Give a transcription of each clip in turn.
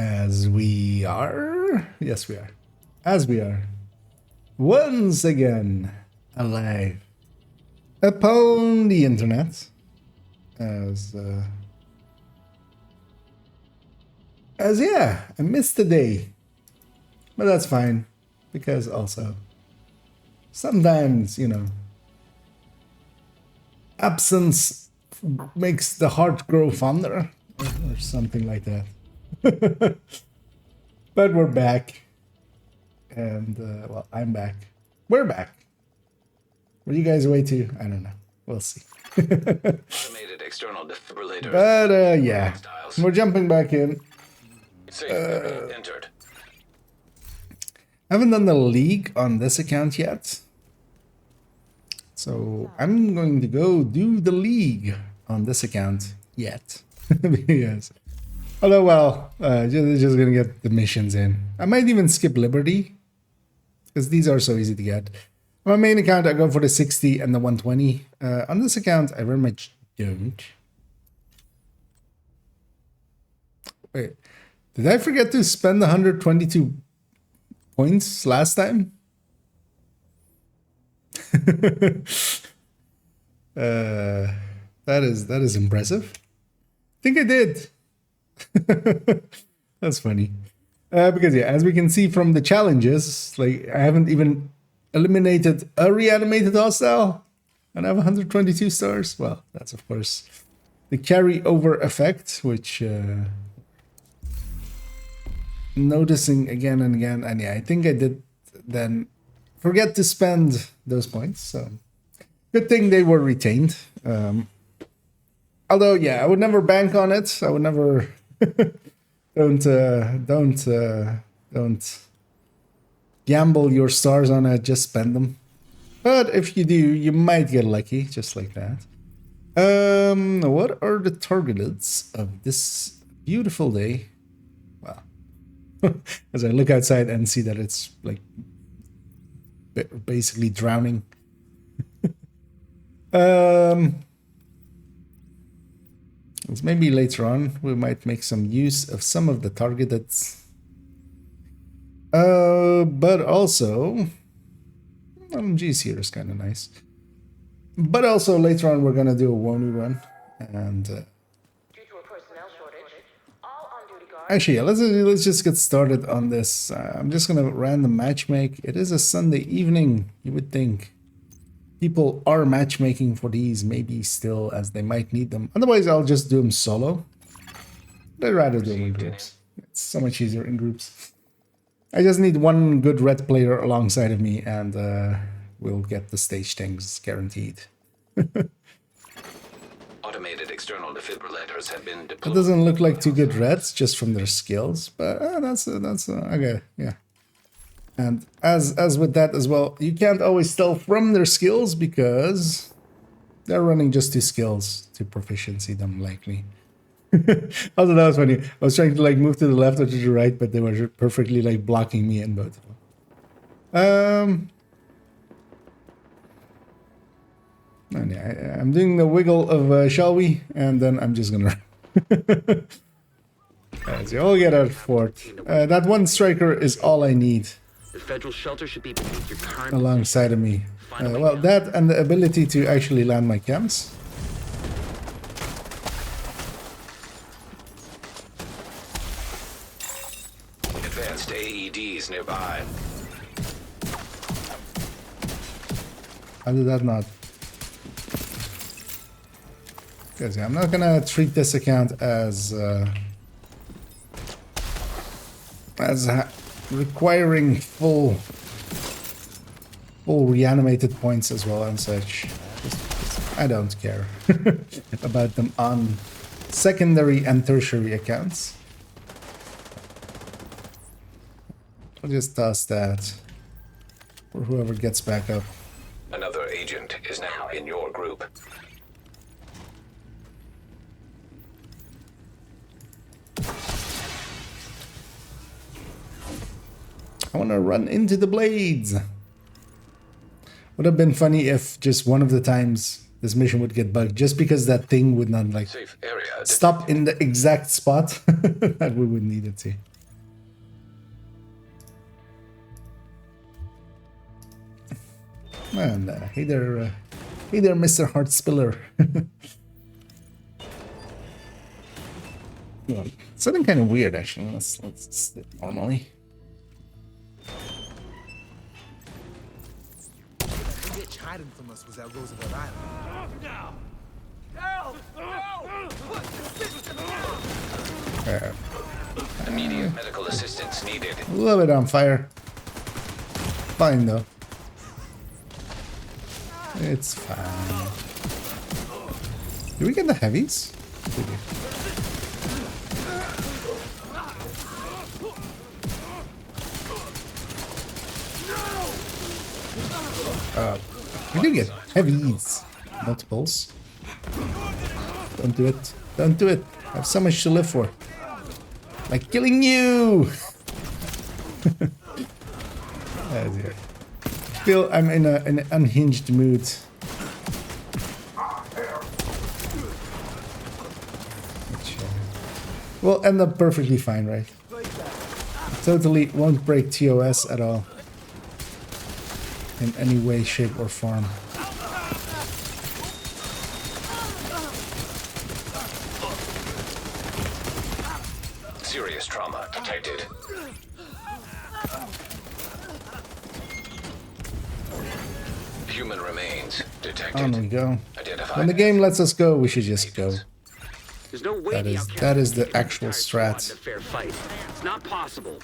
As we are? Yes, we are. As we are. Once again, alive. Upon the internet. Yeah, I missed a day. But that's fine. Because also, sometimes, you know, absence makes the heart grow fonder. Or something like that. But we're back. And, well, I'm back. We're back. Were you guys away too? I don't know. We'll see. Automated external defibrillators. But, yeah. We're jumping back in. Entered. I haven't done the league on this account yet. So, I'm going to go do the league on this account yet. Because... Although, well, just gonna get the missions in. I might even skip Liberty, because these are so easy to get. On my main account, I go for the 60 and the 120. On this account, I very much don't. Wait, did I forget to spend 122 points last time? That is impressive. I think I did. That's funny. Because yeah, as we can see from the challenges, like I haven't even eliminated a reanimated hostile, and I have 122 stars. Well, that's of course the carryover effect, which noticing again and again, and yeah, I think I did then forget to spend those points. So good thing they were retained. Although yeah, I would never bank on it. I would never. Don't gamble your stars on it, just spend them. But if you do, you might get lucky, just like that. What are the targets of this beautiful day? Well, as I look outside and see that it's like basically drowning. Maybe later on we might make some use of some of the targeted. But also, LMGs here is kind of nice. But also later on we're gonna do a Wonu run, and due to a personnel shortage, all on-duty guards. Actually, yeah, let's just get started on this. I'm just gonna random matchmake. It is a Sunday evening. You would think people are matchmaking for these, maybe still, as they might need them. Otherwise, I'll just do them solo. But I'd rather do them in groups. It's so much easier in groups. I just need one good red player alongside of me, and we'll get the stage things guaranteed. Automated external defibrillators have been deployed. It doesn't look like two good reds just from their skills, but that's okay, yeah. And as with that as well, you can't always tell from their skills because they're running just two skills to proficiency them likely. Also, that was funny. I was trying to like move to the left or to the right, but they were perfectly like blocking me in both of them. And yeah, I'm doing the wiggle of shall we? And then I'm just gonna as you all get out fort. That one striker is all I need. The federal shelter should be beneath your current Alongside of me. Well, that and the ability to actually land my camps. Advanced AEDs nearby. How did that not? Because yeah, I'm not gonna treat this account as requiring full reanimated points as well and such. I don't care about them on secondary and tertiary accounts. I'll just toss that for whoever gets back up. Another agent is now in your group. I want to run into the blades. Would have been funny if just one of the times this mission would get bugged just because that thing would not like Safe area. stop in the exact spot that we would need it to. And hey there, Mr. Heart Spiller. Well, something kind of weird actually. Let's do it normally. The bitch hiding from us was at Roosevelt Island. Immediate medical assistance needed. A little bit on fire. Fine though. It's fine. Do we get the heavies? We do. We do get heavies. Multiples. Don't do it. Don't do it. I have so much to live for. Like killing you! Oh dear. Still, I'm in an unhinged mood. Which will end up perfectly fine, right? Totally won't break TOS at all. In any way, shape, or form. Serious trauma detected. Human remains detected. On we go. Identified. When the game lets us go, we should just go. There's no way That is the actual strat. Fair fight. It's not possible.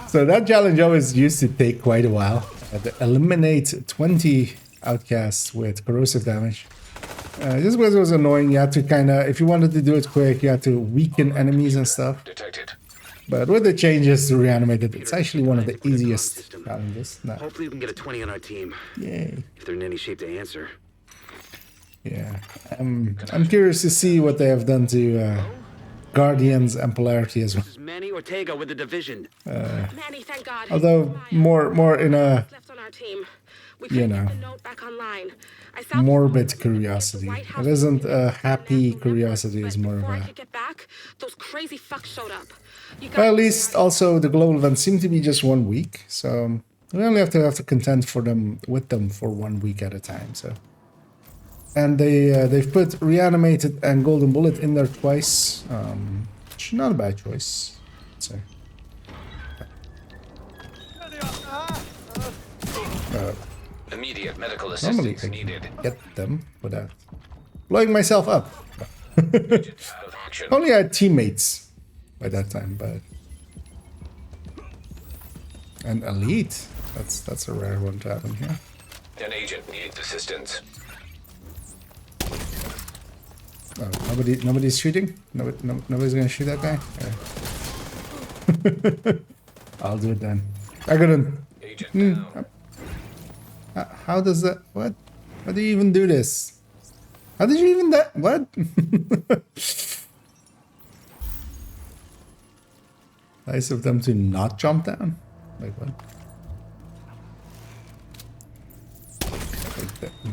So that challenge always used to take quite a while. Eliminate 20 outcasts with corrosive damage. Just because it was annoying, you had to kind of, if you wanted to do it quick, you had to weaken enemies and stuff. Detected. But with the changes to Reanimated, it's actually one of the easiest challenges. No. Hopefully we can get a 20 on our team. Yay. If they're in any shape to answer. Yeah. I'm curious to see what they have done to Guardians and Polarity as well. This is Manny Ortega with the division. Manny, thank God. Although more in a Left on our team. We you couldn't know, get the note back online. I found morbid curiosity. It isn't a happy curiosity, it's more of before I a... could get back, those crazy fucks showed up. You Well, at guys- least also the global events seem to be just 1 week, so we only have to contend with them for 1 week at a time. So, and they've put Reanimated and Golden Bullet in there twice. Which is not a bad choice. So, Immediate medical normally assistance I needed. can get them without blowing myself up. Out of action. Only I had teammates by that time, but and elite. That's a rare one to happen here. An agent needs assistance. Oh, nobody's shooting. Nobody's gonna shoot that guy. Yeah. I'll do it then. I couldn't. Agent down. How does that? What? How do you even do this? How did you even that? What? Nice of them to not jump down. Like what?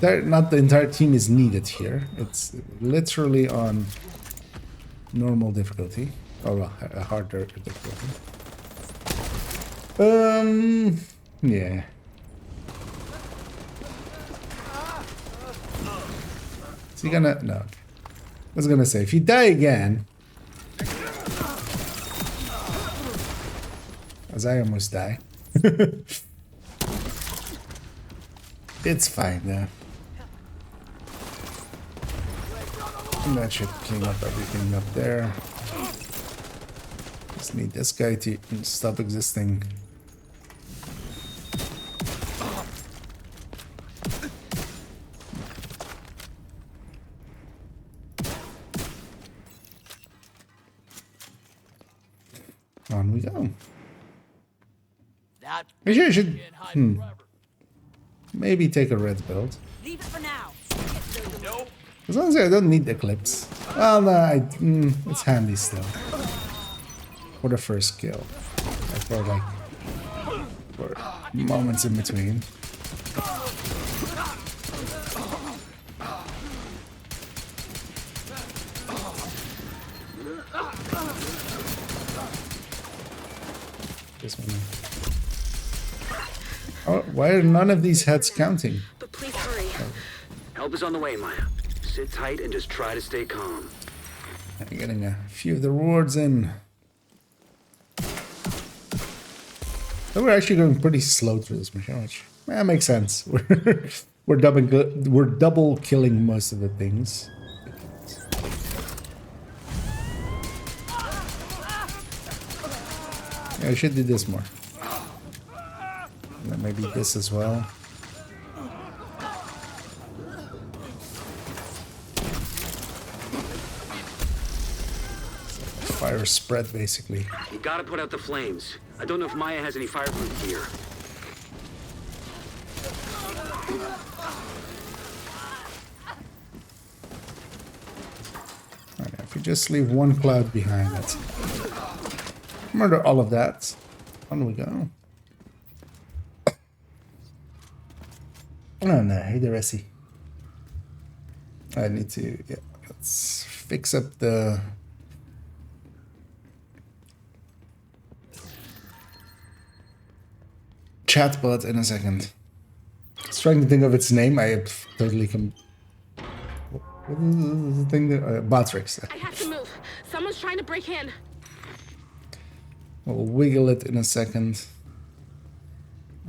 Like not the entire team is needed here. It's literally on normal difficulty. Oh, well, a harder difficulty. Yeah. Is he gonna? No. I was gonna say, if you die again, as I almost die, it's fine now. And that should clean up everything up there. Just need this guy to stop existing. On we go. Maybe I should maybe take a red build. Leave it for now. As long as I don't need Eclipse. Well, no, it's handy still. for the first kill. Like for moments in between. This one. Oh, why are none of these heads counting? But please hurry. Help is on the way, Maya. Sit tight and just try to stay calm. I'm getting a few of the rewards in. So we're actually going pretty slow through this mission, which makes sense. We're double killing most of the things. Yeah, I should do this more. And then maybe this as well. Fire spread, basically. You gotta put out the flames. I don't know if Maya has any fireproof gear. Okay, if you just leave one cloud behind, that's murder all of that. On we go. Oh no, hey there, Essie. I need to, yeah, let's fix up the chatbot in a second. I was trying to think of its name. I totally can. What is the thing that Batrix? I have to move. Someone's trying to break in. We'll wiggle it in a second.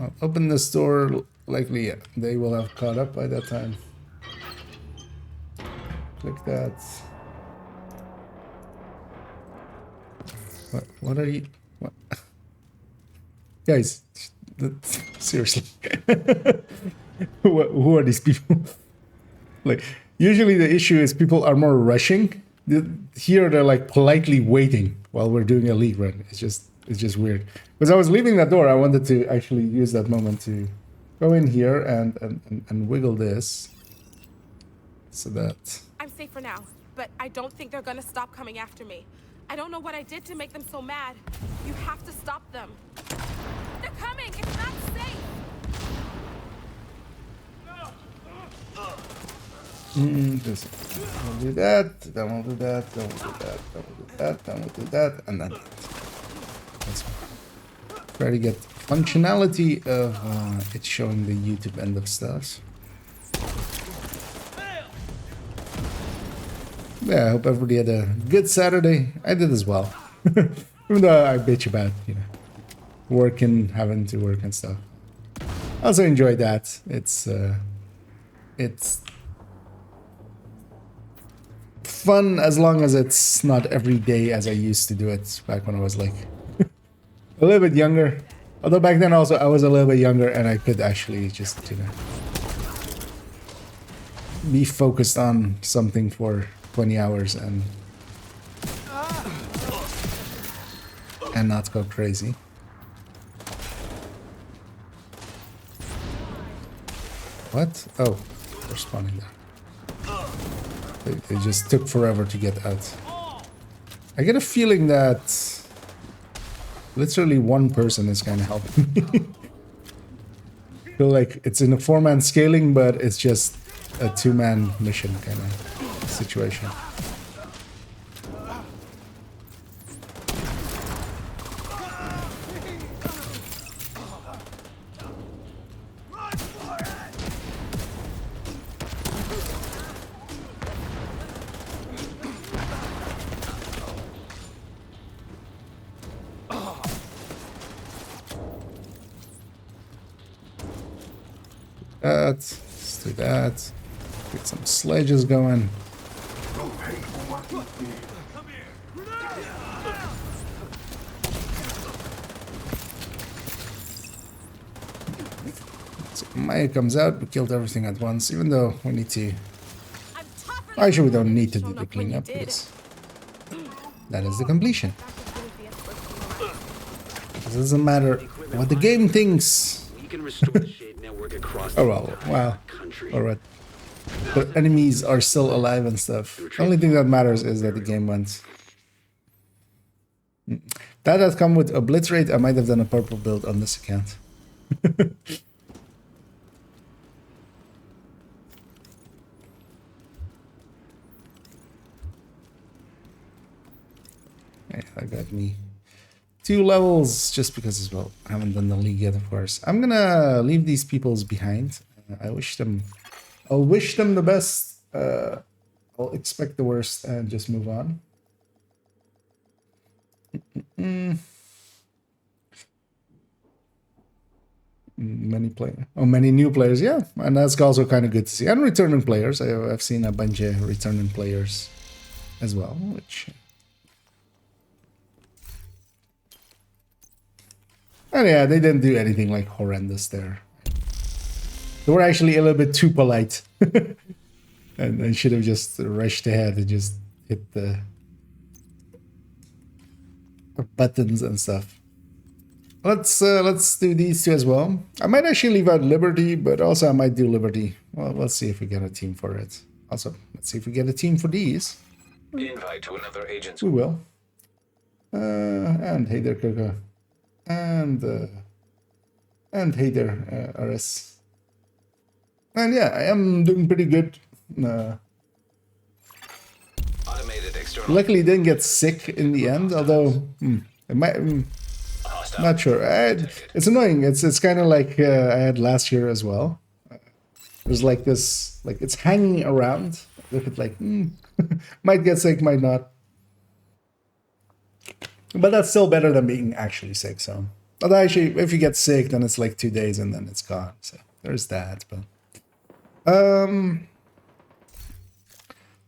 I'll open this door. Likely, yeah, they will have caught up by that time. Click that. What are you? What? Guys, seriously. Who are these people? Like, usually the issue is people are more rushing. Here they're like politely waiting while we're doing a league run. It's just weird. Because I was leaving that door, I wanted to actually use that moment to go in here and wiggle this. So that... I'm safe for now, but I don't think they're gonna stop coming after me. I don't know what I did to make them so mad. You have to stop them. They're coming! It's not safe! Just we'll do that, then we'll do that, then we'll do that, then we'll do that, then we'll do that, and then let's try to get functionality of it showing the YouTube end of stuff. Yeah, I hope everybody had a good Saturday. I did as well. Even though I bitch about, you know, working, having to work and stuff. I also enjoyed that. It's fun as long as it's not every day as I used to do it back when I was like a little bit younger. Although back then also I was a little bit younger and I could actually just, you know, be focused on something for 20 hours and not go crazy. What? Oh, they're spawning there. They just took forever to get out. I get a feeling that literally one person is kind of helping me. I feel like it's in a 4-man scaling, but it's just a 2-man mission kind of situation. Let's do that. Get some sledges going. So Maya comes out, we killed everything at once, even though we need to... Actually, we don't need to do the cleanup, because that is the completion. It doesn't matter what the game thinks. You can restore the shade network across Oh well, wow. country. Alright. The enemies are still alive and stuff. The only thing that matters is that the game went. That has come with Obliterate. I might have done a purple build on this account. Yeah, that got me 2 levels just because as well. I haven't done the league yet, of course. I'm gonna leave these peoples behind. I'll wish them the best. I'll expect the worst and just move on. Many new players, yeah, and that's also kind of good to see. And returning players, I've seen a bunch of returning players as well, which. And yeah, they didn't do anything like horrendous there. They were actually a little bit too polite. And I should have just rushed ahead and just hit the buttons and stuff. Let's do these two as well. I might actually leave out Liberty, but also I might do Liberty. Well, let's see if we get a team for it. Also, let's see if we get a team for these. Invite to another agent's. We will. And hey there, Coco. And hey there, RS. And yeah, I am doing pretty good. Automated external. Luckily, didn't get sick in the end. Although, I might. Not sure. It's annoying. It's kind of like I had last year as well. There's like this, like it's hanging around. If it like might get sick, might not. But that's still better than being actually sick. So, although actually, if you get sick, then it's like 2 days and then it's gone. So there's that. But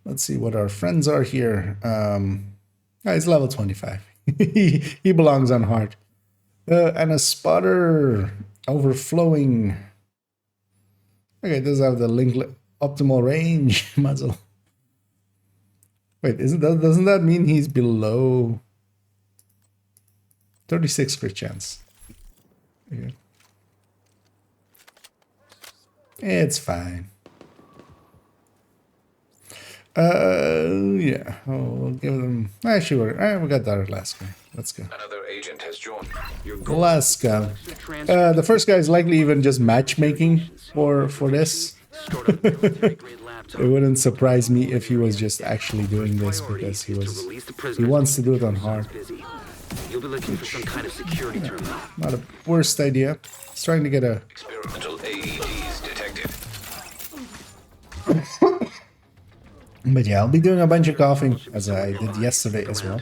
let's see what our friends are here. He's level 25. he belongs on hard. And a spotter overflowing. Okay, does have the link optimal range muzzle. Wait, doesn't that mean he's below 36 crit chance? Okay. It's fine. Yeah, we'll give them. Actually, we got that last guy. Let's go. Another agent has joined. Last guy. The first guy is likely even just matchmaking for this. It wouldn't surprise me if he was just actually doing this because he wants to do it on hard. You'll be looking for some kind of security terminal. Not a worst idea. He's trying to get a. Experimental AEDs detected. But yeah, I'll be doing a bunch of coughing as I did yesterday as well.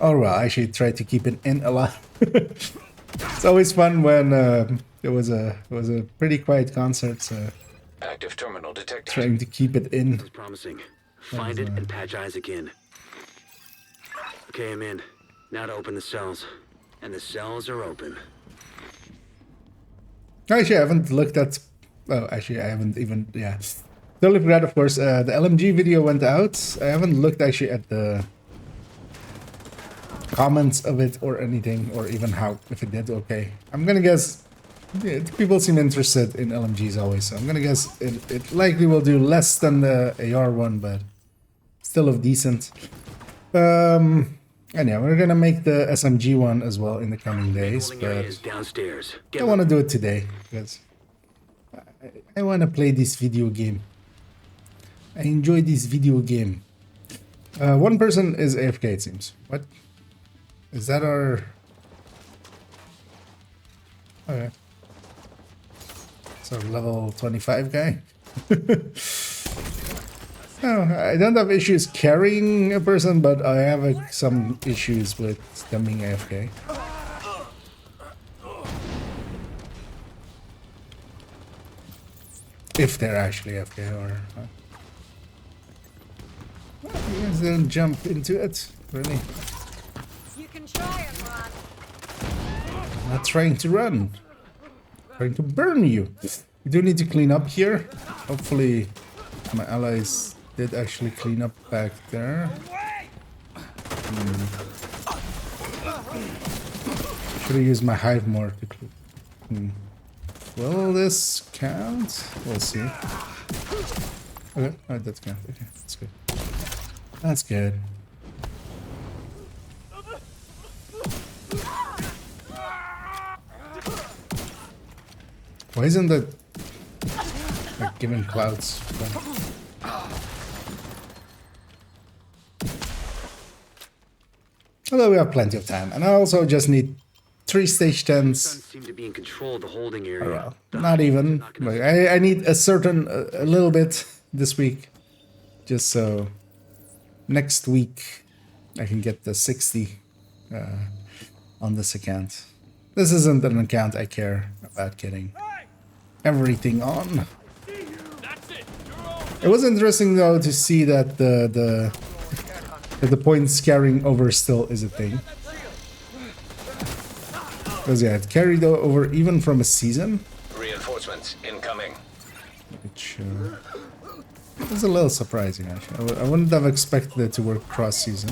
Or well, I actually tried to keep it in a lot. It's always fun when it was a pretty quiet concert, so Active terminal detected. trying to keep it in. That's promising. Find it and patch eyes again. Okay, I'm in. Now to open the cells. And the cells are open. Actually, I haven't looked at. Oh, actually, I haven't even. Yeah, totally forgot. Of course, the LMG video went out. I haven't looked actually at the comments of it or anything, or even how if it did okay. I'm gonna guess. Yeah, people seem interested in LMGs always, so I'm gonna guess it likely will do less than the AR one, but still of decent. And yeah, we're gonna make the SMG one as well in the coming days, but Downstairs. I don't want to do it today because I want to play this video game. I enjoy this video game. One person is AFK, it seems. What? Is that our... Okay. So level 25 guy? Oh, I don't have issues carrying a person, but I have some issues with them being AFK. If they're actually AFK or... Well, you guys didn't jump into it, really. You can try and run. I'm not trying to run. I'm trying to burn you. We do need to clean up here. Hopefully my allies did actually clean up back there. Should have used my hive more to clean. Will this count? We'll see. Okay, alright, that's count. Okay, that's good. That's good. Why isn't that like giving clouds? Although we have plenty of time, and I also just need 3 stage 10s. Seem to be in control of the holding area. Well, not even. Like, I need a little bit this week, just so next week I can get the 60 on this account. This isn't an account I care about getting everything on. It was interesting though to see that the points carrying over still is a thing. Because yeah, it carried over even from a season. Reinforcements incoming. Which was a little surprising actually. I wouldn't have expected it to work cross season.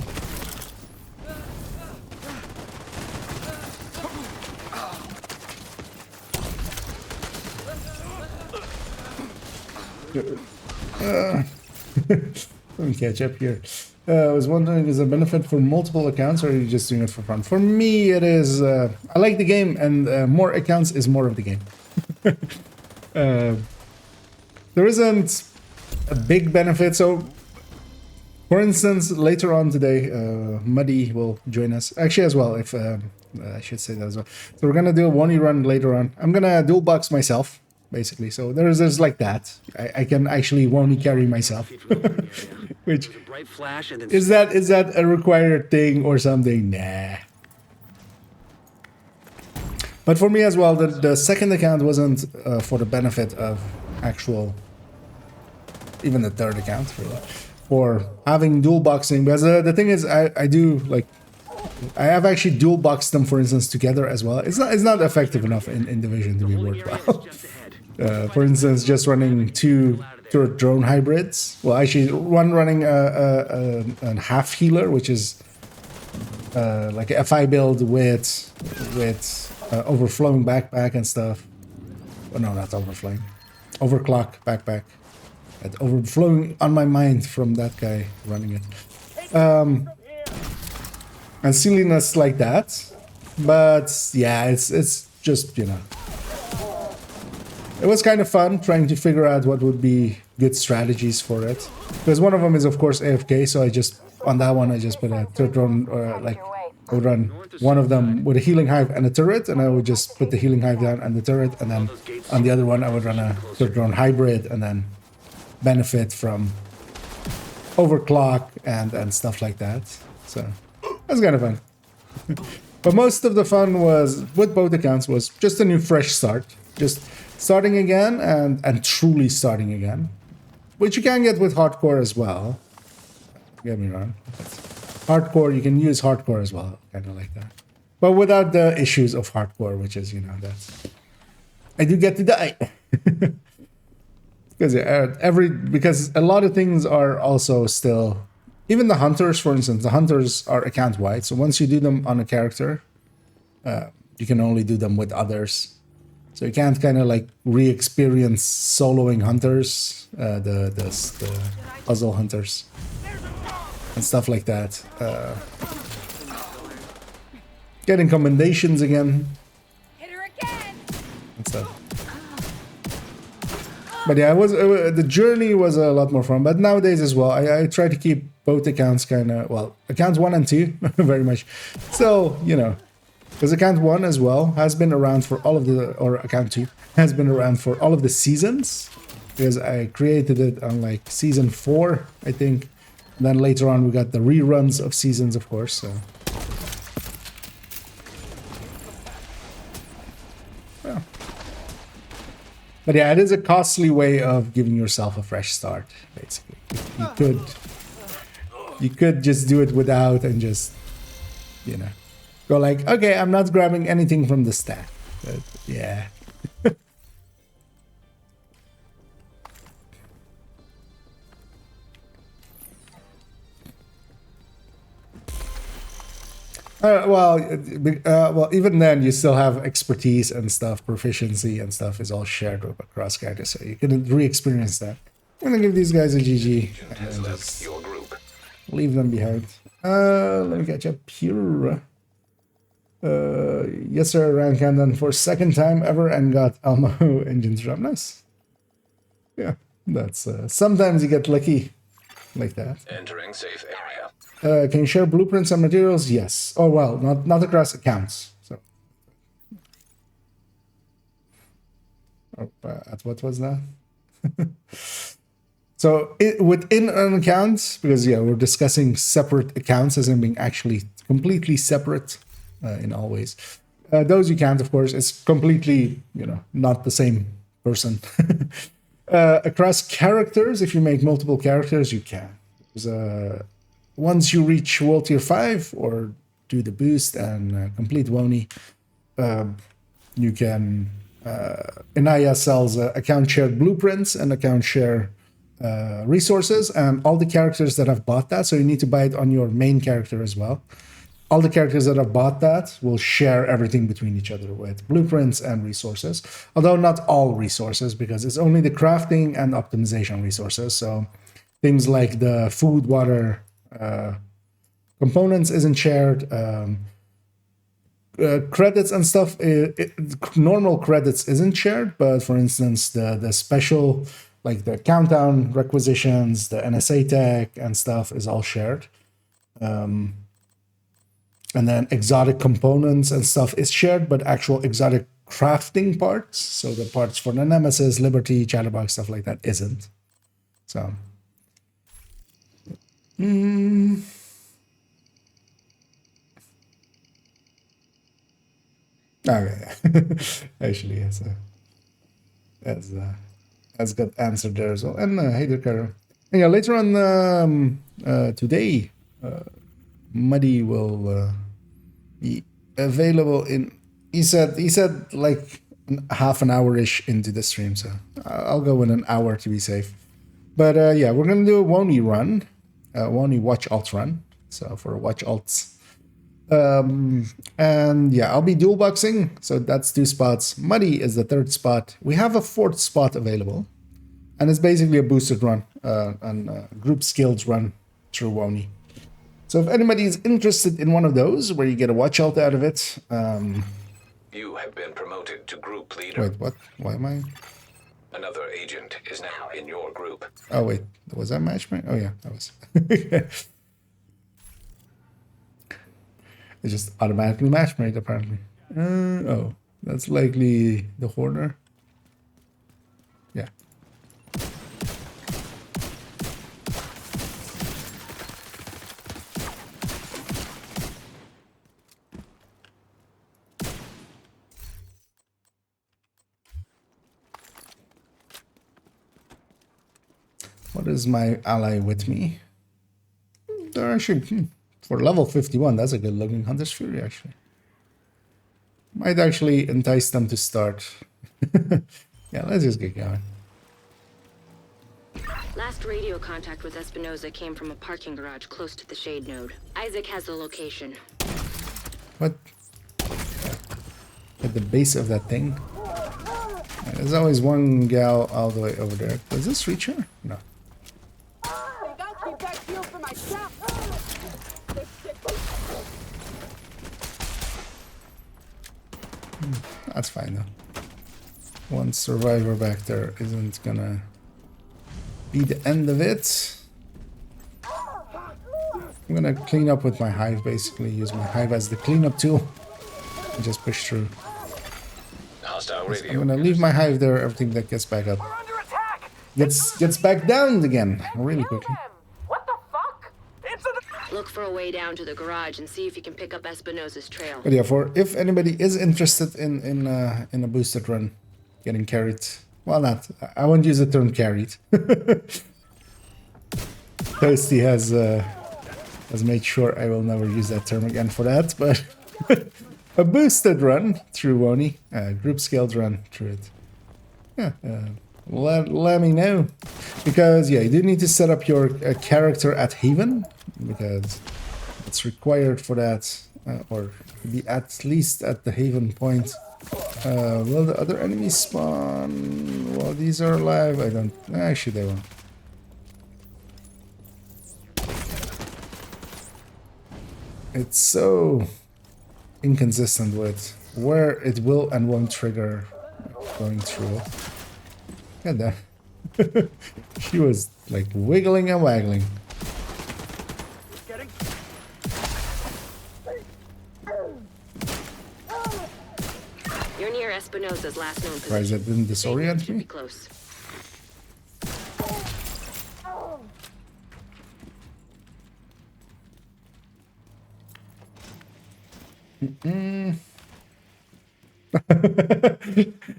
Let me catch up here. I was wondering, is there a benefit for multiple accounts, or are you just doing it for fun? For me, it is. I like the game, and more accounts is more of the game. There isn't a big benefit. So, for instance, later on today, Muddy will join us. Actually, as well, if I should say that as well. So we're gonna do a 1E run later on. I'm gonna dual box myself, basically. So there's like that. I can actually 1E carry myself. Which is that a required thing or something? Nah. But for me as well, the second account wasn't for the benefit of actual, even the third account really, for having dual boxing. Because the thing is, I do like, I have actually dual boxed them, for instance, together as well. It's not effective enough in Division to be worthwhile. For instance, just running two drone hybrids. Well, actually, one running a half healer, which is like a FI build with overflowing backpack and stuff. Oh, no, not overflowing. Overclock backpack. And overflowing on my mind from that guy running it. And silliness like that. But yeah, it's just, you know. It was kind of fun trying to figure out what would be good strategies for it. Because one of them is, of course, AFK, so I just, on that one, I just put a third drone, like, I would run one of them with a healing hive and a turret, and I would just put the healing hive down and the turret, and then on the other one, I would run a third drone hybrid, and then benefit from overclock and stuff like that. So, that's kind of fun. But most of the fun was, with both accounts, was just a new fresh start. Just starting again and truly starting again, which you can get with hardcore as well. Get me wrong. Hardcore, you can use hardcore as well, kind of like that, but without the issues of hardcore, which is, you know, that's I do get to die because a lot of things are also still, even the hunters, for instance, the hunters are account wide. So once you do them on a character, you can only do them with others. So you can't kind of like re-experience soloing hunters, the puzzle hunters, and stuff like that. Getting commendations again. Hit her again. And stuff. But yeah, the journey was a lot more fun. But nowadays as well, I try to keep both accounts kind of, well, accounts 1 and 2 very much. So, you know. Because account 1 as well has been around for all of the, or account 2 has been around for all of the seasons. Because I created it on like season 4, I think. And then later on we got the reruns of seasons, of course. So. Yeah. But yeah, it is a costly way of giving yourself a fresh start, basically. You could just do it without and just, you know. Go like, okay, I'm not grabbing anything from the stack. But yeah. Well, even then, you still have expertise and stuff, proficiency and stuff is all shared across characters, so you can re-experience that. I'm gonna give these guys a GG and just leave them behind. Let me catch up here. Yes, sir. Ran countdown for second time ever and got Alma engine drop. Nice. Yeah, that's sometimes you get lucky like that. Entering safe area. Can you share blueprints and materials? Yes. Oh well, not across accounts. So, at what was that? So within an account, because yeah, we're discussing separate accounts as in being actually completely separate in all ways. Those you can't, of course. It's completely, not the same person. Across characters, if you make multiple characters, you can. Once you reach World Tier 5 or do the boost and complete Woni, you can... Inaya sells account shared blueprints and account share resources, and all the characters that have bought that, so you need to buy it on your main character as well. All the characters that have bought that will share everything between each other with blueprints and resources, although not all resources, because it's only the crafting and optimization resources. So things like the food, water components isn't shared. Credits and stuff, normal credits isn't shared, but for instance, the special, like the countdown requisitions, the NSA tech and stuff is all shared. And then exotic components and stuff is shared, but actual exotic crafting parts, so the parts for the Nemesis, Liberty, Chatterbox, stuff like that isn't. So... Okay, actually, yes, has got answered there as well. And hey there, Carol. And yeah, later on today, Muddy will be available in. He said like half an hour-ish into the stream, so I'll go in an hour to be safe. But yeah, we're gonna do a Woni run, Woni watch alt run. So for watch alts. And yeah, I'll be dual boxing, so that's 2 spots. Muddy is the 3rd spot. We have a 4th spot available, and it's basically a boosted run and group skills run through Woni. So if anybody is interested in one of those, where you get a watch alt out of it, You have been promoted to group leader. wait, what? Why am I? Another agent is now in your group. Oh wait, was that matchmate? Oh yeah, that was. It's just automatically matchmade, apparently. Oh, that's likely the hoarder. Yeah. What is my ally with me? They're actually... For level 51, that's a good looking Hunter's Fury, actually. Might actually entice them to start. Yeah, let's just get going. Last radio contact with Espinosa came from a parking garage close to the shade node. Isaac has the location. What? At the base of that thing? There's always one gal all the way over there. Does this reach her? No. That's fine though. One survivor back there isn't gonna be the end of it. I'm gonna clean up with my hive, basically use my hive as the cleanup tool and just push through. Hostile radio. I'm gonna leave my hive there. Everything that gets back up gets back down again really quickly. What the fuck? Look for a way down to the garage and see if you can pick up Espinosa's trail. But yeah, for if anybody is interested in a boosted run, getting carried. Well, not. I won't use the term carried. Toasty has made sure I will never use that term again for that. But a boosted run through Woni, group scaled run through it. Yeah. Let me know, because yeah, you do need to set up your character at Haven, because it's required for that, or be at least at the Haven point. Will the other enemies spawn while these are alive? I don't. Actually, they won't. It's so inconsistent with where it will and won't trigger going through. God damn. She was like wiggling and waggling. You're near Espinosa's last known position. Surprised that didn't The safe disorient should me. be close.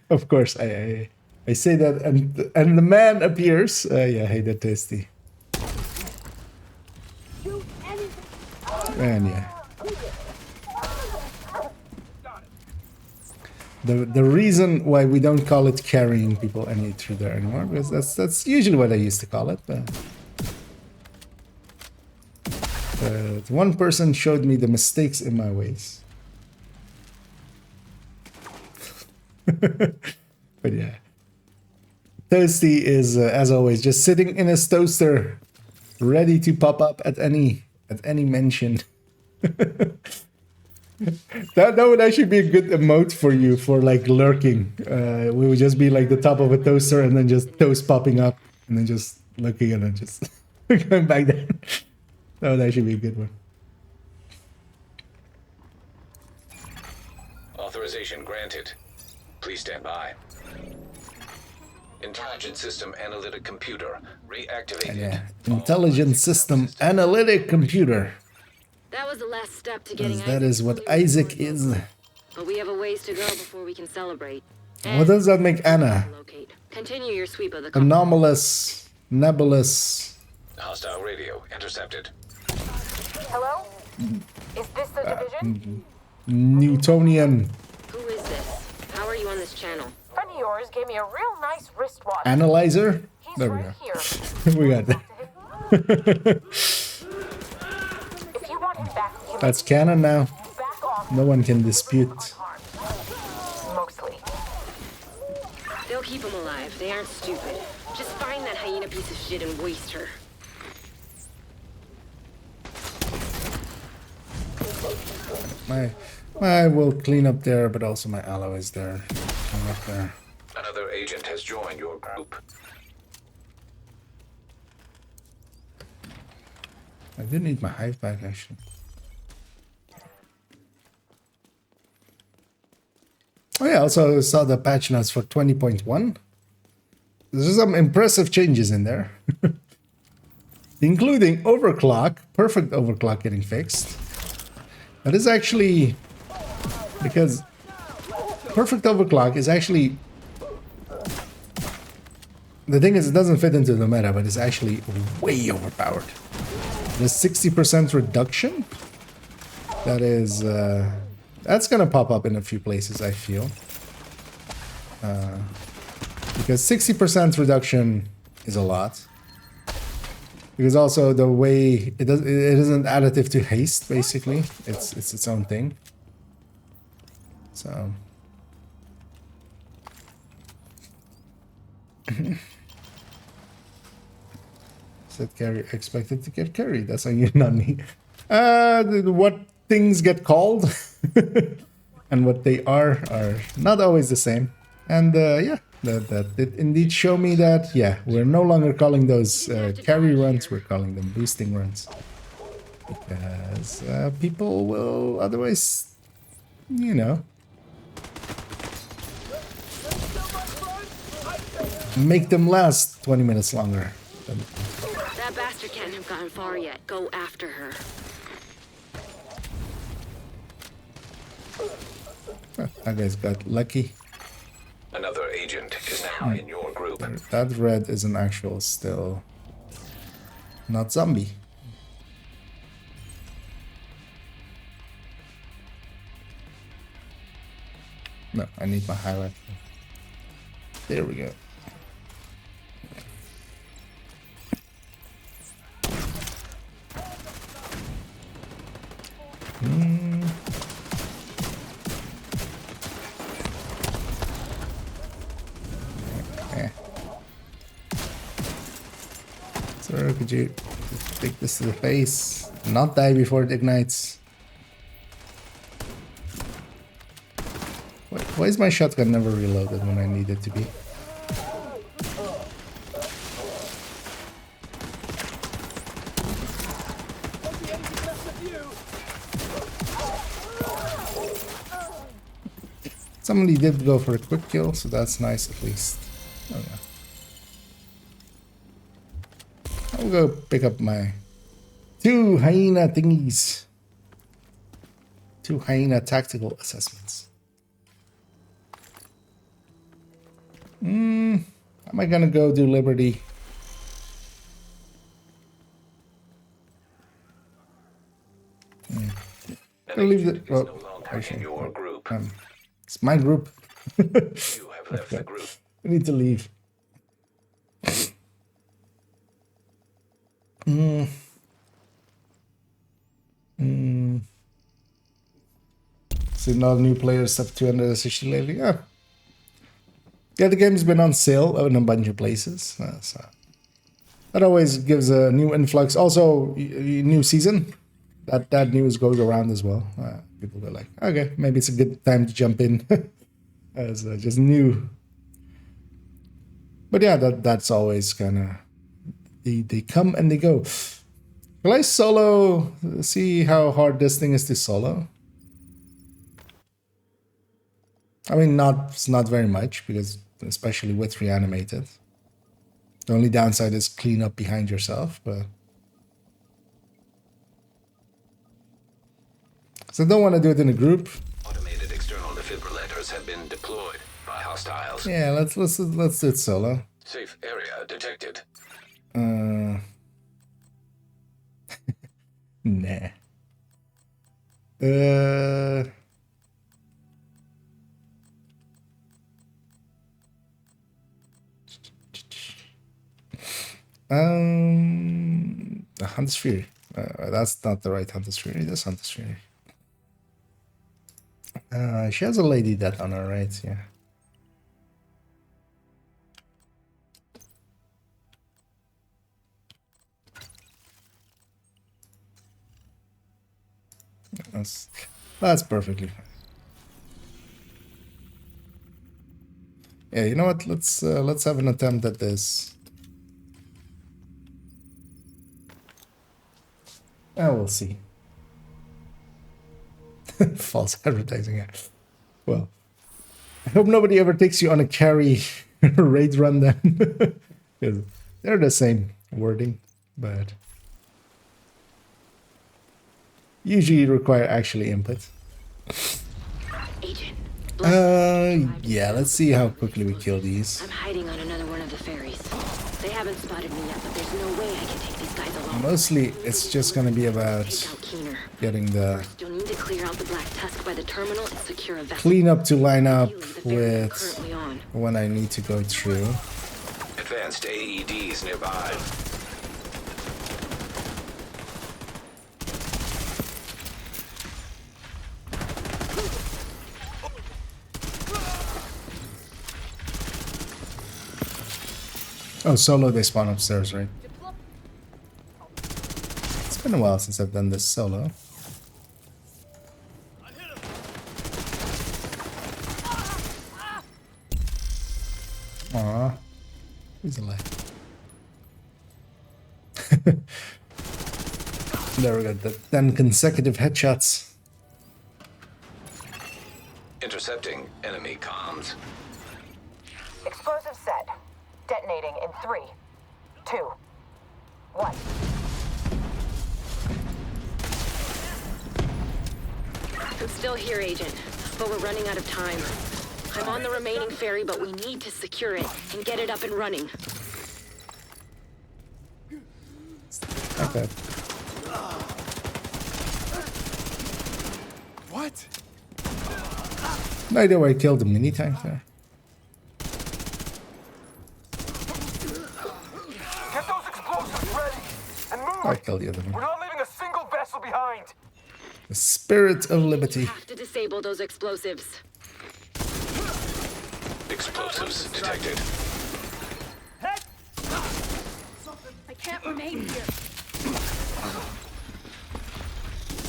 Of course, I say that, and the man appears. Yeah, hey, that tasty. And yeah, the reason why we don't call it carrying people any through there anymore, because that's usually what I used to call it. But one person showed me the mistakes in my ways. But yeah, Toasty is as always just sitting in his toaster, ready to pop up at any mention. That would actually be a good emote for you for like lurking. We would just be like the top of a toaster and then just toast popping up and then just looking and then just going back down. That would actually be a good one. Authorization granted. Please stand by. Intelligent system analytic computer reactivated. And yeah, intelligent system analytic computer. That was the last step to getting As that Isaac is what fully Isaac restored. is. But we have a ways to go before we can celebrate. What does that make Anna? Locate. Continue your sweep of the Anomalous, nebulous. Hostile radio intercepted. Hello? Is this the division? Newtonian Who is this? How are you on this channel? Friend of yours gave me a real nice wristwatch. analyzer. He's There we right go. here. We got that. If you want him back, you That's canon now. back off. No one can dispute. Mostly. They'll keep him alive. They aren't stupid. Just find that hyena piece of shit and waste her. I will clean up there, but also my aloe is there. Clean up there. Another agent has joined your group. I do need my hive back actually. Oh yeah, also saw the patch notes for 20.1. There's some impressive changes in there. Including overclock, perfect overclock getting fixed. That is actually because perfect overclock is actually the thing is it doesn't fit into the meta, but it's actually way overpowered. The 60% reduction that is that's gonna pop up in a few places, I feel, because 60% reduction is a lot. Because also the way it isn't additive to haste, basically. It's its own thing. So said carry expected to get carried. That's on you, not me. What things get called and what they are not always the same. And yeah, that did indeed show me that, yeah, we're no longer calling those carry runs, we're calling them boosting runs. Because people will otherwise, you know, make them last 20 minutes longer. That bastard can't have gotten far yet. Go after her. That guy's got lucky. Another agent is now in your group. That red is an actual still not zombie. No, I need my highlight. There we go. Sir, could you take this to the face? Not die before it ignites. Why is my shotgun never reloaded when I need it to be? Somebody did go for a quick kill, so that's nice at least. Okay. I'll go pick up my 2 hyena thingies. 2 hyena tactical assessments. Am I gonna go do Liberty? I'll leave it. Well, actually, Your group. it's my group. You have left the group. I need to leave. So now new players have 260 lately. Yeah. Yeah, the game's been on sale in a bunch of places. So that always gives a new influx. Also, new season. That news goes around as well. People go like, okay, maybe it's a good time to jump in as just new. But yeah, that's always kind of they come and they go. Will I solo? See how hard this thing is to solo. I mean, it's not very much because especially with reanimated. The only downside is clean up behind yourself, but. So I don't want to do it in a group. Automated external defibrillators have been deployed by hostiles. Yeah, let's do it solo. Safe area detected. Nah. The Hunter's Fury. That's not the right Hunter's Fury. This Hunter's Fury. She has a lady death on her, right? Yeah. That's perfectly fine. Yeah, you know what? Let's have an attempt at this. We'll see. False advertising. Yeah. Well, I hope nobody ever takes you on a carry raid run then. Because they're the same wording, but usually require actually input. Agent. Yeah, let's see how quickly we kill these. I'm hiding on another one of the ferries. They haven't spotted me yet, but there's no way I can take these guys alone. Mostly, it's just gonna be about getting the First, you'll need to clear out the black tusk by the terminal and secure a vessel. clean up to line up The ferry we're with currently on. when I need to go through. Advanced AEDs nearby. Oh, solo, they spawn upstairs, right? It's been a while since I've done this solo. Aww. He's alive. There we go, the 10 consecutive headshots. Intercepting enemy comms. Explosive set. Detonating in 3, 2, 1. I'm still here, Agent, but we're running out of time. I'm on the remaining ferry, but we need to secure it and get it up and running. Okay. What? No idea why I killed him many times there. Get those explosives ready and move. I killed the other We're one. not leaving a single vessel behind. The spirit of liberty. Have to disable those explosives. Explosives detected. I can't remain here.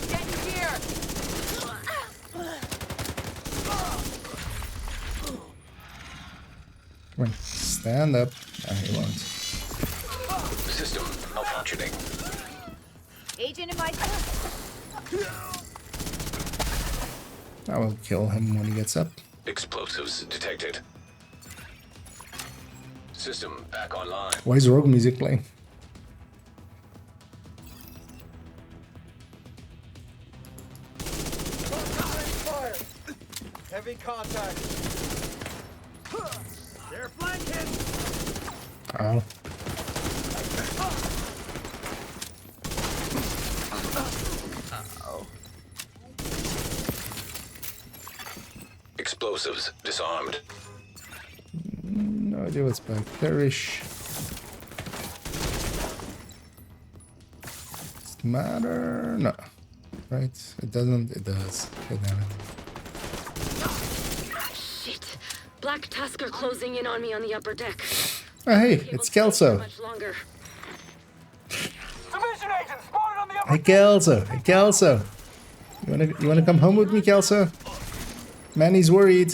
Get in here. Stand up. Ah, he won't. System malfunctioning. Agent in my I will kill him when he gets up. Explosives detected. System back online. Why is rogue music playing? Heavy contact. They're flanking. Oh. Explosives disarmed. No idea what's back. Perish. Does it matter? No. Right? It doesn't. It does. Okay, damn it. Shit. Black Tusk are closing in on me on the upper deck. Oh, hey, it's Kelso. Much longer. Division agent spotted on the upper Hey, Kelso. Hey, Kelso. You wanna come home with me, Kelso? Manny's worried.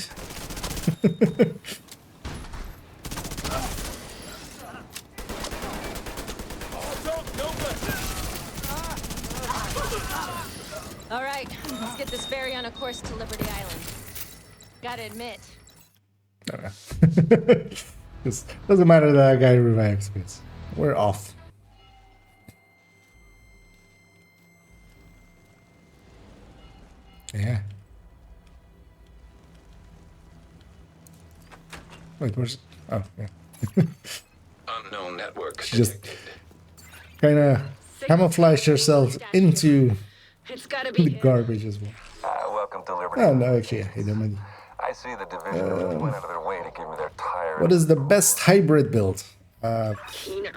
All right, let's get this ferry on a course to Liberty Island. Gotta admit, It doesn't matter that guy revives, because we're off. Yeah. Wait, where's... Oh, yeah. Unknown network She just detected. kind of camouflaged herself into It's gotta the be him. garbage as well. Welcome to Liberty. Oh, no, actually, I don't know. I see the division went out of their way to give me their tire. What is the best hybrid build? Keener.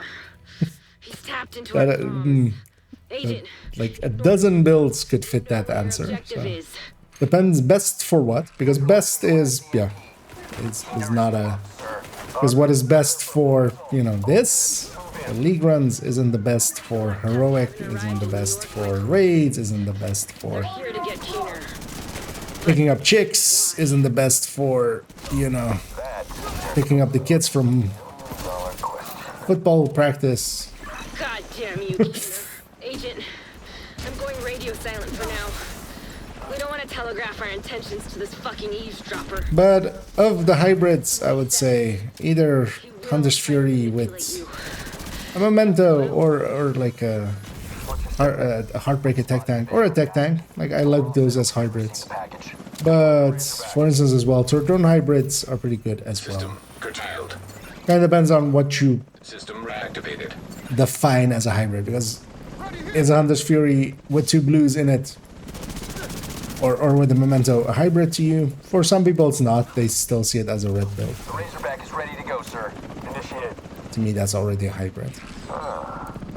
He's tapped into That, our comms. Agent, like a dozen builds could fit that our answer. objective So. is Depends best for what, because best is, yeah, is not a, because what is best for, you know, this, the league runs isn't the best for heroic, isn't the best for raids, isn't the best for here to get Keener. picking up chicks, isn't the best for, you know, picking up the kids from football practice. God damn you, Keener. Agent, I'm going radio silent for now. We don't want to telegraph our intentions to this fucking eavesdropper. But of the hybrids, I would say either Hunter's Fury with a Memento or like a Heartbreak attack tank or a tech tank. Like I like those as hybrids. But for instance as well, Drone hybrids are pretty good as well. System curtailed. Kind of depends on what you System reactivated. define as a hybrid, because is a Hunter's Fury with 2 blues in it or with a Memento a hybrid to you? For some people it's not, they still see it as a red build. The Razorback is ready to go, sir. Initiate. To me that's already a hybrid.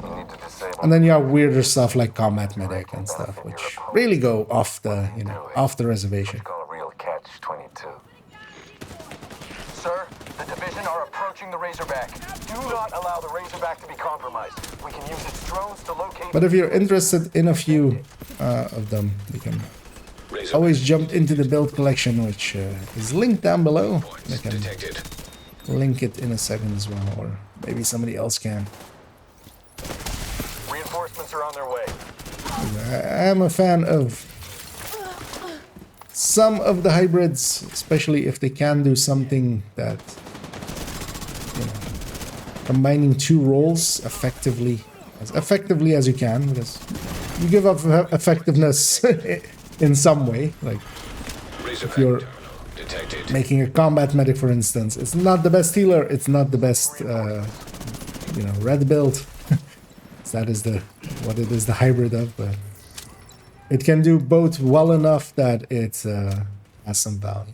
You need to disable. And then you have weirder stuff like Combat Medic and stuff, which really go off the, you know, off the reservation. Call a real catch-22. Sir, the division are approaching the Razorback. Do not allow the Razorback to be compromised. We can use its drones to locate. But if you're interested in a few of them, you can Razor always jump into the build collection, which is linked down below. I points can detected. link it in a second as well, or maybe somebody else can. Reinforcements are on their way. I am a fan of some of the hybrids, especially if they can do something that, you know, combining 2 roles effectively as you can, because you give up effectiveness in some way, like Razorback you're terminal detected. making a combat medic, for instance. It's not the best healer, it's not the best, you know, red build. That is what it is the hybrid of, but it can do both well enough that it has some value.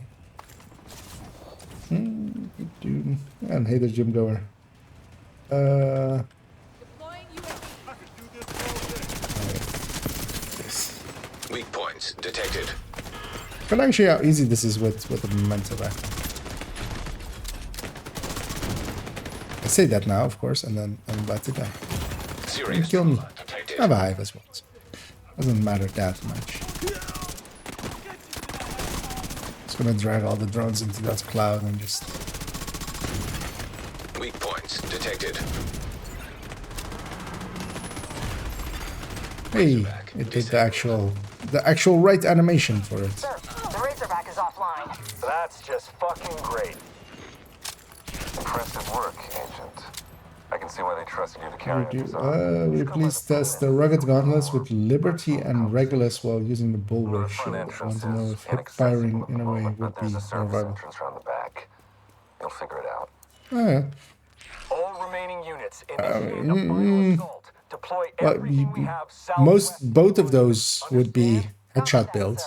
And hey, the gym goer. Weak points detected. But actually, how easy this is with the momentum back. I say that now, of course, and then I'm about to die. Serious Kill me. trauma detected. I have a hive as well. So doesn't matter that much. Just gonna drag all the drones into that cloud and just detected. Hey, it did the actual right animation for it. Sir, the Razorback is offline. That's just fucking great. Impressive work, Agent. I can see why they trusted you to carry out this arm. Will you please test the rugged gauntlets with Liberty and Regulus while using the Bulwark shield? I want to know if hip firing in a way would be There's a more service viable. entrance around the back. You'll figure it out. Oh, yeah. All remaining units initiate a final assault. Deploy Well, everything we have both of those would be headshot builds.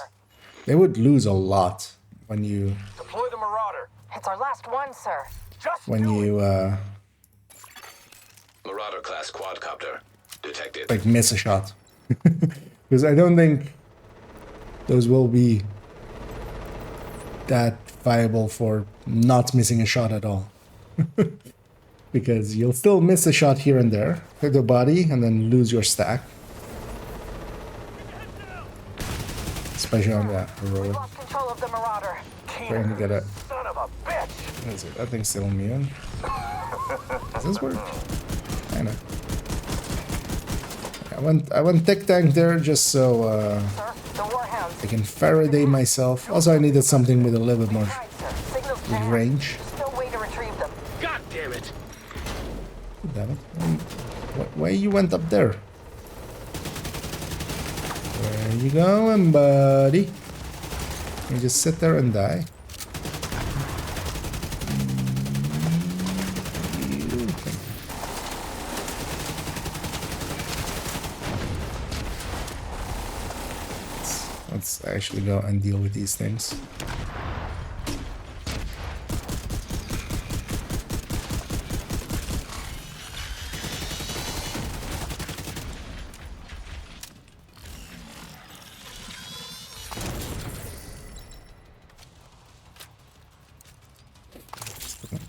They would lose a lot when you Deploy the Marauder. It's our last one, sir. Just do it. Marauder class quadcopter detected. like miss a shot. Because I don't think those will be that viable for not missing a shot at all. Because you'll still miss a shot here and there, hit the body, and then lose your stack. Especially on that road. Lost control of the Marauder. Trying to get it. Son of a bitch. What is it? That thing's still immune. Does this work? Kinda. I went tech tank there just so Sir, the Warhounds. I can Faraday myself. Also, I needed something with a little bit more Right, sir. Signals jammed. range. There's no way to retrieve them. God damn it! Damn it. Why you went up there? Where you going, buddy? You just sit there and die. Let's actually go and deal with these things.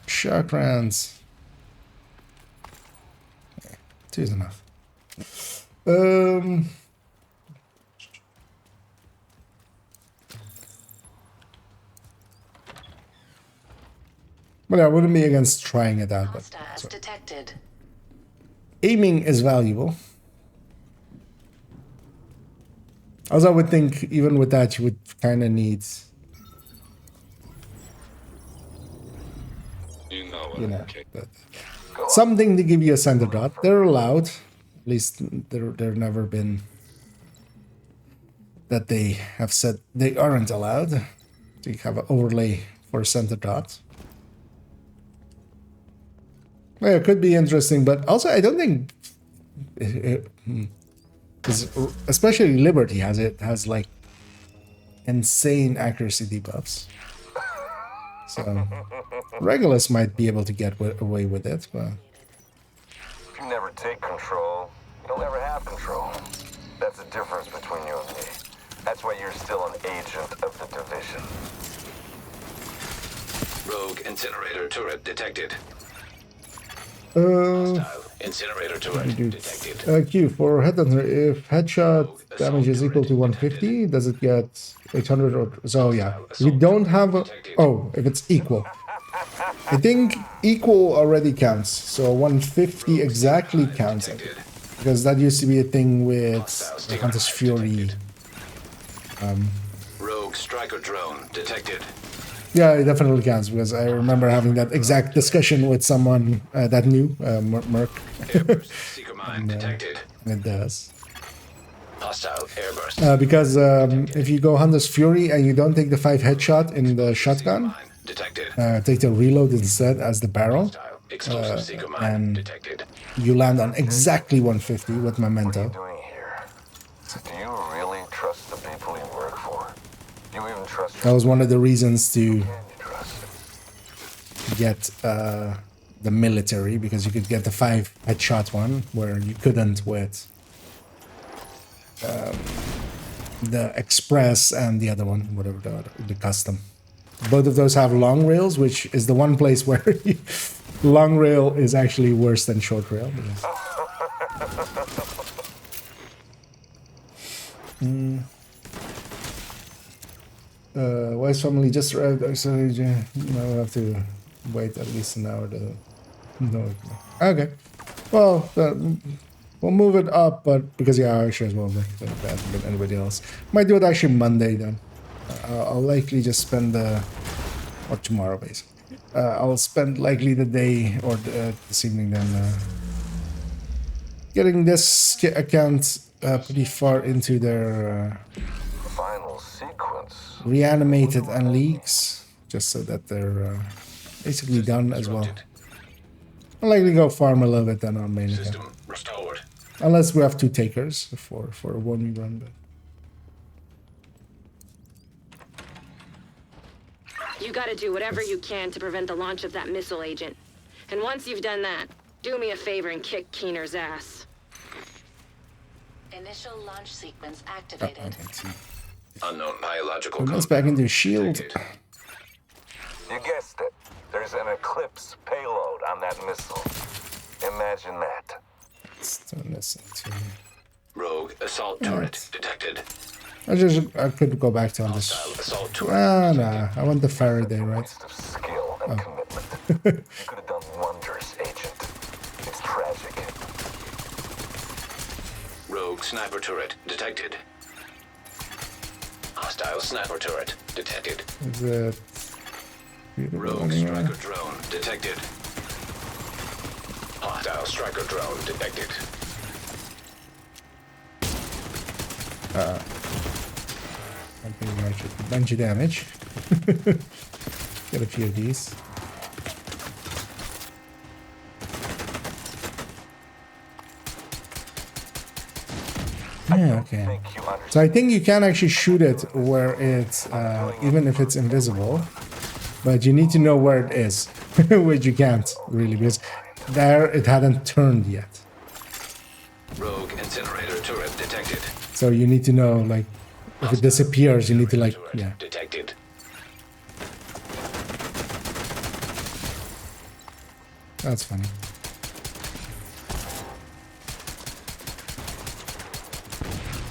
Shock rounds. Yeah, 2 is enough. But I wouldn't be against trying it out. But Hostiles detected. aiming is valuable. Also, I would think even with that, you would kind of need, you know, something to give you a center dot. They're allowed. At least they're never been that they have said they aren't allowed to have an overlay for a center dot. Well, it could be interesting, but also I don't think, because especially Liberty has like insane accuracy debuffs. So Regulus might be able to get away with it, but If you never take control, you'll never have control. That's the difference between you and me. That's why you're still an agent of the division. Rogue incinerator turret detected. Hostile incinerator turret detected. Q for headhunter. If headshot damage is equal to 150, does it get 800 or so? Yeah. If you don't have a, if it's equal. I think equal already counts. So 150 exactly counts it. Because that used to be a thing with Hunter's Fury. Rogue striker drone detected. Yeah, it definitely counts because I remember having that exact discussion with someone that knew, Merc. Airburst seeker mine detected. It does. Hostile airburst. Because if you go Hunter's Fury and you don't take the 5 headshot in the shotgun, Mine detected. take the reload instead as the barrel, Hostile explosive seeker mine and detected. you land on exactly 150 with What are Memento. you doing here? Do you really trust the people you work for? Do you even trust That was one of the reasons to you trust? get the military, because you could get the 5 headshot one where you couldn't with the express and the other one, whatever the custom. Both of those have long rails, which is the one place where long rail is actually worse than short rail. Wife's family just arrived. So I have to wait at least an hour to No. Okay. Well, we'll move it up, but because yeah, I sure as well make it better than anybody else. Might do it actually Monday then. I'll likely just spend the or tomorrow basically. I'll spend likely the day or this evening then getting this account pretty far into their Final sequence. reanimated and leaks, just so that they're basically done as well. I'll likely go farm a little bit then on main account. System restored. Unless we have 2 takers for a 1v run. But You gotta do whatever you can to prevent the launch of that missile, Agent. And once you've done that, do me a favor and kick Keener's ass. Initial launch sequence I activated. can see. Unknown biological Let's back into shield. detected. You guessed it. There's an Eclipse payload on that missile. Imagine that. Let's turn this into. Rogue assault turret detected. I could go back to on this. Hostile assault turret. Nah. I want the Faraday, right? Waste of skill and commitment. You could have done wonders, Agent. It's tragic. Rogue sniper turret detected. Hostile sniper turret detected. Is it? Rogue striker drone detected. Hostile striker drone detected. I think I should a bunch of damage. Get a few of these. Yeah, okay. Think you understand? So I think you can actually shoot it where it's, even if it's invisible, but you need to know where it is, which you can't really, because there it hadn't turned yet. Rogue incinerator turret detected. So you need to know, like, if it disappears, you need to, like, Turret yeah. detected. That's funny.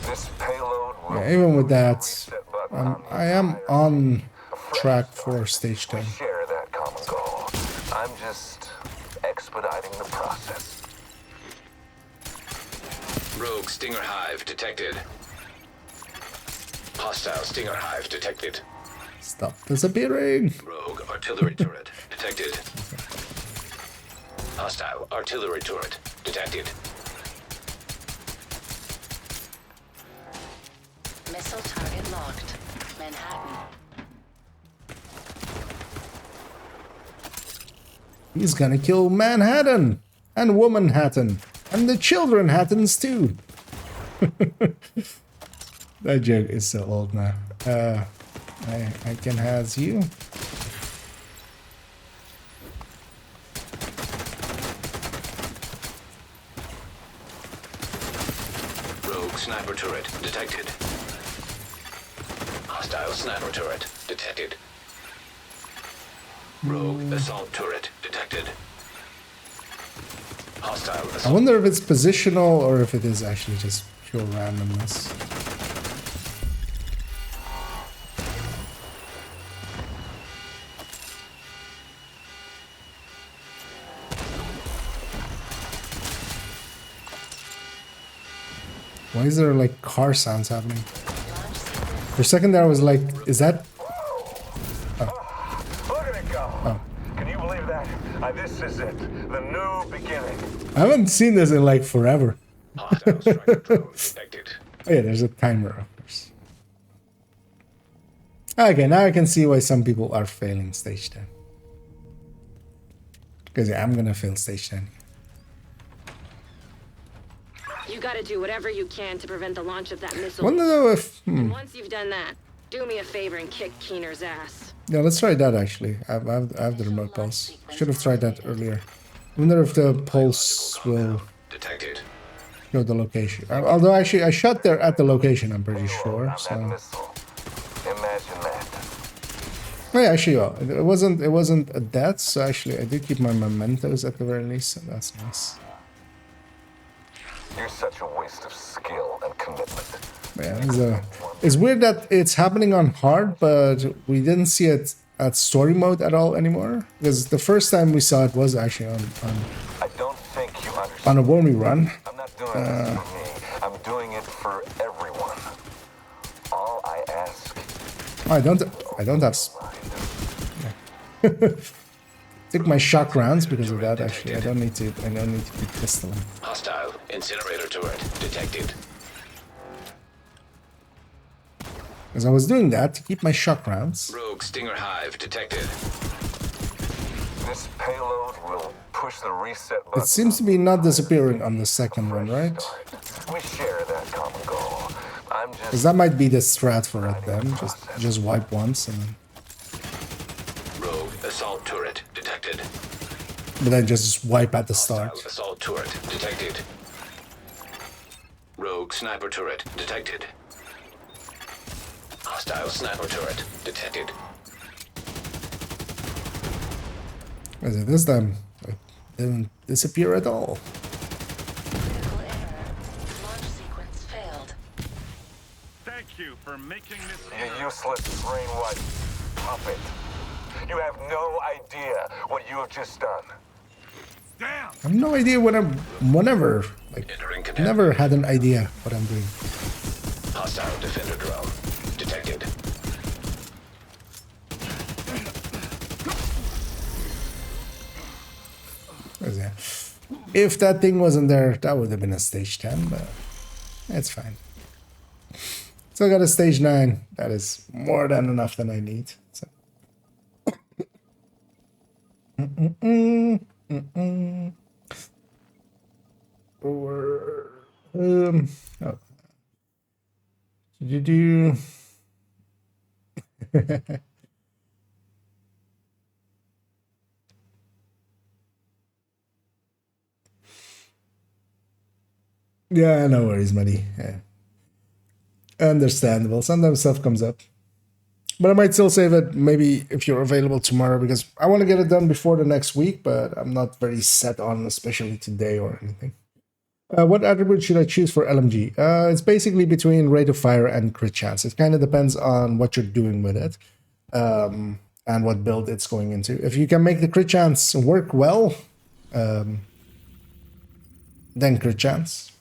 This payload will Yeah, even with that, reset button on the I am entire on track for stage 10. share that common goal. I'm just expediting the process. Rogue Stinger Hive detected. Hostile Stinger Hive detected. Stop disappearing! Rogue artillery turret detected. Hostile artillery turret detected. Missile target locked. Manhattan. He's gonna kill Manhattan! And Womanhattan! And the children Hattans too! That joke is so old now. I can has you. Rogue sniper turret detected. Hostile sniper turret detected. Rogue assault turret detected. Hostile I assault. wonder if it's positional or if it is actually just pure randomness. Why is there like car sounds happening? For a second there I was like, is that... Look at it go! Can you believe that? This is it. The new beginning. I haven't seen this in like forever. Hostile striker drone detected. Oh yeah, there's a timer, of course. Okay, now I can see why some people are failing stage 10. Because yeah, I'm gonna fail stage 10. You gotta do whatever you can to prevent the launch of that missile. Wonder though if... And once you've done that, do me a favor and kick Keener's ass. Yeah, let's try that actually. I have the remote pulse. Should have tried that earlier. Wonder if the pulse will Detected. show the location. Although actually I shot there at the location, I'm pretty Payload sure. on that So missile. Imagine that. oh, yeah, actually, well, it wasn't a death. So actually, I did keep my mementos at the very least. So that's nice. You're such a waste of skill and commitment. Yeah, it's weird that it's happening on hard, but we didn't see it at story mode at all anymore? Because the first time we saw it was actually I don't think you understand. on a Wormy run. I'm not doing this for me. I'm doing it for everyone. All I ask. I don't have. Take my shock rounds because of that. Actually, I don't need to keep pistoling. Hostile incinerator turret detected. Because I was doing that to keep my shock rounds. Rogue Stinger Hive detected. This payload will push the reset button. It seems to be not disappearing on the second one, right? We share that common goal. I'm Because just. that might be the strat for it then. Just wipe once and then. Rogue assault turret detected. But then just wipe at the start. Hostile assault turret detected. Rogue sniper turret detected. Hostile sniper turret detected. As it this time, it didn't disappear at all. Critical error. Launch sequence failed. Thank you for making this. You useless brainwashed puppet. You have no idea what you have just done. Damn! I have no idea what whenever, like, Entering command. never had an idea what I'm doing. Hostile defender drone detected. Yeah. If that thing wasn't there, that would have been a stage 10, but it's fine. So I got a stage 9. That is more than enough than I need. So. Oh. Did you do? Yeah, no worries, buddy. Yeah. Understandable. Sometimes stuff comes up. But I might still save it maybe if you're available tomorrow because I want to get it done before the next week, but I'm not very set on especially today or anything. What attribute should I choose for LMG? It's basically between rate of fire and crit chance. It kind of depends on what you're doing with it and what build it's going into. If you can make the crit chance work well, then crit chance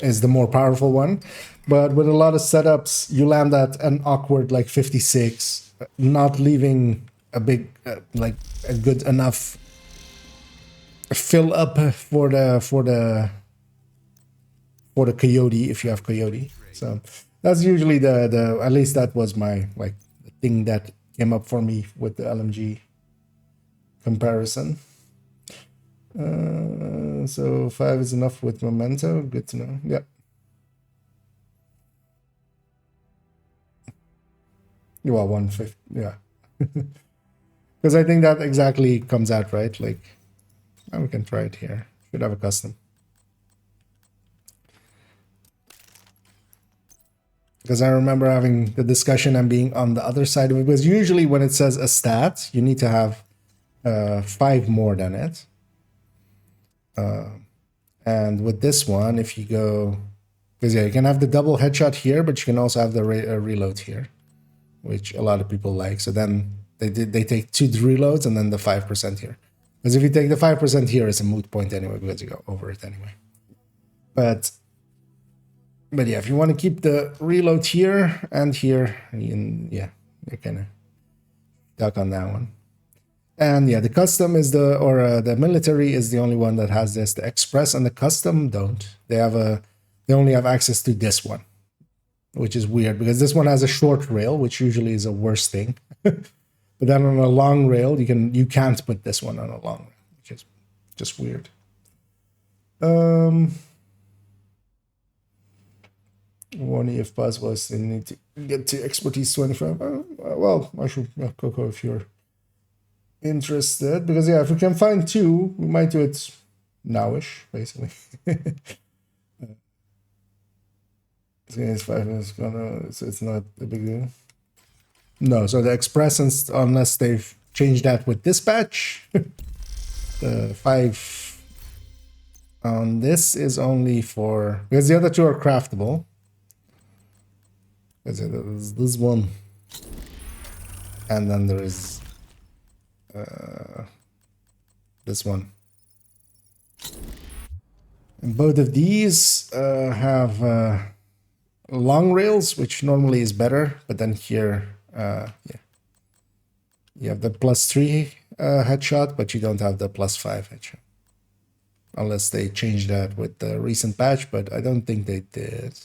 is the more powerful one. But with a lot of setups, you land at an awkward like 56, not leaving a big, like a good enough fill up for the coyote if you have coyote. So that's usually the at least that was my like the thing that came up for me with the LMG comparison. So 5 is enough with memento. Good to know. Yeah. Well, 150. Yeah. Because I think that exactly comes out right. Like, we can try it here. Should have a custom. Because I remember having the discussion and being on the other side of it. Because usually when it says a stat, you need to have 5 more than it. And with this one, if you go, because yeah, you can have the double headshot here, but you can also have the reload here, which a lot of people like. So then they take 2 reloads and then the 5% here. Because if you take the 5% here, it's a moot point anyway because you go over it anyway. But yeah, if you want to keep the reload here and here, yeah, you kind of duck on that one. And yeah, the custom is the military is the only one that has this. The express and the custom don't. They only have access to this one, which is weird because this one has a short rail, which usually is a worse thing. But then on a long rail, you can't put this one on a long rail, which is just weird. Warning if possible, they need to get to expertise 25. Well, I should Coco if you're interested, because yeah, if we can find 2, we might do it nowish, basically. It's 5 minutes gonna, so it's not a big deal. No, so the express, unless they've changed that with dispatch, the 5 on this is only for, because the other 2 are craftable. Because this one. And then there is this one. And both of these have long rails, which normally is better, but then here, yeah, you have the +3 headshot, but you don't have the +5 headshot. Unless they changed that with the recent patch, but I don't think they did.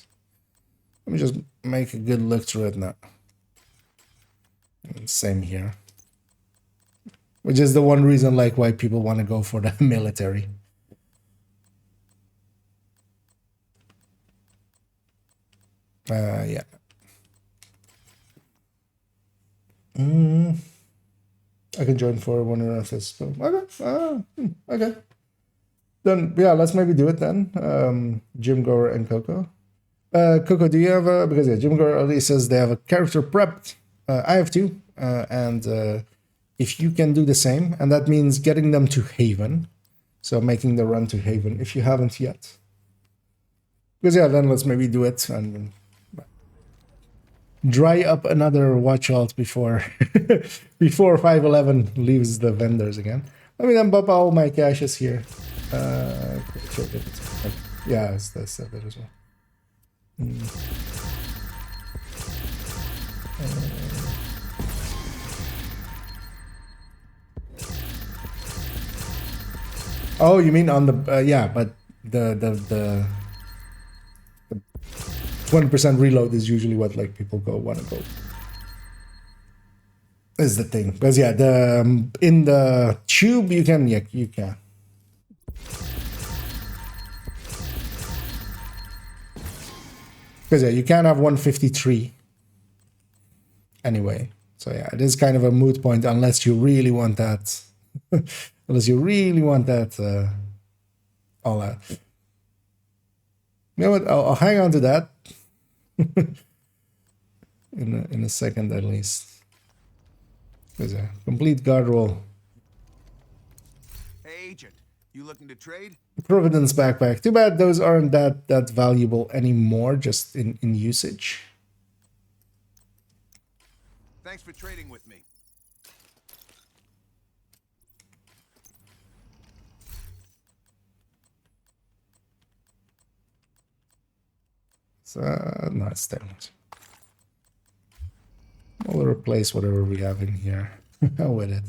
Let me just make a good look through it now. And same here. Which is the one reason like why people want to go for the military. Yeah. I can join for one of this. Okay. Okay. Then yeah, let's maybe do it then. Jim Goer and Coco. Coco, do you have a, because yeah, Jim Goer already says they have a character prepped. I have two, and if you can do the same, and that means getting them to Haven, so making the run to Haven if you haven't yet. Because yeah, then let's maybe do it and dry up another watch alt before before 511 leaves the vendors again. Let me then pop all my caches here. Yeah, that's that as well. Oh, you mean on the yeah, but the 20% reload is usually what like people want to go. Is the thing, because yeah, the in the tube you can, yeah, you can. Because yeah, you can't have 153 anyway. So yeah, it is kind of a moot point unless you really want that. Unless you really want that all out. You know what? I'll hang on to that in a second at least. There's a complete guard roll. Hey, Agent, you looking to trade? Providence backpack. Too bad those aren't that valuable anymore, just in usage. Thanks for trading with me. So no, it's stainless. We'll replace whatever we have in here with it.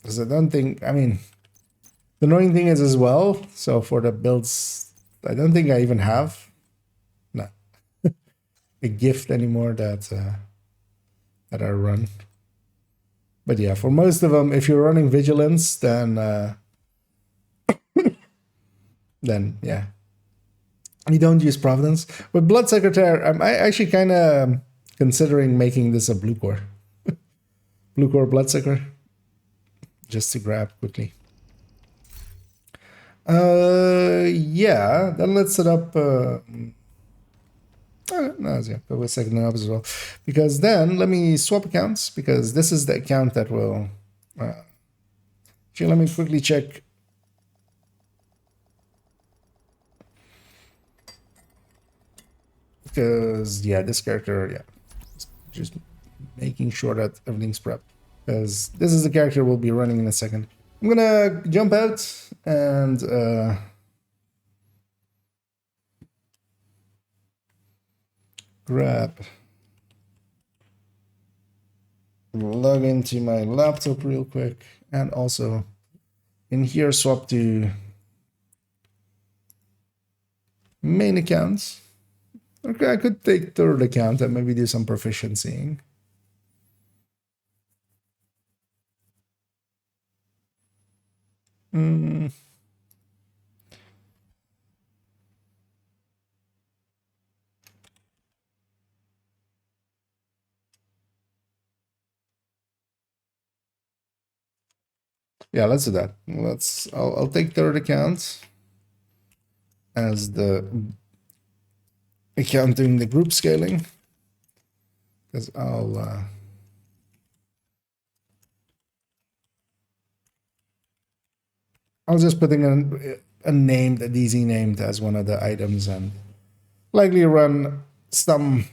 Because I don't think, I mean, the annoying thing is as well, so for the builds, I don't think I even have a gift anymore that I run. But yeah, for most of them, if you're running Vigilance, then then yeah, you don't use Providence. With Blood Secretary, I'm actually kind of considering making this a blue core. Blue core Bloodsucker. Just to grab quickly. Yeah, then let's set up no, yeah, go with second up as well. Because then let me swap accounts, because this is the account that will actually, let me quickly check. Because yeah, this character, yeah, just making sure that everything's prepped. Because this is the character we'll be running in a second. I'm gonna jump out and log into my laptop real quick, and also in here swap to main accounts. Okay, I could take third account and maybe do some proficiencying. Yeah, let's do that. I'll take third account as the account doing the group scaling, because I'll just putting a name, a DZ named as one of the items, and likely run some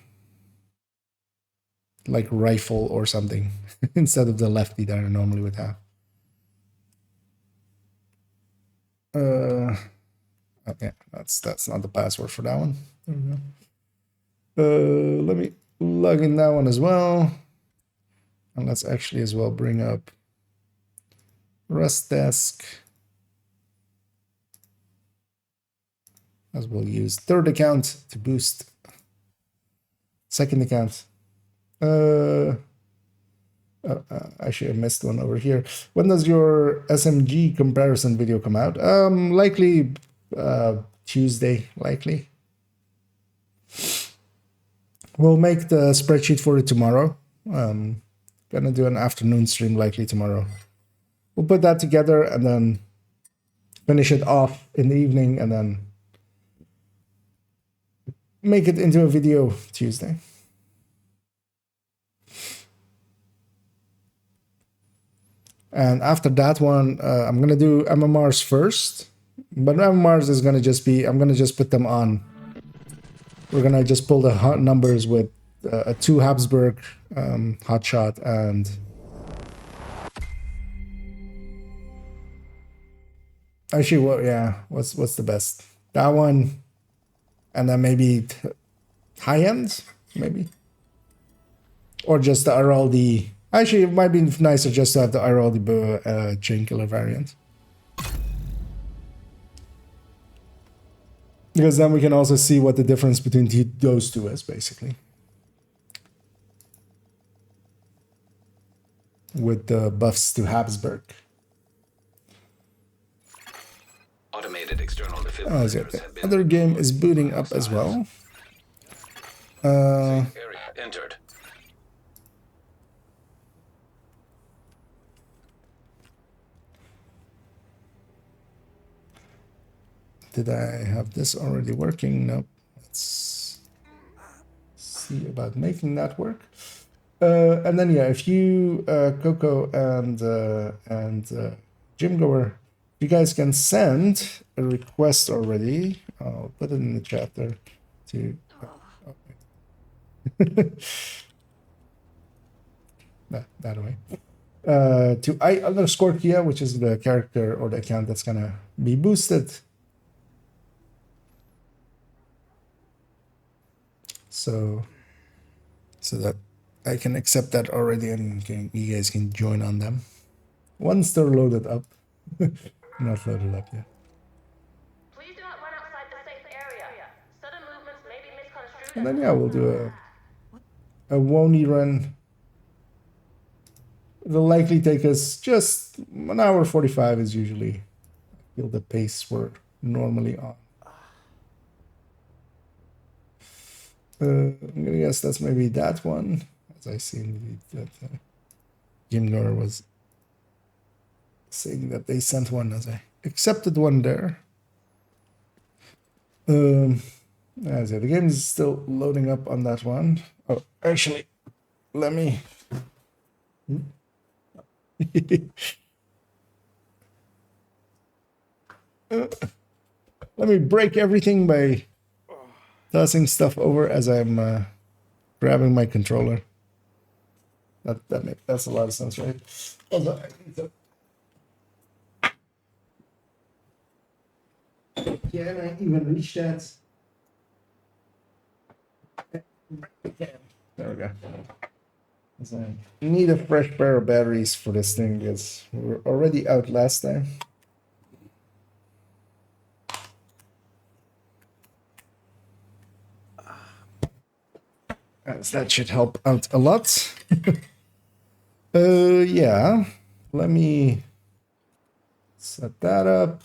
like rifle or something instead of the lefty that I normally would have. Okay, that's not the password for that one. There we go. Let me log in that one as well. And let's actually as well bring up Rust Desk. As we'll use third account to boost second account. Actually, I missed one over here. When does your SMG comparison video come out? Likely Tuesday, likely. We'll make the spreadsheet for it tomorrow. Gonna do an afternoon stream likely tomorrow. We'll put that together and then finish it off in the evening and then make it into a video Tuesday. And after that one, I'm gonna do MMRs first. But MMRs is gonna just be, I'm gonna just put them on. We're gonna just pull the hot numbers with a 2 Habsburg hotshot and actually, well, yeah, what's the best? That one, and then maybe high end, maybe, or just the RLD. Actually, it might be nicer just to have the RLD chain killer variant, because then we can also see what the difference between those two is, basically. With the buffs to Habsburg. Automated external Oh, defibrillators the have been other game is booting up as well. Area entered. Did I have this already working? Nope. Let's see about making that work. And then yeah, if you Coco and Gymgoer, you guys can send a request already. I'll put it in the chat there. To that way. To I_Kia, which is the character or the account that's gonna be boosted. So that I can accept that already, and you guys can join on them once they're loaded up. Not loaded up yet. Please do not run outside the safe area. Sudden movements may be misconstrued. And then yeah, we'll do a Woney run. It'll likely take us just 1 hour 45 is usually, I feel, the pace we're normally on. I'm gonna guess that's maybe that one, as I see that Gymgoer was saying that they sent one, as I accepted one there. As the game is still loading up on that one. Oh, actually, let me. Let me break everything by tossing stuff over as I'm grabbing my controller. That's a lot of sense, right? Hold on, I need to... Can I even reach that? There we go. I need a fresh pair of batteries for this thing because we were already out last time. As that should help out a lot. Yeah. Let me set that up.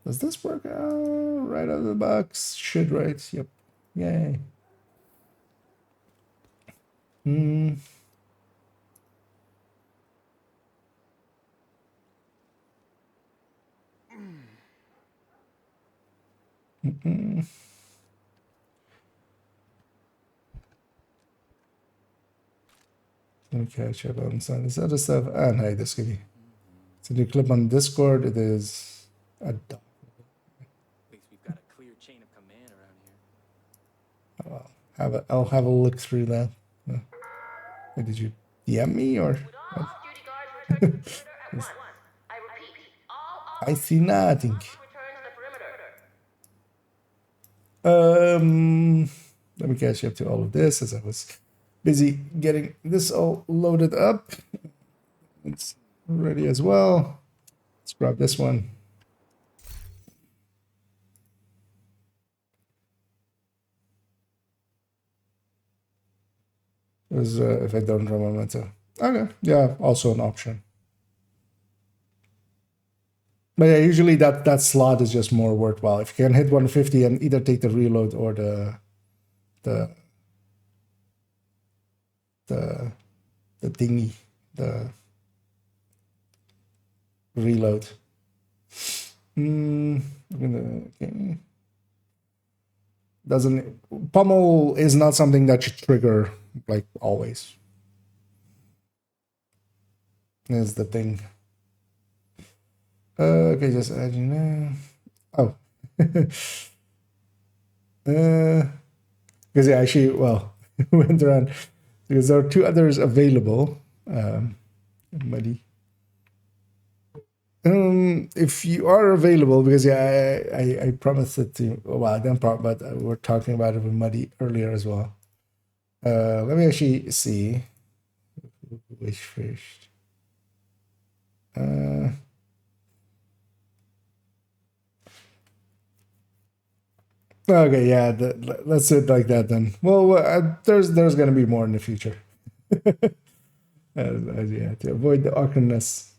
Does this work right out of the box? Should, right? Yep. Yay. Okay, check on some this other stuff. And hey, this could be. So you clip on Discord, it is a At least we've got a clear chain of command around here. I'll have a look through that. Did you DM me or? Would all off-duty guards return to the perimeter at once? I repeat, all I see nothing. return to the perimeter. Let me catch up to all of this as I was busy getting this all loaded up. It's ready as well. Let's grab this one. Because if I don't remember to. Okay, yeah, also an option. But yeah, usually that slot is just more worthwhile. If you can hit 150 and either take the reload or the thingy, the reload. Okay. Doesn't pummel is not something that should trigger like always. Is the thing. Okay, just adding now. Oh. Because yeah, actually, well, went around because there are two others available. Muddy. If you are available, because yeah, I promised it to. Well, I didn't promise, but we were talking about it with Muddy earlier as well. Let me actually see. Which first? Okay, yeah, let's do it like that then. Well, there's gonna be more in the future. Yeah, to avoid the awkwardness.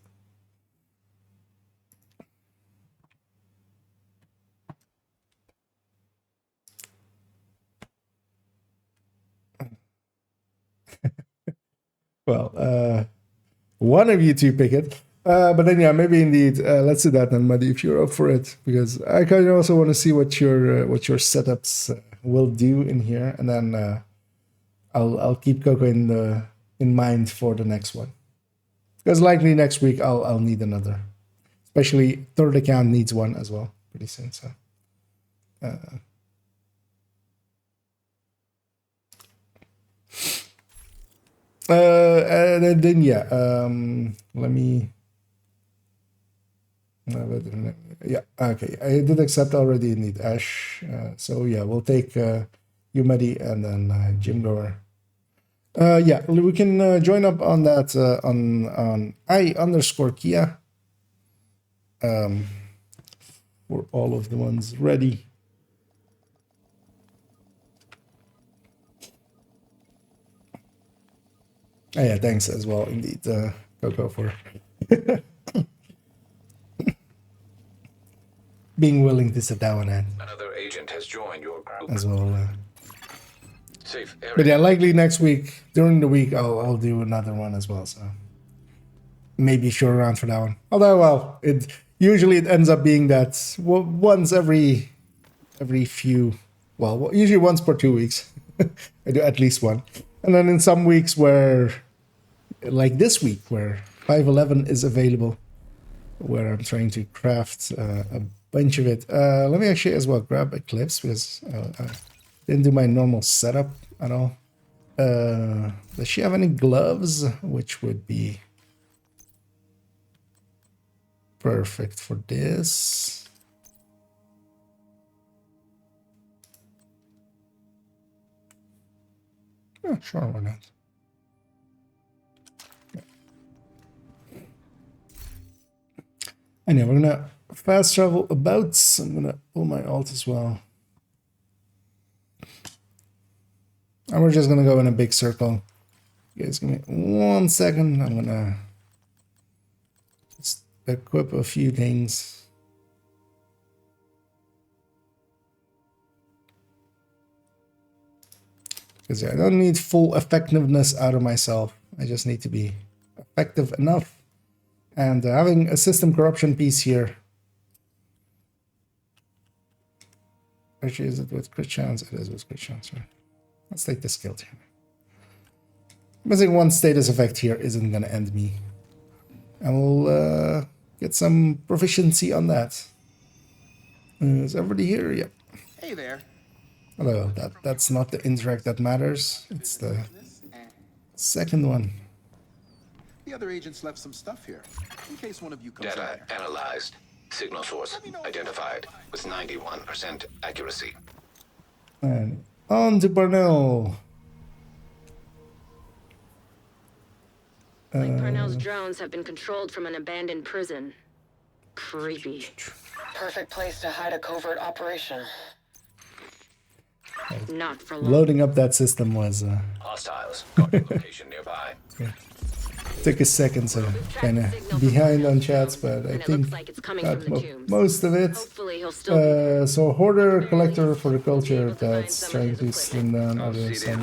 Well, one of you two pick it. But then yeah, maybe indeed, let's do that then, Muddy, if you're up for it, because I kind of also want to see what your setups will do in here, and then I'll keep Coco in mind for the next one, because likely next week I'll need another, especially third account needs one as well pretty soon. So. And then yeah, let me. Yeah, okay. I did accept already indeed, Ash. So yeah, we'll take you, Muddy, and then Jim Goer. Yeah, we can join up on that on I_Kia. For all of the ones ready. Oh, yeah, thanks as well, indeed, Coco, for being willing to sit down and Another agent has joined your group. as well. Safe area. But yeah, likely next week, during the week, I'll do another one as well. So maybe short around for that one. Although, well, it ends up being that once every few, well, usually once per 2 weeks, I do at least one. And then in some weeks where, like this week, where 511 is available, where I'm trying to craft a bunch of it. Let me actually as well grab Eclipse, because I didn't do my normal setup at all. Does she have any gloves? Which would be perfect for this. Yeah, sure, why not? Anyway, we're gonna fast travel about. I'm gonna pull my alt as well. And we're just gonna go in a big circle. You guys give me 1 second. I'm gonna just equip a few things. Because I don't need full effectiveness out of myself. I just need to be effective enough. And having a system corruption piece here. Actually, is it with crit chance? It is with crit chance, right? Let's take the skill here. Missing one status effect here isn't going to end me. And we'll get some proficiency on that. Is everybody here? Yep. Hey there. Hello. That's not the interact that matters. It's the Second one. The other agents left some stuff here, in case one of you comes Data out. analyzed. Signal source identified with 91% accuracy. And on to Parnell. Like Parnell's drones have been controlled from an abandoned prison. Creepy. Perfect place to hide a covert operation. Not for long. Loading up that system was Hostiles. Got your location nearby. took a second, so kind of behind on chats, but I think got most of it. So hoarder collector for the culture that's trying to slim down others and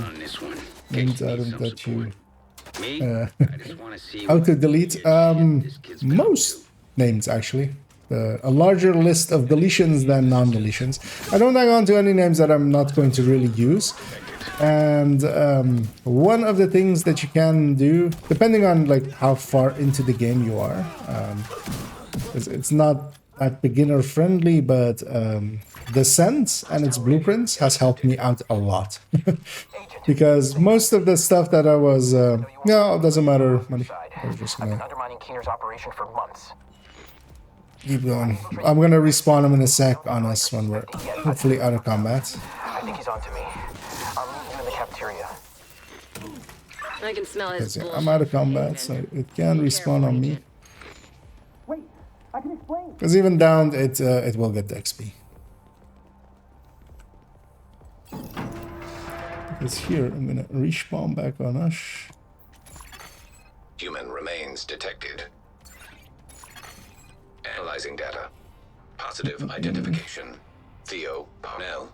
names items that you auto delete. Most names actually. A larger list of deletions than non-deletions. I don't hang on to any names that I'm not going to really use. And one of the things that you can do, depending on like how far into the game you are, it's not that beginner friendly, but Descent and its blueprints has helped me out a lot. Because most of the stuff that I was, no, it doesn't matter. I'm just gonna undermining Keener's operation for months. keep going. I'm gonna respawn him in a sec on us when we're hopefully out of combat. I think he's on to me. I'll meet him in the cafeteria. I can smell his bullshit. I'm out of combat, so it can respawn on me. Wait, I can explain. Because even downed, it will get the XP. Because here, I'm gonna respawn back on us. Human remains detected. Analyzing data. Positive identification. Theo Parnell.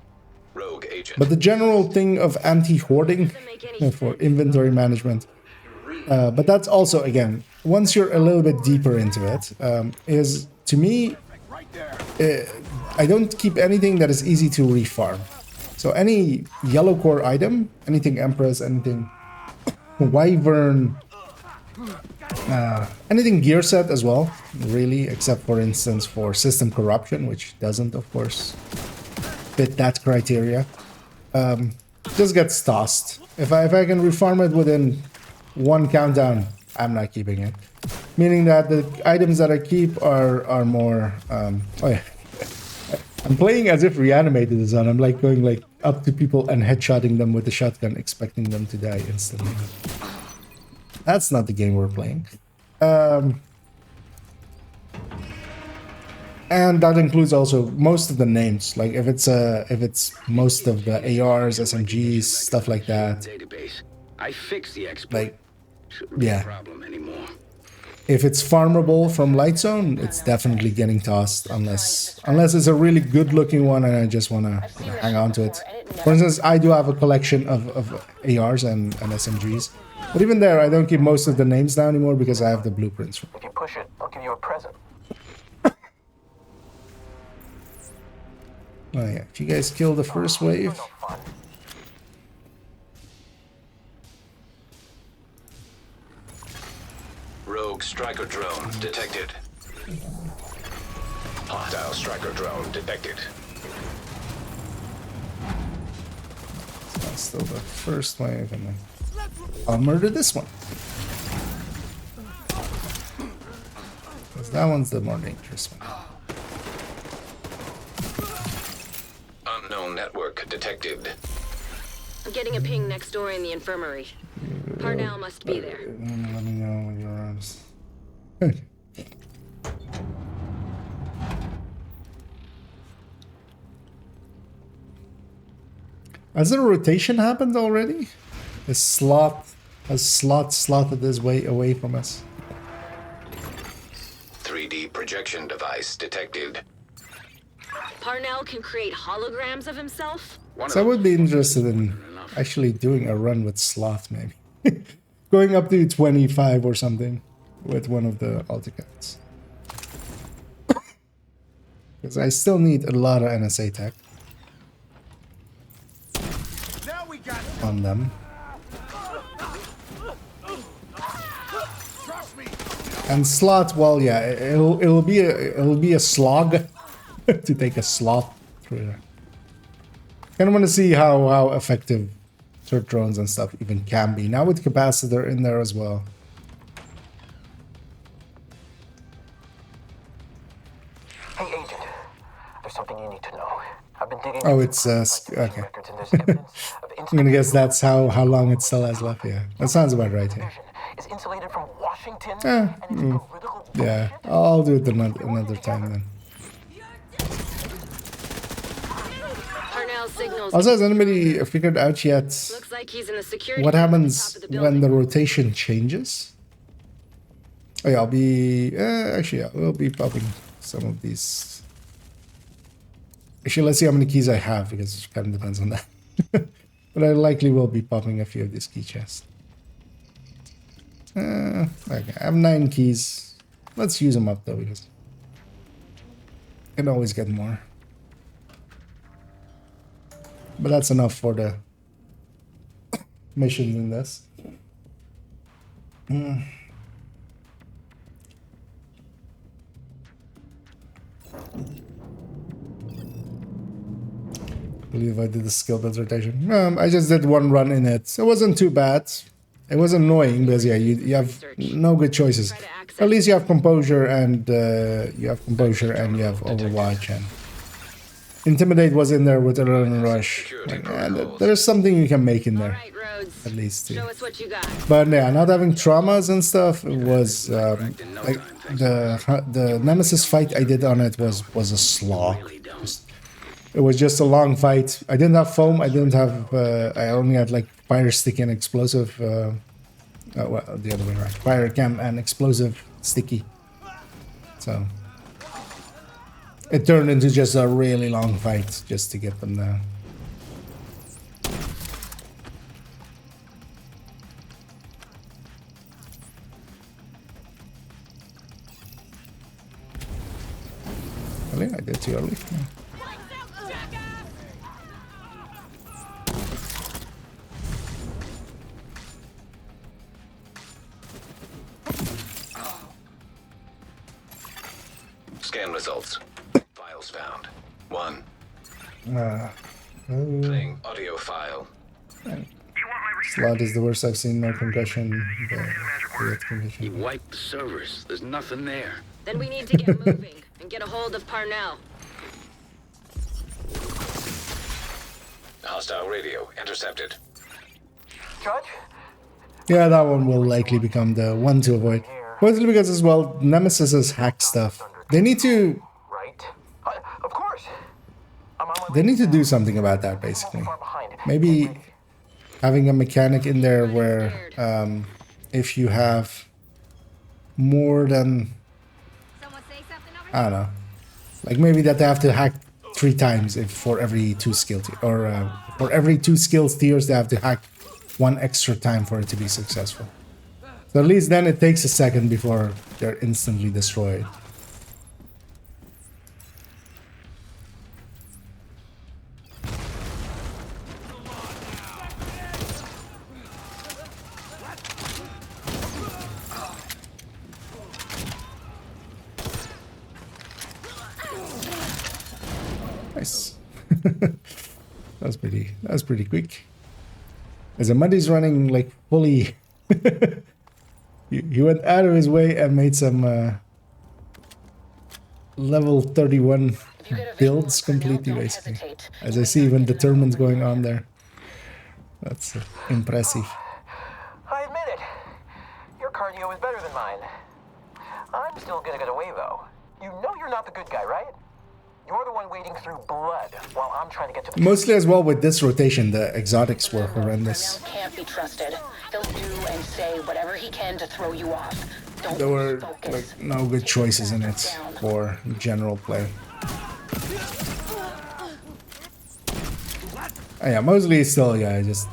Rogue agent. But the general thing of anti-hoarding for inventory management, but that's also, again, once you're a little bit deeper into it, is, to me, I don't keep anything that is easy to refarm. So any yellow core item, anything Empress, anything Wyvern, anything gear set as well, really, except for instance for system corruption, which doesn't, of course, fit that criteria, just gets tossed. If I can refarm it within one countdown, I'm not keeping it. Meaning that the items that I keep are more, oh yeah. I'm playing as if Reanimated is on. I'm like going like up to people and headshotting them with the shotgun, expecting them to die instantly. That's not the game we're playing. And that includes also most of the names. Like if it's most of the ARs, SMGs, stuff like that. I fix the exploit. Like, Shouldn't be yeah. a problem anymore. If it's farmable from Light Zone, it's definitely getting tossed unless it's a really good looking one and I just want to hang on to it. For instance, I do have a collection of ARs and SMGs. But even there, I don't keep most of the names down anymore because I have the blueprints. If you push it, I'll give you a present. Oh yeah, if you guys kill the first wave... Rogue striker drone detected. Hostile striker drone detected. So that's still the first wave, and then I'll murder this one. Because that one's the more dangerous one. Unknown network detected. I'm getting a ping next door in the infirmary. Parnell must be there. Let me know when you're around. Has the rotation happened already? Has Slot slotted his way away from us? 3D projection device detected. Parnell can create holograms of himself? So I would be interested in actually doing a run with Sloth, maybe. Going up to 25 or something with one of the AutoCADs. Because I still need a lot of NSA tech on them. And Slot, well, yeah, it'll be a slog to take a Sloth through there. Kind of want to see how effective turret drones and stuff even can be. Now with capacitor in there as well. Hey, Agent. There's something you need to know. I've been digging. Oh, it's okay. I'm gonna guess that's how long it still has left. Yeah, that sounds about right. Yeah. Is insulated from Washington. Yeah, I'll do it another time then. Also, has anybody figured out yet Looks like he's in the security what room at the happens top of the when building. the rotation changes? Oh yeah, I'll be actually yeah, we'll be popping some of these. Actually, let's see how many keys I have because it kind of depends on that. But I likely will be popping a few of these key chests. Okay, I have 9 keys. Let's use them up though because I can always get more. But that's enough for the missions in this. I believe I did the skill build rotation. I just did one run in it. It wasn't too bad. It was annoying because yeah, you have no good choices. At least you have composure and you have Overwatch and Intimidate was in there with Adrenaline Rush. And there's something you can make in there, at least. Yeah. But yeah, not having traumas and stuff, it was like the Nemesis fight I did on it was a slog. It was just a long fight. I didn't have foam. I didn't have. I only had like fire sticky and explosive. Well, the other way around. Fire cam and explosive sticky. So it turned into just a really long fight just to get them down. Really? I did too early. Yeah. Scan results. Files found. 1. Playing audio file. Slot is the worst I've seen. No concussion. He wiped the servers. There's nothing there. Then we need to get moving and get a hold of Parnell. Hostile radio intercepted. Judge? Yeah, that one will likely become the one to avoid. Mostly because as well, Nemesis's hack stuff. They need to. Right. Of course. They need to do something about that, basically. Maybe having a mechanic in there where if you have more than, I don't know, like maybe that they have to hack 3 times if for every 2 skill tier, or for every 2 skills tiers they have to hack 1 extra time for it to be successful. So at least then it takes a second before they're instantly destroyed. Nice. That was pretty quick. As a Muddy's running like fully. He went out of his way and made some level 31 builds completely, basically. As I see even Determined's going on there. That's impressive. I admit it. Your cardio is better than mine. I'm still gonna get away, though. You know you're not the good guy, right? You're the one wading through blood while I'm trying to get to the... Mostly as well with this rotation, the exotics were horrendous. Can't be trusted. He'll do and say whatever he can to throw you off. There were like no good choices in it for general play. Oh, yeah, mostly still, yeah, just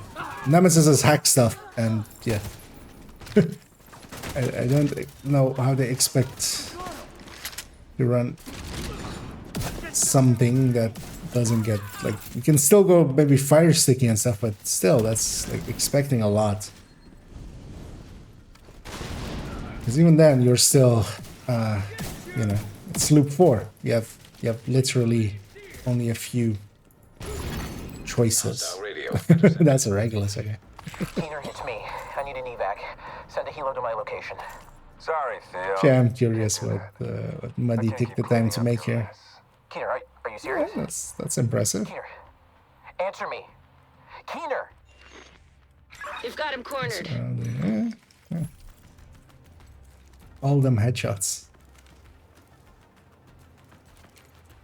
Nemesis's hack stuff, and yeah. I don't know how they expect to run something that doesn't get, like, you can still go maybe fire sticky and stuff, but still, that's like expecting a lot. Because even then, you're still, you know, it's loop 4. You have literally only a few choices. That's a Regulus, okay. Keener, it's me. I need an evac. Send a helo to my location. Sorry, Theo. Yeah, I'm curious what Muddy took the time to make here. Keener, are you serious? Yeah, that's impressive. Keener, answer me. Keener! You've got him cornered. Yeah. All them headshots.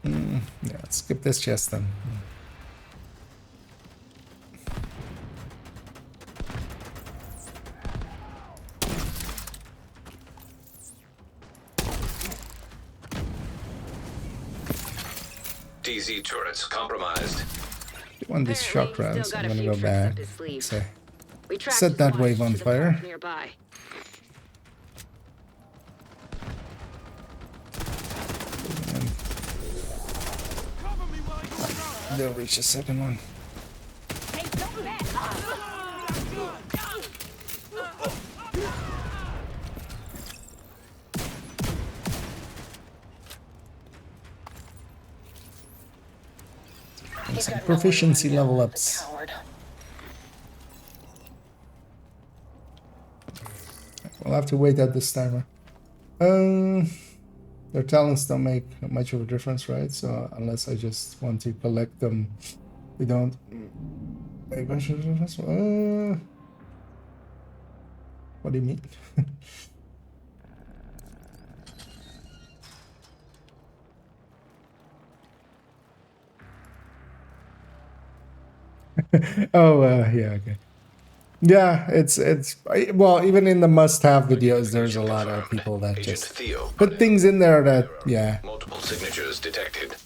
Yeah, let's skip this chest then. DZ turrets compromised. On these shock rounds, I'm gonna go back. So, We set that wave on fire. Nearby. They'll reach the second one. Some proficiency level ups. We'll have to wait out this timer. Their talents don't make much of a difference, right? So unless I just want to collect them, we don't make much of a difference. What do you mean? Oh, yeah, okay. Yeah, it's well, even in the must-have videos, there's a lot of people that just put things in there that, yeah. Multiple signatures detected.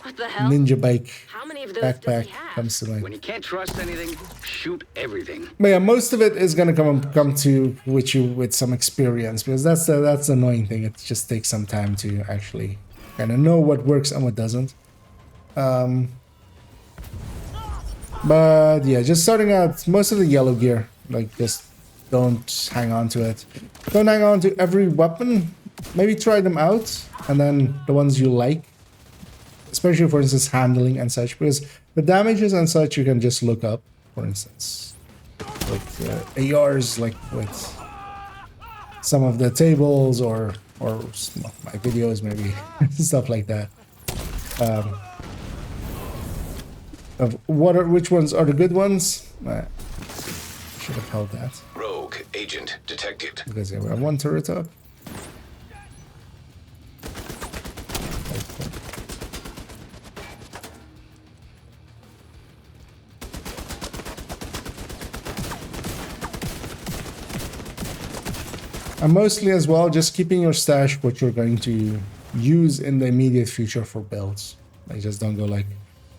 What the hell? Ninja bike How many of those backpack comes to mind. When you can't trust anything, shoot everything. But yeah, most of it is gonna come to with you with some experience, because that's the annoying thing. It just takes some time to actually kind of know what works and what doesn't. But yeah, just starting out, most of the yellow gear, like, just don't hang on to it. Don't hang on to every weapon. Maybe try them out, and then the ones you like, especially for instance handling and such, because the damages and such you can just look up. For instance, like ARs, like with some of the tables or my videos, maybe stuff like that. Of which ones are the good ones? Should have held that. Rogue agent detected. Because yeah, we have one turret up. And mostly as well, just keeping your stash what you're going to use in the immediate future for builds. Like, just don't go like,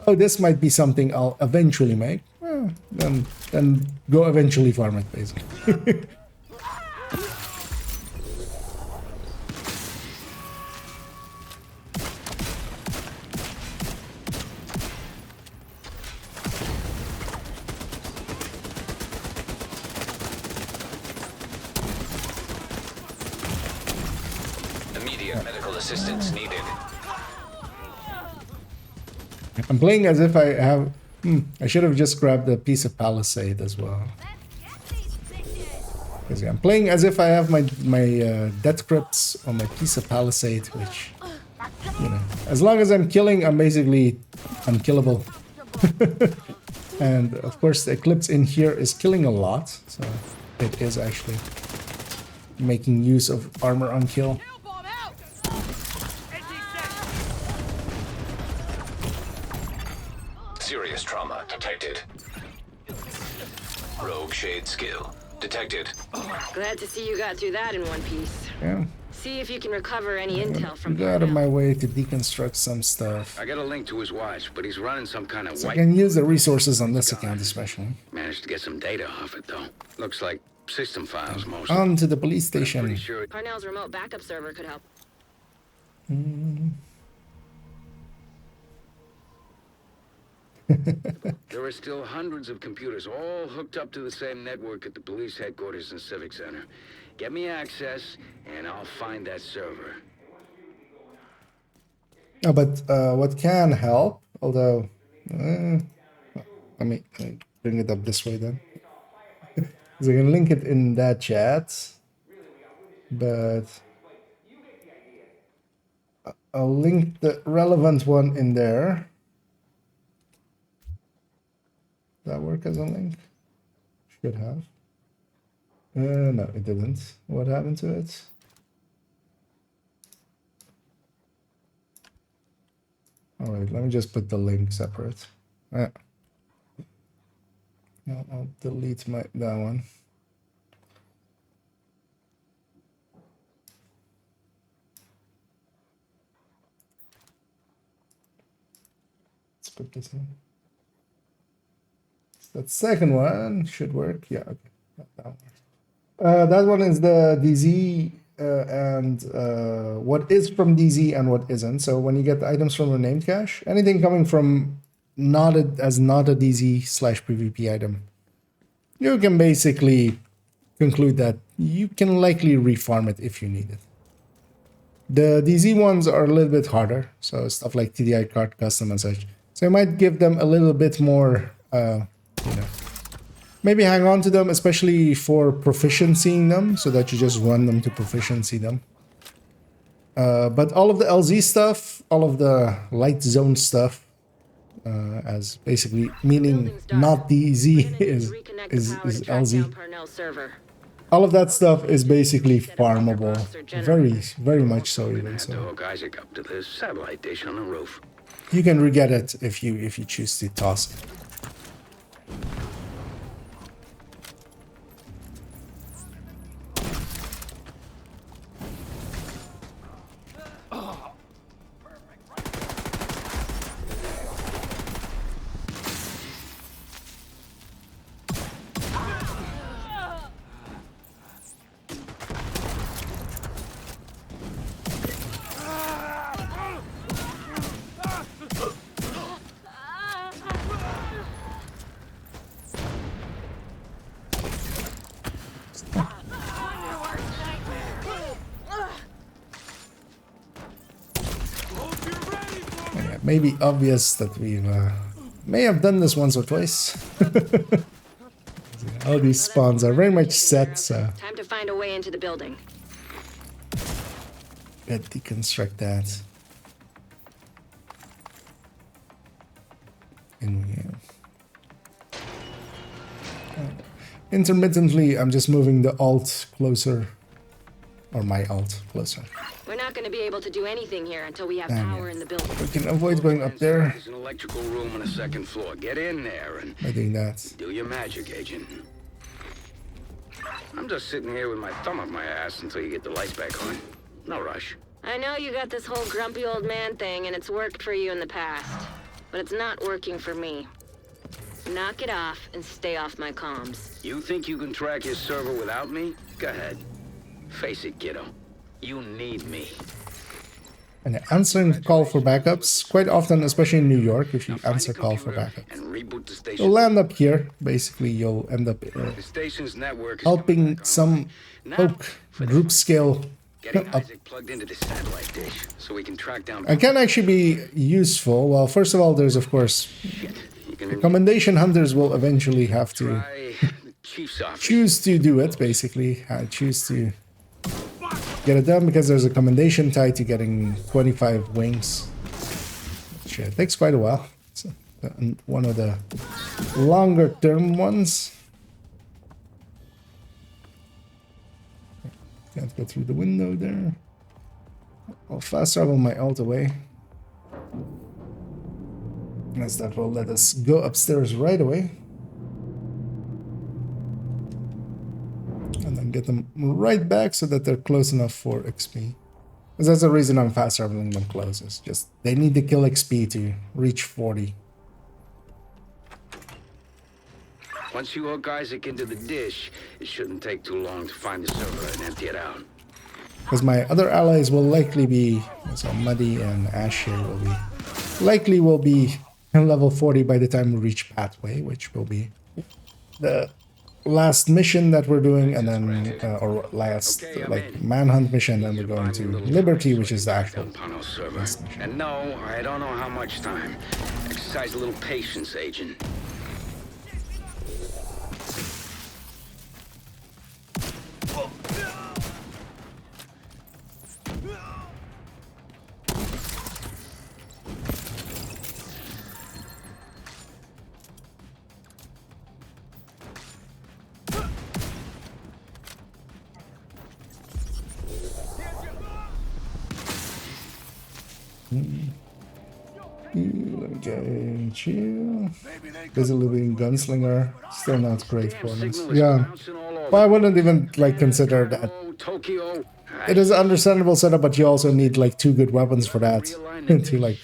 oh, this might be something I'll eventually make. Well, then go eventually farm it, basically. Immediate medical assistance needed. I'm playing as if I have... I should have just grabbed a piece of palisade as well. Because yeah, I'm playing as if I have my death crypts on my piece of palisade, which, you know, as long as I'm killing, I'm basically unkillable. And of course, the Eclipse in here is killing a lot, so it is actually making use of armor on kill. Serious trauma detected. Rogue shade skill detected. Glad to see you got through that in one piece. Yeah. See if you can recover any intel from Go out of my way to deconstruct some stuff. I got a link to his watch, but he's running some kind of So I white... can use the resources on this account especially. Managed to get some data off it, though. Looks like system files, mostly. On to the police station. Sure. Parnell's remote backup server could help. There are still hundreds of computers all hooked up to the same network at the police headquarters and civic center. Get me access, and I'll find that server. Oh, but what can help, although... I let me bring it up this way then. So I can link it in that chat, but I'll link the relevant one in there. Does that work as a link? Should have. No, it didn't. What happened to it? Alright, let me just put the link separate. Yeah. No, I'll delete that one. Let's put this in. That second one should work. Yeah, okay. That one. That one is the DZ and what is from DZ and what isn't. So when you get the items from the named cache, anything coming from not a DZ/PvP item, you can basically conclude that you can likely refarm it if you need it. The DZ ones are a little bit harder, so stuff like TDI card custom and such. So you might give them a little bit more, you know, maybe hang on to them, especially for proficiencying them, so that you just run them to proficiency them. But all of the LZ stuff, all of the light zone stuff, as basically meaning not DZ is LZ. All of that stuff is basically farmable, very much so even so. Hook Isaac up to this satellite dish on the roof. You can re-get it if you choose to toss it. Maybe obvious that we may have done this once or twice. All these spawns are very much set, so Time to find a way into the building. let's deconstruct that. In here. Intermittently, I'm just moving the alt closer, or my alt closer. We're not going to be able to do anything here until we have power in the building. We can avoid going up there There's an electrical room on the second floor. Get in there and by doing that. do your magic, Agent. I'm just sitting here with my thumb up my ass until you get the lights back on. No rush. I know you got this whole grumpy old man thing, and it's worked for you in the past. But it's not working for me. Knock it off and stay off my comms. You think you can track your server without me? Go ahead. Face it, kiddo. You need me. And answering call for backups, quite often, especially in New York, if you answer call for backups, you'll land up here. Basically, you'll end up helping some folk group scale up. Plugged into the satellite dish so we can track down. It can actually be useful. Well, first of all, there's of course recommendation hunters will eventually have to choose to do it. Basically, choose to get it done because there's a commendation tied to getting 25 wings. Which takes quite a while. It's one of the longer term ones. Can't go through the window there. I'll fast travel my alt away. As that will let us go upstairs right away. And then get them right back so that they're close enough for XP. Because that's the reason I'm fast traveling them close. It's just they need to kill XP to reach 40. Once you hook Isaac into the dish, it shouldn't take too long to find the server and empty it out. Because my other allies will likely be, so Muddy and Ash here will be level 40 by the time we reach Pathway, which will be the last mission that we're doing, and then or last like manhunt mission, and we're going to Liberty, which is the actual last mission. And no, I don't know how much time. Exercise a little patience, Agent. Okay, chill. Busily being gunslinger. Still not great performance. Yeah. Well, I wouldn't even like consider that. It is an understandable setup, but you also need like 2 good weapons for that to like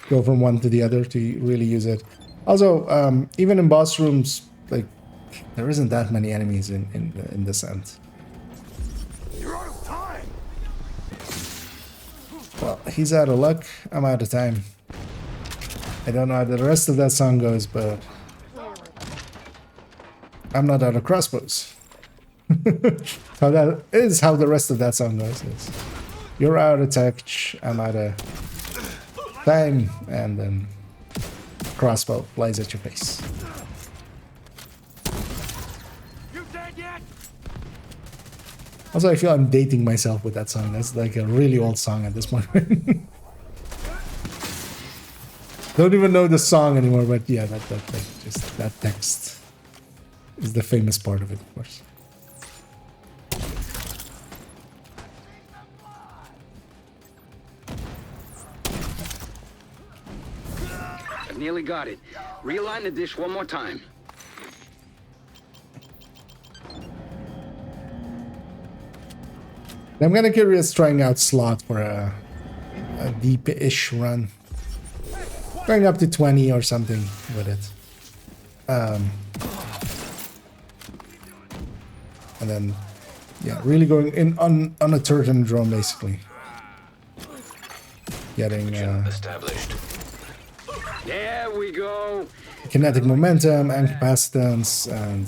go from one to the other to really use it. Also, even in boss rooms, like there isn't that many enemies in Descent. You're out of time. Well, he's out of luck. I'm out of time. I don't know how the rest of that song goes, but I'm not out of crossbows. How that is how the rest of that song goes. Is you're out of touch, I'm out of time, and then crossbow flies at your face. You dead yet? Also, I feel I'm dating myself with that song. That's like a really old song at this point. Don't even know the song anymore, but yeah, that just that text is the famous part of it, of course. I've nearly got it. Realign the dish one more time. I'm kind of curious trying out slot for a deep-ish run. Going up to 20 or something with it. And then, yeah, really going in on a turret and drone, basically. Getting established. There we go. Kinetic momentum and capacitance and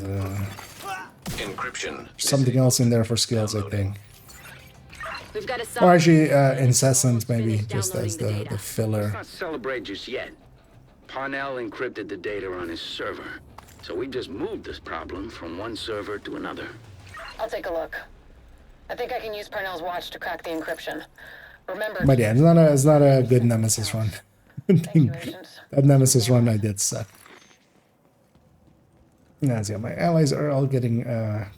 Encryption. something else in there for skills, I think. We've got a Or actually, incessant, maybe, just as the filler. Let's not celebrate just yet. Parnell encrypted the data on his server, so we just moved this problem from one server to another. I'll take a look. I think I can use Parnell's watch to crack the encryption. Remember. But yeah, it's not a good Nemesis run. That Nemesis run I did suck. Yeah, so my allies are all getting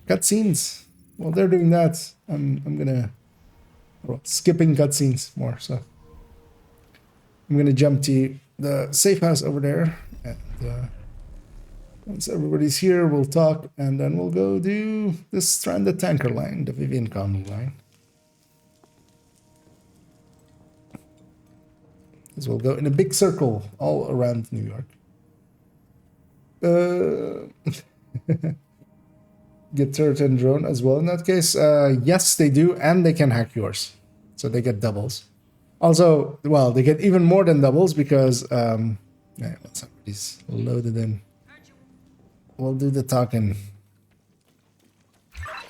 cutscenes. While they're doing that, I'm gonna skipping cutscenes more. So I'm gonna jump to the safe house over there, and once everybody's here, we'll talk, and then we'll go do the stranded tanker line, the Vivian Conley line. Because we'll go in a big circle all around New York. Get turret and drone as well in that case. Yes, they do, and they can hack yours. So they get doubles. Also, well, they get even more than doubles because yeah, once everybody's loaded in, we'll do the talking.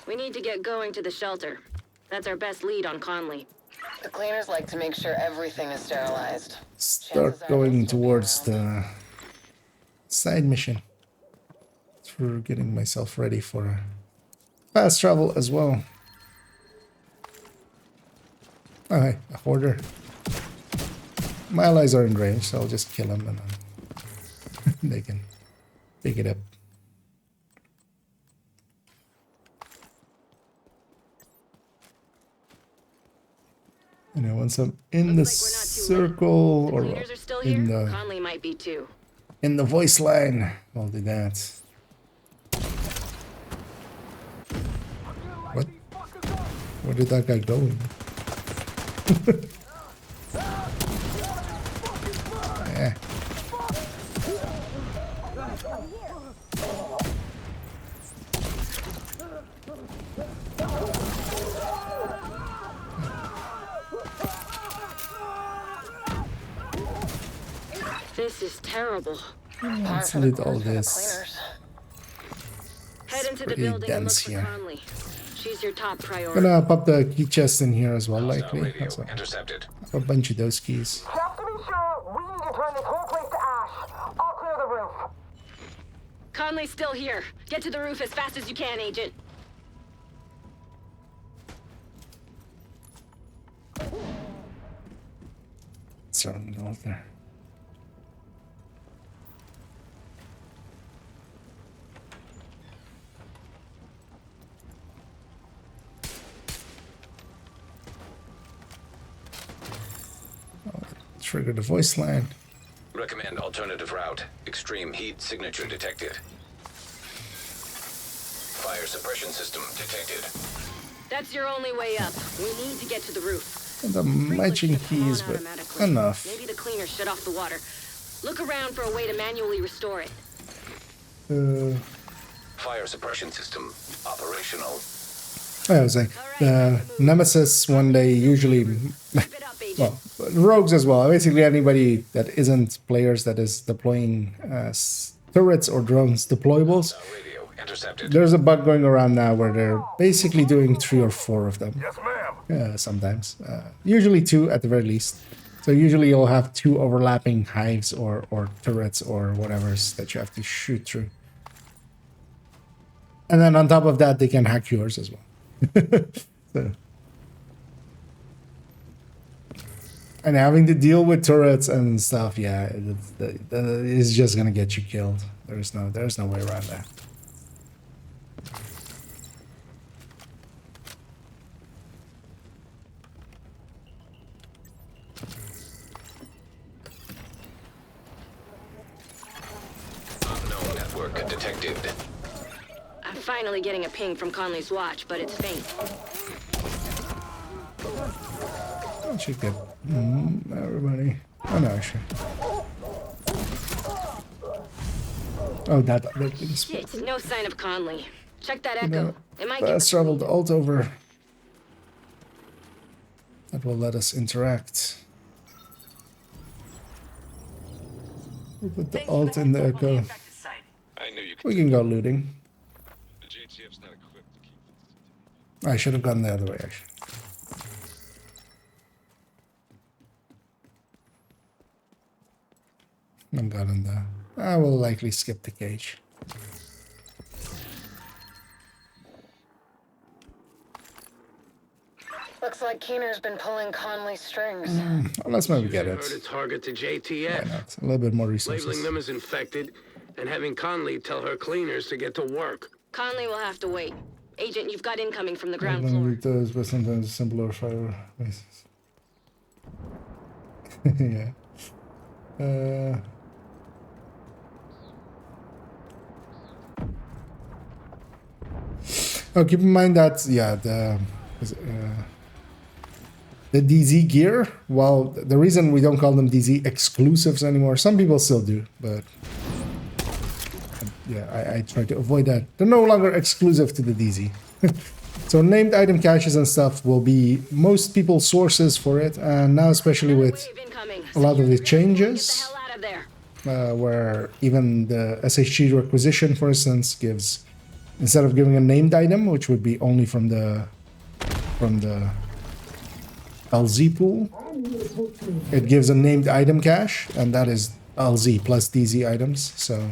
We need to get going to the shelter. That's our best lead on Conley. The cleaners like to make sure everything is sterilized. Start going towards the side mission. For getting myself ready for fast travel as well. Oh, hi, a hoarder. My allies are in range, so I'll just kill them and then they can pick it up. You know, once I'm in the circle or in the Conley might be too. In the voice line, I'll do that. What? Where did that guy go? Yeah. This is terrible. Let's loot all this. Head into the pretty building and look dense for here. Conley. She's your top priority. Gonna pop the key chest in here as well, likely. Also, intercepted. a bunch of those keys. Just to be sure, we need to turn this whole place to ash. I'll clear the roof. Conley's still here. Get to the roof as fast as you can, Agent. Starting to go there. trigger the voice line. Recommend alternative route. Extreme heat signature detected. Fire suppression system detected. That's your only way up. We need to get to the roof. And the matching keys, but enough. Maybe the cleaner shut off the water. Look around for a way to manually restore it. Fire suppression system operational. I was like, Nemesis, when they usually, well, rogues as well, basically anybody that isn't players that is deploying turrets or drones deployables, there's a bug going around now where they're basically doing 3 or 4 of them. Yes, ma'am. Sometimes. Usually 2 at the very least. So usually you'll have 2 overlapping hives or turrets or whatever's that you have to shoot through. And then on top of that, they can hack yours as well. So. And having to deal with turrets and stuff, yeah, it's just gonna get you killed. There's no way around that. Unknown network detected. I'm finally getting a ping from Conley's watch, but it's faint. I should get everybody. Oh no, actually. Oh, that Shit, no sign of Conley. Check that echo. It might Fast travel to alt over. That will let us interact. We'll put the alt in the echo. We can go looting. I should have gone the other way, actually. I'm gotten there. I will likely skip the cage. Looks like Keener's been pulling Conley's strings. Well, let's maybe get it. Divert a target to JTF. A little bit more resources. Labeling them as infected, and having Conley tell her cleaners to get to work. Conley will have to wait. Agent, you've got incoming from the ground floor. Those, but sometimes simpler fire bases. Yeah. Oh, keep in mind that the DZ gear. Well, the reason we don't call them DZ exclusives anymore, some people still do, but yeah, I try to avoid that. They're no longer exclusive to the DZ. So named item caches and stuff will be most people's sources for it, and now especially with a lot of the changes, where even the SHG requisition, for instance, gives, instead of giving a named item, which would be only from the LZ pool, it gives a named item cache, and that is LZ plus DZ items. So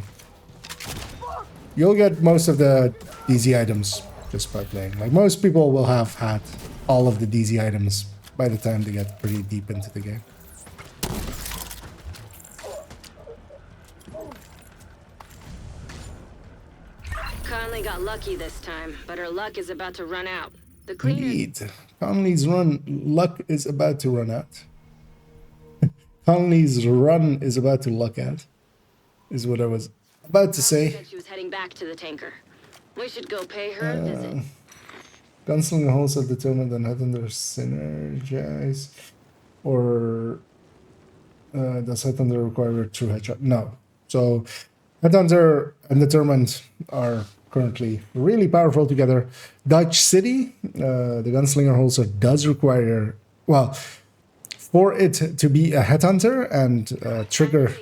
you'll get most of the DZ items just by playing. Like, most people will have had all of the DZ items by the time they get pretty deep into the game. Conley got lucky this time, but her luck is about to run out. The cleaner... Indeed. Conley's luck is about to run out. Conley's run is about to luck out, is what I was about to say. She was heading back to the tanker. We should go pay her a visit. Gunslinger holes are determined and Headhunter synergize, or does Headhunter require a true headshot? No. So Headhunter and Determined are currently really powerful together. Dodge City, the Gunslinger holster does require, well, for it to be a Headhunter and trigger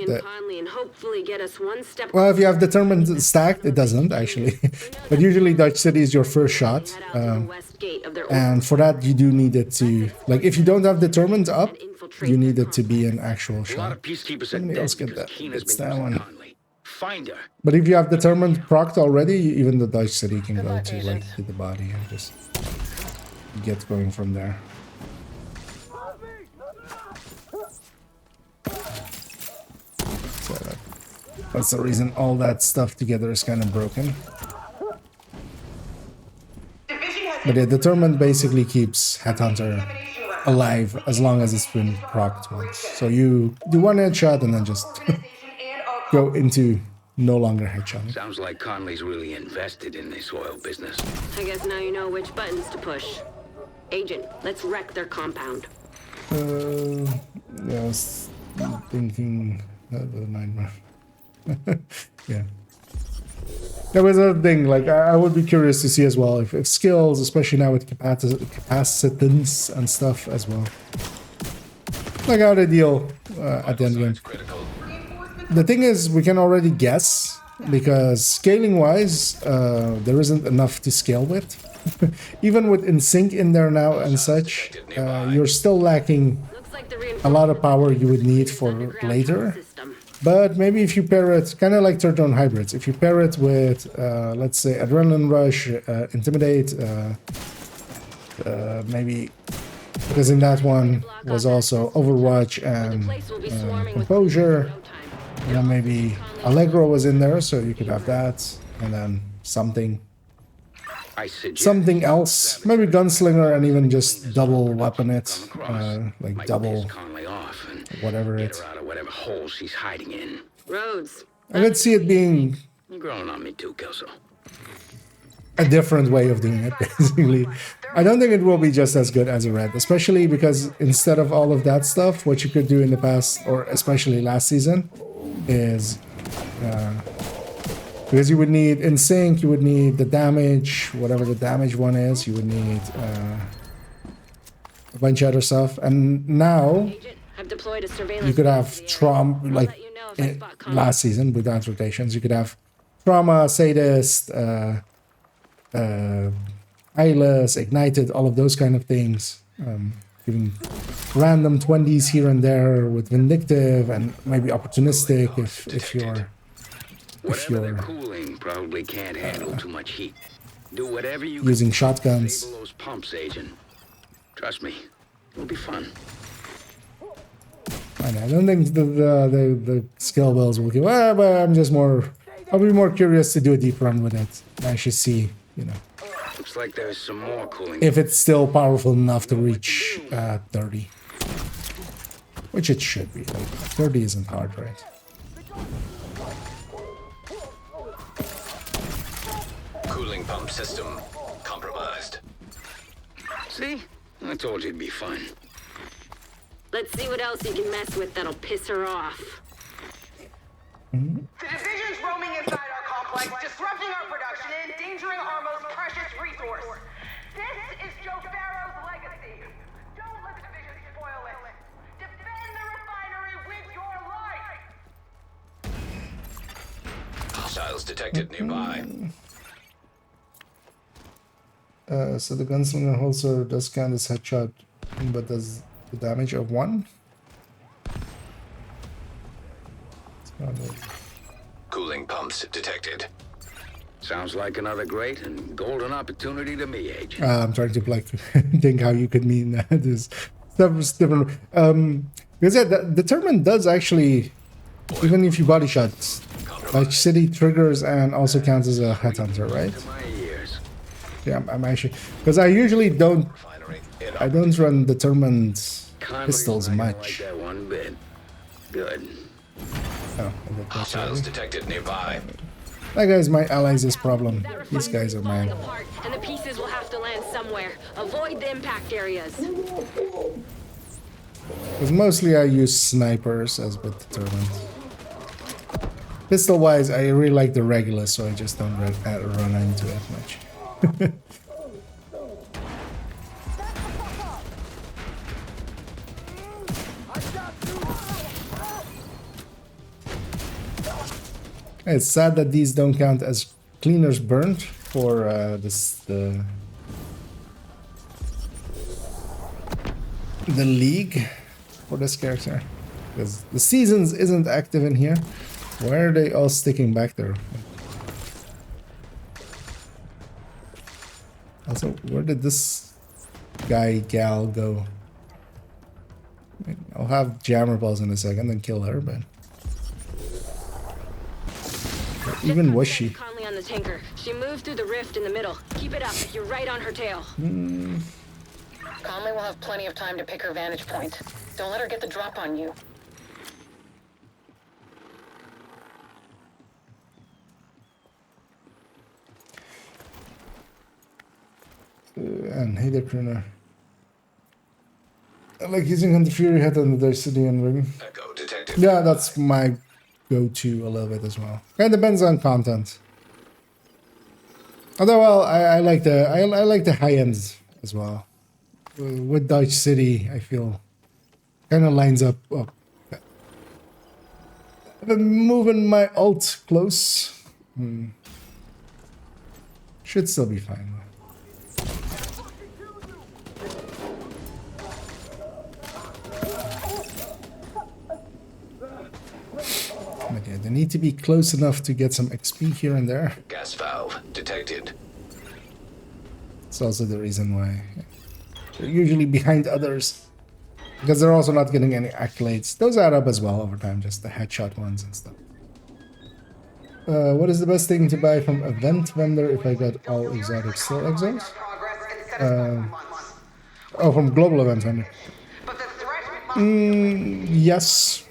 the, and hopefully get us one step. well, if you have Determined stacked, it doesn't actually. But usually Dodge City is your first shot. And for that, you do need it to, like, if you don't have Determined up, you need it to be an actual shot. A lot of peacekeepers Somebody else get that. It's that one. Find her. But if you have Determined procced already, even the Dodge City can go to, like, to the body and just get going from there. So that's the reason all that stuff together is kind of broken. But yeah, Determined basically keeps Headhunter alive as long as it's been procced once. So you do one headshot and then just go into no longer headshot. Sounds like Conley's really invested in this oil business. I guess now you know which buttons to push. Agent, let's wreck their compound. Yeah, I was thinking the nightmare. Yeah. That was another thing, like, I would be curious to see as well if skills, especially now with capacitance and stuff as well. Like how they deal at the end of the game. The thing is, we can already guess, because scaling-wise, there isn't enough to scale with. Even with InSync in there now and such, you're still lacking a lot of power you would need for later. But maybe if you pair it, kind of like third-drone hybrids, if you pair it with, let's say, Adrenaline Rush, Intimidate, maybe, because in that one was also Overwatch and Composure, and then maybe Allegro was in there, so you could have that, and then something else, maybe Gunslinger, and even just double weapon it, like double whatever it. Whatever hole she's hiding in. Rhodes. I could see it being You're growing on me too, Kelso. a different way of doing it, basically. I don't think it will be just as good as a red, especially because instead of all of that stuff, what you could do in the past, or especially last season, is because you would need InSync, you would need the damage, whatever the damage one is, you would need a bunch of other stuff, and now you could have trauma, like last season without rotations, you could have trauma, sadist, eyeless, ignited, all of those kind of things, giving random 20s here and there with vindictive and maybe opportunistic if you're cooling probably can't handle too much heat. Do whatever you using can shotguns. disable those pumps, Agent. Trust me, it'll be fun. I don't think the skill bills will give. But I'll be more curious to do a deep run with it. I should see, you know, Looks like there's some more cooling. if it's still powerful enough to reach 30, which it should be. Like 30 isn't hard, right? Cooling pump system compromised. See? I told you it'd be fun. Let's see what else you can mess with that'll piss her off. The division's roaming inside our complex, disrupting our production and endangering our most precious resource. This is Joe Farrow's legacy. Don't let the division spoil it. Defend the refinery with your life. Hostiles detected nearby. So the gunslinger holster does count as headshot, but does the damage of 1? Cooling pumps detected. Sounds like another great and golden opportunity to me, Agent. I'm trying to like think how you could mean that. This stuff is different. Because yeah, the determined does actually, even if you body shots, like city triggers and also counts as a headhunter, right? Yeah, I'm actually, because I usually don't run determined pistols much. Like that one bit. Good. Oh, Hostiles detected nearby. That guy's my allies' problem. These guys are mine. Apart, and the pieces will have to land somewhere. Avoid the impact areas. Because mostly I use snipers as with determined. Pistol-wise, I really like the regular, so I just don't run into it much. It's sad that these don't count as cleaners burnt for the league for this character, because the seasons isn't active in here. Why are they all sticking back there? Also, where did this gal go? I mean, I'll have jammer balls in a second and kill her, but even was she? Conley on the tanker. She moved through the rift in the middle. Keep it up. You're right on her tail. Conley will have plenty of time to pick her vantage point. Don't let her get the drop on you. And hey there, Crooner. I like using on the Fury Head on the City and Ring. Echo detected. Yeah, that's my go-to a little bit as well. It depends on content. Although, well, I like the high ends as well. With Dodge City, I feel kind of lines up. Oh, I've been moving my alt close. Should still be fine. But yeah, they need to be close enough to get some XP here and there. Gas valve detected. It's also the reason why they're usually behind others. Because they're also not getting any accolades. Those add up as well over time, just the headshot ones and stuff. What is the best thing to buy from event vendor if I got all exotic still exos? Oh, from global event vendor. Yes.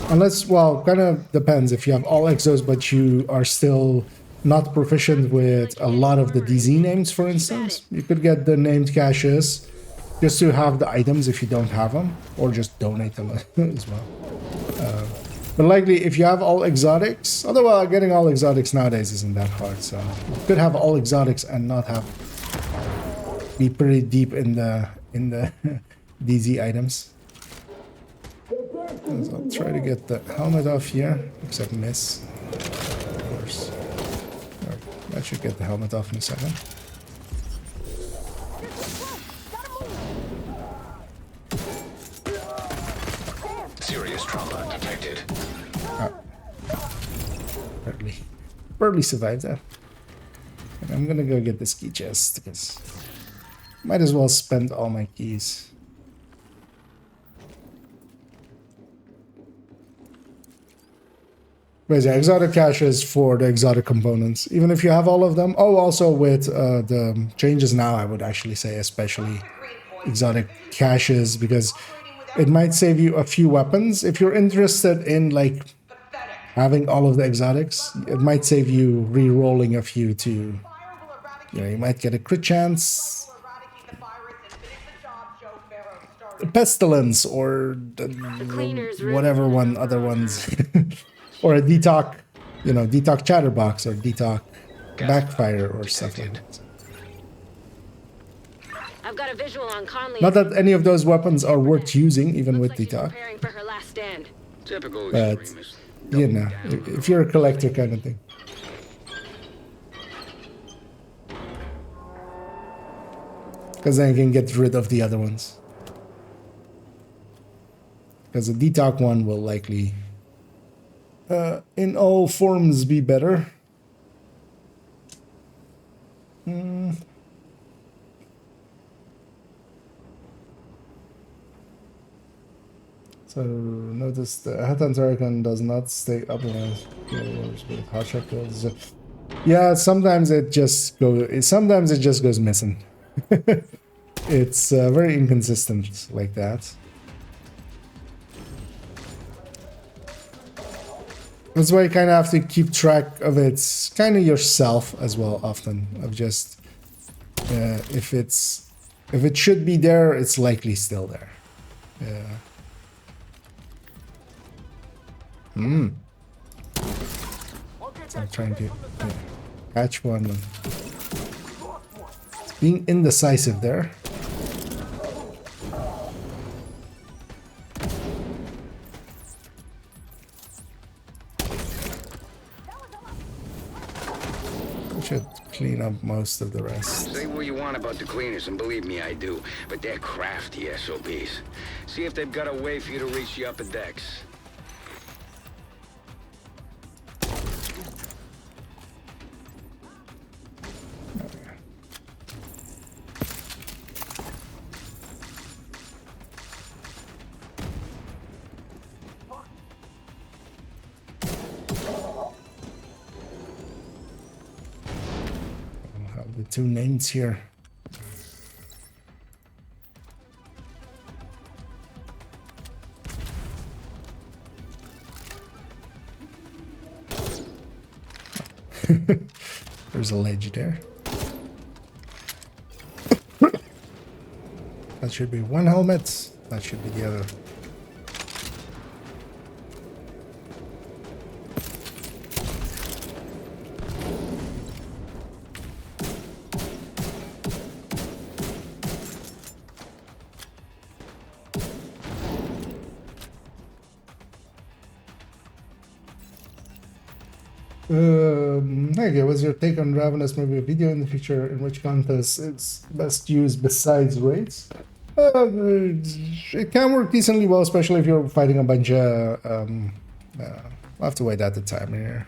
Unless, well, kind of depends. If you have all exos but you are still not proficient with a lot of the DZ names, for instance, you could get the named caches just to have the items if you don't have them, or just donate them as well. But likely, if you have all exotics, although getting all exotics nowadays isn't that hard, so you could have all exotics and not have be pretty deep in the DZ items. So I'll try to get the helmet off here, except miss. Of course. Right, that should get the helmet off in a second. Serious trauma detected. Barely survived that. And I'm gonna go get this key chest because might as well spend all my keys. But yeah, exotic caches for the exotic components, even if you have all of them. Oh, also with the changes now, I would actually say especially exotic caches, because it might save you a few weapons. If you're interested in like having all of the exotics, it might save you re-rolling a few to, you know, you might get a crit chance, pestilence, or whatever one other ones. Or a detox, you know, detox chatterbox or detox backfire or stuff like that. I've got a visual on Conley. Not that any of those weapons are worth using, even with detox. Preparing for her last stand. Typical But, extremist. you know, if you're a collector kind of thing. Because then you can get rid of the other ones. Because the detox one will likely in all forms be better. So notice the Hatan icon does not stay up with hot shot kills. Yeah, sometimes it just goes missing. It's very inconsistent like that. That's why you kind of have to keep track of it kind of yourself as well often, of just if it should be there, it's likely still there. Yeah. I'm trying to catch one. It's being indecisive there. Should clean up most of the rest. Say what you want about the cleaners, and believe me, I do. But they're crafty SOBs. See if they've got a way for you to reach the upper decks. Two names here. There's a ledge there. That should be one helmet. That should be the other. Okay, what's your take on Ravenous maybe a video in the future in which contests is best used besides raids? It can work decently well, especially if you're fighting a bunch of I'll have to wait at the time here.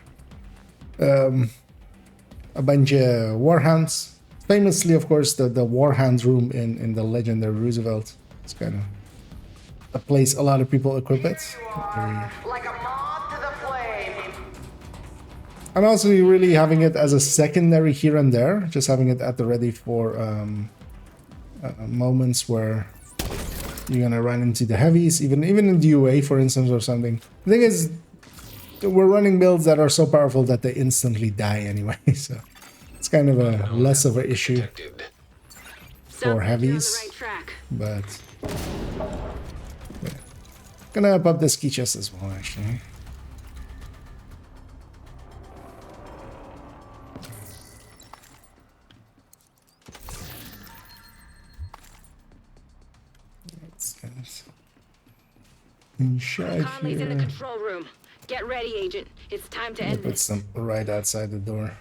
A bunch of warhounds. Famously, of course, the warhounds room in the legendary Roosevelt. It's kind of a place a lot of people equip it. Like a moth to the flame. And also really having it as a secondary here and there, just having it at the ready for moments where you're gonna run into the heavies, even in the UA, for instance, or something. The thing is, we're running builds that are so powerful that they instantly die anyway, so it's kind of a less of an issue for heavies. But yeah. Gonna up the ski chest as well, actually. Conley's in the control room. Get ready, Agent. It's time to end this. Put some right outside the door.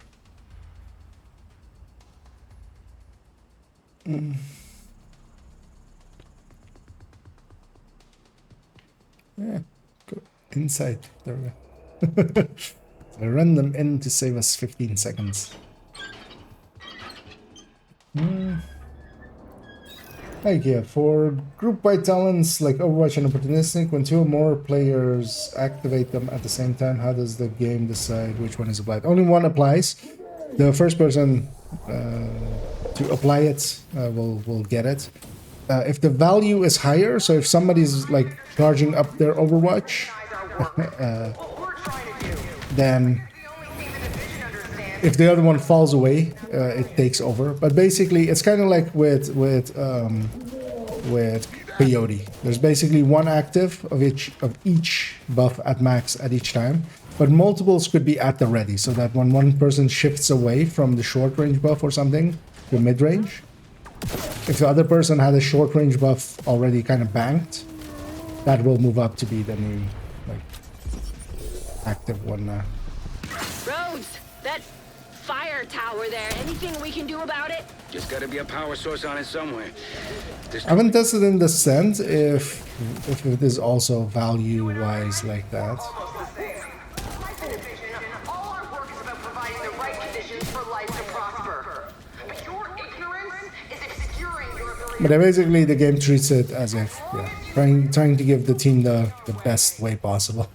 Yeah, go inside. There we go. So run them in to save us 15 seconds. Yeah, for group-wide talents like Overwatch and Opportunistic, when 2 or more players activate them at the same time, how does the game decide which one is applied? Only one applies. The first person to apply it will get it. If the value is higher, so if somebody's like charging up their Overwatch, then if the other one falls away, it takes over. But basically, it's kind of like with Peyote. There's basically one active of each buff at max at each time, but multiples could be at the ready, so that when one person shifts away from the short range buff or something to mid range, if the other person had a short range buff already kind of banked, that will move up to be the new like active one now. Rhodes, that fire tower there, anything we can do about it? Just gotta be a power source on it somewhere. I haven't tested in the sense if it is also value-wise like that. All our work is about providing the right conditions for life to prosper. But your ignorance is obscuring your ability. But basically, the game treats it as if trying to give the team the best way possible.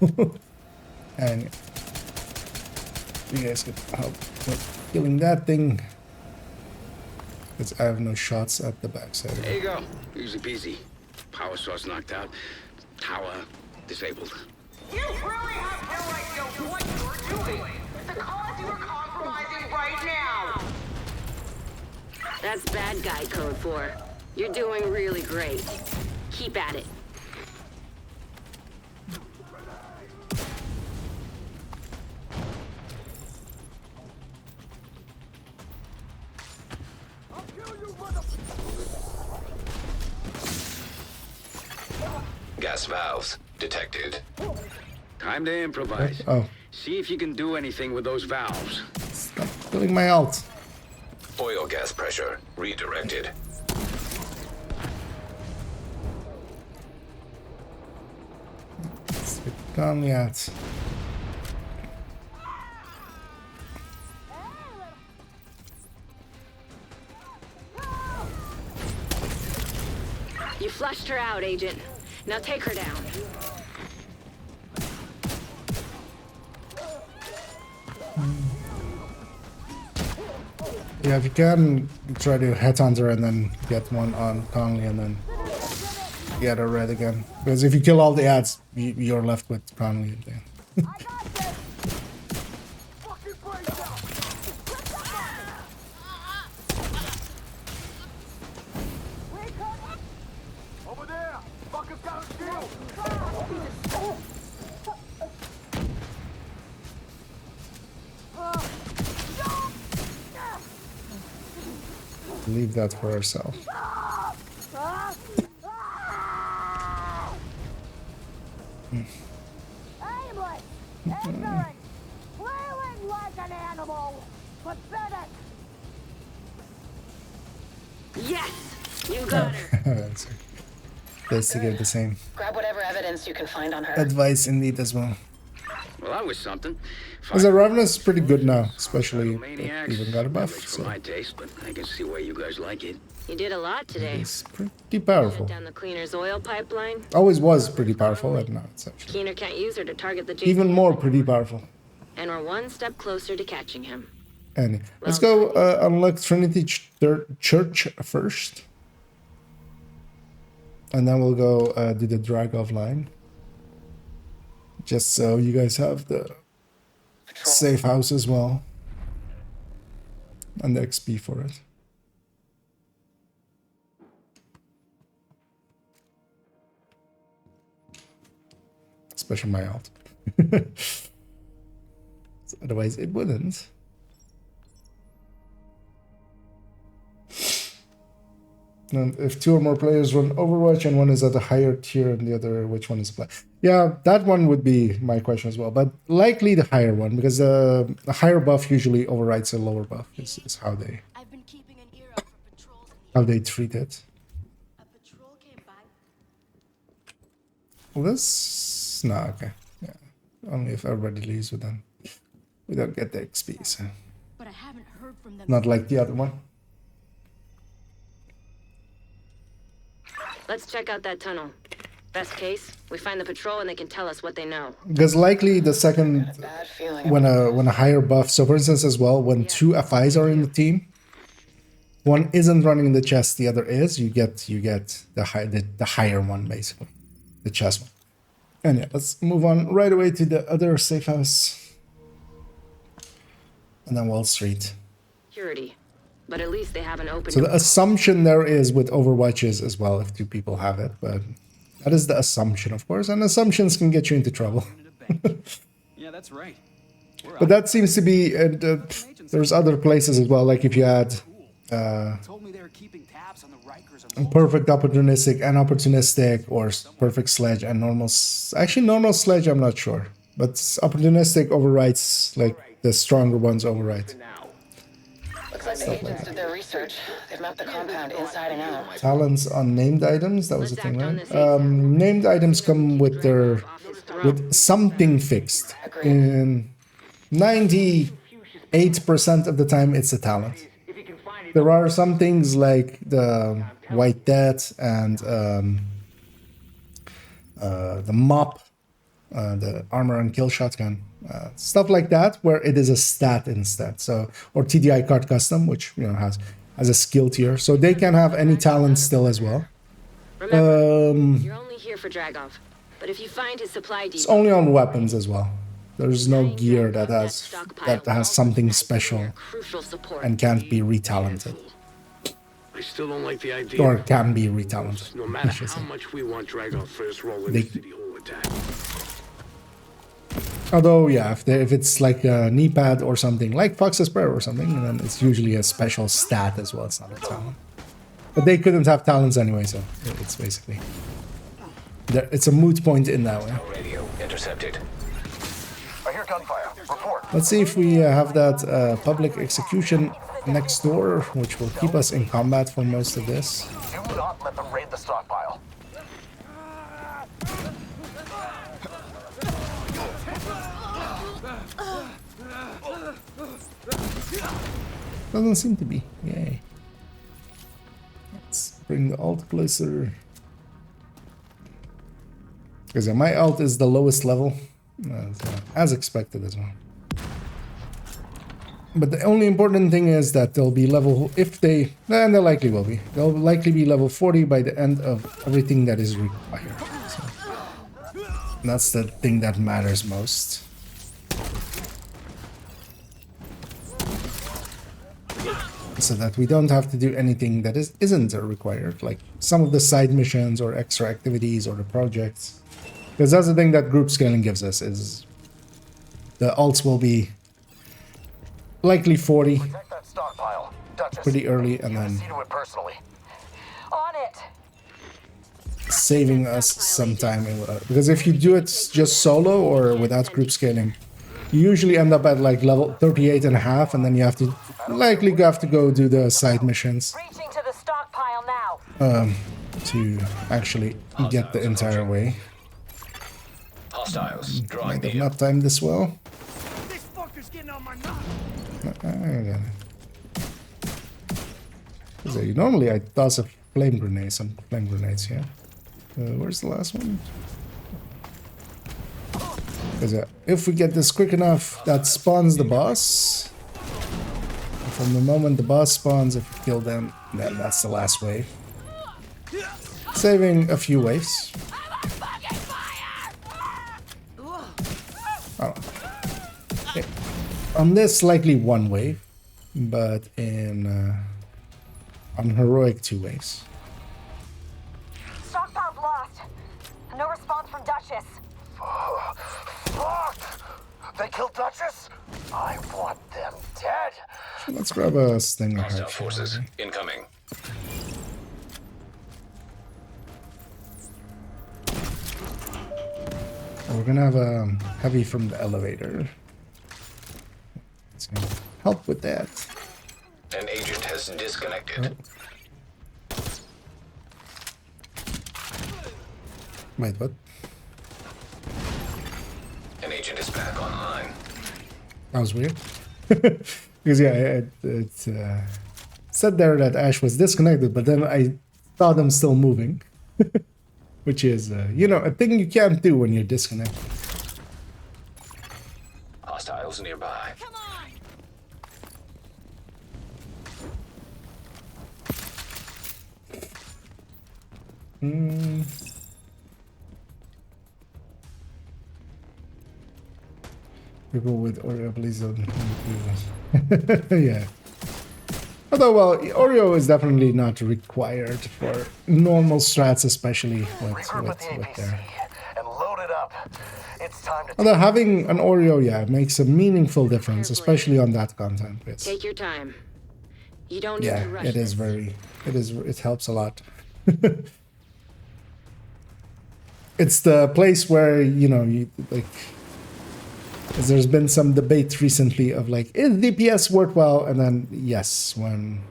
And you guys could help with killing that thing. Because I have no shots at the backside. There you go. Easy peasy. Power source knocked out. Tower disabled. You really have no idea what you're doing. The cause you are compromising right now. That's bad guy code 4. You're doing really great. Keep at it. Gas valves detected. Time to improvise. Oh. See if you can do anything with those valves. Stop killing my ult. Oil gas pressure redirected. Let's get Conley out. You flushed her out, Agent. Now take her down. Yeah, if you can, try to headhunt her and then get one on Conley and then get her red again. Because if you kill all the ads, you're left with Conley again. Leave that for ourselves. Aimless, ignorant, flailing like an animal, pathetic. Yes! You got her. Let's to give the same Grab whatever evidence you can find on her. advice indeed as well. Well, that was something. Because the Revenant's pretty good now, especially if Maniacs. even got a buff. Average for So my taste, but I can see why you guys like it. You did a lot today. it's pretty powerful. Shut down the cleaner's oil pipeline. Always was pretty powerful, and now it's actually Keener can't use her to target the even more pretty powerful. And we're one step closer to catching him. And let's go unlock Trinity Church first. And then we'll go do the drag offline. Just so you guys have the safe house as well. And the XP for it. Especially my alt. Otherwise it wouldn't. And if two or more players run Overwatch and one is at a higher tier and the other, which one is play? Yeah, that one would be my question as well. But likely the higher one, because a higher buff usually overrides a lower buff. Is how they treat it. Well, this no, okay, yeah. Only if everybody leaves with them, we don't get the XP. So. But I haven't heard from them. Not like the other one. Let's check out that tunnel. Best case, we find the patrol and they can tell us what they know. Because likely the second when a higher buff. So for instance, as well, when two FIs are in the team, one isn't running the chest, the other is. You get the higher one basically, the chest one. And yeah, let's move on right away to the other safe house, and then Wall Street. Security. But at least they have an open. So the assumption there is with Overwatches as well, if two people have it, but that is the assumption, of course, and assumptions can get you into trouble. Yeah, that's right. But that seems to be, there's other places as well, like if you had perfect opportunistic and opportunistic, or perfect sledge and normal. Actually, normal sledge, I'm not sure, but opportunistic overrides, like the stronger ones override. Looks like the agents did their research. They've mapped the compound inside and out. Talents on named items, that was the thing, right? Named items come with something fixed. In 98% of the time, it's a talent. There are some things like the White Death and the Mop, the Armor and Kill Shotgun. Stuff like that, where it is a stat instead. So, or TDI card custom, which has a skill tier, so they can have any talent still as well. Remember, you're only here for Dragov, but if you find his supply depot, it's only on weapons as well. There's no gear that has something special and can't be retalented. I still don't like the idea. Or can be retalented. No matter how much we want Dragov first roll in the city hall attack. Although, yeah, if it's like a knee pad or something, like Fox's Prayer or something, then it's usually a special stat as well. It's not a talent. But they couldn't have talents anyway, so it's basically... It's a moot point in that way. Radio intercepted. I hear gunfire. Report. Let's see if we have that public execution next door, which will keep us in combat for most of this. Do not let them raid the stockpile. Doesn't seem to be. Yay. Let's bring the alt closer. Because my alt is the lowest level. As expected as well. But the only important thing is that they'll be level, if they, and they likely will be, they'll likely be level 40 by the end of everything that is required. So that's the thing that matters most. So that we don't have to do anything that isn't required, like some of the side missions or extra activities or the projects. Because that's the thing that group scaling gives us, is the alts will be likely 40. Protect that stockpile. Duchess. pretty early and then See to it personally. On it. saving us some time. Because if you do it just solo or without group scaling, you usually end up at like level 38 and a half, and then you have to likely have to go do the side missions Reaching to the stockpile now. to actually get the entire way. Hostiles drawing Might have near. not timed this well. This fucker's getting on my nerves. I got it. So normally I toss a flame grenade, some flame grenades here. Where's the last one? Because if we get this quick enough, that spawns the boss. And from the moment the boss spawns, if we kill them, then that's the last wave. Saving a few waves. Oh. Okay. On this, likely one wave, but in on heroic 2 waves. Stockpile's lost. No response from Duchess. Fuck! They killed Duchess? I want them dead. Let's grab a stinger Hostile heart. forces incoming. We're gonna have a heavy from the elevator. It's gonna help with that. An agent has disconnected. Wait, what? An agent is back online. That was weird. Because yeah, it said there that Ash was disconnected, but then I saw them still moving. Which is, you know, a thing you can't do when you're disconnected. Hostiles nearby. Come on! People with Oreo, please don't do yeah. Although, well, Oreo is definitely not required for normal strats, especially with their... And load it up. It's time to Although having an Oreo, yeah, makes a meaningful difference, especially on that content. It's, Take your time. You don't need yeah, to rush it is this. very... It helps a lot. It's the place where, you know, you, like... Because there's been some debate recently of like, is DPS worthwhile? And then, yes, when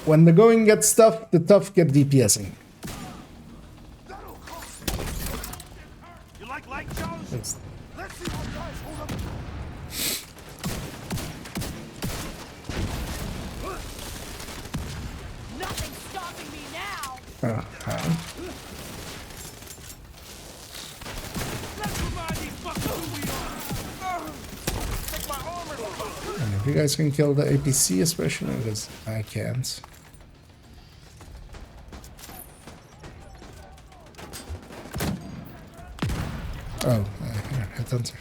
the going gets tough, the tough get DPSing. You like light shows? It's, Let's see how guys hold up. Nothing's stopping me now. hi. Let's remind these fuckers who we are. Take my armor. And if you guys can kill the APC especially, because I can't. Oh, here, headhunter.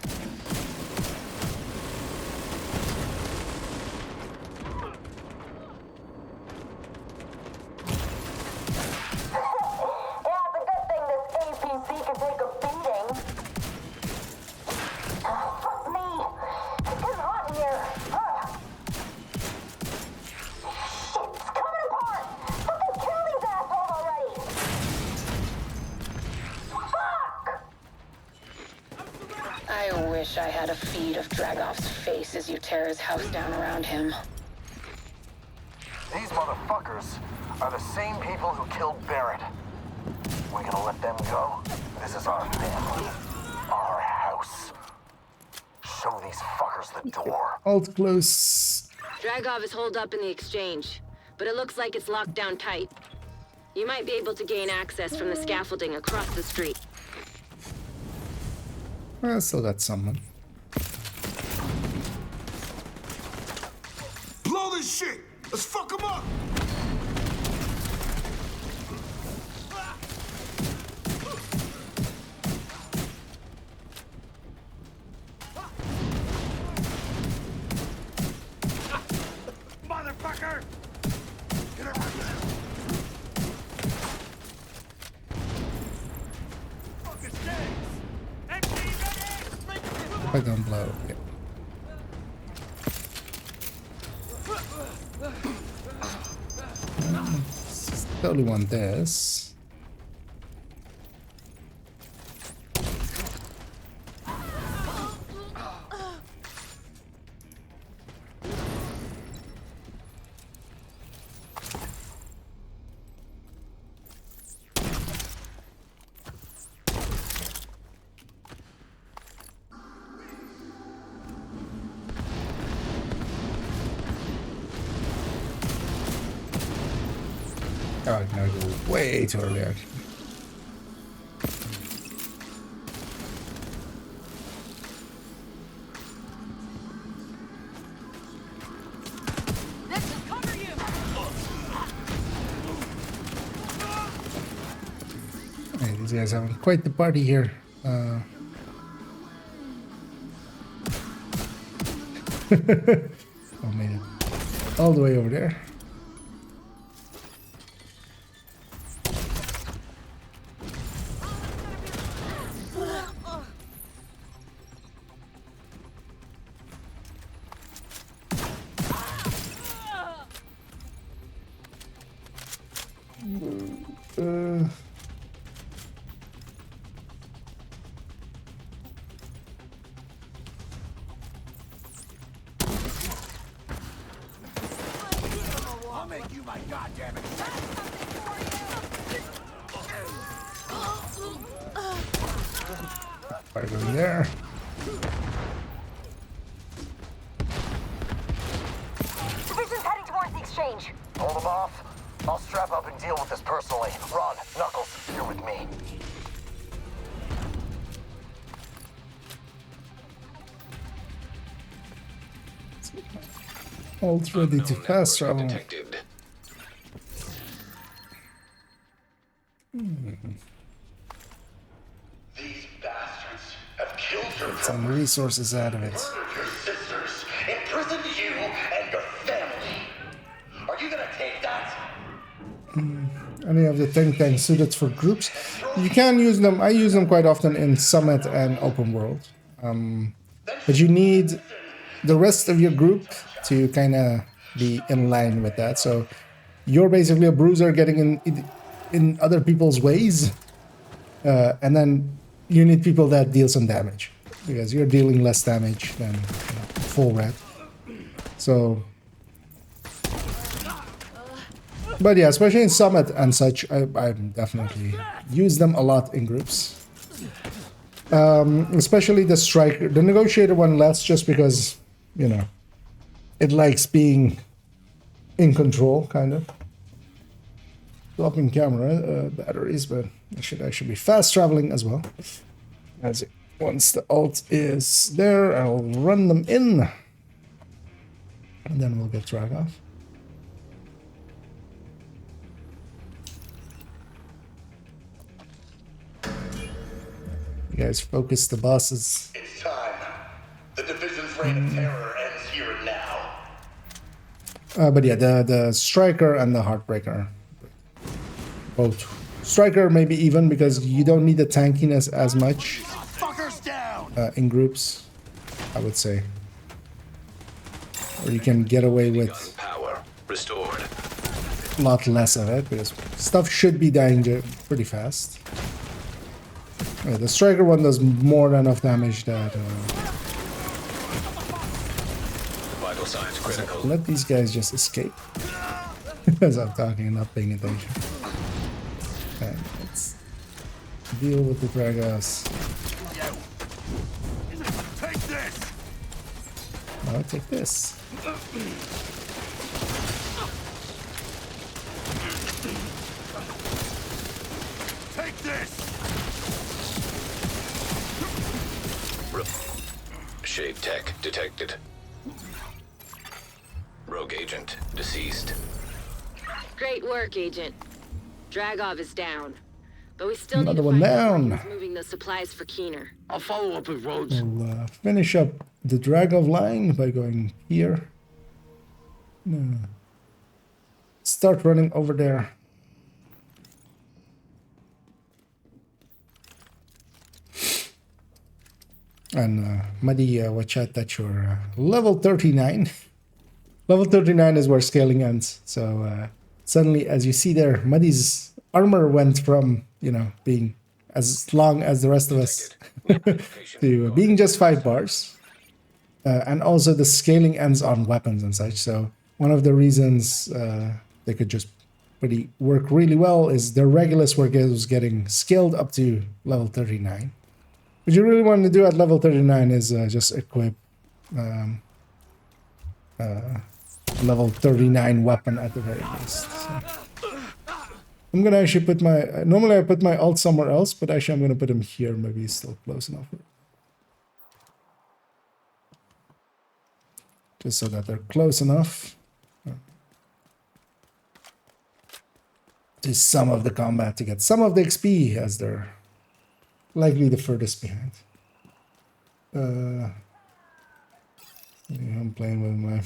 I wish I had a feed of Dragoff's face as you tear his house down around him. These motherfuckers are the same people who killed Barrett. We're gonna let them go? This is our family. Our house. Show these fuckers the door. Alt close. Dragov is holed up in the exchange, but it looks like it's locked down tight. You might be able to gain access from the scaffolding across the street. I still got someone. Blow this shit. Let's fuck them up. Motherfucker! Get around there. Fucking stinks. Empty, ready? I don't blow. Yeah. Totally want this. Oh, no, go way too early, actually. Hey, these guys having quite the party here. Oh, made it all the way over there. I'll make you my goddamn Right over there. Division's heading towards the exchange. Hold them off. I'll strap up and deal with this personally. Ron, Knuckles, you're with me. Alt ready to fast travel. Detected. These bastards have killed your Get some resources out of it. murdered your sisters, imprisoned you and your family. Are you gonna take that? Any of the think tanks suited for groups. You can use them. I use them quite often in Summit and Open World. But you need the rest of your group to kind of be in line with that. So you're basically a bruiser getting in other people's ways. And then you need people that deal some damage. Because you're dealing less damage than full red. So... But yeah, especially in Summit and such, I definitely use them a lot in groups. Especially the Striker. The Negotiator one less just because, you know, it likes being in control, kind of. Swapping camera batteries, but I should be fast traveling as well. As once the alt is there, I'll run them in. And then we'll get drag off. You guys focus the bosses. It's time. The division's reign of terror ends here and now. But yeah, the Striker and the Heartbreaker. Both. Striker maybe even because you don't need the tankiness as much in groups, I would say. Or you can get away with Power restored. a lot less of it because stuff should be dying pretty fast. The Striker one does more than enough damage that... Vital signs critical. Let these guys just escape. As I'm talking and not paying attention. And let's deal with the Dragos. Take this. I'll take this. Take this. Shade tech detected. Rogue agent deceased. Great work, Agent. Dragov is down. But we still Another need to one find out down. who's moving those supplies for Keener. I'll follow up with Rhodes. We'll finish up the Dragov line by going here. No. Start running over there. And Muddy, watch out that you're level 39. Level 39 is where scaling ends. So suddenly, as you see there, Muddy's armor went from, you know, being as long as the rest of us to being just 5 bars. And also the scaling ends on weapons and such. So one of the reasons they could just work really well is their Regulus was getting scaled up to level 39. What you really want to do at level 39 is just equip level 39 weapon at the very least. So I'm gonna actually put my normally I put my alt somewhere else, but actually I'm gonna put him here. Maybe he's still close enough, just so that they're close enough to some of the combat to get some of the XP, as they're likely the furthest behind. I'm playing with my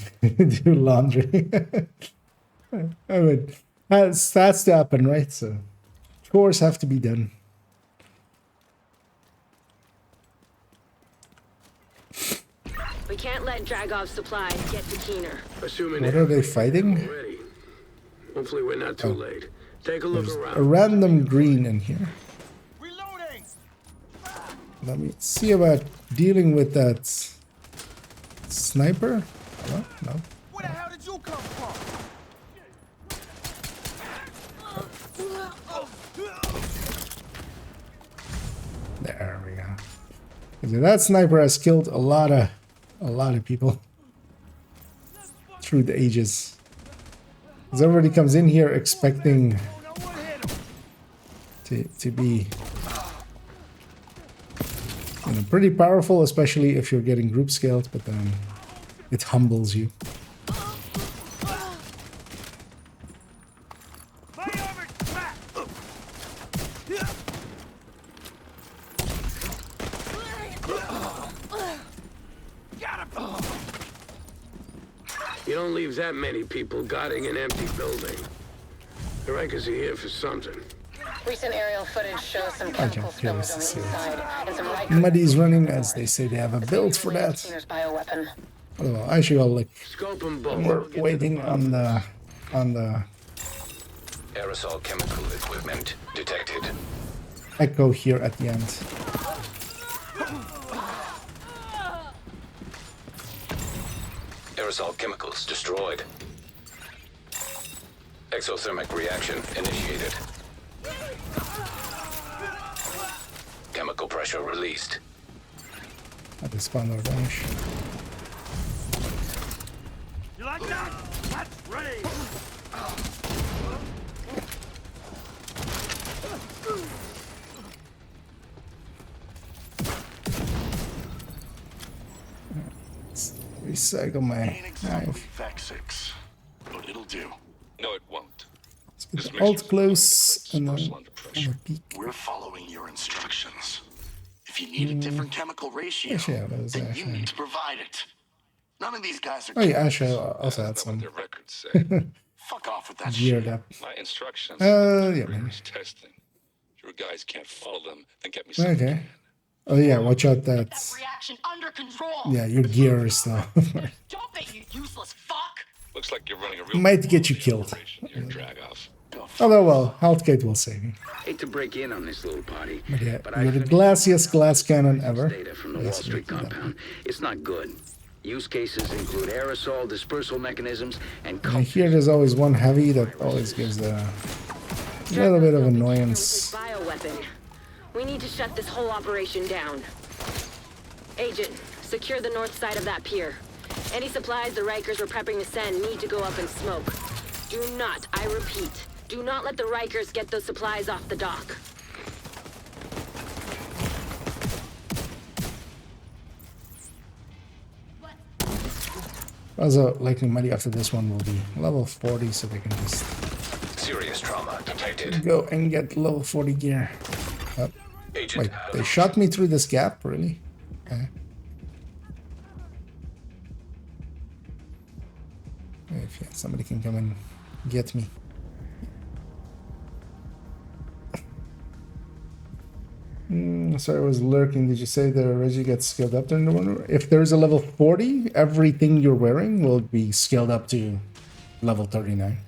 do laundry. I mean, that's to happen, right? So chores have to be done. We can't let Dragov's supplies get to Keener. Assuming What are they fighting? already. Hopefully we're not too late. Take a look There's around. a random green in here. Reloading. Let me see about dealing with that sniper. Hello? No. Where the hell did you come from? There we go. So that sniper has killed a lot of people through the ages. Because everybody comes in here expecting to be, you know, pretty powerful, especially if you're getting group scaled, but then it humbles you. You don't leave that many people guarding an empty building. The Rikers are here for something. Recent aerial footage shows some chemical spills on the inside and some Riker Muddy's running, as they say they have a build for that. Keener's bioweapon. Well, actually, I'll like. Scope them both. We're waiting on the Aerosol chemical equipment detected. echo here at the end. Aerosol chemicals destroyed. Exothermic reaction initiated. Chemical pressure released. At the spawner dash. You like that? Let's raid. Recycle my knife. Fact 6, but it'll do. No, it won't. Let's get the alt close and then on the peak. We're following your instructions. If you need a different chemical ratio, Actually, yeah, that was then you actually. need to provide it. None of these guys are. Oh yeah, actually, I also had some Fuck off with that geared shit. up. My instructions. Yeah, maybe. Testing. Your guys can't follow them and get me Okay. Oh yeah, watch out that. Reaction under control. Yeah, your gear is still. Stop it, you useless fuck. Looks like you're running a real Might get you killed. Your drag off. Although, well, Healthgate will save you. Hate to break in on this little party, But yeah, but you're the finished glassiest glass cannon ever. data from the Wall Street compound. It's not good. Use cases include aerosol dispersal mechanisms and And here there's always one heavy that always gives a little bit of annoyance. Bioweapon. We need to shut this whole operation down. Agent, secure the north side of that pier. Any supplies the Rikers were prepping to send need to go up in smoke. Do not, I repeat, do not let the Rikers get those supplies off the dock. Also, likely Muddy after this one will be level 40, so they can just Serious trauma detected. go and get level 40 gear. Oh. Agent Wait, they shot me through this gap? Really? Okay. If yeah, somebody can come and get me. Sorry, I was lurking. Did you say the Reggie gets scaled up during the one? If there's a level 40, everything you're wearing will be scaled up to level 39.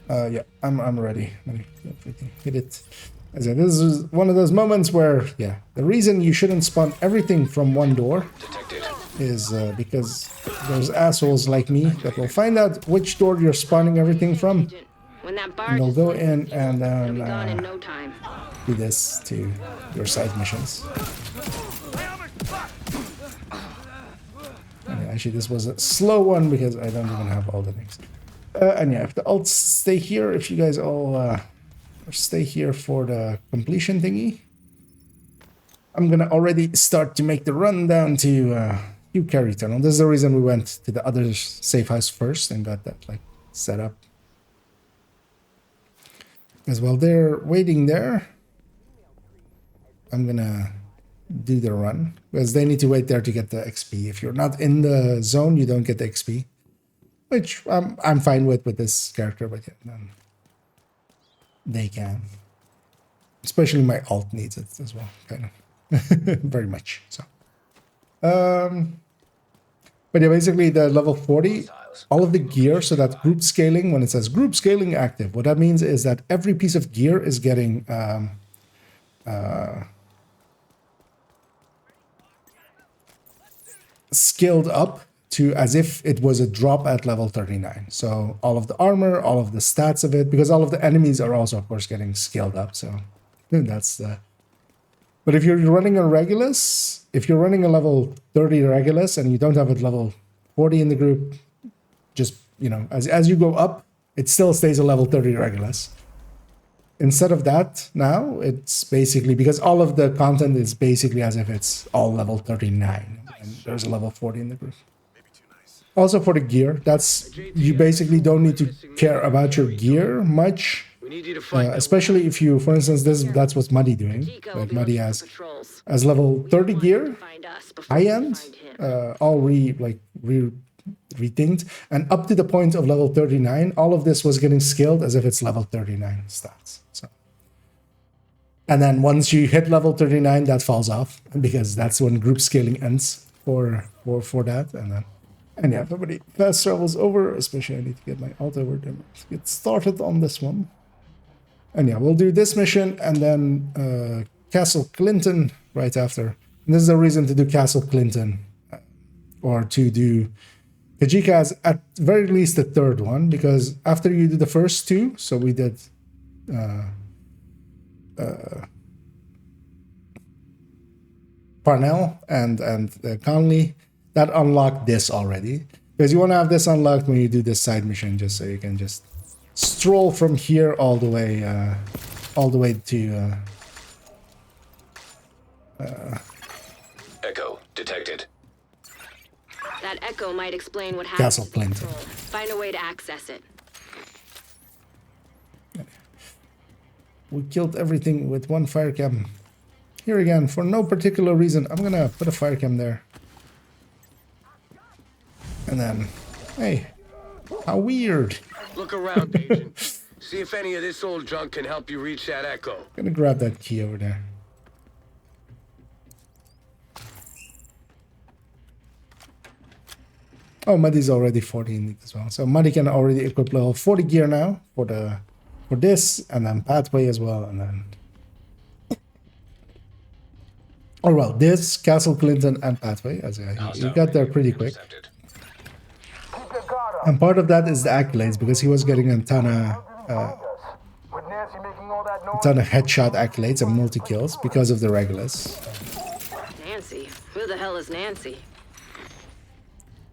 Yeah, I'm ready. Let me hit it. As I said, this is one of those moments where, yeah, the reason you shouldn't spawn everything from one door is because there's assholes like me that will find out which door you're spawning everything from, and they'll go in and do this to your side missions. And actually, this was a slow one because I don't even have all the things. And yeah, if the alts stay here, if you guys all stay here for the completion thingy, I'm gonna already start to make the run down to Carry Tunnel. This is the reason we went to the other safe house first and got that like set up. Because while they're waiting there, I'm gonna do the run because they need to wait there to get the XP. If you're not in the zone, you don't get the XP, which I'm fine with this character, but yeah, they can. Especially my alt needs it as well, kind of very much. So, but yeah, basically the level 40, all of the gear. So that group scaling, when it says group scaling active, what that means is that every piece of gear is getting scaled up to as if it was a drop at level 39. So all of the armor, all of the stats of it, because all of the enemies are also, of course, getting scaled up. So that's the... But if you're running a Regulus, if you're running a level 30 Regulus and you don't have a level 40 in the group, just, you know, as you go up, it still stays a level 30 Regulus. Instead of that, now, it's basically, because all of the content is basically as if it's all level 39. And there's a level 40 in the group. Also for the gear, that's, you basically don't need to care about your gear much. Especially if you, for instance, that's what Muddy doing. Like Muddy has as level 30 gear, high end, all rethinked, and up to the point of level 39, all of this was getting scaled as if it's level 39 stats. So, and then once you hit level 39, that falls off because that's when group scaling ends for that, and yeah, nobody fast travels over. Especially I need to get my alt over to get started on this one. And yeah, we'll do this mission and then Castle Clinton right after. And this is the reason to do Castle Clinton or to do Kajika as at very least the third one, because after you do the first two, so we did Parnell and Conley, that unlocked this already. Because you want to have this unlocked when you do this side mission, just so you can just stroll from here all the way to Echo detected. That echo might explain what happened. Castle Clinton. Find a way to access it. We killed everything with one fire cam. Here again, for no particular reason, I'm gonna put a fire cam there. And then, hey, how weird. Look around, Agent. See if any of this old junk can help you reach that echo. Gonna grab that key over there. Oh, Muddy's already 40 in it as well. So Muddy can already equip level 40 gear now for this, and then Pathway as well, and then... Oh well, this, Castle Clinton, and Pathway. As you got there pretty quick. And part of that is the accolades, because he was getting a ton of headshot accolades and multi-kills because of the Regulus. Nancy? Who the hell is Nancy?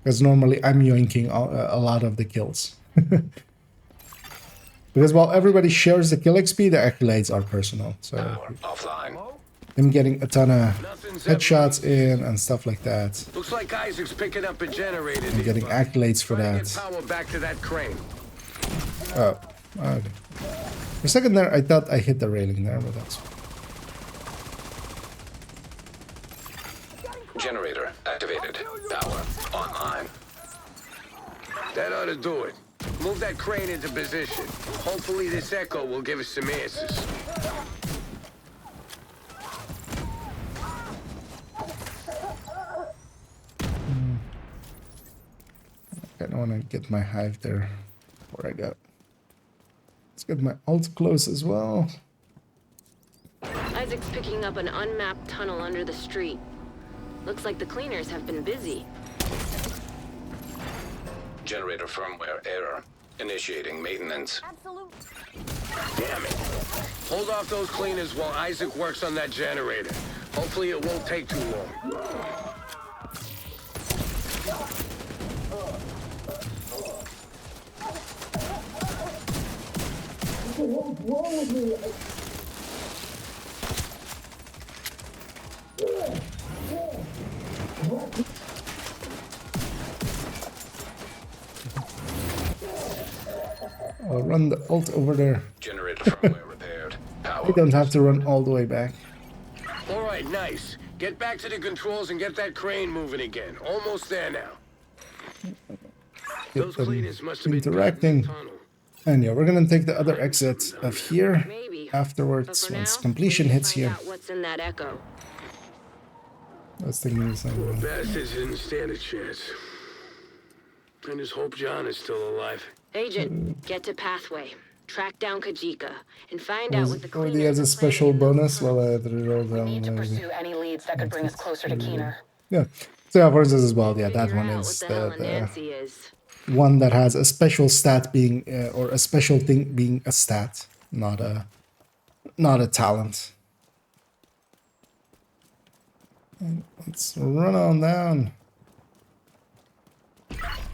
Because normally I'm yoinking a lot of the kills. Because while everybody shares the kill XP, the accolades are personal. So him getting a ton of headshots in and stuff like that. Looks like Isaac's picking up a generator. And getting accolades for that. Power back to that crane. Oh, okay. For a second there, I thought I hit the railing there, but that's... Generator activated. Power online. That ought to do it. Move that crane into position. Hopefully this echo will give us some answers. get my hive there before I go. Let's get my alt close as well. Isaac's picking up an unmapped tunnel under the street. Looks like the cleaners have been busy. Generator firmware error. Initiating maintenance. Damn it. Hold off those cleaners while Isaac works on that generator. Hopefully it won't take too long. What's wrong with me? I'll run the alt over there. Generator firmware repaired. I don't have to run all the way back. All right, nice. Get back to the controls and get that crane moving again. Almost there now. Get them interacting. And yeah, we're gonna take the other exit of here afterwards once completion hits here. What's in that echo? I was thinking the same way. Bastards didn't stand a chance. I just hope John is still alive. Agent, get to Pathway. Track down Kajika and find out what the Already has a special bonus. Well, I roll down. We need to pursue any leads that could bring us closer to Keener. Yeah. So yeah, for this as well. Yeah, that one is the one that has a special stat being or a special thing being a stat, not a talent. And let's run on down.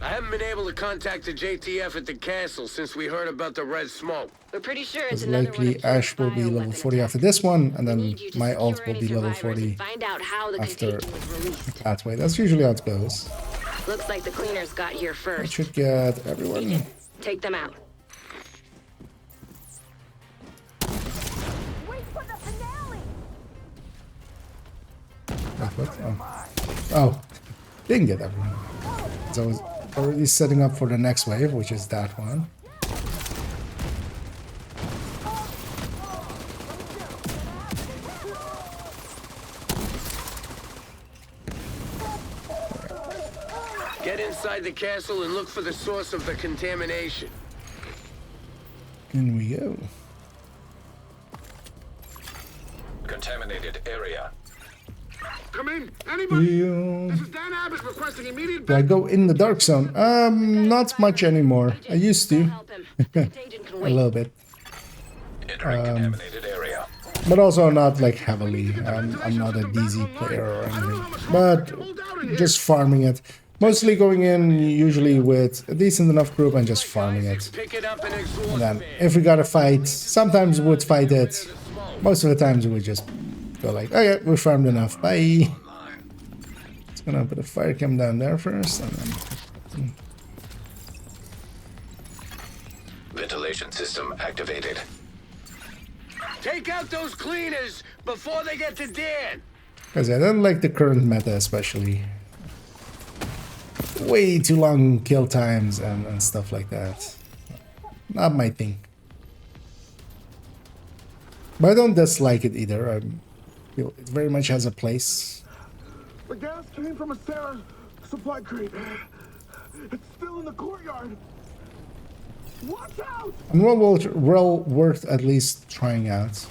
I haven't been able to contact the JTF at the castle since we heard about the red smoke. We're pretty sure it's likely Ash will be level 40 after this one, and then my alt will be level 40 after Pathway. That's usually how it goes. Looks like the cleaners got here I first. should get everyone. Take them out. Oh, didn't get everyone. So I was already setting up for the next wave, which is that one. Get inside the castle and look for the source of the contamination. In we go. Contaminated area. Come in, anybody? Yeah. This is Dan Abbott requesting immediate. Do I go in the dark zone? Not much anymore. I used to. A little bit. Contaminated area. But also not like heavily. I'm not a DZ player or anything. But just farming it. Mostly going in usually with a decent enough group and just farming it. And then if we gotta fight, sometimes we would fight it. Most of the times we would just go like, okay, we farmed enough, bye. Just gonna put a fire cam down there first, and then... Ventilation system activated. Take out those cleaners before they get to Dan. Because I don't like the current meta especially. Way too long kill times and stuff like that. Not my thing. But I don't dislike it either. I feel it very much has a place. The gas came from a Sarah supply crate. It's still in the courtyard. Watch out! And well worth at least trying out.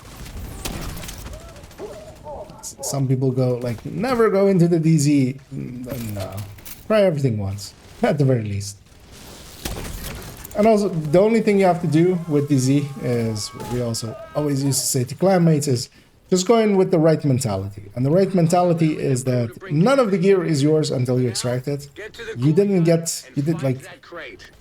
Some people go like, never go into the DZ. No. Try everything once, at the very least. And also, the only thing you have to do with DZ is, what we also always used to say to clanmates, is just go in with the right mentality. And the right mentality is that none of the gear is yours until you extract it. You did like,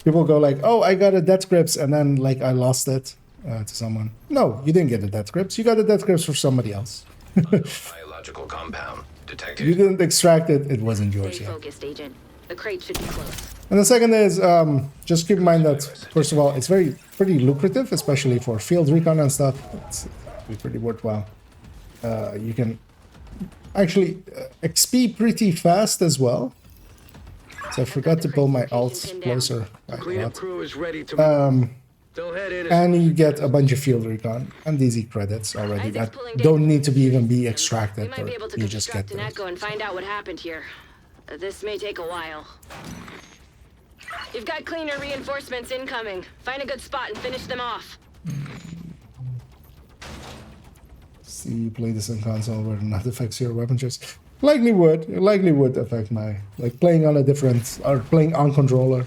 people go like, oh, I got a death grips and then like I lost it to someone. No, you didn't get a death grips. You got a death grips for somebody else. Biological compound detected. You didn't extract it, it wasn't yours Stay yet. focused, Agent. The crate should be close. And the second is, just keep in mind that, first of all, it's pretty lucrative, especially for field recon and stuff. It's pretty worthwhile. You can actually XP pretty fast as well. So I forgot to pull my alt closer. And you get a bunch of field recon and DZ credits already that don't need to even be extracted, or you just get them. Echo and find out what happened here. This may take a while. You've got cleaner reinforcements incoming. Find a good spot and finish them off. See, you play this on console where it not affects your weapon choice. Likely would affect my, like, playing on a different, or playing on controller.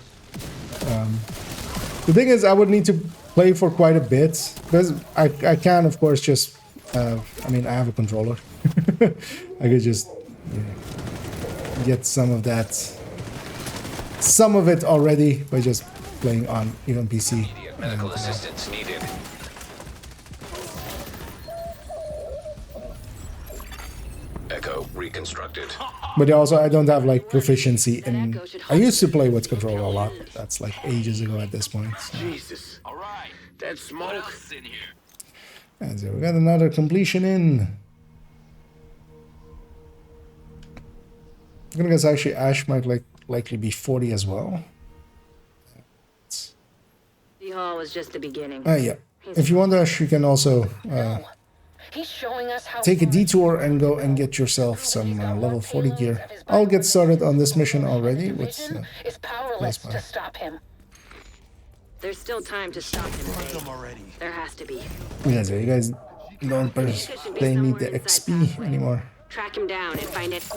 The thing is, I would need to play for quite a bit, because I can, of course, just, I mean, I have a controller. I could just get some of it already by just playing on even PC. Immediate medical assistance needed. Echo reconstructed. But also, I don't have like proficiency in. I used to play with controller a lot. That's like ages ago at this point. So. Jesus. All right. That smoke. In here? And so we got another completion in. I'm gonna guess actually Ash might likely be 40 as well. The hall was just the beginning. Yeah. If you want, Ash, you can also He's showing us how take a detour and go and get yourself some level 40 gear. I'll get started on this mission already with is powerless to stop him. There's still time to stop him. There has to be. Yeah, so you guys don't need the XP anymore. Track him down and find it.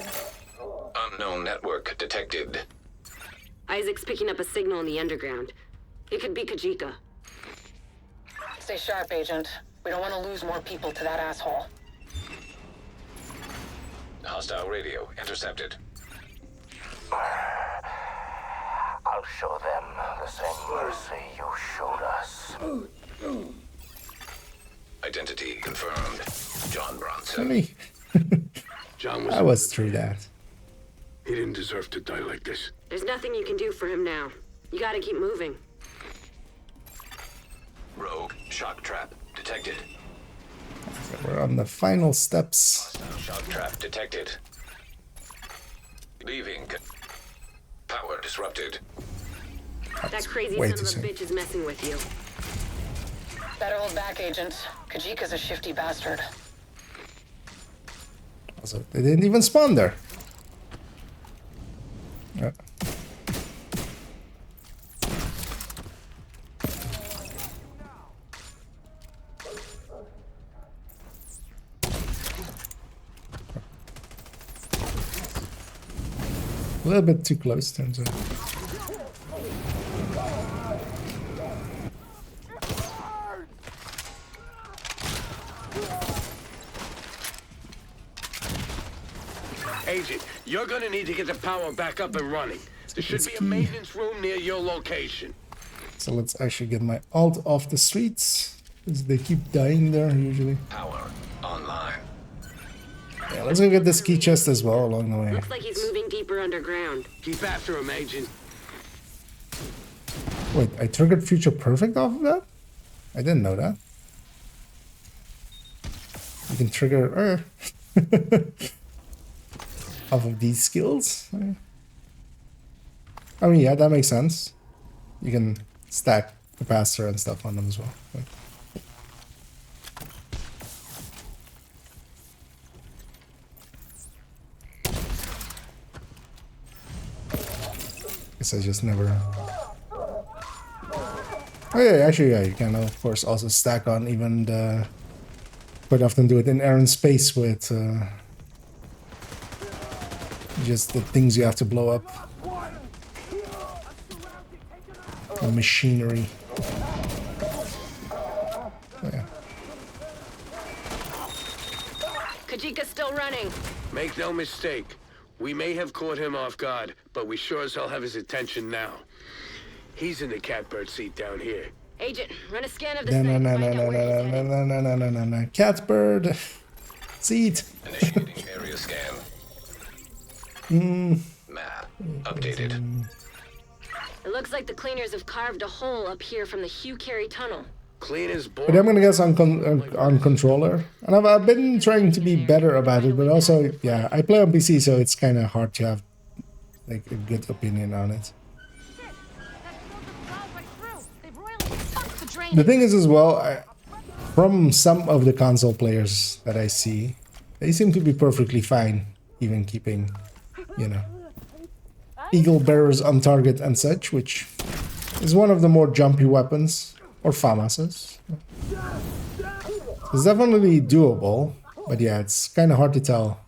Unknown network detected. Isaac's picking up a signal in the underground. It could be Kajika. Stay sharp, Agent. We don't want to lose more people to that asshole. Hostile radio intercepted. I'll show them the same mercy you showed us. Identity confirmed. John Bronson. Really? John I was through that. He didn't deserve to die like this. There's nothing you can do for him now. You gotta keep moving. Rogue shock trap detected. So we're on the final steps. Shock trap detected. Leaving. Power disrupted. That crazy way son too of a soon. bitch is messing with you. Better hold back, Agent. Kajika's a shifty bastard. Also, they didn't even spawn there. Yeah. A little bit too close, turns out. Agent, you're gonna need to get the power back up and running. There should be a maintenance room near your location. So let's actually get my alt off the streets, because they keep dying there usually. Power online. Yeah, let's go get this key chest as well along the way. Looks like he's moving deeper underground. Keep after him, Agent. Wait, I triggered Future Perfect off of that? I didn't know that. You can trigger off of these skills. I mean, yeah, that makes sense. You can stack capacitor and stuff on them as well. Guess I just never. Oh yeah, actually, yeah, you can of course also stack on even the. Quite often do it in air and space with just the things you have to blow up. The machinery. Oh, yeah. Kajika's still running. Make no mistake. We may have caught him off guard, but we sure as hell have his attention now. He's in the catbird seat down here. Agent, run a scan of the No. Catbird seat. Initiating area scan. Map updated. It looks like the cleaners have carved a hole up here from the Hugh Carey tunnel. Cleaners But I'm gonna guess on controller, and I've been trying to be better about it, but also, yeah, I play on PC, so it's kind of hard to have like a good opinion on it. The thing is as well, from some of the console players that I see, they seem to be perfectly fine, even keeping, you know, eagle bearers on target and such, which It's one of the more jumpy weapons, or FAMASes. It's definitely doable, but yeah, it's kind of hard to tell.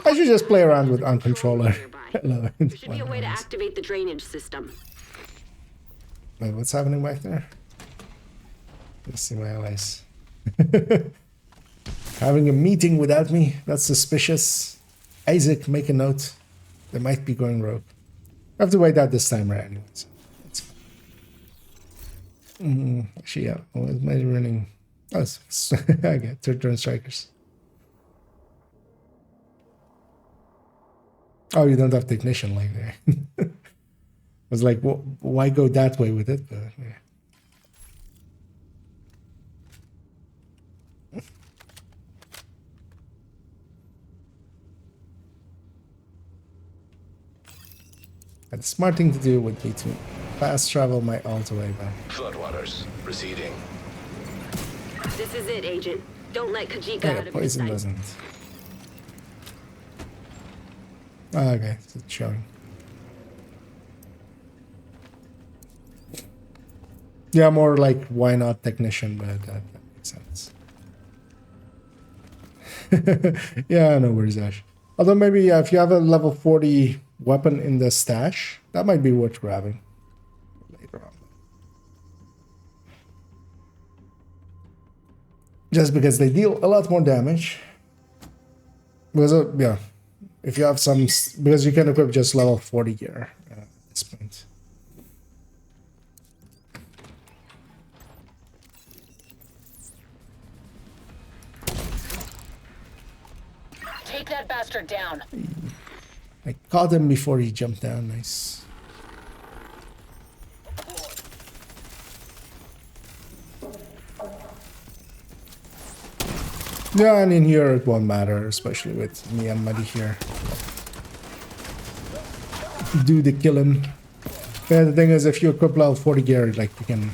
I should just play around with uncontroller. There should be a way to activate the drainage system. Wait, what's happening back there? Let's see my allies. Having a meeting without me? That's suspicious. Isaac, make a note. They might be going rogue. I have to wait out this time, right? Anyways. Actually, yeah. What is my running? Oh, okay, third-turn strikers. Oh, you don't have technician like that. I was like, well, why go that way with it? But yeah. And the smart thing to do would be to fast travel my alt away back. Floodwaters receding. This is it, Agent. Don't let Kajika Yeah, out of your poison sight. doesn't. Oh, okay, so it's showing. Yeah, more like why not technician, but that makes sense. Yeah, no worries, Ash. Although maybe if you have a level 40 weapon in the stash, that might be worth grabbing later on. Just because they deal a lot more damage. Because, yeah, if you have some, because you can equip just level 40 gear at this point. Take that bastard down. I caught him before he jumped down. Nice. Yeah, and in here it won't matter, especially with me and Muddy here. Do the killing. Yeah, the thing is, if you equip level 40 gear, like you can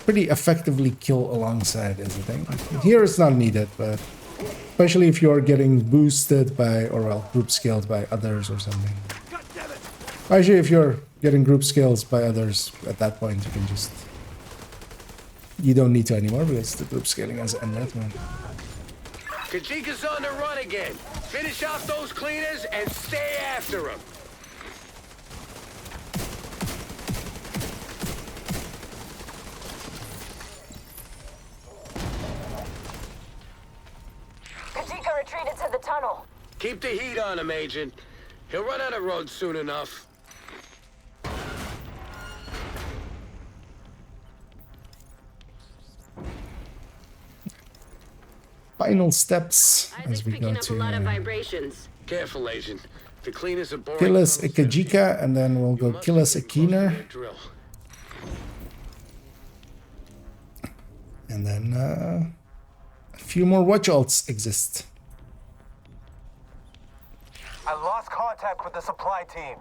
pretty effectively kill alongside is the thing. Here it's not needed, but especially if you're getting boosted by, or well, group scaled by others or something. Actually, if you're getting group scales by others, at that point you can just... You don't need to anymore because the group scaling has ended, man. Kajika's on the run again. Finish off those cleaners and stay after him. Kajika retreated to the tunnel. Keep the heat on him, Agent. He'll run out of road soon enough. Final steps as we go Picking up a lot of to vibrations. Careful, Agent. The cleaners are boring. kill us a Kajika, and then we'll go kill us a Keener. And then a few more watch alts exist. I lost contact with the supply team.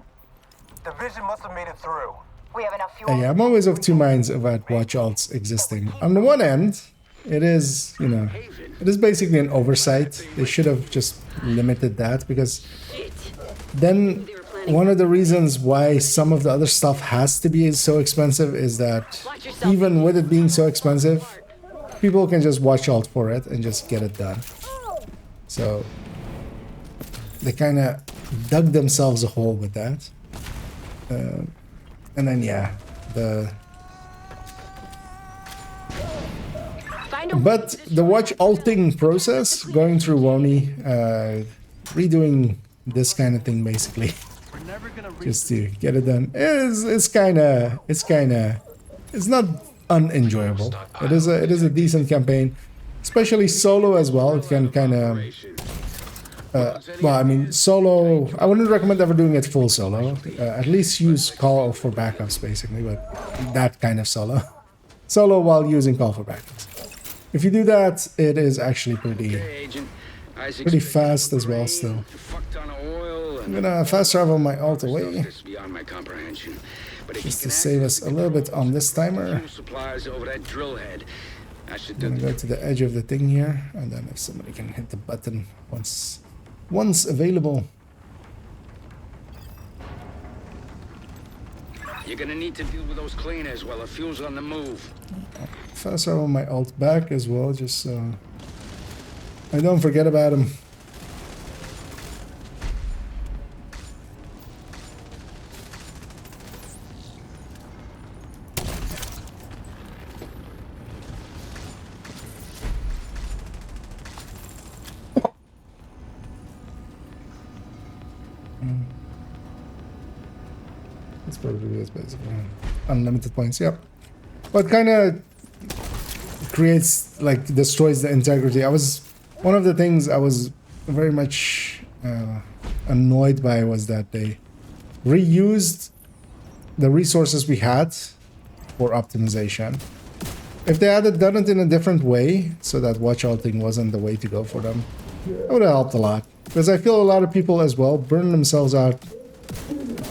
Division must have made it through. We have enough fuel. Yeah, I'm always of two minds about watch alts existing. On the one end, it is, you know, it is basically an oversight. They should have just limited that, because then one of the reasons why some of the other stuff has to be so expensive is that even with it being so expensive, people can just watch alt for it and just get it done. So they kind of dug themselves a hole with that. And then, yeah, But the watch alting process, going through Woni, redoing this kind of thing basically, just to get it done, it's not unenjoyable. It is a decent campaign, especially solo as well. It can kind of, well, I mean, solo, I wouldn't recommend ever doing it full solo. At least use call for backups basically, but that kind of solo while using call for backups. If you do that, it is actually pretty fast as well still. I'm gonna fast travel my alt away, just to save us a little bit on this timer. I'm gonna go to the edge of the thing here, and then if somebody can hit the button once available. You You're gonna need to deal with those cleaners while the fuel's on the move. Fast travel my alt back as well, just so I don't forget about him. That's probably is basically unlimited points. Yep, but kind of creates, like, destroys the integrity. One of the things I was very much annoyed by was that they reused the resources we had for optimization. If they had done it in a different way, so that watch alting wasn't the way to go for them, it would have helped a lot. Because I feel a lot of people as well burn themselves out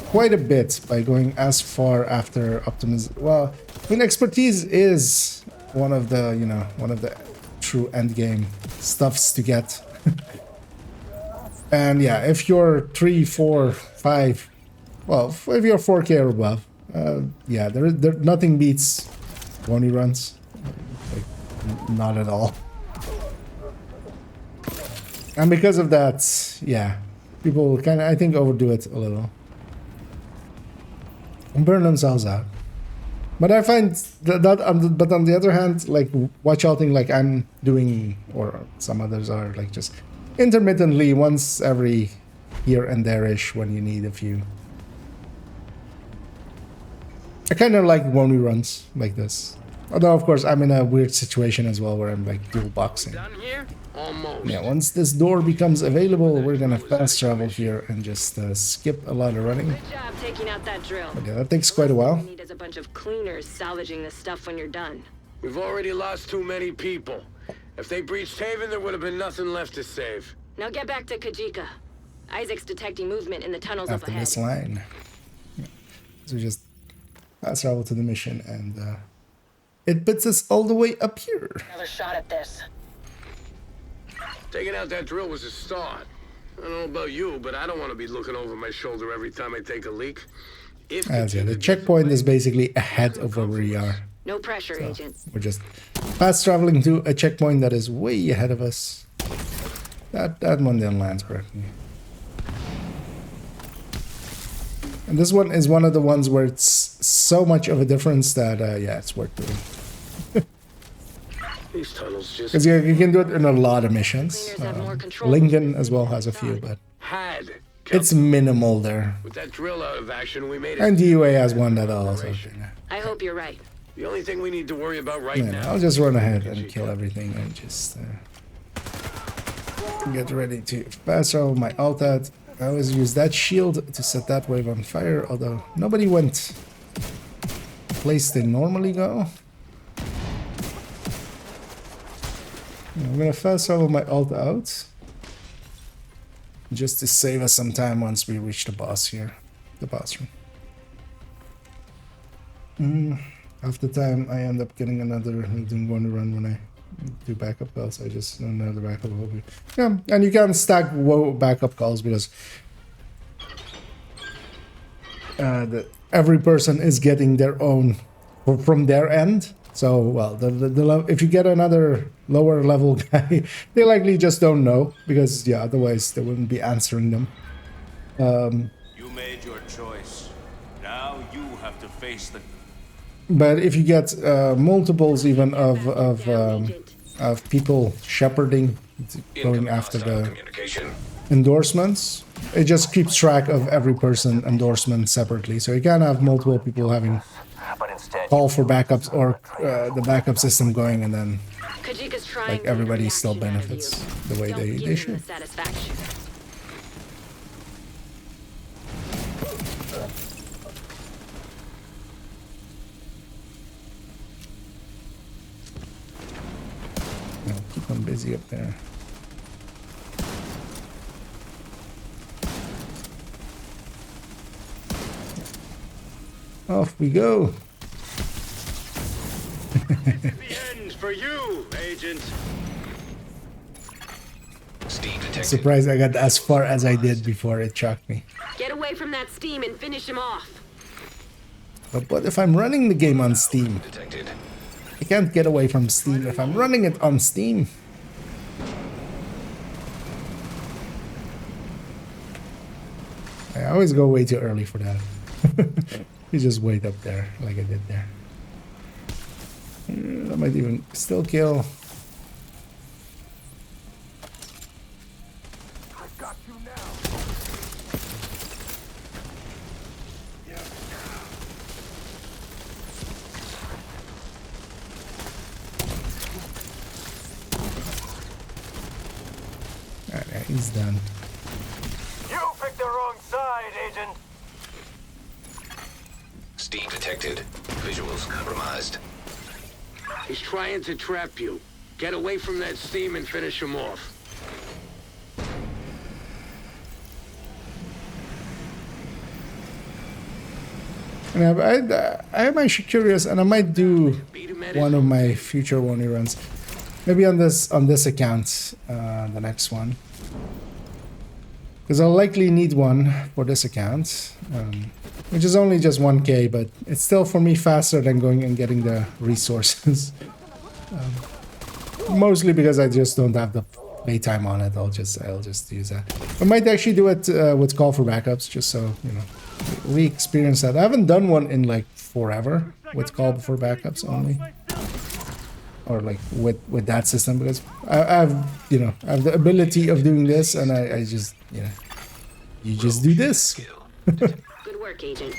quite a bit by going as far after optimization. Well, I mean, expertise is one of the, you know, one of the true end game stuffs to get. And yeah, if you're 3, 4, 5, well, if you're 4K or above, yeah, there nothing beats Wony runs. Like, not at all. And because of that, yeah, people kind of, I think, overdo it a little and burn themselves out. But I find that but on the other hand, like, watch alting like I'm doing, or some others are, like, just intermittently once every here and there-ish when you need a few. I kind of like Wony runs like this. Although, of course, I'm in a weird situation as well where I'm, like, dual boxing. Done here? Almost. Yeah, once this door becomes available, we're gonna fast travel here and just skip a lot of running. Good job taking out that drill. But yeah, that takes quite a while. We need is a bunch of cleaners salvaging this stuff when you're done. We've already lost too many people. If they breached Haven, there would have been nothing left to save. Now get back to Kajika. Isaac's detecting movement in the tunnels up After ahead. this line. Yeah. So just fast travel to the mission, and it puts us all the way up here. Another shot at this. Taking out that drill was a start. I don't know about you, but I don't want to be looking over my shoulder every time I take a leak. If Yeah, the checkpoint is basically ahead of where we are. No pressure, So Agent. we're just fast traveling to a checkpoint that is way ahead of us. That one didn't land correctly. And this one is one of the ones where it's so much of a difference that, yeah, it's worth doing. These tunnels just... Because you can do it in a lot of missions. Lincoln as well has a few, but it's minimal there. With that drill out of action, we made it. And DUA has one that also. I hope you're right. The only thing we need to worry about right Yeah, now... I'll just run ahead and kill everything and just get ready to fast travel my alt out. I always use that shield to set that wave on fire, although nobody went place they normally go. I'm gonna fast travel my alt out just to save us some time once we reach the boss here, the boss room. After time, I end up getting another doing one run when I do backup calls. I just do another backup call. Yeah, and you can stack backup calls because every person is getting their own from their end. So, well, if you get another lower level guy, they likely just don't know, because, yeah, otherwise they wouldn't be answering them. You made your choice. Now you have to face the... But if you get multiples even of people shepherding, going after the endorsements, it just keeps track of every person endorsement separately. So you can have multiple people having call for backups, or the backup system going, and then like everybody still benefits the way they should. No, keep them busy up there. Off we go. The end for you, Agent. I'm surprised I got as far as I did before it shocked me. Get away from that steam and finish him off. But what if I'm running the game on Steam? Detected. I can't get away from Steam if I'm running it on Steam. I always go way too early for that. You just wait up there like I did there. I might even still kill. Alright, he's done. You picked the wrong side, Agent. Steam detected. Visuals compromised. He's trying to trap you. Get away from that steam and finish him off. And I'm actually curious, and I might do one of my future Wony runs. Maybe on this account, the next one. Because I'll likely need one for this account, which is only just 1K, but it's still for me faster than going and getting the resources. Mostly because I just don't have the playtime on it. I'll just use that. I might actually do it with call for backups, just so you know, we experience that. I haven't done one in like forever with call for backups only, or like with that system, because I have the ability of doing this, and I just you just do this. Good work, Agent.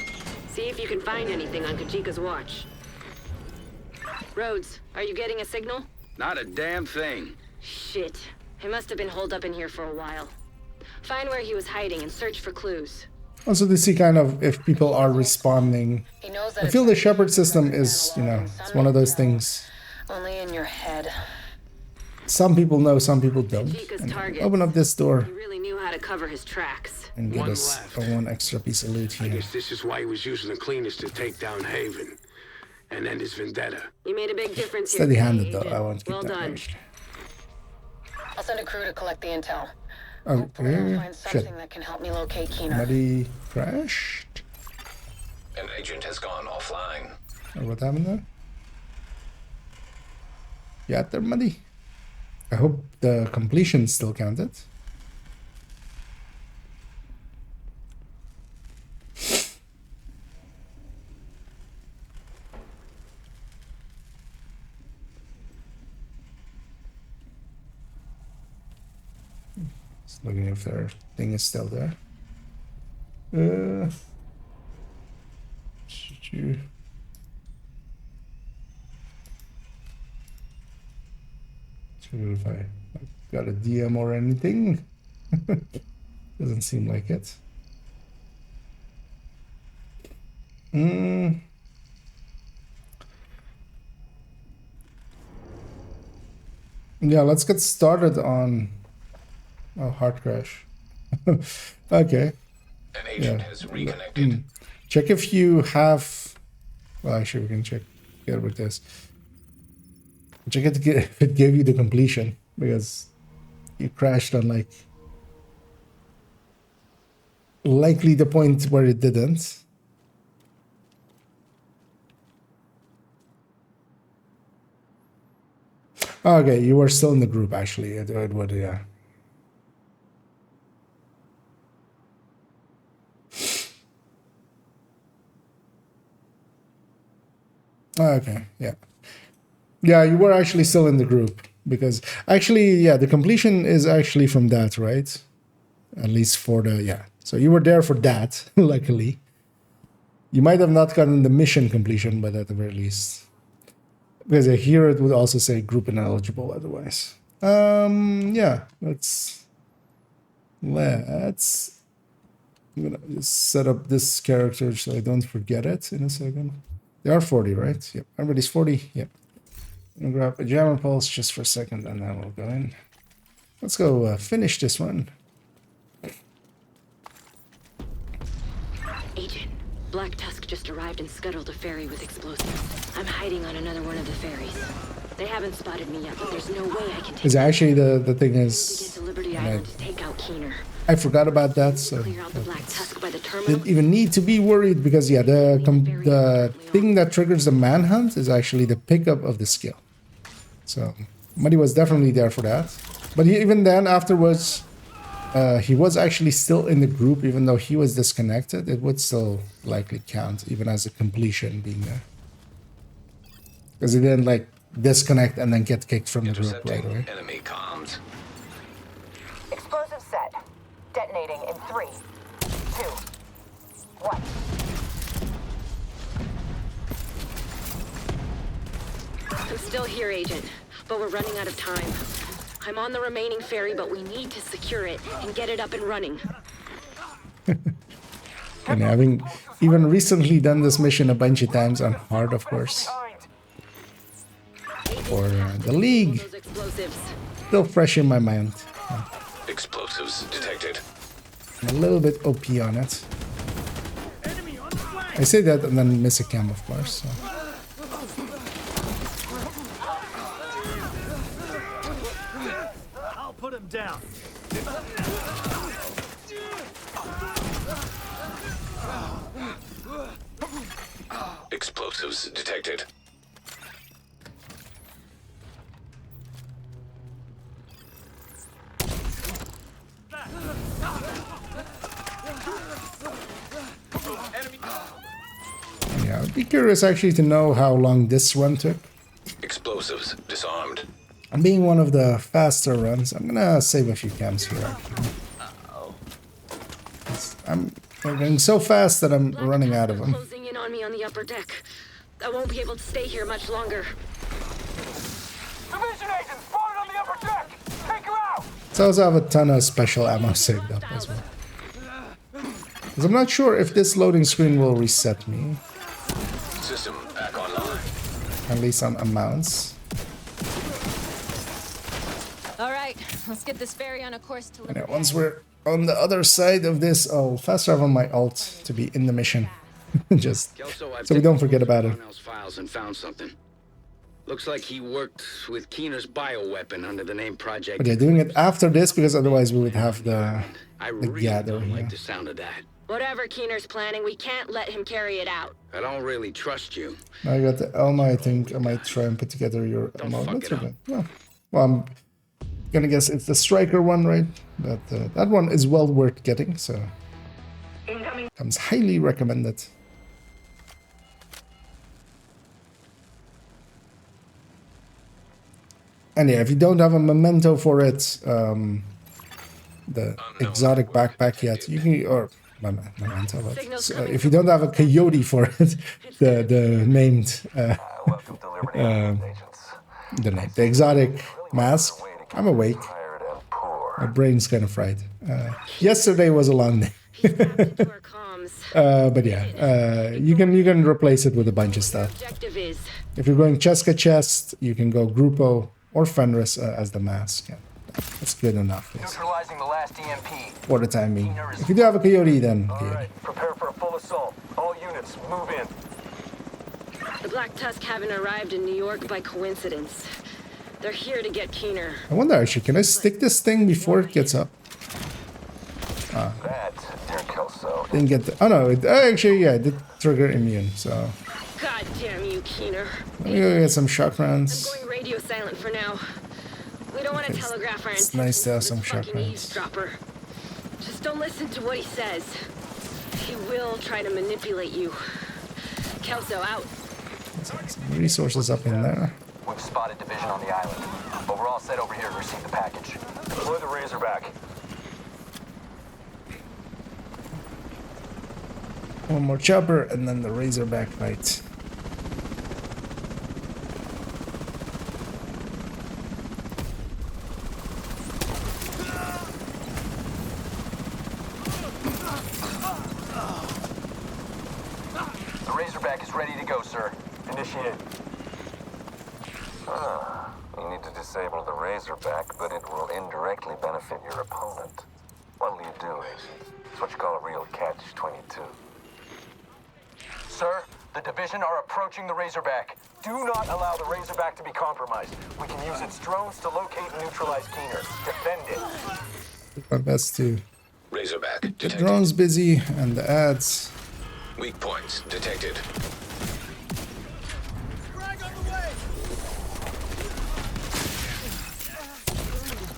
See if you can find anything on Kajika's watch. Rhodes, are you getting a signal? Not a damn thing. Shit. He must have been holed up in here for a while. Find where he was hiding and search for clues. Also to see kind of if people are responding. I feel the Shepherd system is, it's one of those things. Only in your head. Some people know, some people don't. And open up this door. He really knew how to cover his tracks. And get us one extra piece of loot here. I guess this is why he was using the cleaners to take down Haven. And end his vendetta. You made a big difference here. Steady-handed though, I won't keep well that done. much. I'll send a crew to collect the intel. Oh, Hopefully I'll find something that can help me locate Keener. Muddy crashed. An agent has gone offline. Or what happened there? You out there, Muddy? I hope the completion still counted. Just looking if their thing is still there. Should you... If I got a DM or anything. Doesn't seem like it. Yeah, let's get started on... Oh, hard crash. Okay. An agent has reconnected. Check if you have... Well, actually, we can check here with this. Check it if it gave you the completion, because you crashed on like likely the point where it didn't. Okay, you were still in the group actually. It would, yeah. Okay, yeah. Yeah, you were actually still in the group, because actually, yeah, the completion is actually from that, right? At least for the, yeah. So you were there for that, luckily. You might have not gotten the mission completion, but at the very least. Because here it would also say group ineligible otherwise. Yeah, let's I'm gonna just set up this character so I don't forget it in a second. They are 40, right? Yep, everybody's 40, yep. I'm gonna grab a jammer pulse just for a second and then we'll go in. Let's go finish this one. Agent, Black Tusk just arrived and scuttled a ferry with explosives. I'm hiding on another one of the ferries. They haven't spotted me yet, but there's no way I can take Is actually the thing is... to get to Liberty Island to take out Keener. I forgot about that, so Clear out the black tusk by the terminal. didn't even need to be worried because yeah, the thing that triggers the manhunt is actually the pickup of the skill. So Muddy was definitely there for that. But even then, afterwards, he was actually still in the group, even though he was disconnected. It would still likely count, even as a completion being there. Because he didn't like disconnect and then get kicked from the group right away. Enemy comms. Explosive set. Detonating in 3, 2, 1. I'm still here, Agent, but we're running out of time. I'm on the remaining ferry, but we need to secure it and get it up and running. And having even recently done this mission a bunch of times on hard, of course. For the League. Still fresh in my mind. Explosives detected. I'm a little bit OP on it. I say that and then miss a cam, of course. So. I'll put him down. Explosives detected. Yeah, I'd be curious actually to know how long this run took. Explosives disarmed. I'm being one of the faster runs. I'm gonna save a few cams here actually. I'm going so fast that I'm running out of them. Closing in on me on the upper deck. I won't be able to stay here much longer. Division agent spotted on the upper deck! Take her out! So I also have a ton of special ammo saved up as well. Because I'm not sure if this loading screen will reset me. System back online. At least on amounts. All right, let's get this ferry on a course to And once we're on the other side of this, I'll fast travel my alt to be in the mission. Just so we don't forget about it. Files and found something. Looks like he worked with Keener's bioweapon under the name Project. But yeah, doing it after this because otherwise we would have the really gather don't like here. the sound of that. Whatever Keener's planning, we can't let him carry it out. I don't really trust you. Now I got the Elma. I think I might try and put together your ammo. That's okay. Well, I'm gonna guess it's the striker one, right? That one is well worth getting, so comes highly recommended. And yeah, if you don't have a memento for it, the exotic backpack yet, you can, or memento. But, so if you don't have a coyote for it, the named the exotic mask. I'm awake. My brain's kind of fried. Yesterday was a long day. But yeah, you can replace it with a bunch of stuff. If you're going Cheska chest, you can go Grupo or Fenris as the mask. Yeah, that's good enough. Yes. Neutralizing the last EMP. For the time being. If you do have a coyote, then All right, prepare for a full assault. All units, move in. The Black Tusk haven't arrived in New York by coincidence. They're here to get Keener. I wonder actually, can I stick this thing before it gets up? Didn't get the, oh no, actually yeah, it did trigger immune, so. God damn you, Keener. Let me go get some shock rounds. I'm going radio silent for now. We don't want to telegraph our It's nice to have some shock rounds. eavesdropper. Just don't listen to what he says. He will try to manipulate you. Kelso out. Some resources up in there. We've spotted division on the island, but we're all set over here to receive the package. Deploy the Razorback. One more chopper and then the Razorback fight. The Razorback is ready to go, sir. Initiate. You need to disable the Razorback, but it will indirectly benefit your opponent. What'll you do, Agent? It's what you call a real catch-22. Sir, the division are approaching the Razorback. Do not allow the Razorback to be compromised. We can use its drones to locate and neutralize Keener. Defend it. My best to Razorback The detected. drone's busy and the ads. Weak points detected.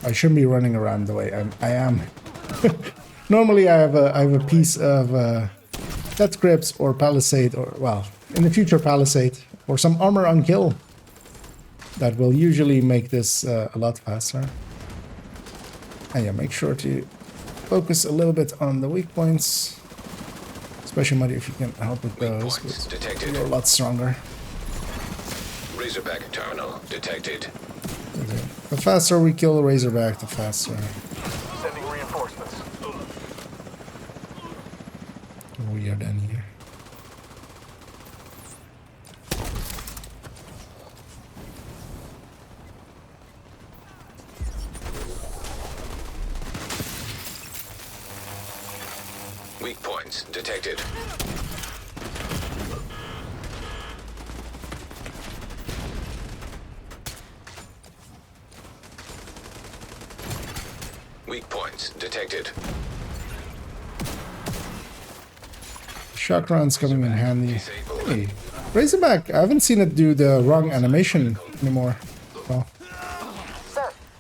I shouldn't be running around the way I am. Normally, I have a piece of death grips or palisade, or well, in the future palisade, or some armor on kill. That will usually make this a lot faster. And yeah, make sure to focus a little bit on the weak points, especially Muddy, if you can help with those. Detected. You're a lot stronger. Razorback terminal detected. Okay. The faster we kill Razorback, the faster. Sending reinforcements. We are done here. Weak points detected. Weak points detected. Shock rounds coming in handy. Hey, Razorback, I haven't seen it do the wrong animation anymore. Well,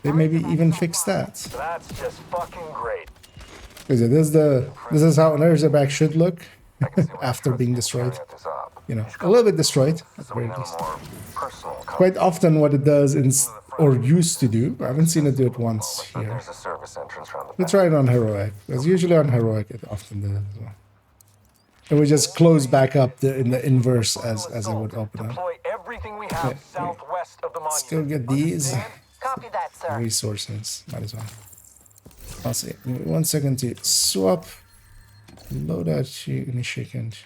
they maybe even fixed that. That's just fucking great. Because this is how an Razorback should look after being destroyed. You know, a little bit destroyed at the very least. Quite often, what it does or used to do, I haven't seen it do it once here. Let's try it on Heroic, because usually on Heroic it often does as well. It would just close back up in the inverse as it would open up. Yeah, let's go get these resources. Might as well. I'll see. Give me 1 second to swap. Load out you in a second.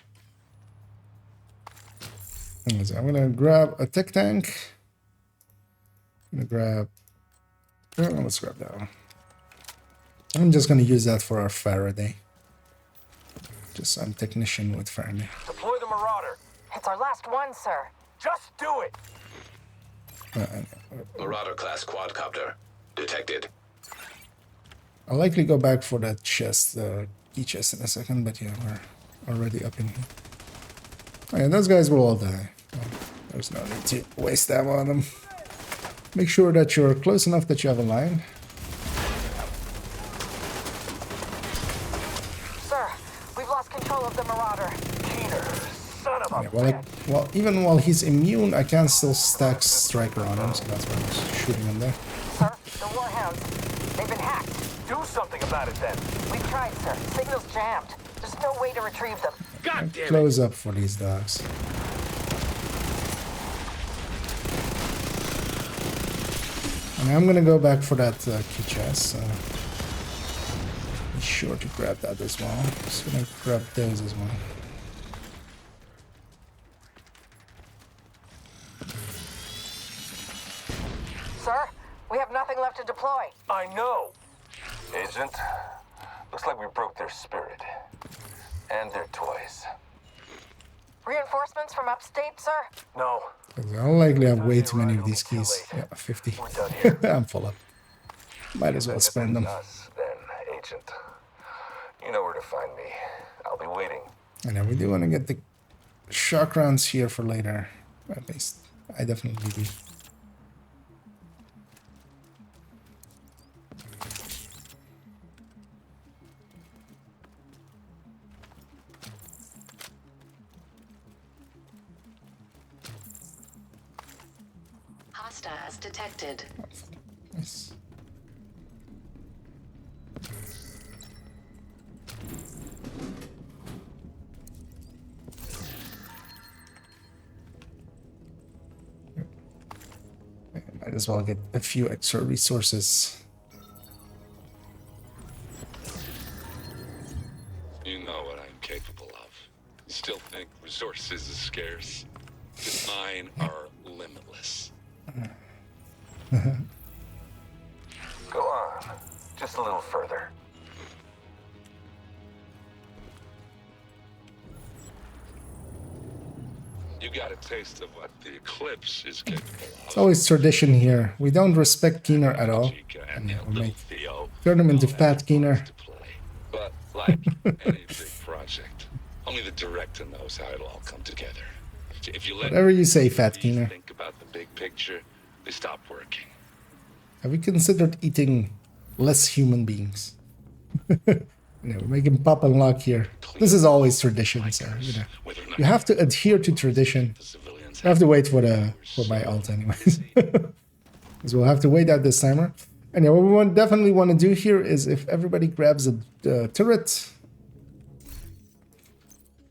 Anyways, I'm gonna grab a tech tank. I'm gonna grab. Let's grab that one. I'm just gonna use that for our Faraday. Just some technician with Faraday. Deploy the Marauder. It's our last one, sir. Just do it. Marauder class quadcopter detected. I'll likely go back for that chest, the key chest in a second, but yeah, we're already up in here. Oh yeah, those guys will all die. Well, there's no need to waste ammo on them. Make sure that you're close enough that you have a line. Sir, we've lost control of the Marauder. Cheater, son of a Yeah, well, even while he's immune, I can still stack Striker on him, so that's why I was shooting him there. Sir, the Warhounds, they've been hacked. Do something about it then. We've tried, sir. Signal's jammed. There's no way to retrieve them. God damn it. Close up for these dogs. And I'm gonna go back for that key chest. Be sure to grab that as well. Just gonna grab those as well. Sir, we have nothing left to deploy. I know. Agent, looks like we broke their spirit. And their toys. Reinforcements from upstate, sir? No. I'll likely have way too many of these keys. Yeah, 50. I'm full up. Might as well spend them. Then, Agent. You know where to find me. I'll be waiting. And then we do want to get the shock rounds here for later. At least, I definitely do. Hostiles detected. Nice. Might as well get a few extra resources. You know what I'm capable of. Still think resources is scarce? But mine are limitless. Go on. Just a little further. You got a taste of what the Eclipse is capable It's always tradition here. We don't respect Keener at all. And we make turn him into Fat Keener. But like any big project, only the director knows how it'll all come together. If you let Whatever you say, Fat Keener. think about the big picture, they stop working. Have we considered eating less human beings? You know, we're making pop and lock here. This is always tradition, so you know. You have to adhere to tradition. I have to wait for my ult anyways. Because we'll have to wait out this timer. And yeah, what we definitely want to do here is if everybody grabs a turret,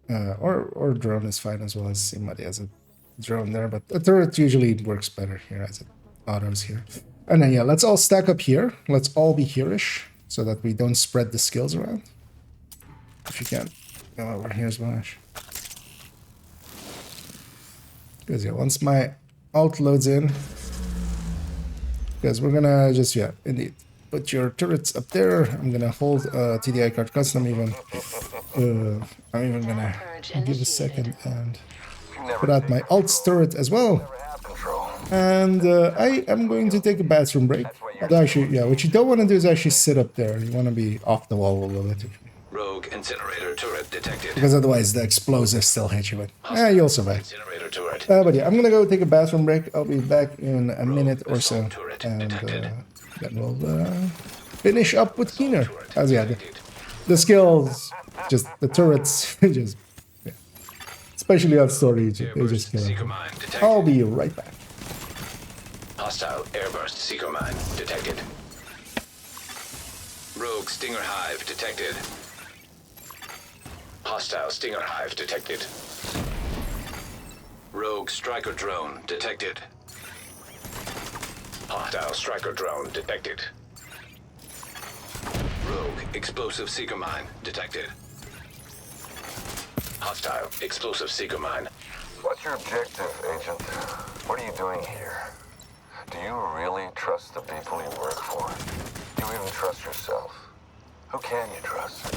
or drone is fine as well as somebody has a drone there, but a turret usually works better here as it autos here. And then yeah, let's all stack up here. Let's all be here-ish so that we don't spread the skills around. If you can, go over here as well. Because yeah, once my ult loads in, because we're gonna just, yeah, indeed, put your turrets up there. I'm gonna hold TDI card custom even. I'm even gonna give a second and put out my ult's turret as well. And I am going to take a bathroom break. Actually, yeah, what you don't want to do is actually sit up there. You want to be off the wall a little bit. Rogue incinerator turret detected. Because otherwise the explosives still hit you with. You'll survive. Incinerator turret. But yeah, I'm gonna go take a bathroom break. I'll be back in a minute or so. And then we'll finish up with Keener. As yeah, the skills, just the turrets, just, yeah. Especially on story, they just kill them. I'll be right back. Hostile airburst seeker mine detected. Rogue Stinger Hive detected. Hostile Stinger Hive detected. Rogue Striker Drone detected. Hostile Striker Drone detected. Rogue Explosive Seeker Mine detected. Hostile Explosive Seeker Mine. What's your objective, Agent? What are you doing here? Do you really trust the people you work for? Do you even trust yourself? Who can you trust?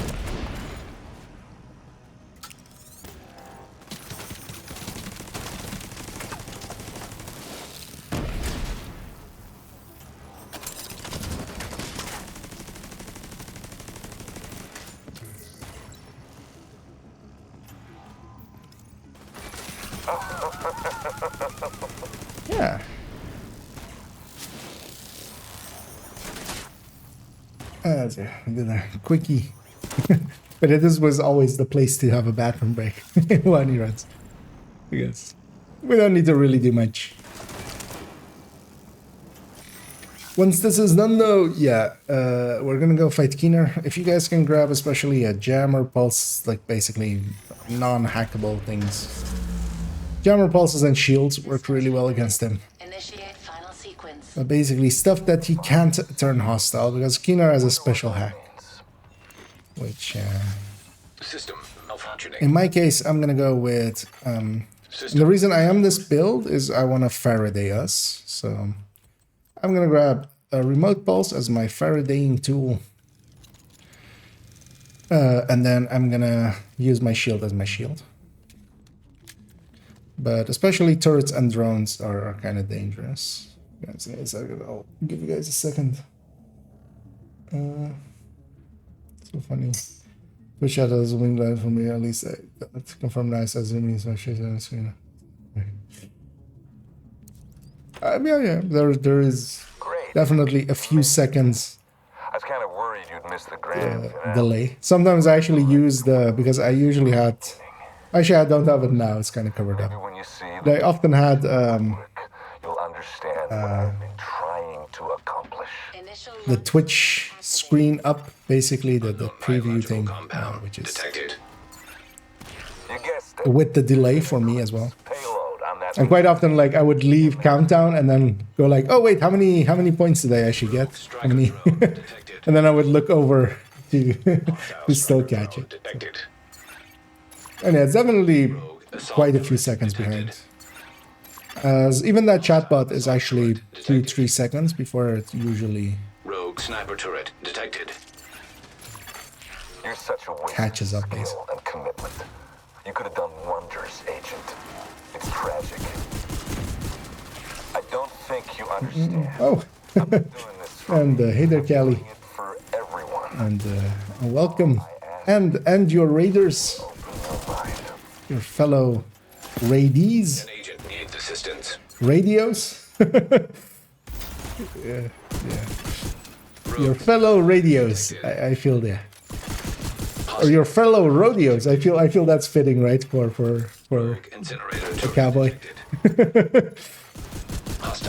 Yeah. We did a quickie. But this was always the place to have a bathroom break when he runs. I guess. We don't need to really do much. Once this is done though, yeah, we're gonna go fight Keener. If you guys can grab especially a jammer pulse, like basically non-hackable things. Jammer pulses and shields work really well against him. Initiate final sequence. But basically stuff that he can't turn hostile because Keener has a special hack. Which, System malfunctioning. in my case, I'm gonna go with, and the reason I am this build is I want to Faraday us. So I'm gonna grab a remote pulse as my Faradaying tool. And then I'm gonna use my shield as my shield. But especially turrets and drones are kind of dangerous. I'll give you guys a second. So funny. Wish I had a zooming line for me, at least I got to confirm nice as zooming so shit on the screen. Yeah, there is definitely a few seconds I was kind of worried you'd miss the grand finale. delay. Sometimes I actually use because I usually had, actually I don't have it now, it's kind of covered up. When you see But I often had you'll understand what I've been trying to accomplish. the Twitch screen up, basically the preview thing, which is detected. You guessed it. with the delay for me as well. Payload on that. And quite often, like I would leave countdown and then go like, oh wait, how many points did I actually get? How many? And then I would look over to to still catch it. Detected. And yeah, it's definitely quite a few seconds behind. As even that chatbot is actually 2-3 seconds before it usually Rogue sniper turret detected. You're such a waste catches of up, skill basically. and commitment. You could have done wonders, Agent. It's tragic. I don't think you understand. Oh, and hey there, Callie. For everyone. And welcome. And your raiders, your fellow raidees. An agent needs assistance. Radios? yeah. Your fellow radios, I feel there. Or your fellow rodeos. I feel that's fitting, right? For a cowboy.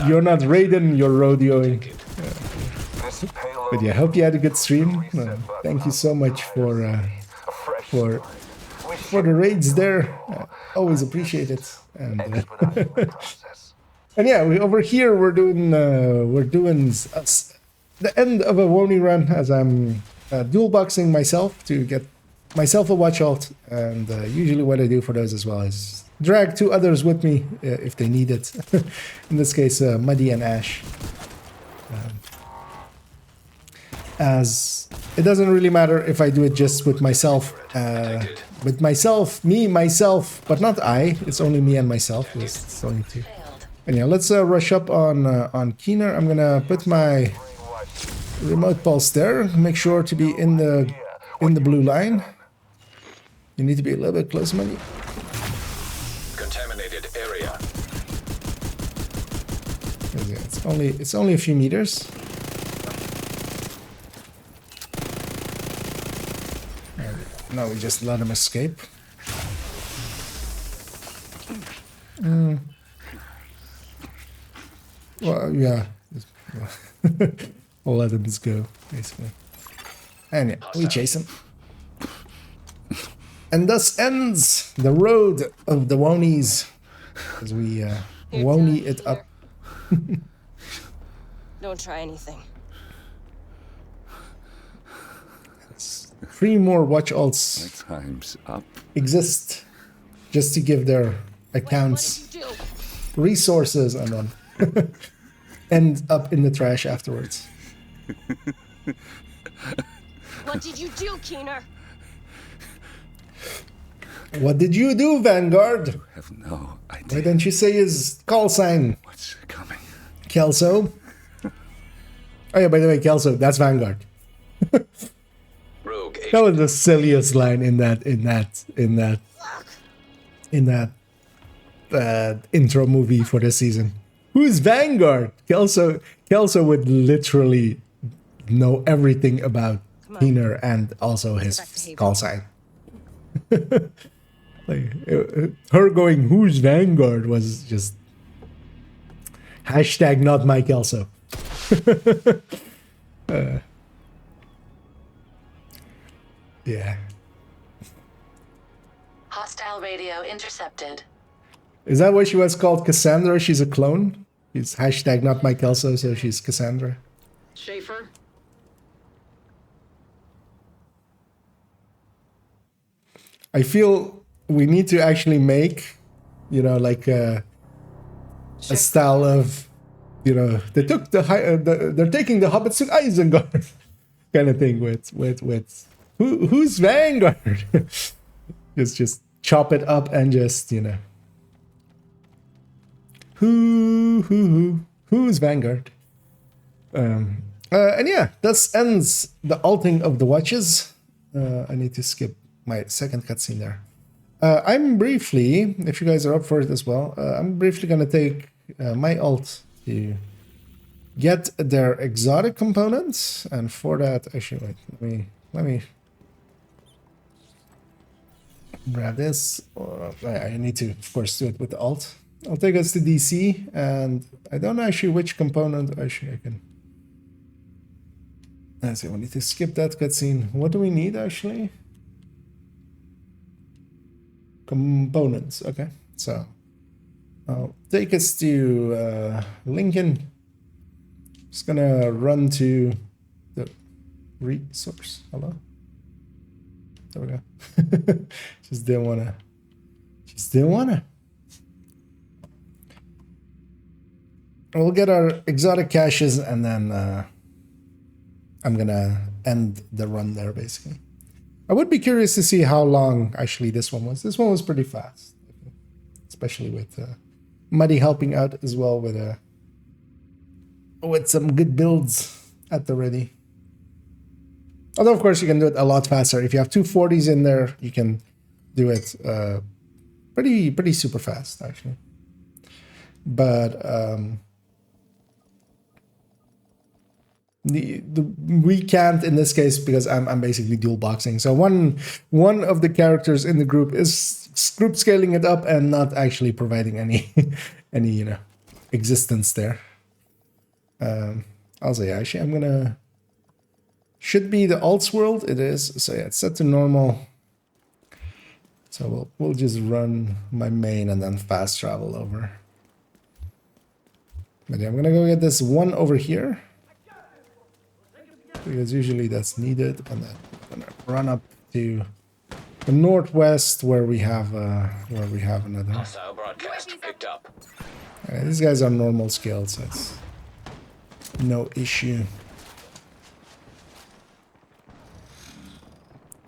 You're not raiding, you're rodeoing. But yeah, hope you had a good stream. Thank you so much for the raids there. Always appreciate it. And and yeah, over here we're doing the end of a Wony run as I'm dual boxing myself to get myself a watch alt, and usually what I do for those as well is drag two others with me if they need it. In this case, Muddy and Ash. As it doesn't really matter if I do it just with myself, but not I. It's only me and myself. It's only two. And yeah, let's rush up on Keener. I'm gonna put my remote pulse there. Make sure to be in the blue line. You need to be a little bit close, Money. Contaminated area. It's only a few meters. No, we just let him escape. Well, yeah. We'll let him just go, basically. And yeah, we chase him. And thus ends the road of the Wonies. As we Wony it up. Don't try anything. 3 more watch alts time's up. Exist just to give their accounts resources and then end up in the trash afterwards. What did you do, Keener? What did you do, Vanguard? I have no idea. Why don't you say his call sign? What's coming? Kelso. Oh yeah, by the way, Kelso, that's Vanguard. That was the silliest line in that intro movie for this season. Who's Vanguard? Kelso would literally know everything about Keener and also his call sign. Her going, who's Vanguard, was just hashtag not my Kelso. Yeah. Hostile radio intercepted. Is that why she was called Cassandra? She's a clone? It's hashtag not my Kelso, so she's Cassandra. Schaefer? I feel we need to actually make, like a style of, they took they're taking the hobbits to Isengard kind of thing with who's Vanguard? just chop it up and just, who's Vanguard? And yeah, this ends the alting of the watches. I need to skip my second cutscene there. I'm briefly, if you guys are up for it as well, I'm briefly gonna take my alt to get their exotic components, and for that, actually, wait, let me grab this. I need to, of course, do it with the alt. I'll take us to DC, and I don't know actually which component actually I can. Let's see, we need to skip that cutscene. What do we need actually? Components, okay. So I'll take us to Lincoln. Just gonna run to the resource. Hello? There we go. Just didn't wanna. We'll get our exotic caches, and then I'm gonna end the run there, basically. I would be curious to see how long actually this one was. This one was pretty fast, especially with Muddy helping out as well with some good builds at the ready. Although, of course, you can do it a lot faster. If you have two 40s in there, you can do it pretty super fast, actually. But we can't in this case because I'm basically dual boxing. So one of the characters in the group is group scaling it up and not actually providing any any existence there. I'll say actually I'm gonna should be the alts world. It is, so yeah, it's set to normal. So we'll just run my main and then fast travel over. But yeah, I'm gonna go get this one over here because usually that's needed, and then I'm gonna run up to the northwest where we have another. Hostile broadcast picked up. These guys are normal scale, so it's no issue.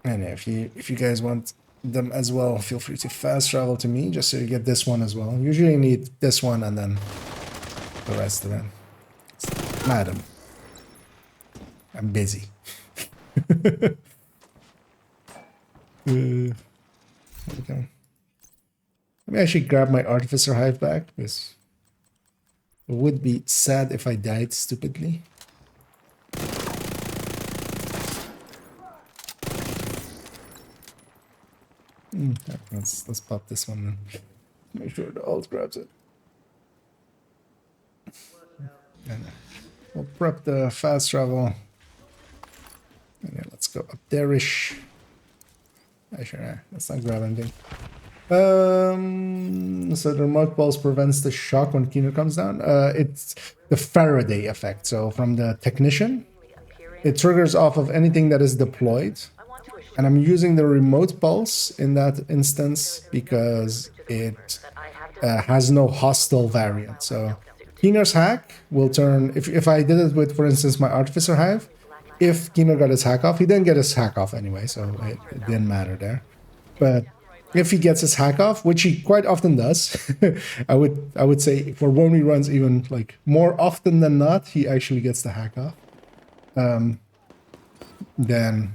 And if you guys want them as well, feel free to fast travel to me just so you get this one as well. Usually you need this one and then the rest of them. Madam, I'm busy. Okay. Let me actually grab my Artificer Hive back because it would be sad if I died stupidly. Let's pop this one then. Make sure the alt grabs it. And we'll prep the fast travel. And yeah, let's go up there-ish. Actually, let's not grab anything. So the remote pulse prevents the shock when Keener comes down. It's the Faraday effect. So from the technician, it triggers off of anything that is deployed. And I'm using the remote pulse in that instance because it has no hostile variant. So Keener's hack will turn, if I did it with, for instance, my Artificer Hive, if Keener got his hack off, he didn't get his hack off anyway, so it didn't matter there. But if he gets his hack off, which he quite often does, I would say for when he runs even like more often than not, he actually gets the hack off. Then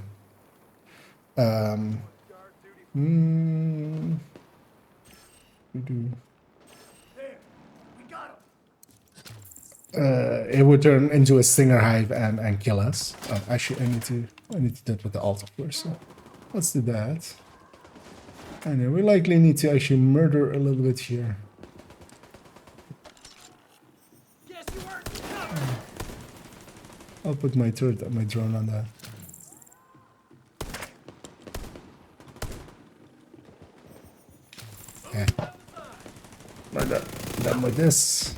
it would turn into a Stinger Hive and kill us. Actually, I need to do it with the alt, of course. So let's do that. And we likely need to actually murder a little bit here. I'll put my turret, my drone on that. Okay. We're done with this.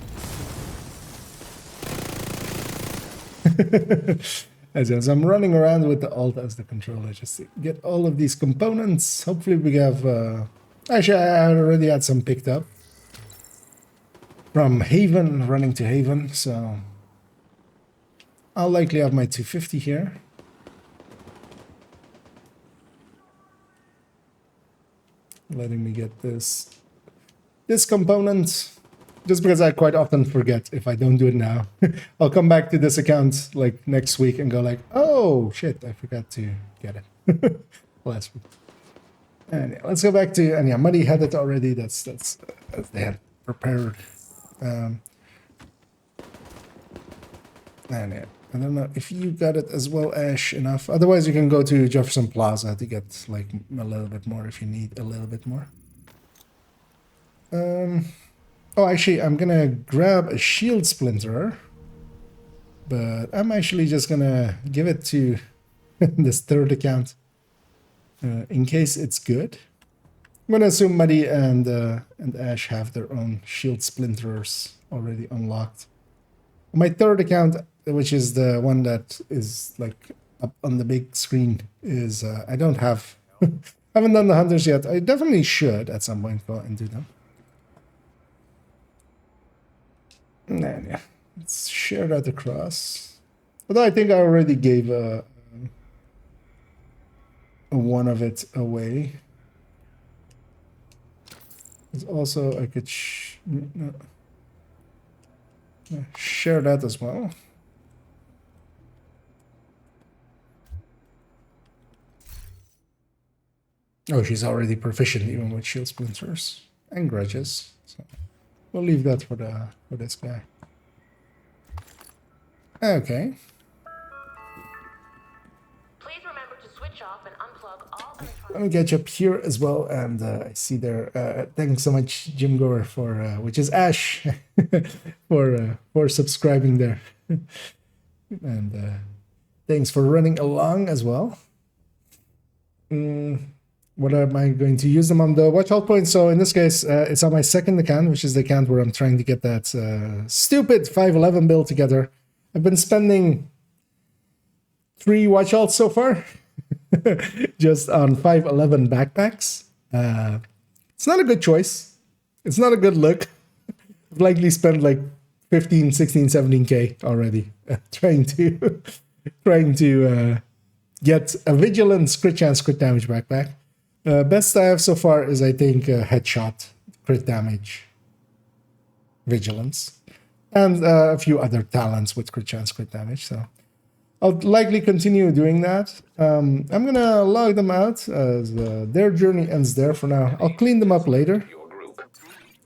As I'm running around with the alt as the controller just to get all of these components. Hopefully we have... actually, I already had some picked up. From Haven, running to Haven, so... I'll likely have my 250 here. Letting me get this component. Just because I quite often forget if I don't do it now. I'll come back to this account like next week and go like, oh shit, I forgot to get it last week. And yeah, let's go back to, and yeah, Muddy had it already. That's they had prepared. And yeah, I don't know if you got it as well, Ash, enough. Otherwise, you can go to Jefferson Plaza to get like a little bit more if you need a little bit more. Oh, actually, I'm gonna grab a shield splinter, but I'm actually just gonna give it to this third account in case it's good. I'm gonna assume Muddy and Ash have their own shield splinters already unlocked. My third account, which is the one that is like up on the big screen, is I don't have. I haven't done the hunters yet. I definitely should at some point go and do them. And then, yeah, let's share that across. Although I think I already gave one of it away. It's also, I could share that as well. Oh, she's already proficient even with shield splinters and grudges. So we'll leave that for this guy. Okay. Please remember to switch off and unplug all Let me catch up here as well, and I see there. Thanks so much, Jim Goer, for which is Ash, for subscribing there, and thanks for running along as well. What am I going to use them on the watch out point? So in this case, it's on my second account, which is the account where I'm trying to get that stupid 511 build together. I've been spending 3 watch outs so far, just on 511 backpacks. It's not a good choice. It's not a good look. I've likely spent like 15, 16, 17k already trying to get a vigilance crit chance crit damage backpack. Best I have so far is, I think, headshot crit damage vigilance, and a few other talents with crit chance crit damage. So I'll likely continue doing that. I'm gonna log them out as their journey ends there for now. I'll clean them up later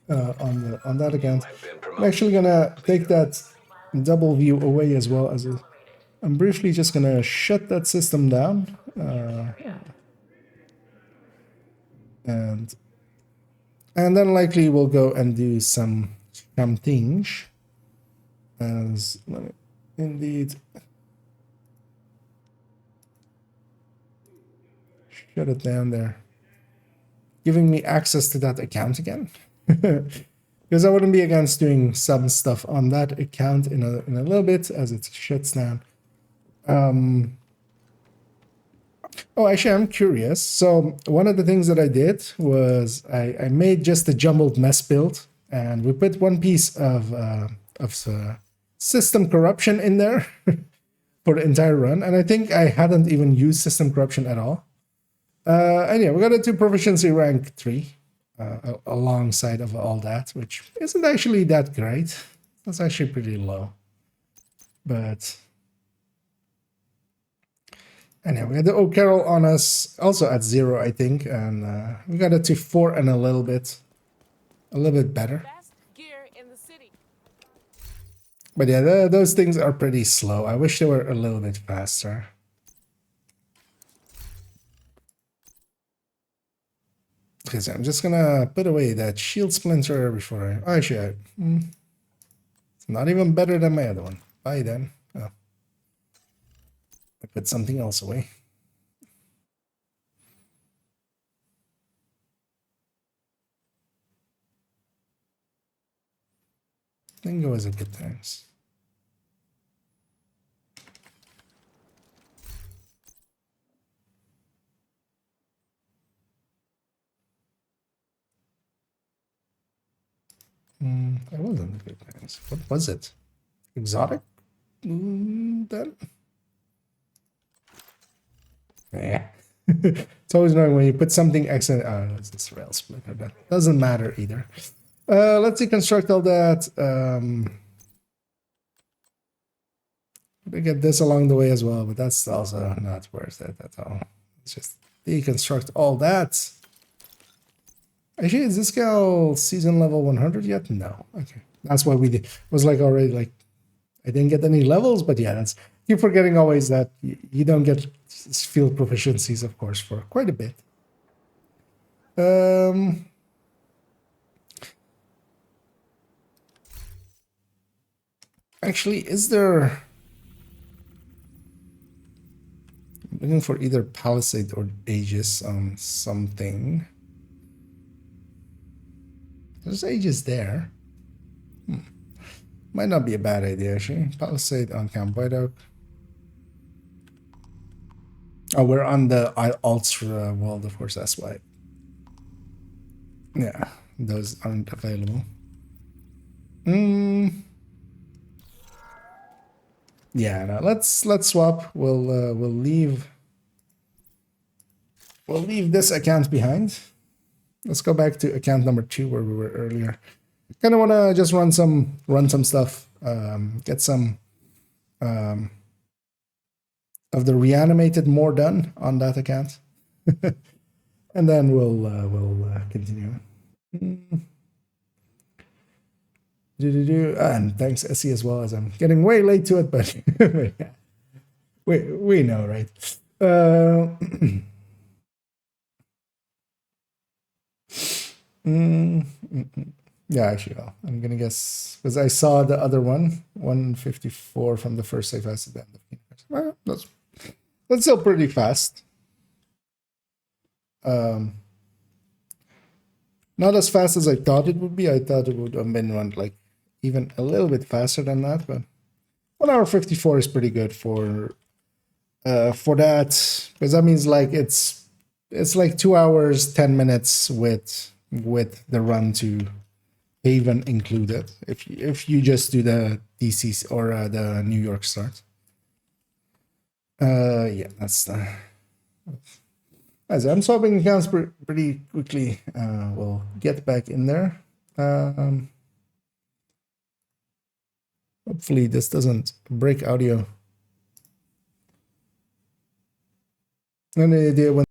on that account. I'm actually gonna take that double view away as well as I'm briefly just gonna shut that system down. And then likely we'll go and do some things. As indeed, shut it down there, giving me access to that account again. Because I wouldn't be against doing some stuff on that account in a little bit as it shuts down. Oh, actually, I'm curious. So one of the things that I did was I made just a jumbled mess build, and we put one piece of system corruption in there for the entire run. And I think I hadn't even used system corruption at all. And yeah, we got it to proficiency rank 3 alongside of all that, which isn't actually that great. That's actually pretty low. But anyway, we had the O'Carroll on us also at 0, I think, and we got it to 4 and a little bit better. But yeah, those things are pretty slow. I wish they were a little bit faster. Okay, so I'm just gonna put away that shield splinter before I... Actually, it's not even better than my other one. Bye then. Oh. I put something else away. Bingo is a good times. That wasn't a good times. What was it? Exotic? Then? Yeah. It's always annoying when you put something excellent. Oh, it's this rail splitter. That doesn't matter either. Let's deconstruct all that. We get this along the way as well, but that's also not worth it at all. Let's just deconstruct all that. Actually, is this gal season level 100 yet? No. Okay. That's why we did. It was like already like, I didn't get any levels, but yeah, that's, keep forgetting always that you don't get field proficiencies, of course, for quite a bit. Actually, is there... I'm looking for either Palisade or Aegis on something. There's Aegis there. Might not be a bad idea, actually. Palisade on Camp White Oak. Oh, we're on the Ultra world, of course, that's why. Yeah, those aren't available. Yeah, no, let's swap. We'll leave this account behind. Let's go back to account number 2 where we were earlier. Kind of want to just run some stuff, get some of the reanimated more done on that account. and then we'll continue. And thanks Essie as well, as I'm getting way late to it, but we know, right? Yeah, actually, I'm gonna guess because I saw the other one, 154 from the first save as at the end of the well, that's still pretty fast. Not as fast as I thought it would be. I thought it would have been one like even a little bit faster than that, but 1 hour 54 is pretty good for that, because that means like it's like 2 hours 10 minutes with the run to Haven included. If you just do the DC or the New York start. Yeah, that's as I'm swapping accounts pretty quickly. We'll get back in there. Hopefully this doesn't break audio. Any idea when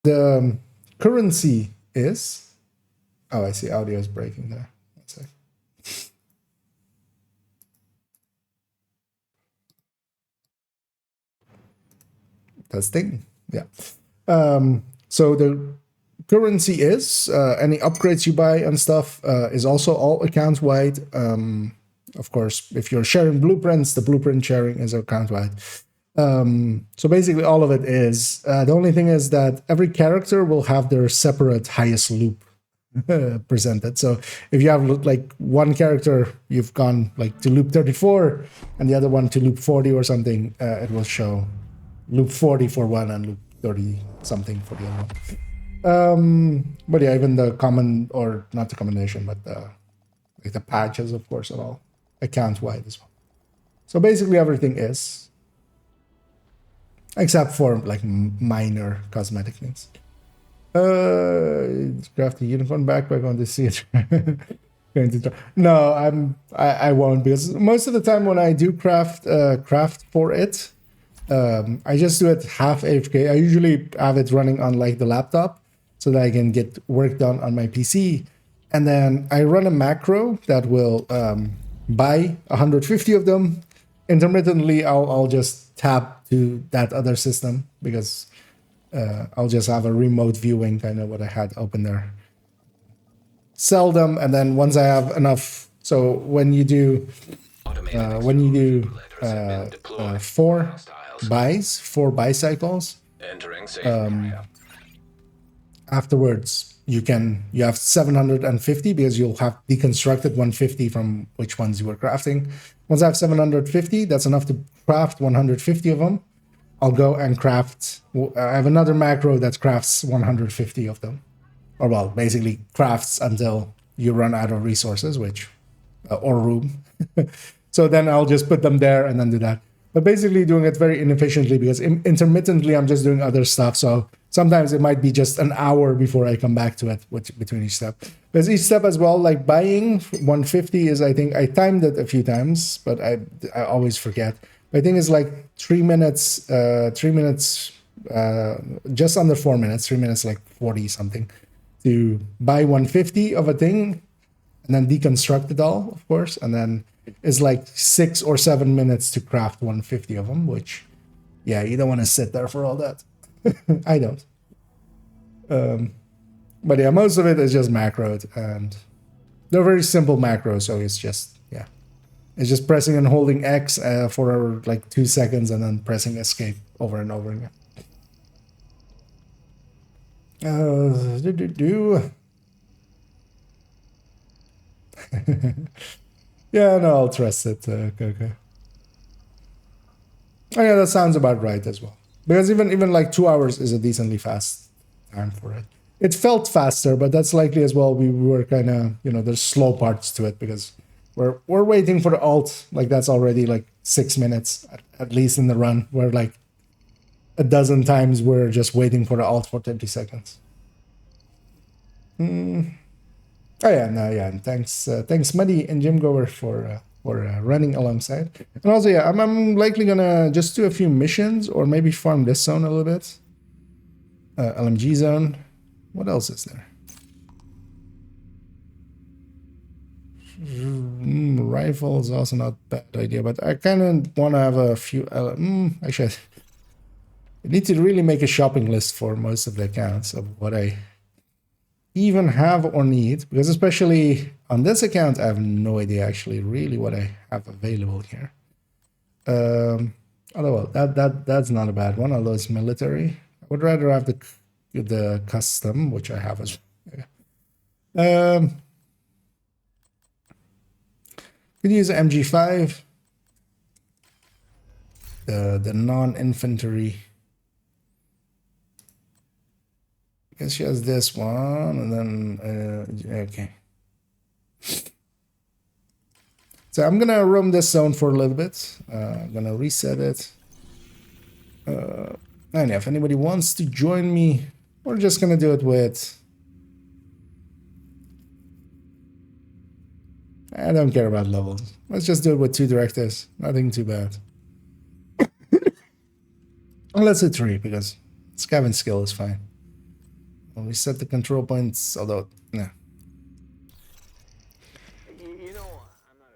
the currency is? Oh, I see audio is breaking there. One sec. Testing. Yeah. So the currency is any upgrades you buy and stuff is also all account wide. Of course, if you're sharing blueprints, the blueprint sharing is account wide. So basically all of it is, the only thing is that every character will have their separate highest loop presented. So if you have like one character, you've gone like to loop 34 and the other one to loop 40 or something, it will show loop 40 for one and loop 30 something for the other one. But yeah, even the common, or not the combination, but like the patches, of course, are all account wide as well. So basically everything is, except for like minor cosmetic things. Craft a unicorn backpack on the seat. No, I won't, because most of the time when I do craft for it, I just do it half AFK. I usually have it running on like the laptop so that I can get work done on my PC, and then I run a macro that will buy 150 of them. Intermittently, I'll just tap to that other system because I'll just have a remote viewing, kind of what I had open there. Sell them, and then once I have enough, so when you do 4 buy cycles, afterwards you have 750 because you'll have deconstructed 150 from which ones you were crafting. Once I have 750, that's enough to craft 150 of them. I'll go and craft, I have another macro that crafts 150 of them. Or well, basically crafts until you run out of resources, which, or room. So then I'll just put them there and then do that. But basically doing it very inefficiently because intermittently I'm just doing other stuff. So sometimes it might be just an hour before I come back to it between each step. There's each step as well, like buying 150 is, I think I timed it a few times, but I always forget. I think it's like 3 minutes, just under 4 minutes, 3 minutes, like 40 something to buy 150 of a thing and then deconstruct it all, of course. And then it's like 6 or 7 minutes to craft 150 of them, which, yeah, you don't want to sit there for all that. I don't. But yeah, most of it is just macroed, and they're very simple macros. So it's just, yeah, it's just pressing and holding X for like 2 seconds and then pressing escape over and over again. Yeah, no, I'll trust it. Okay. Oh yeah, that sounds about right as well. Because even like 2 hours is a decently fast time for it. It felt faster, but that's likely as well. We were kind of, there's slow parts to it because we're waiting for the alt. Like that's already like 6 minutes at least in the run. Where like a dozen times we're just waiting for the alt for 30 seconds. Oh yeah, no, yeah. And thanks Muddy and Jim Goer for or running alongside. And also, yeah, I'm likely gonna just do a few missions or maybe farm this zone a little bit. LMG zone. What else is there? Rifle is also not a bad idea, but I kind of want to have a few. Actually, I need to really make a shopping list for most of the accounts of what I even have or need, because especially on this account, I have no idea actually really what I have available here. Although that's not a bad one. Although it's military, I would rather have the custom, which I have as well. Could use MG5, the non-infantry. I guess she has this one, and then okay. So I'm gonna roam this zone for a little bit. I'm gonna reset it. And yeah, if anybody wants to join me, we're just gonna do it with. I don't care about levels. Let's just do it with 2 directors. Nothing too bad. Let's do 3 because scavenge skill is fine. When we set the control points, although no.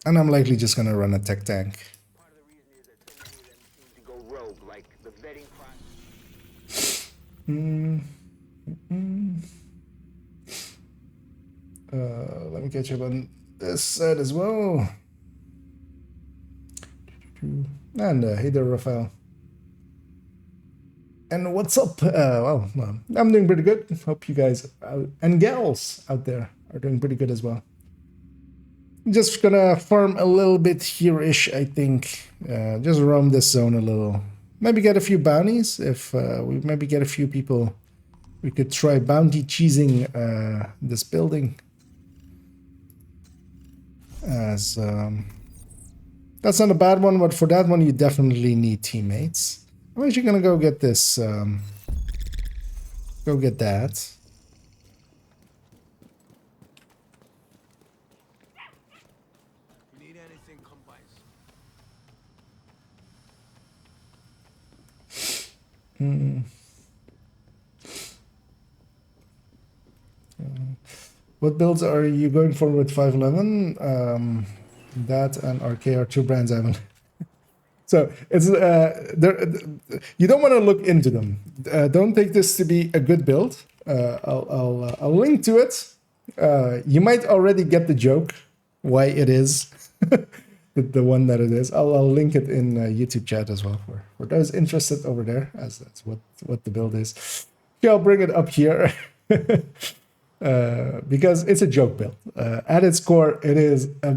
And I'm likely just gonna run a tech tank. Let me catch up on this side as well. And hey there, Raphael. And what's up? Well, I'm doing pretty good. Hope you guys and gals out there are doing pretty good as well. Just gonna farm a little bit here-ish, I think. Just roam this zone a little. Maybe get a few bounties. If we maybe get a few people, we could try bounty cheesing this building. As that's not a bad one, but for that one you definitely need teammates. I'm actually gonna go get this. Go get that. Need anything, come by. What builds are you going for with 511? That and RK are 2 brands I haven't. So it's you don't want to look into them. Don't take this to be a good build. I'll link to it. You might already get the joke why it is the one that it is. I'll link it in YouTube chat as well for those interested over there, as that's what the build is. Okay, I'll bring it up here. Because it's a joke build. At its core, it is a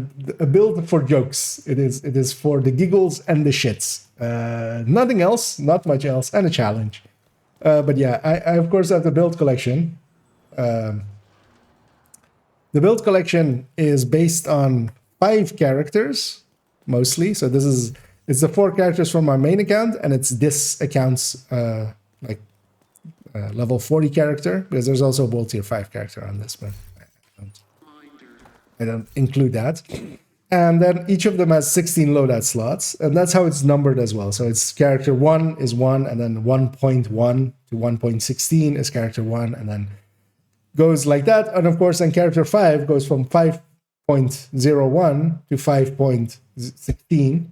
build for jokes. It is for the giggles and the shits. Nothing else, not much else, and a challenge. But yeah, I of course have the build collection. The build collection is based on 5 characters, mostly. So it's the 4 characters from my main account, and it's this account's level 40 character, because there's also a World Tier 5 character on this, but I don't include that. And then each of them has 16 loadout slots, and that's how it's numbered as well. So it's character 1 is 1, and then 1.1 to 1.16 is character 1, and then goes like that. And of course, then character 5 goes from 5.01 to 5.16.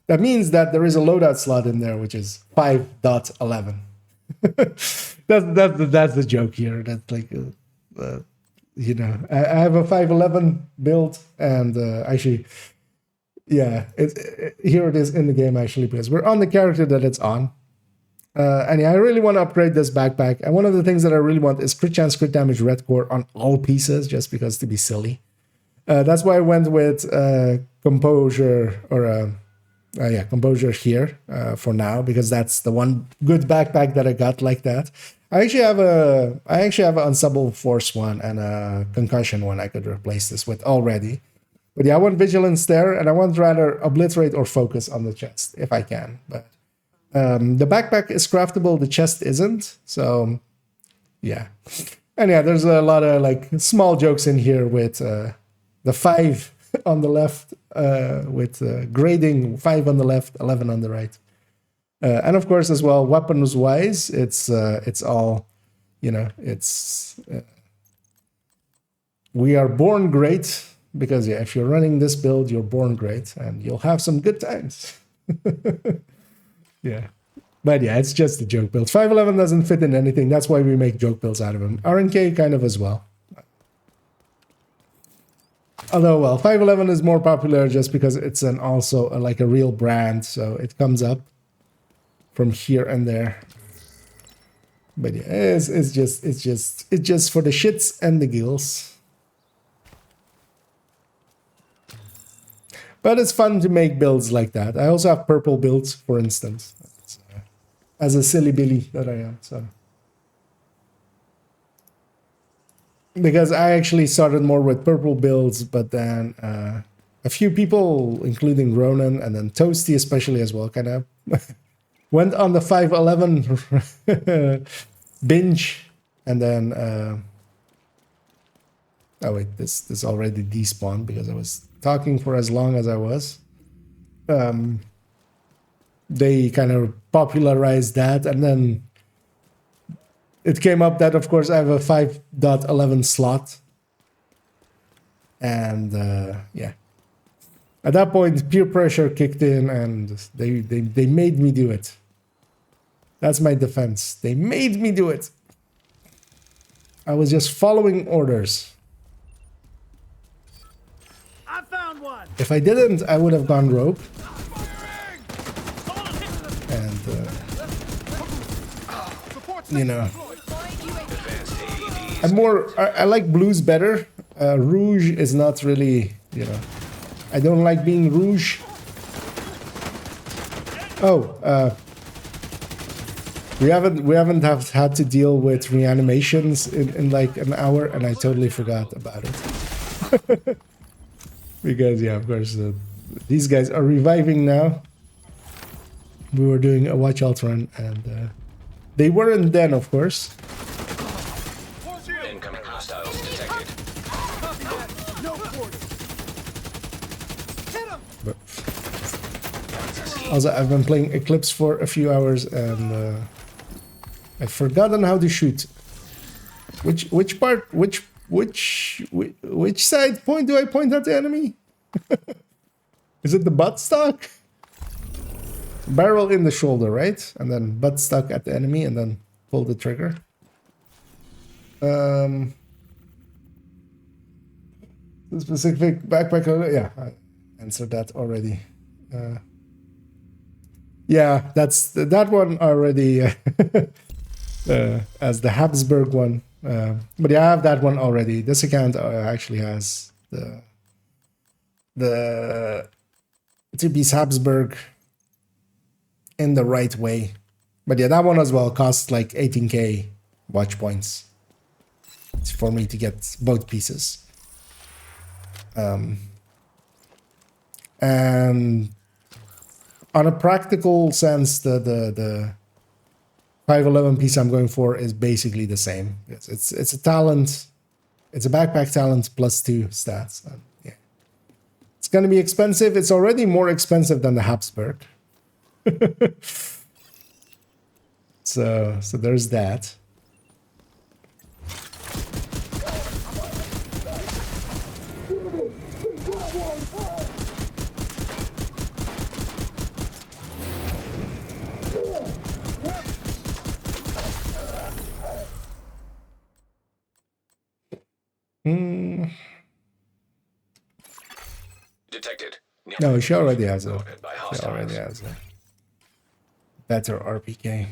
That means that there is a loadout slot in there, which is 5.11. That's the joke here. That's like, you know, I have a 511 build, and actually, yeah, here it is in the game actually, because we're on the character that it's on. And yeah, I really want to upgrade this backpack. And one of the things that I really want is crit chance, crit damage, red core on all pieces, just because to be silly. That's why I went with composure or. Composure here for now, because that's the one good backpack that I got like that. I actually have an unsubtle force one and a concussion one I could replace this with already. But yeah, I want vigilance there, and I want rather obliterate or focus on the chest if I can. But the backpack is craftable, the chest isn't. So yeah, and yeah, there's a lot of like small jokes in here with the 5 on the left, with grading 5 on the left, 11 on the right. And of course, as well, weapons wise, it's all, you know, it's we are born great, because yeah, if you're running this build, you're born great, and you'll have some good times. Yeah, but yeah, it's just a joke build. 511 doesn't fit in anything. That's why we make joke builds out of him. RNK kind of as well. Although, well, 511 is more popular just because it's an also like a real brand, so it comes up from here and there. But yeah, it's just for the shits and the giggles. But it's fun to make builds like that. I also have purple builds, for instance, as a silly Billy that I am. So, because I actually started more with purple builds, but then a few people, including Ronan and then Toasty especially as well, kind of went on the 511 binge, and then oh wait, this already despawned because I was talking for as long as I was. They kind of popularized that, and then it came up that, of course, I have a 5.11 slot. And yeah, at that point, peer pressure kicked in, and they made me do it. That's my defense. They made me do it. I was just following orders. I found one. If I didn't, I would have gone rogue. And you know, I like blues better. Rouge is not really, you know, I don't like being rouge. Oh, we haven't had to deal with reanimations in like an hour, and I totally forgot about it. Because yeah, of course, these guys are reviving now. We were doing a watch out run, and they weren't then, of course. Incoming hostiles detected. But also, I've been playing Eclipse for a few hours, and I've forgotten how to shoot. Which side point do I point at the enemy? Is it the buttstock? Barrel in the shoulder, right? And then buttstock at the enemy, and then pull the trigger. The specific backpack, yeah, I answered that already. Yeah, that's that one already. As the Habsburg one. But yeah, I have that one already. This account actually has the Tibis Habsburg in the right way. But yeah, that one as well costs like 18k watch points for me to get both pieces. And on a practical sense, the 511 piece I'm going for is basically the same. It's a talent. It's a backpack talent plus 2 stats. And yeah, it's going to be expensive. It's already more expensive than the Habsburg. So there's that. Detected. No, she already has a better RPK.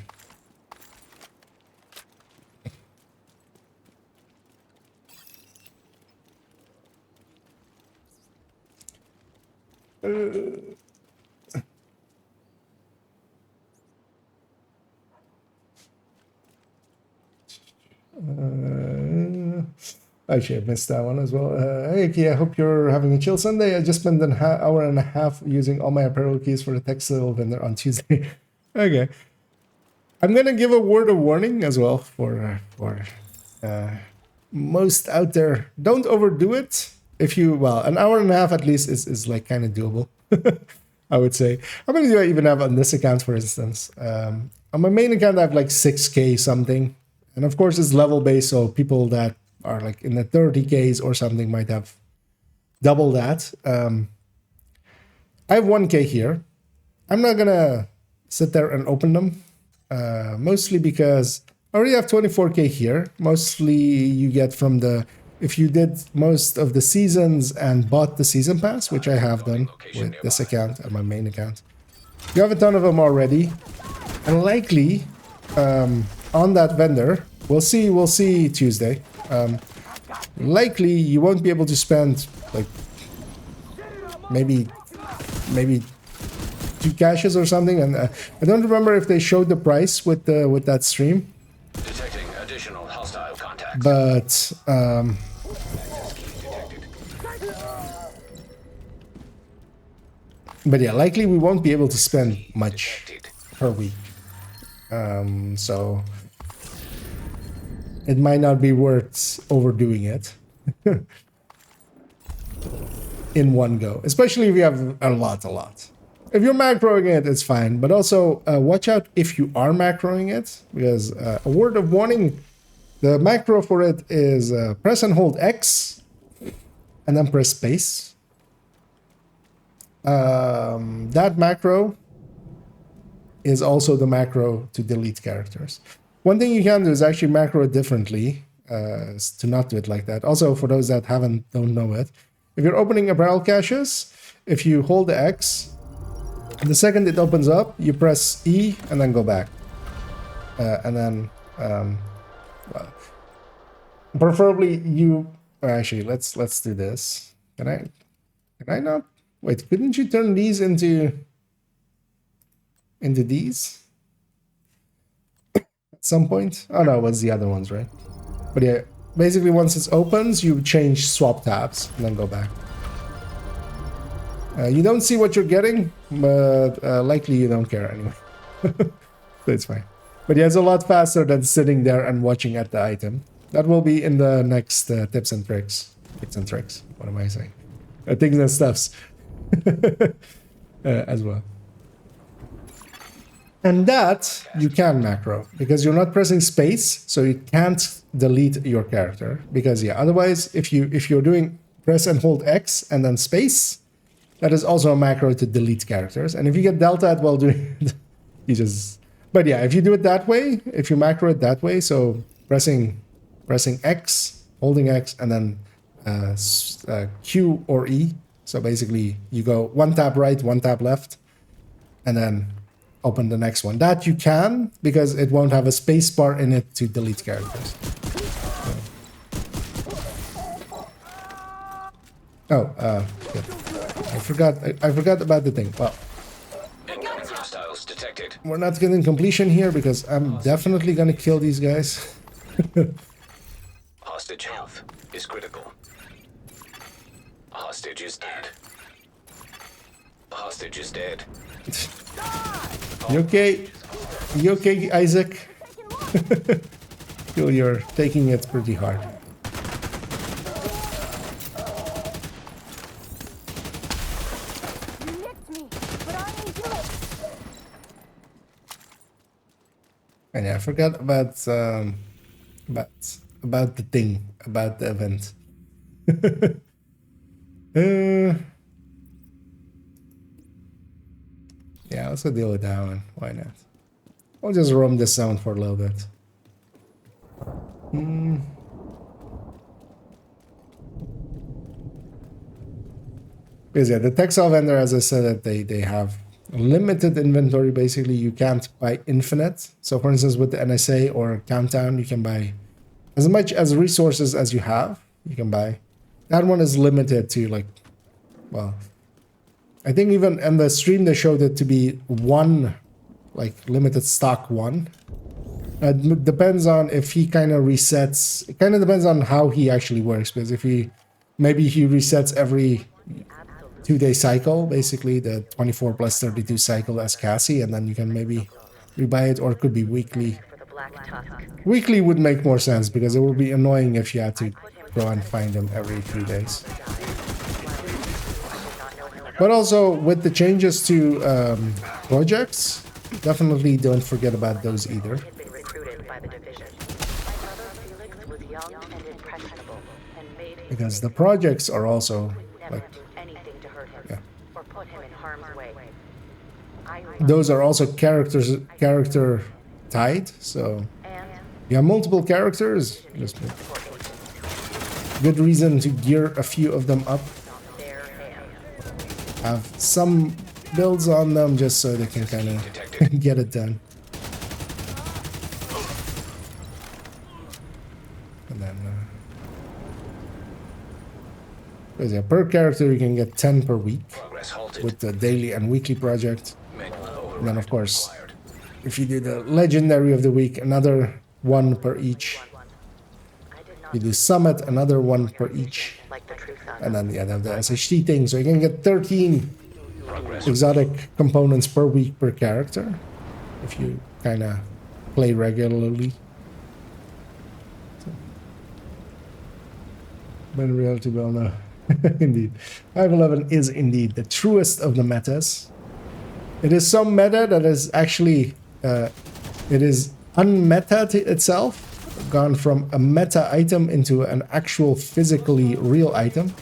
Actually, I missed that one as well. Hey, Key, I hope you're having a chill Sunday. I just spent an hour and a half using all my apparel keys for the textile vendor on Tuesday. Okay. I'm going to give a word of warning as well for most out there. Don't overdo it. well, an hour and a half at least is like kind of doable. I would say. How many do I even have on this account, for instance? On my main account, I have like 6K something. And of course, it's level based, so people that are like in the 30Ks or something might have double that. I have 1K here. I'm not going to sit there and open them, mostly because I already have 24K here. Mostly you get from if you did most of the seasons and bought the season pass, which I have done with this account and my main account. You have a ton of them already. And likely, on that vendor, we'll see Tuesday. Likely you won't be able to spend like maybe 2 caches or something. And I don't remember if they showed the price with that stream. Detecting additional hostile contacts. But yeah, likely we won't be able to spend much per week. So it might not be worth overdoing it in one go, especially if you have a lot. If you're macroing it, it's fine, but also watch out if you are macroing it, because a word of warning, the macro for it is press and hold X and then press space. That macro is also the macro to delete characters. One thing you can do is actually macro it differently, to not do it like that. Also, for those that don't know it, if you're opening apparel caches, if you hold the X, the second it opens up, you press E and then go back. And then, well, preferably you. Actually, let's do this. Can I not? Wait, couldn't you turn these into these at some point? Oh no, it was the other ones, right? But yeah, basically once it opens, you change swap tabs and then go back. You don't see what you're getting, but likely you don't care anyway. So it's fine. But yeah, it's a lot faster than sitting there and watching at the item. That will be in the next tips and tricks. Tips and tricks. What am I saying? Things and stuffs. As well. And that you can macro because you're not pressing space, so you can't delete your character. Because yeah, otherwise, if you're doing press and hold X and then space, that is also a macro to delete characters. And if you get delta while doing it, you just. But yeah, if you do it that way, if you macro it that way, so pressing X, holding X, and then Q or E. So basically, you go one tap right, one tap left, and then open the next one. That you can, because it won't have a space bar in it to delete characters. So. Oh, good. I forgot about the thing. Well, hostiles detected. We're not getting completion here because I'm definitely gonna kill these guys. Hostage health is critical. Hostage is dead. Hostage is dead. You okay? You okay, Isaac? You're taking it pretty hard. And yeah, I forgot about the thing, about the event. Yeah, let's go deal with that one. Why not? I'll just roam this zone for a little bit. Because yeah, the textile vendor, as I said, that they have limited inventory. Basically, you can't buy infinite. So for instance, with the NSA or Countdown, you can buy as much as resources as you have. You can buy. That one is limited to like, well, I think even in the stream they showed it to be one, like limited stock one. It depends on if he kind of resets. It kind of depends on how he actually works. Because if maybe he resets every 2-day cycle, basically the 24 plus 32 cycle as Cassie, and then you can maybe rebuy it, or it could be weekly. Weekly would make more sense because it would be annoying if you had to go and find them every 3 days. But also with the changes to projects, definitely don't forget about those either. Because the projects are also like, yeah. Those are also character tied, so you have multiple characters, just good reason to gear a few of them up. Have some builds on them just so they can kind of get it done. And then yeah, per character you can get 10 per week with the daily and weekly project. And then of course, if you do the legendary of the week, another 1 per each. You do summit, another 1 per each. And then yeah, they have the SHT thing, so you can get 13 exotic components per week per character if you kind of play regularly. So, but in reality, well, no. Indeed. 5.11 is indeed the truest of the metas. It is some meta that is actually, it is unmeta to itself, gone from a meta item into an actual physically real item.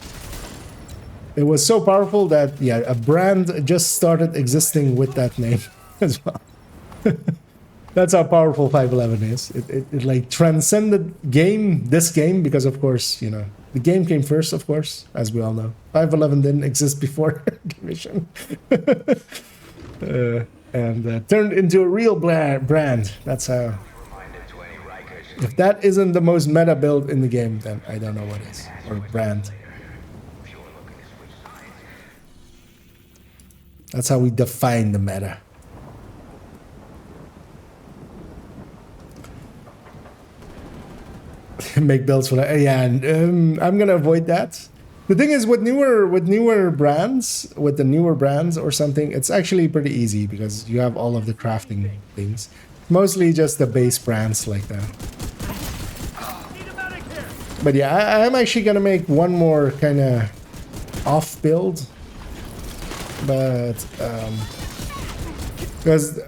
It was so powerful that, yeah, a brand just started existing with that name as well. That's how powerful 5.11 is. It like transcended this game, because of course, you know, the game came first, of course, as we all know. 5.11 didn't exist before Division. And turned into a real brand. That's how. If that isn't the most meta build in the game, then I don't know what is. Or brand. That's how we define the meta. Make builds for that. Yeah, and I'm gonna avoid that. The thing is, with newer brands, with the newer brands or something, it's actually pretty easy because you have all of the crafting things. Mostly just the base brands like that. But yeah, I'm actually gonna make one more kind of off build, but because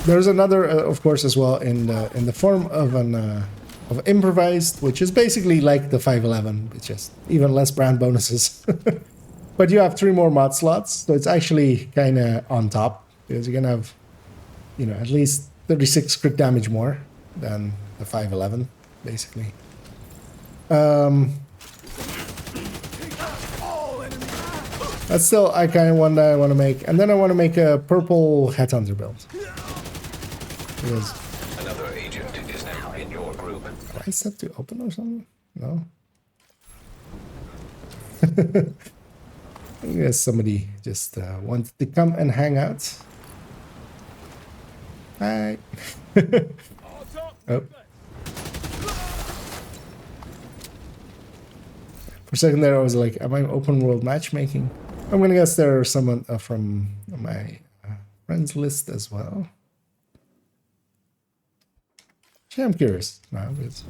there's another, of course, as well in the form of an of improvised, which is basically like the 5.11, it's just even less brand bonuses. But you have 3 more mod slots, so it's actually kind of on top because you're gonna have, you know, at least 36 crit damage more than the 5.11, basically. That's still I kind of one that I want to make, and then I want to make a purple headhunter build. Because another agent is now in your group. Did I set to open or something? No. I guess somebody just wanted to come and hang out. Hi. Oh. For a second there, I was like, am I open world matchmaking? I'm gonna guess there are someone from my friends list as well. Yeah, I'm curious. No, it's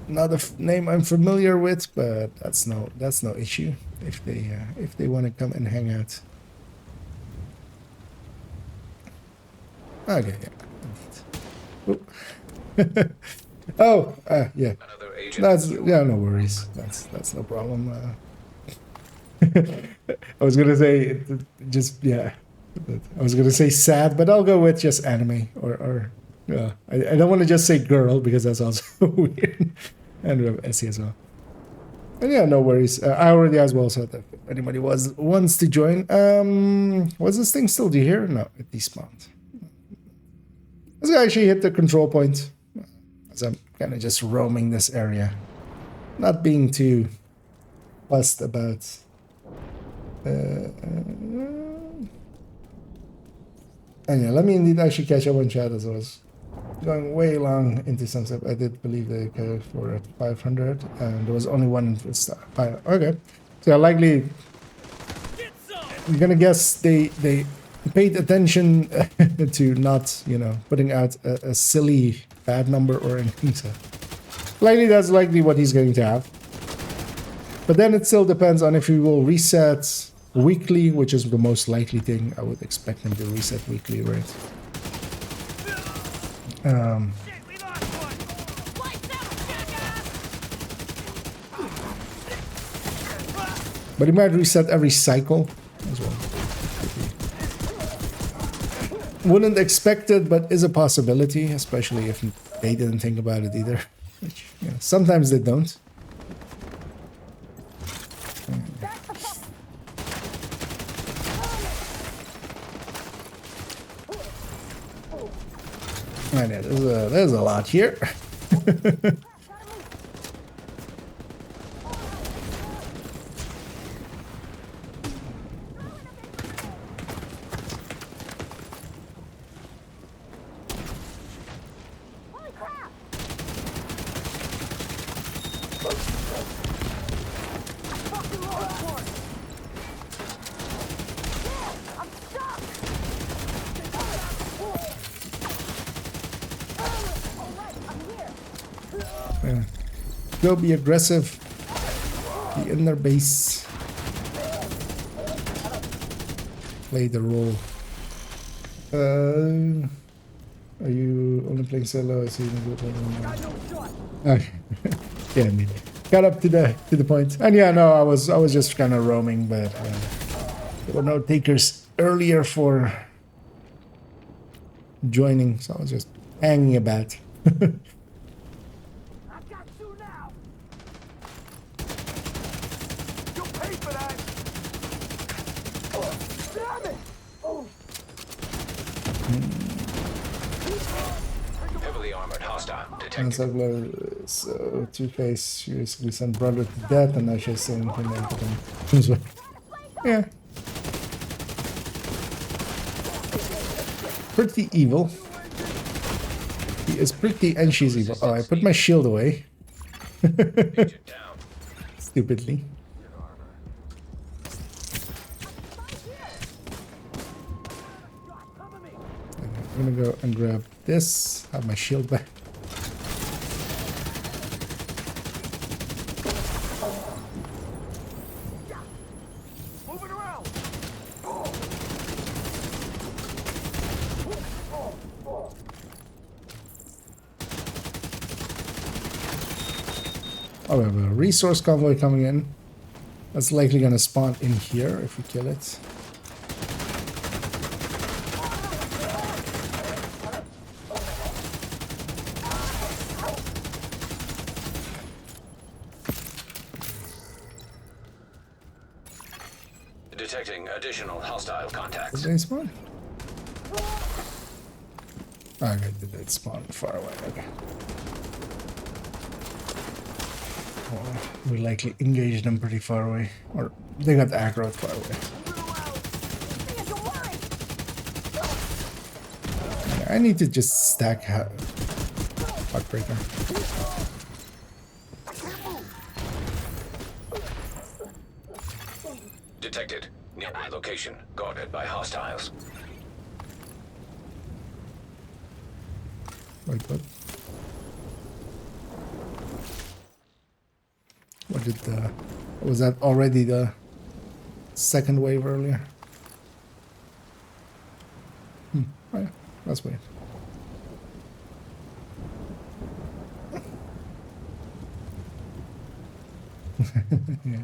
not a name I'm familiar with, but that's no issue if they want to come and hang out. Okay, yeah. Oh, yeah. That's no worries. That's no problem. I was gonna say just I was gonna say sad, but I'll go with just anime or I don't want to just say girl because that's also weird. And we have Essie as well. And yeah, no worries. I already as well said that if anybody wants to join. Was this thing still here? No, it despawned. Let's actually hit the control point as I'm kind of just roaming this area, not being too fussed about. And yeah, let me indeed actually catch up on chat as I was going way long into some stuff. I did believe they cared for at 500, and there was only one in this time. Okay, so likely you're gonna guess they paid attention to not, you know, putting out a silly bad number or anything. So likely that's likely what he's going to have. But then it still depends on if he will reset weekly, which is the most likely thing. I would expect him to reset weekly, right? But he might reset every cycle as well. Wouldn't expect it, but is a possibility, especially if they didn't think about it either. Which, you know, sometimes they don't. I know, there's a lot here. Go be aggressive. Be in their base. Play the role. Are you only playing solo? I see. Okay. Yeah, I mean, got up to the point. And yeah, no, I was just kind of roaming, but there were no takers earlier for joining, so I was just hanging about. So Two-Face basically sent brother to death, and now she's saying him into them. Yeah. Pretty evil. He is pretty, and she's evil. Oh, I put my shield away. Stupidly. I'm gonna go and grab this, have my shield back. Oh, we have a resource convoy coming in. That's likely gonna spawn in here if we kill it. Detecting additional hostile contacts. Did they spawn? Okay, did they spawn far away? Okay. Well, we likely engaged them pretty far away. Or they got aggroed far away. I need to just stack Heartbreaker. Detected. Nearby location. Guarded by hostiles. Wait, what? What did the... Was that already the second wave earlier? Oh yeah, that's weird. Yeah.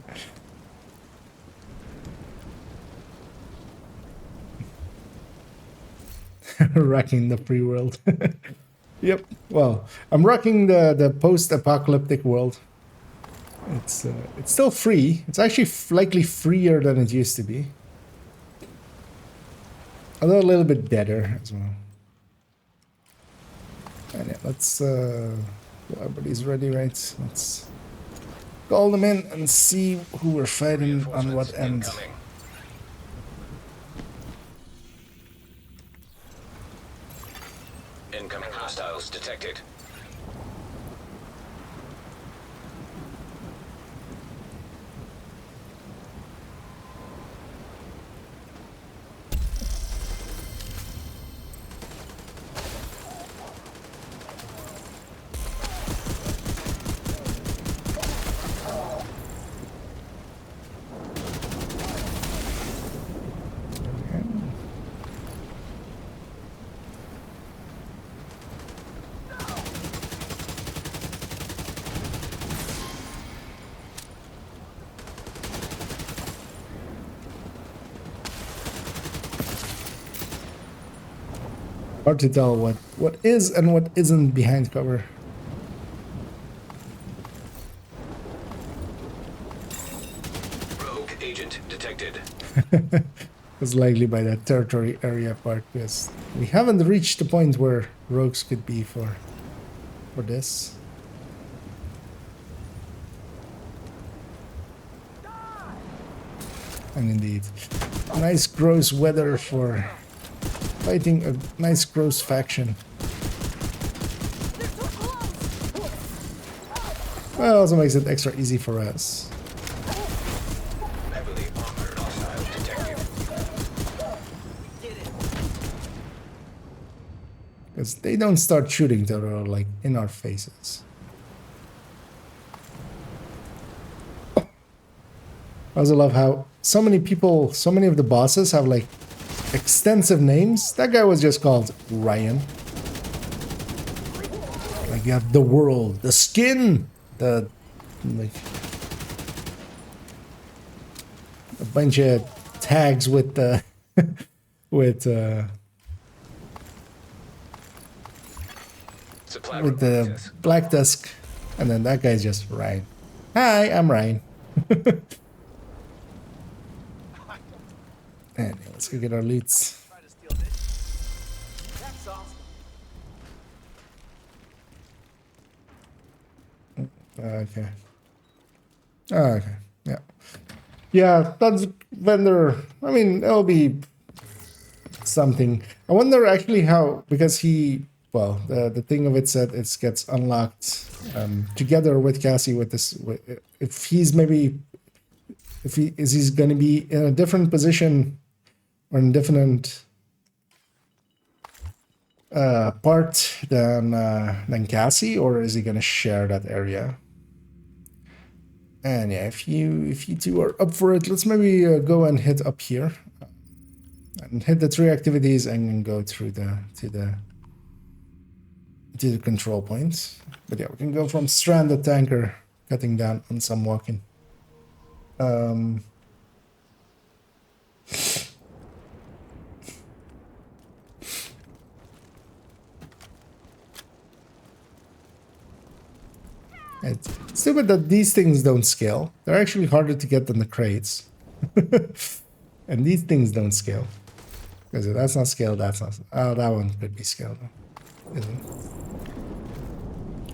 Wrecking the free world. Yep. Well, I'm wrecking the post-apocalyptic world. It's still free. It's actually likely freer than it used to be. Although a little bit deader as well. And yeah, let's everybody's ready, right? Let's call them in and see who we're fighting on what end. Incoming hostiles detected. Hard to tell what is and what isn't behind cover. Rogue agent detected. It's likely by that territory area part, because we haven't reached the point where rogues could be for this. And indeed, nice gross weather for fighting a nice gross faction. Well, it also makes it extra easy for us. Heavily armored hostile detected. Because they don't start shooting till they're like in our faces. I also love how so many people, so many of the bosses have like extensive names. That guy was just called Ryan. Like you have the world, the skin, the like a bunch of tags with the with the Black Tusk, and then that guy's just Ryan. Hi, I'm Ryan. And let's go get our loots. Okay. Okay. Yeah. Yeah, that's vendor. I mean, it'll be something. I wonder actually how, because he, well, the thing of it said it gets unlocked together with Cassie with this. If he's maybe, if he's going to be in a different position or in different part than Cassie, or is he going to share that area? And yeah, if you two are up for it, let's maybe go and hit up here and hit the 3 activities and go through to the control points. But yeah, we can go from stranded tanker, cutting down on some walking. It's stupid that these things don't scale. They're actually harder to get than the crates. And these things don't scale. Because if that's not scaled, that's not... Oh, that one could be scaled. Isn't.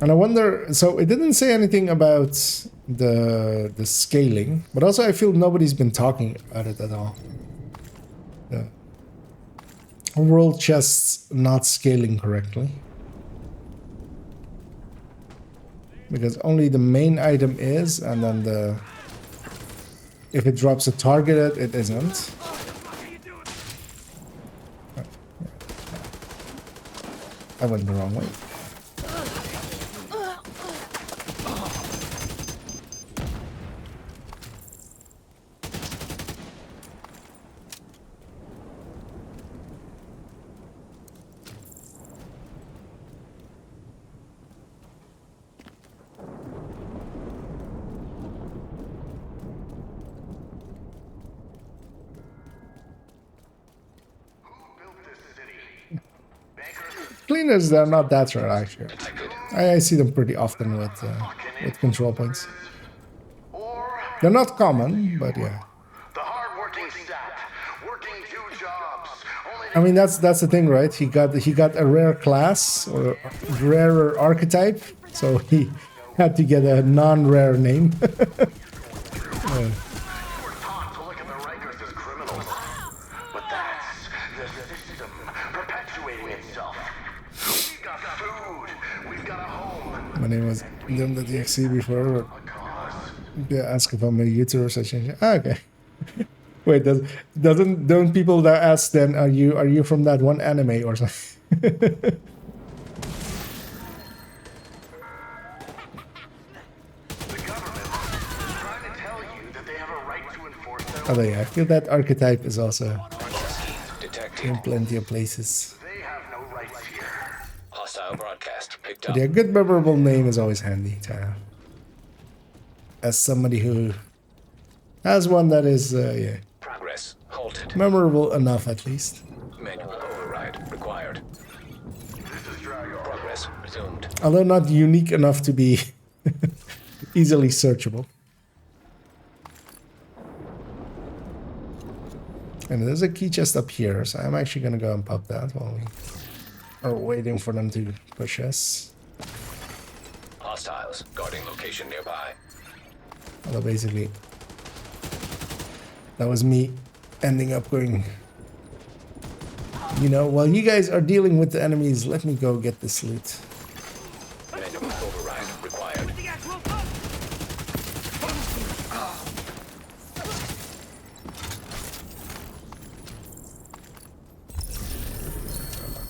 And I wonder... So it didn't say anything about the scaling. But also I feel nobody's been talking about it at all. The world chests not scaling correctly. Because only the main item is, and then the... If it drops a target, it isn't. I went the wrong way. Cleaners, they're not that rare actually. I see them pretty often with control points. They're not common, but yeah. I mean that's the thing, right? He got a rare class or rarer archetype, so he had to get a non-rare name. My name was DMTheDXC before. Yeah, ask if I'm a YouTuber or such. Ah, okay. Wait, don't people that ask then are you from that one anime or something? Oh yeah, I feel that archetype is also in plenty of places. But yeah, good memorable name is always handy to have. As somebody who has one that is, yeah, Progress halted. memorable enough at least. Manual override required. Although not unique enough to be easily searchable. And there's a key chest up here, so I'm actually gonna go and pop that while we are waiting for them to push us. Hostiles guarding location nearby. Although basically, that was me ending up going, you know, while you guys are dealing with the enemies, let me go get this loot. Manual override required.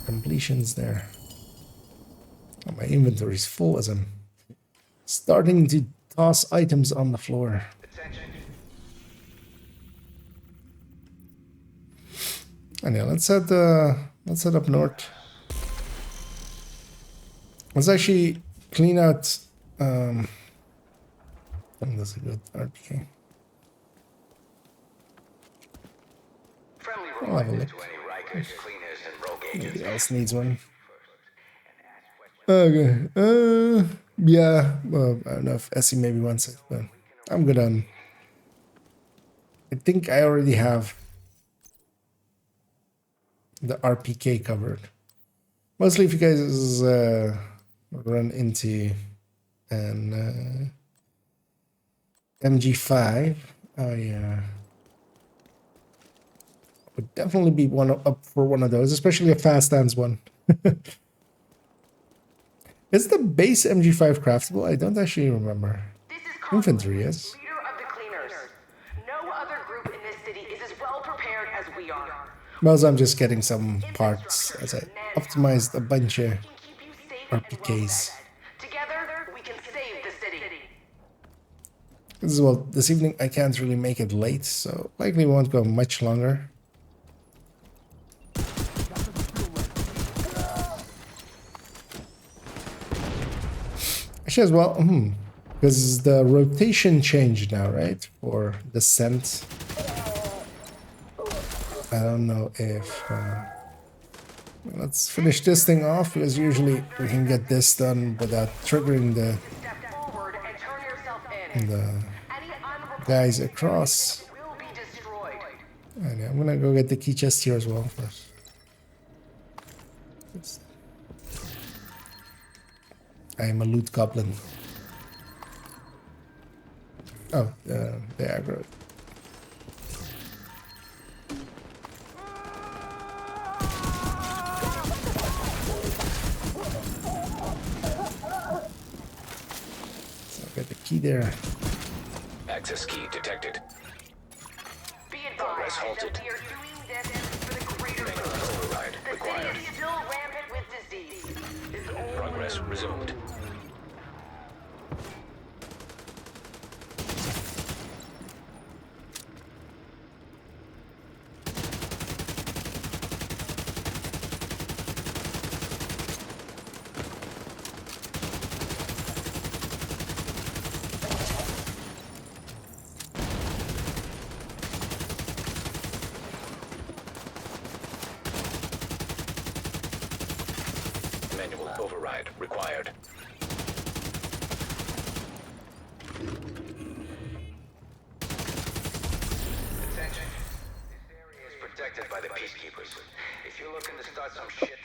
Completions there. Oh, my inventory is full as I'm starting to toss items on the floor. And yeah, let's head up north. Let's actually clean out. That's a good RPK. I'll have a look. Nobody else needs one. Okay. Yeah. Well, I don't know if Essie maybe wants it, but I'm good on. I think I already have the RPK covered. Mostly if you guys run into an MG5. Oh yeah. Would definitely be up for one of those, especially a fast hands one. Is the base MG5 craftable? I don't actually remember. Infantry, yes. Leader of the cleaners. No other group in this city is as well prepared as we are. Well, I'm just getting some parts as I optimized a bunch of RPKs. Together, we can save the city. This evening I can't really make it late, so likely won't go much longer. Actually, as well, because the rotation changed now, right? For descent. I don't know if. Let's finish this thing off, because usually we can get this done without triggering the guys across. And I'm gonna go get the key chest here as well first. I am a loot goblin. Oh, the aggro. So I've got the key there. Access key detected. Progress halted. Override required. Still rampant with disease. Progress resumed. Manual override required. Attention. This area is protected by the peacekeepers. If you're looking to start some shit,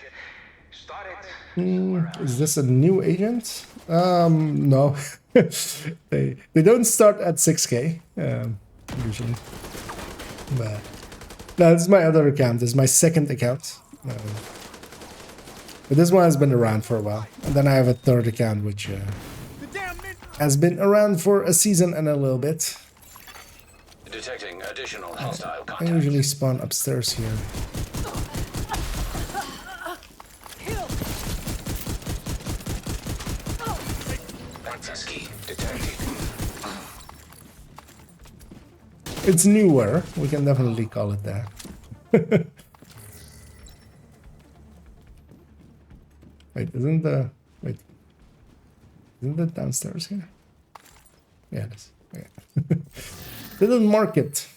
start it. Is this a new agent? No. they don't start at 6K usually. But no, this is my other account. This is my second account. But this one has been around for a while. And then I have a third account which has been around for a season and a little bit. Detecting additional hostile I contact. usually spawn upstairs here. Access key detected. It's newer. We can definitely call it that. Isn't that downstairs here? Yeah, it is. Okay. Little market.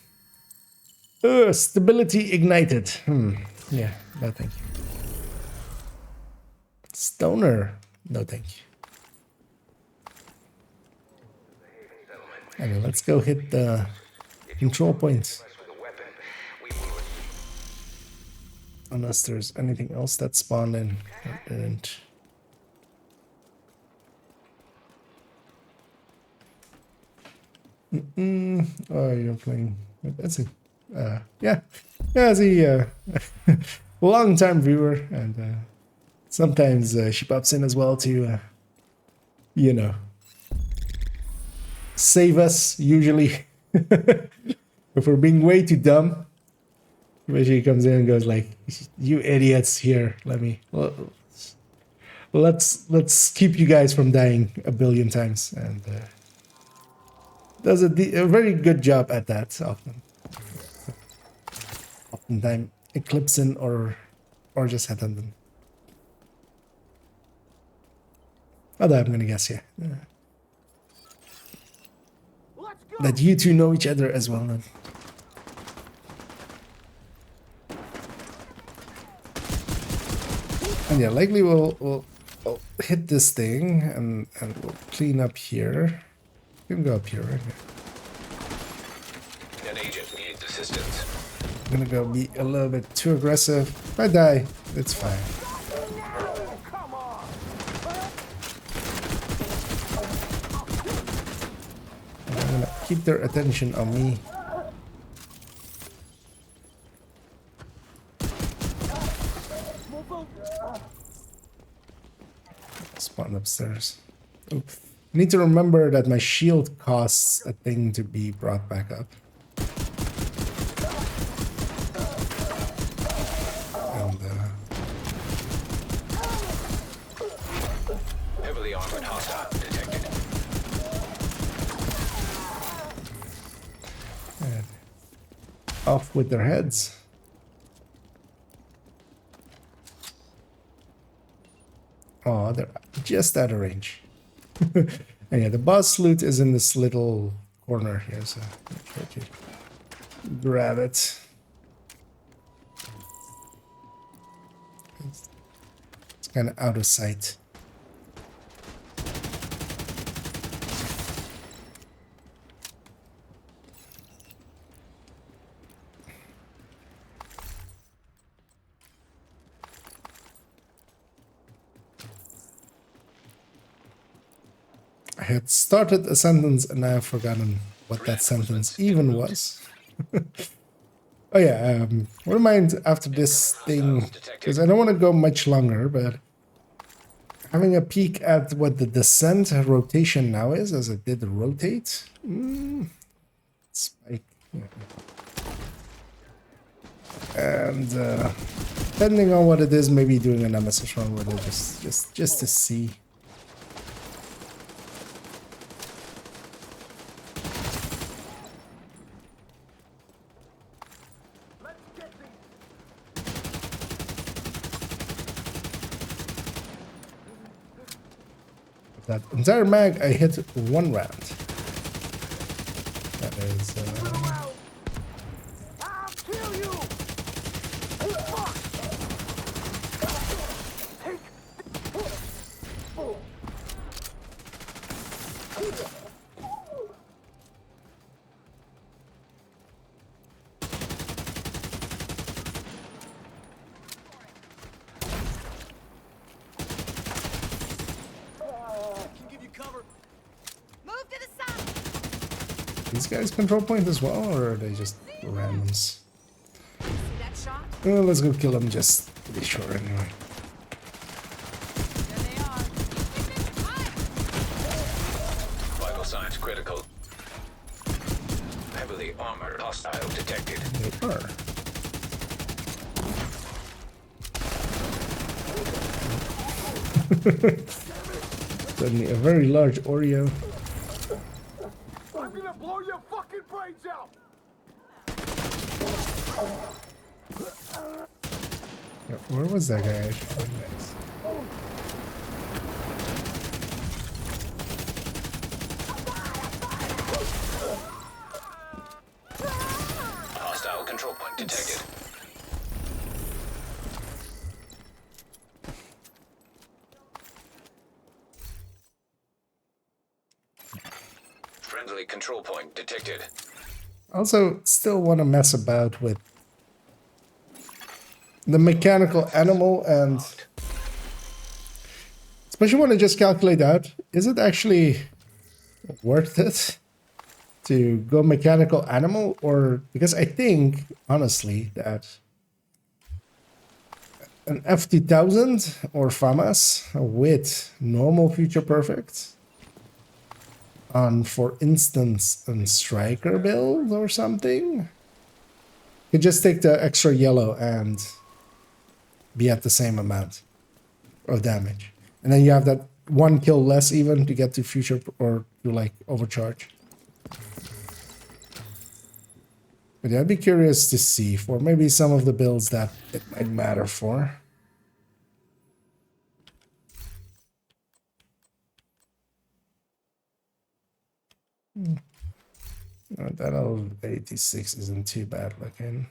Stability ignited. Yeah, no thank you. Stoner. No, thank you. Okay, let's go hit the control points. Unless there's anything else that spawned in or didn't. Oh, you're playing with Etsy. Yeah, Etsy, long-time viewer, and sometimes she pops in as well to, you know, save us, usually. If we're being way too dumb, but she comes in and goes like, "You idiots! Here, let's keep you guys from dying a billion times," and does a very good job at that often. Oftentimes eclipsing or just Hettenden. Although I'm gonna guess, yeah. That you two know each other as well then. And yeah, likely we'll hit this thing and we'll clean up here. We can go up here, right here. An agent needs assistance. I'm gonna go be a little bit too aggressive. If I die, it's fine. I'm gonna keep their attention on me. Spawn upstairs. Oh, I need to remember that my shield costs a thing to be brought back up. And Heavily armored hostile detected. and off with their heads. Oh, they're just out of range. And yeah, the boss loot is in this little corner here, so I'll try to grab it. It's kind of out of sight. I had started a sentence and I've forgotten what that sentence even was. Oh yeah, wouldn't mind after this thing, because I don't want to go much longer, but having a peek at what the descent rotation now is, as it did rotate. Spike. Yeah. And depending on what it is, maybe doing a nemesis run with it just to see. That entire mag, I hit one round. That is. These guys control point as well, or are they just randoms? Let's go kill them just to be sure anyway. Vital signs critical. Heavily armored hostile detected. They are. Suddenly a very large Oreo. I'm gonna blow your fucking brains out! Yeah, where was that guy? Hostile control point detected. Control point detected. Also, still want to mess about with the mechanical animal, and especially want to just calculate out, is it actually worth it to go mechanical animal? Or because I think honestly that an F2000 or FAMAS with normal future perfect on, for instance, a striker build or something, you just take the extra yellow and be at the same amount of damage, and then you have that one kill less even to get to future or to like overcharge. But yeah, I'd be curious to see for maybe some of the builds that it might matter for. That old 86 isn't too bad looking.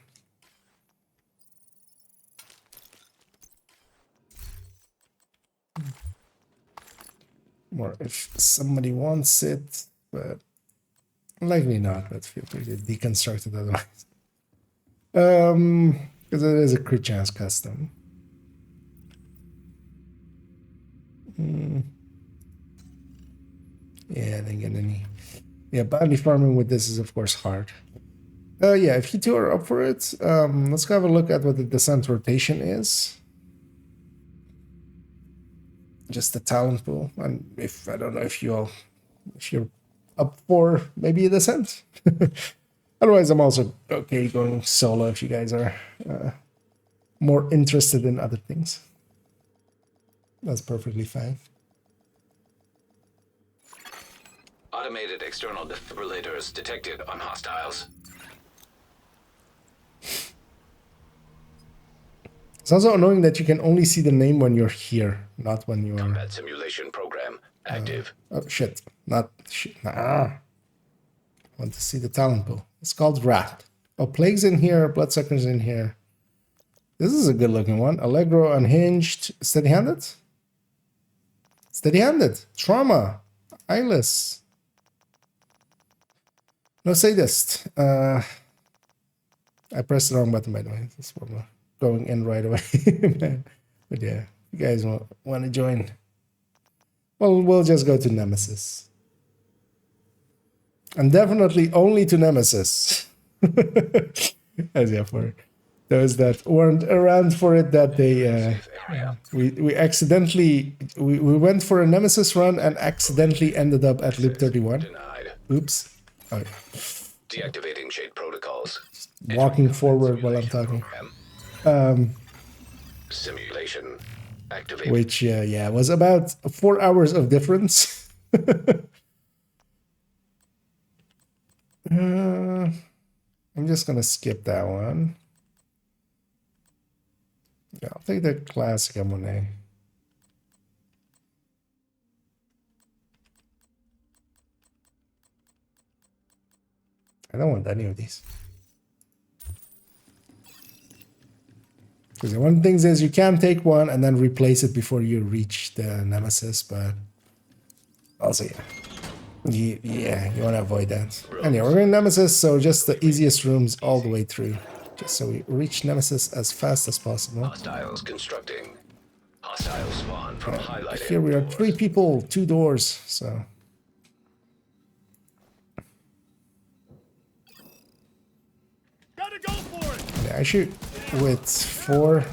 Or if somebody wants it, but likely not. But feel free to deconstruct it otherwise. Because it is a crit chance custom. Yeah, I didn't get any. Yeah, bounty farming with this is of course hard. Yeah, if you two are up for it, let's go have a look at what the descent rotation is. Just the talent pool, and if I don't know if you're up for maybe a descent. Otherwise, I'm also okay going solo if you guys are more interested in other things. That's perfectly fine. Automated external defibrillators detected on hostiles. It's also annoying that you can only see the name when you're here, not when you are... Combat simulation program active. Oh, shit. Not... Shit. I want to see the talent pool. It's called Rat. Oh, Plague's in here. Bloodsucker's in here. This is a good looking one. Allegro, Unhinged. Steady-handed? Steady-handed. Trauma. Eyeless. No sadist. I pressed the wrong button, by the way. This one going in right away. But yeah, you guys want to join? Well, we'll just go to Nemesis. And definitely only to Nemesis. As yeah, for those that weren't around for it that day, we accidentally we went for a Nemesis run and accidentally ended up at loop 31. Oops. Okay. Deactivating shade protocols. Walking forward while I'm talking. Simulation activated. Which yeah, was about 4 hours of difference. I'm just gonna skip that one. Yeah, I'll take the classic M1A. I don't want any of these. Because one of the things is you can take one and then replace it before you reach the Nemesis, but also yeah, you want to avoid that. Anyway, we're in Nemesis, so just the easiest rooms all the way through, just so we reach Nemesis as fast as possible. Hostiles constructing. Hostile spawn from highlighted. Here we are 3 people, 2 doors, so. Gotta go for it. Yeah, I shoot with 4.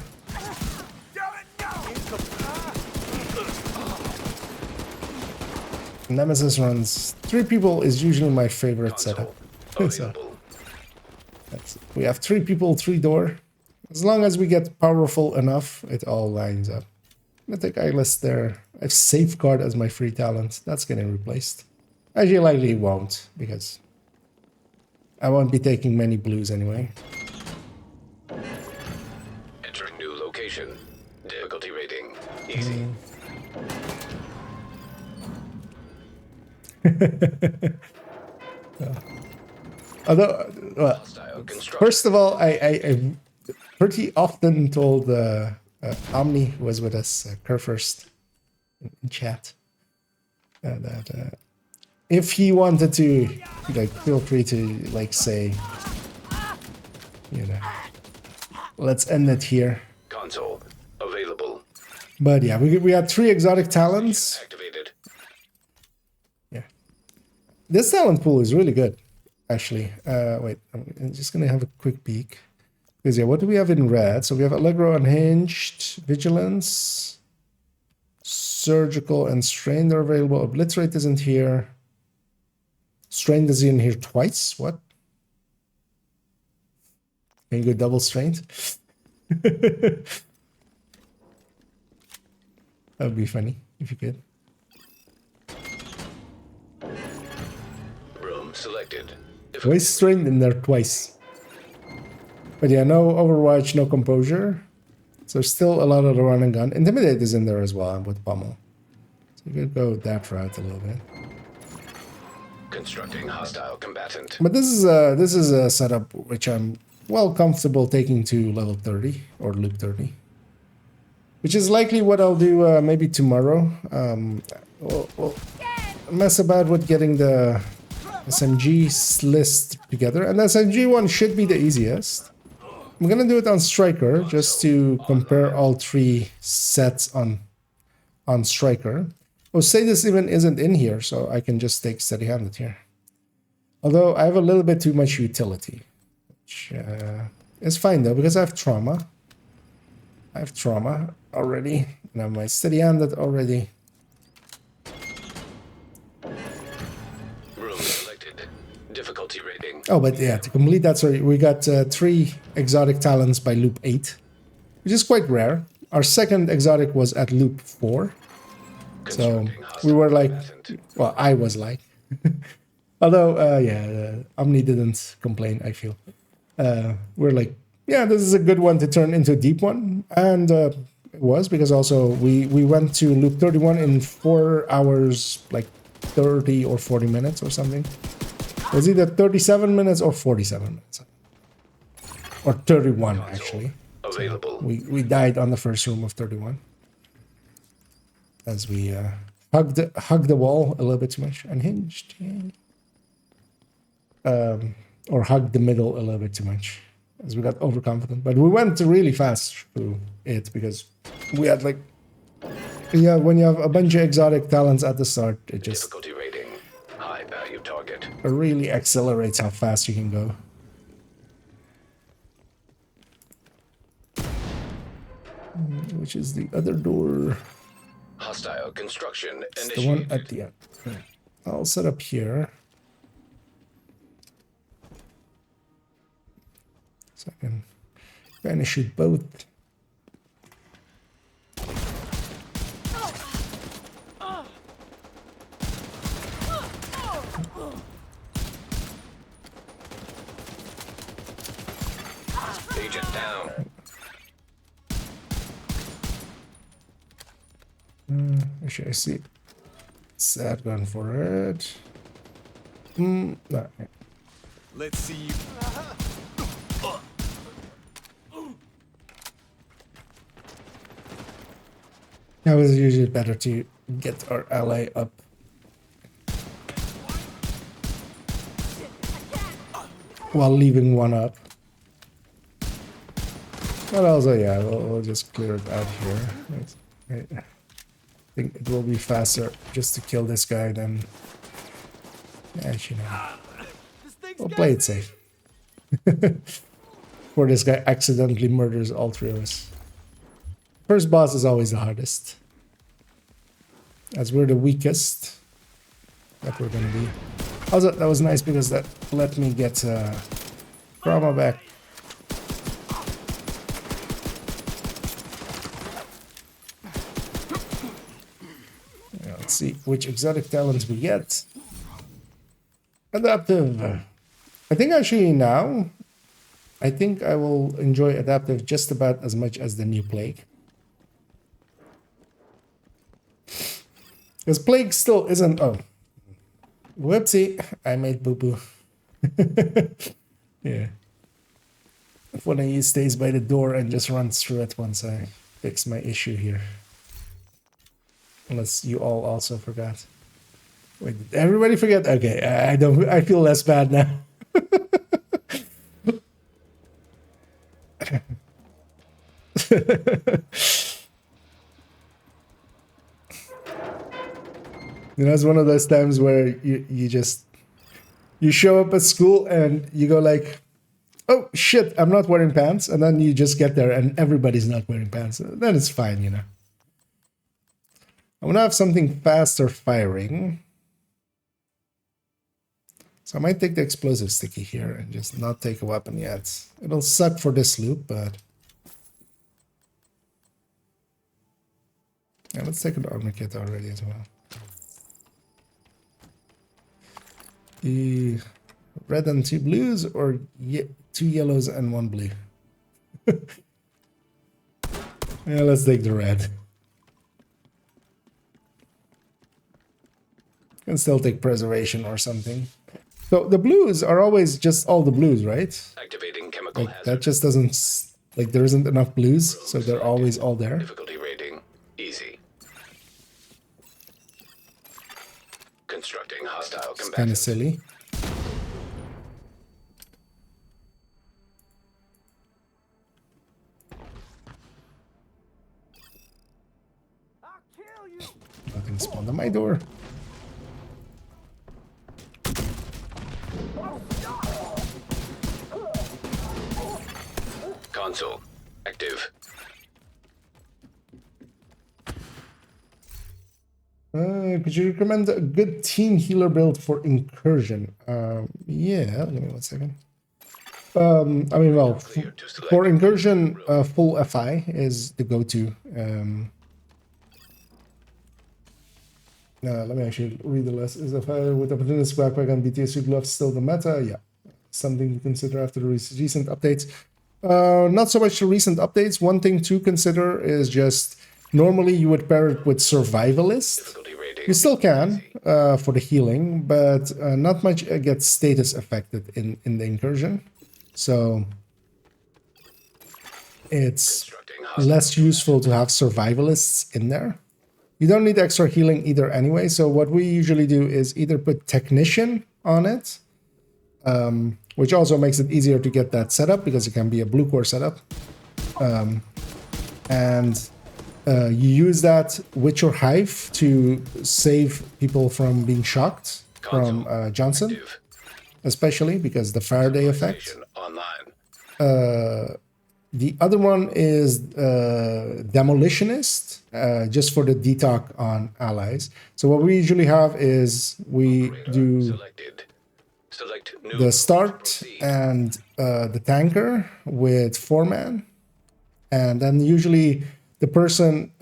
Nemesis runs 3 people is usually my favorite setup. So, we have 3 people, 3 door. As long as we get powerful enough, it all lines up. I'm gonna take Eyeless there. I have Safeguard as my free talent. That's getting replaced. Actually, likely won't, because I won't be taking many blues anyway. Entering new location. Difficulty rating. Easy. Although, well, first of all, I pretty often told Omni, who was with us, Kerr first in chat, that if he wanted to, like, feel free to, like, say, you know, let's end it here. Console available. But yeah, we had 3 exotic talents. Activated. Yeah. This talent pool is really good, actually. Wait, I'm just gonna have a quick peek. Because yeah, what do we have in red? So we have Allegro, Unhinged, Vigilance, Surgical, and Strained are available. Obliterate isn't here. Strained is in here twice. What? Can you go double strained? That would be funny if you could. Room selected. Twice strained in there twice. But yeah, no Overwatch, no Composure. So still a lot of the run and gun. Intimidate is in there as well with Pummel. So you could go that route a little bit. Constructing hostile combatant. But this is a setup which I'm well comfortable taking to level 30 or loop 30. Which is likely what I'll do maybe tomorrow. We'll mess about with getting the SMG list together. And the SMG one should be the easiest. I'm gonna do it on Striker just to compare all 3 sets on Striker. Oh, say this even isn't in here, so I can just take steady-handed here. Although I have a little bit too much utility, which is fine though, because I have trauma. I have trauma already, and I have my steady-handed already. Room selected. Difficulty rating. Oh, but yeah, to complete that, sorry, we got 3 exotic talents by loop 8, which is quite rare. Our second exotic was at loop 4. So we were like, well, I was like, although, yeah, Omni didn't complain, I feel. We're like, yeah, this is a good one to turn into a deep one. And it was, because also we went to loop 31 in 4 hours, like 30 or 40 minutes or something. It was either 37 minutes or 47 minutes. Or 31, actually. Available. So we died on the first room of 31. As we hugged the wall a little bit too much. Unhinged. Yeah. Or hugged the middle a little bit too much. As we got overconfident. But we went really fast through it because we had like... Yeah, when you have a bunch of exotic talents at the start, it just... Difficulty rating. High value target. It really accelerates how fast you can go. Which is the other door. Hostile construction It's initiated. the one at the end. I'll set up here. So I can kind of shoot both. Agent down. Actually, I see. Sad gun for it. No. Let's see you. It was usually better to get our ally up. While leaving one up. But also, yeah, we'll just clear it out here. Right. I think it will be faster just to kill this guy than... Actually, no. We'll play it safe. Before this guy accidentally murders all 3 of us. First boss is always the hardest. As we're the weakest. That we're gonna be. Also, that was nice because that let me get trauma back. Yeah, let's see which exotic talents we get. Adaptive. I think actually now, I think I will enjoy adaptive just about as much as the new Plague. Because Plague still isn't... Oh. Whoopsie. I made boo-boo. Yeah. If one of you stays by the door and just runs through it once I fix my issue here. Unless you all also forgot. Wait, did everybody forget? Okay, I don't. I feel less bad now. You know, it's one of those times where you just you show up at school and you go like, oh shit, I'm not wearing pants, and then you just get there and everybody's not wearing pants. Then it's fine, you know. I want to have something faster firing. So I might take the explosive sticky here and just not take a weapon yet. It'll suck for this loop, but... yeah, let's take an armor kit already as well. The red and 2 blues, or 2 yellows and 1 blue? Yeah, let's take the red. Can still take preservation or something. So the blues are always just all the blues, right? Activating chemical like, that just doesn't... like, there isn't enough blues, so they're always all there. Difficulty rating easy. Constructing hostile It's kind of silly. Nothing spawned on my door. Console active. Could you recommend a good team healer build for incursion? Yeah, give me 1 second. I mean, well, for incursion, full FI is the go-to. Let me actually read the list. Is FI with opportunist backpack and BTSU gloves still the meta? Yeah, something to consider after the recent updates. Not so much the recent updates. One thing to consider is just normally you would pair it with survivalist. You still can for the healing, but not much gets status affected in the incursion. So it's less useful to have survivalists in there. You don't need extra healing either anyway. So what we usually do is either put technician on it, which also makes it easier to get that setup because it can be a blue core setup. You use that with your hive to save people from being shocked from Johnson, especially because the Faraday effect. The other one is Demolitionist, just for the detox on allies. So what we usually have is we do the start and the tanker with 4-man, and then usually the person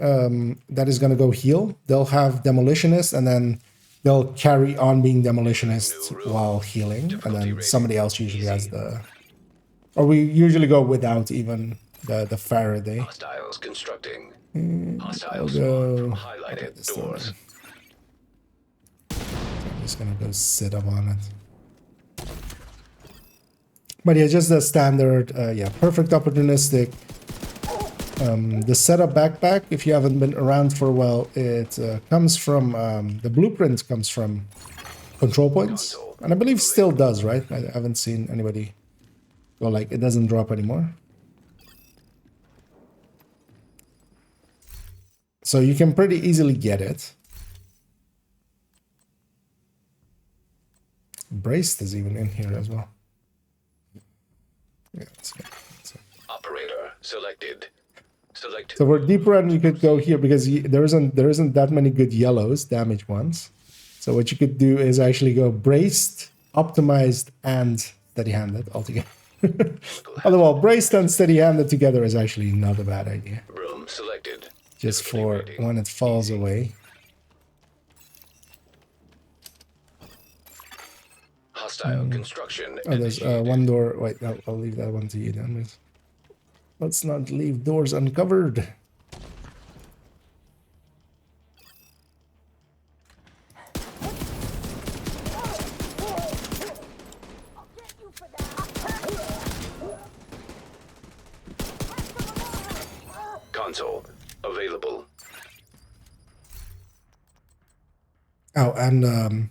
that is going to go heal, they'll have Demolitionist, and then they'll carry on being Demolitionist while healing, and then somebody else usually has the... or we usually go without even the Faraday. Hostiles constructing. I'll go... highlighted doors. I'm just going to go sit up on it. But yeah, just the standard, yeah, perfect opportunistic. The setup backpack, if you haven't been around for a while, it comes from, the blueprint comes from Control Points. And I believe still does, right? I haven't seen anybody go like, it doesn't drop anymore. So you can pretty easily get it. Braced is even in here as well. Yeah, let's go. Operator selected. So for deep run, you could go here because there isn't that many good yellows, damaged ones. So what you could do is actually go braced, optimized, and steady-handed altogether. Otherwise, braced and steady-handed together is actually not a bad idea. Room selected. Just for when it falls away. Hostile construction. Oh, there's one door. Wait, I'll leave that one to you then. Let's not leave doors uncovered. Console available. Oh, and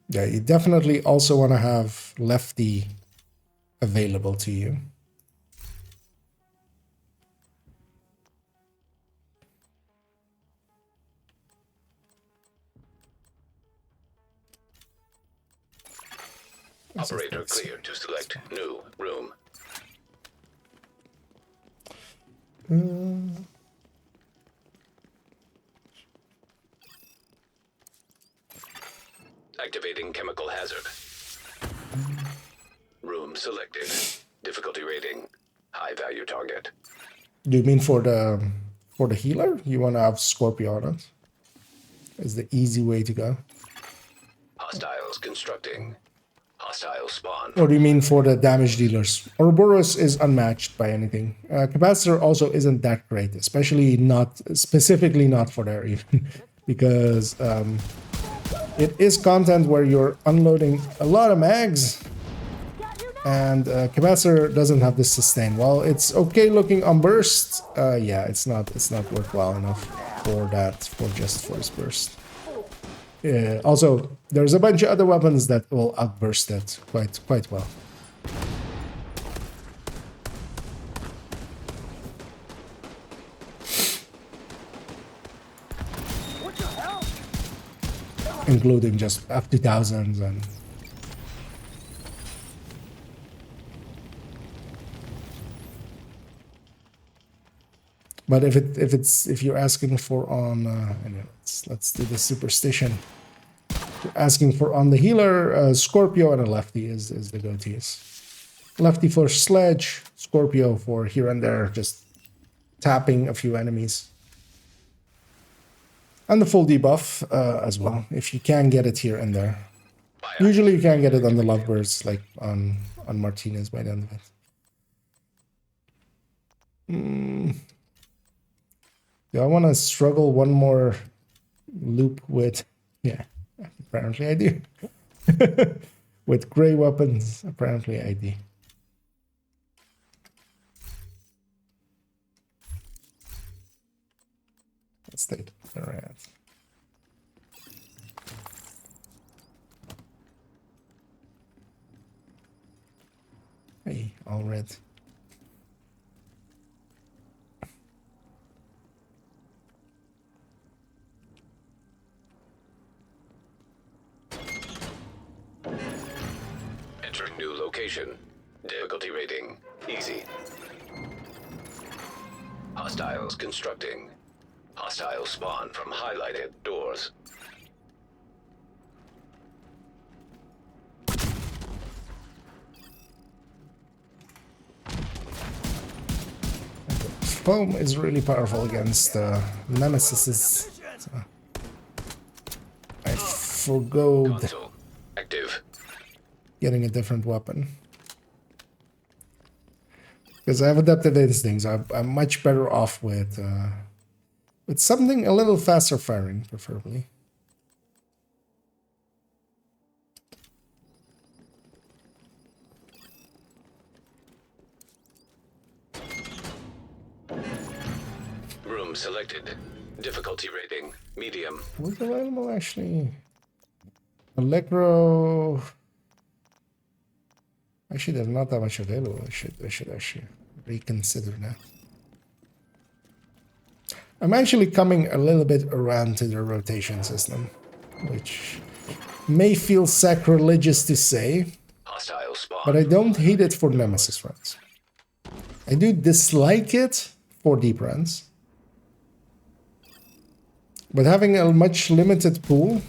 yeah, you definitely also want to have Lefty available to you. Operator clear to select new room. Activating chemical hazard. Room selected. Difficulty rating. High value target. Do you mean for the healer? You want to have Scorpio on it? Is the easy way to go. Hostiles constructing. Hostile spawn. Or do you mean for the damage dealers? Ouroboros is unmatched by anything. Capacitor also isn't that great, especially not, specifically not for there even. Because it is content where you're unloading a lot of mags. And Capacitor doesn't have this sustain. While it's okay looking on burst, yeah, it's not worthwhile enough for that, for just first burst. Also, there's a bunch of other weapons that will outburst that quite well. Including just up to thousands and but if you're asking for on anyway, let's do the superstition. If you're asking for on the healer, Scorpio and a Lefty is the go-tos. Lefty for sledge, Scorpio for here and there, just tapping a few enemies. And the full debuff as well, if you can get it here and there. Usually you can get it on the Lovebirds, like on Martinez by the end of it. Do I want to struggle one more loop with... Yeah, apparently I do. With gray weapons, apparently I do. Let's take the red. Hey, all red. Entering new location. Difficulty rating. Easy. Hostiles constructing. Hostile spawn from highlighted doors. Foam is really powerful against Nemesis. So I forgo active. Getting a different weapon. Because I have adaptive instincts. I'm much better off with something a little faster firing, preferably. Room selected. Difficulty rating. Medium. What's available actually? Allegro. Actually, there's not that much available. I should actually reconsider that. I'm actually coming a little bit around to the rotation system, which may feel sacrilegious to say, but I don't hate it for Nemesis runs. I do dislike it for deep runs, but having a much limited pool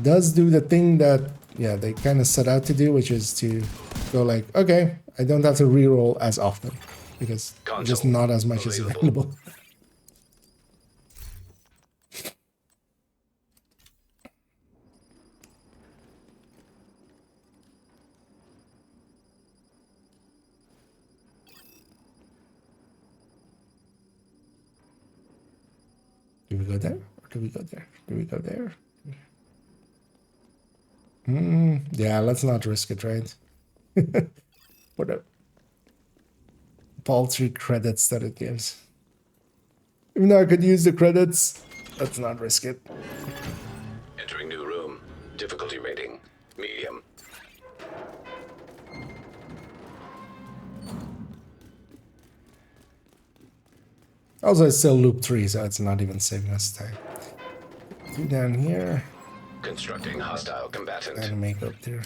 does do the thing that, yeah, they kind of set out to do, which is to go like, okay, I don't have to reroll as often because just not as much is available. Do we go there? Or do we go there? Do we go there? Yeah, let's not risk it, right? For the paltry credits that it gives. Even though I could use the credits, let's not risk it. Also, it's still loop 3, so it's not even saving us time. 2 down here. Constructing hostile combatant. And make up there.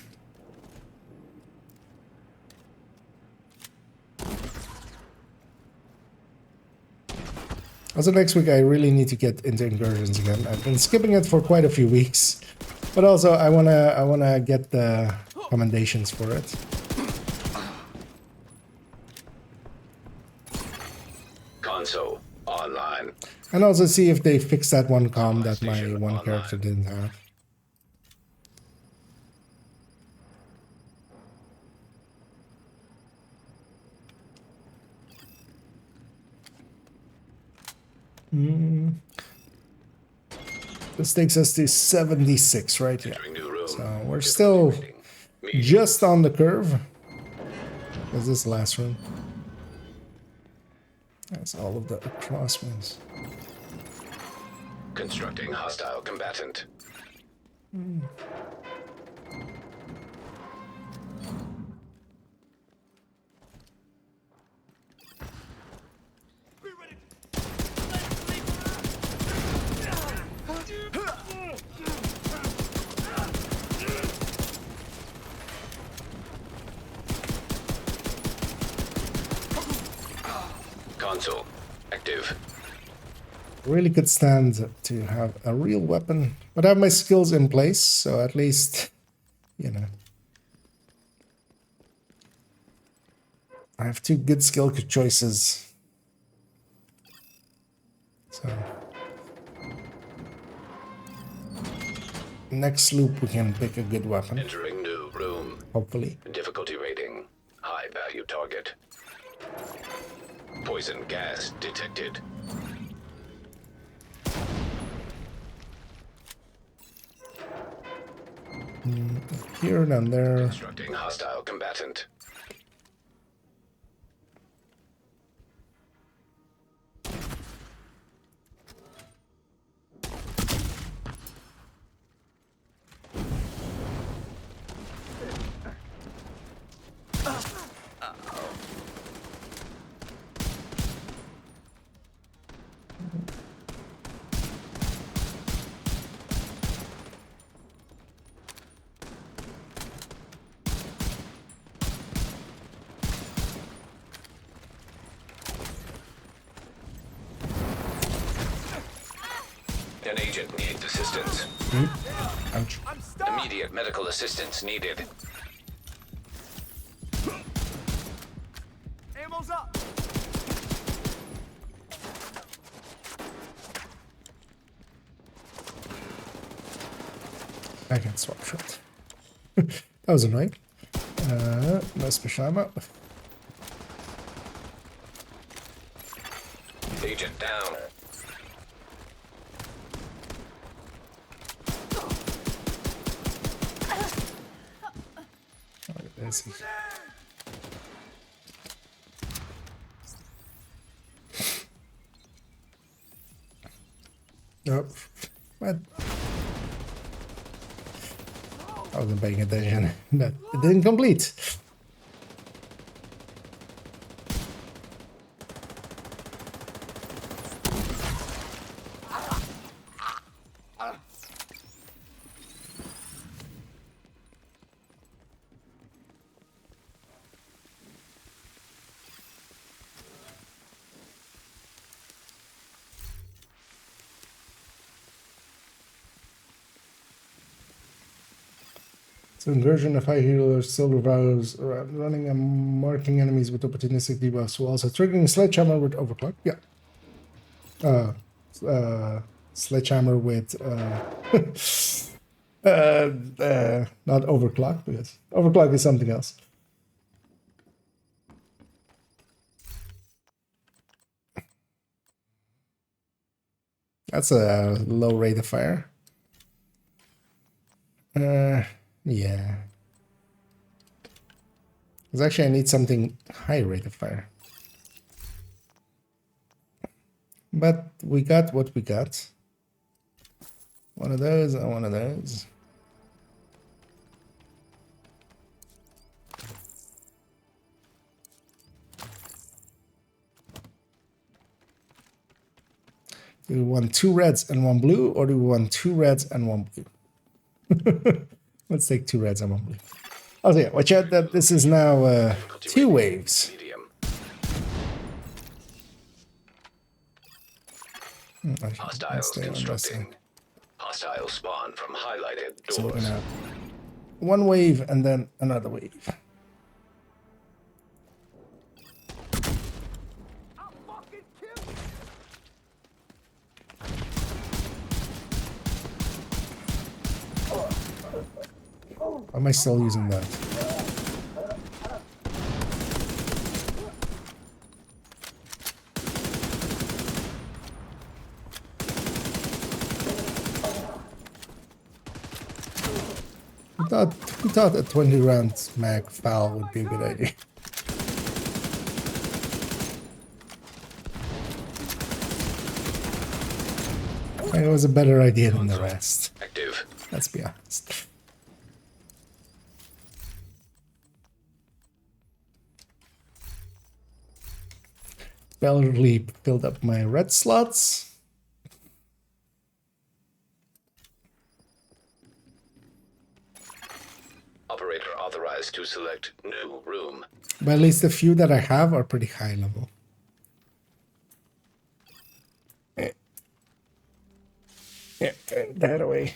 Also, next week I really need to get into incursions again. I've been skipping it for quite a few weeks, but also I wanna get the commendations for it. Console online. And also see if they fix that one comm that my one character didn't have. This takes us to 76, right? Yeah. So we're still just on the curve. What's this last room? That's all of the cross ones. Constructing hostile combatant. Console active. Really could stand to have a real weapon, but I have my skills in place, so at least, you know. I have 2 good skill choices. So next loop we can pick a good weapon. Entering new room. Hopefully. Difficulty rating. High value target. Poison gas detected. Here and there. Constructing hostile combatant. An agent needs assistance. Ouch. Immediate medical assistance needed. Ammo's up. I can swap shot. That was annoying. No special ammo. Agent down. There's he. Nope. What? I wasn't paying attention. No, it didn't complete. So inversion of high healers, silver values, running and marking enemies with opportunistic debuffs while also triggering sledgehammer with overclock. Yeah. Sledgehammer with not overclock, because overclock is something else. That's a low rate of fire. Yeah. Because actually I need something high rate of fire. But we got what we got. One of those and one of those. Do we want 2 reds and 1 blue, or do we want 2 reds and 1 blue? Let's take 2 reds and 1 blue. Oh yeah, watch out that this is now 2 waves. Hostiles constructing. Hostile spawn from highlighted doors. So we're gonna 1 wave and then another wave. Why am I still using that? Who thought a 20 round mag foul would be a good idea? It was a better idea than the rest. Active. Let's be honest. Barely filled up my red slots. Operator authorized to select new room. But at least the few that I have are pretty high level. Yeah, turn that away.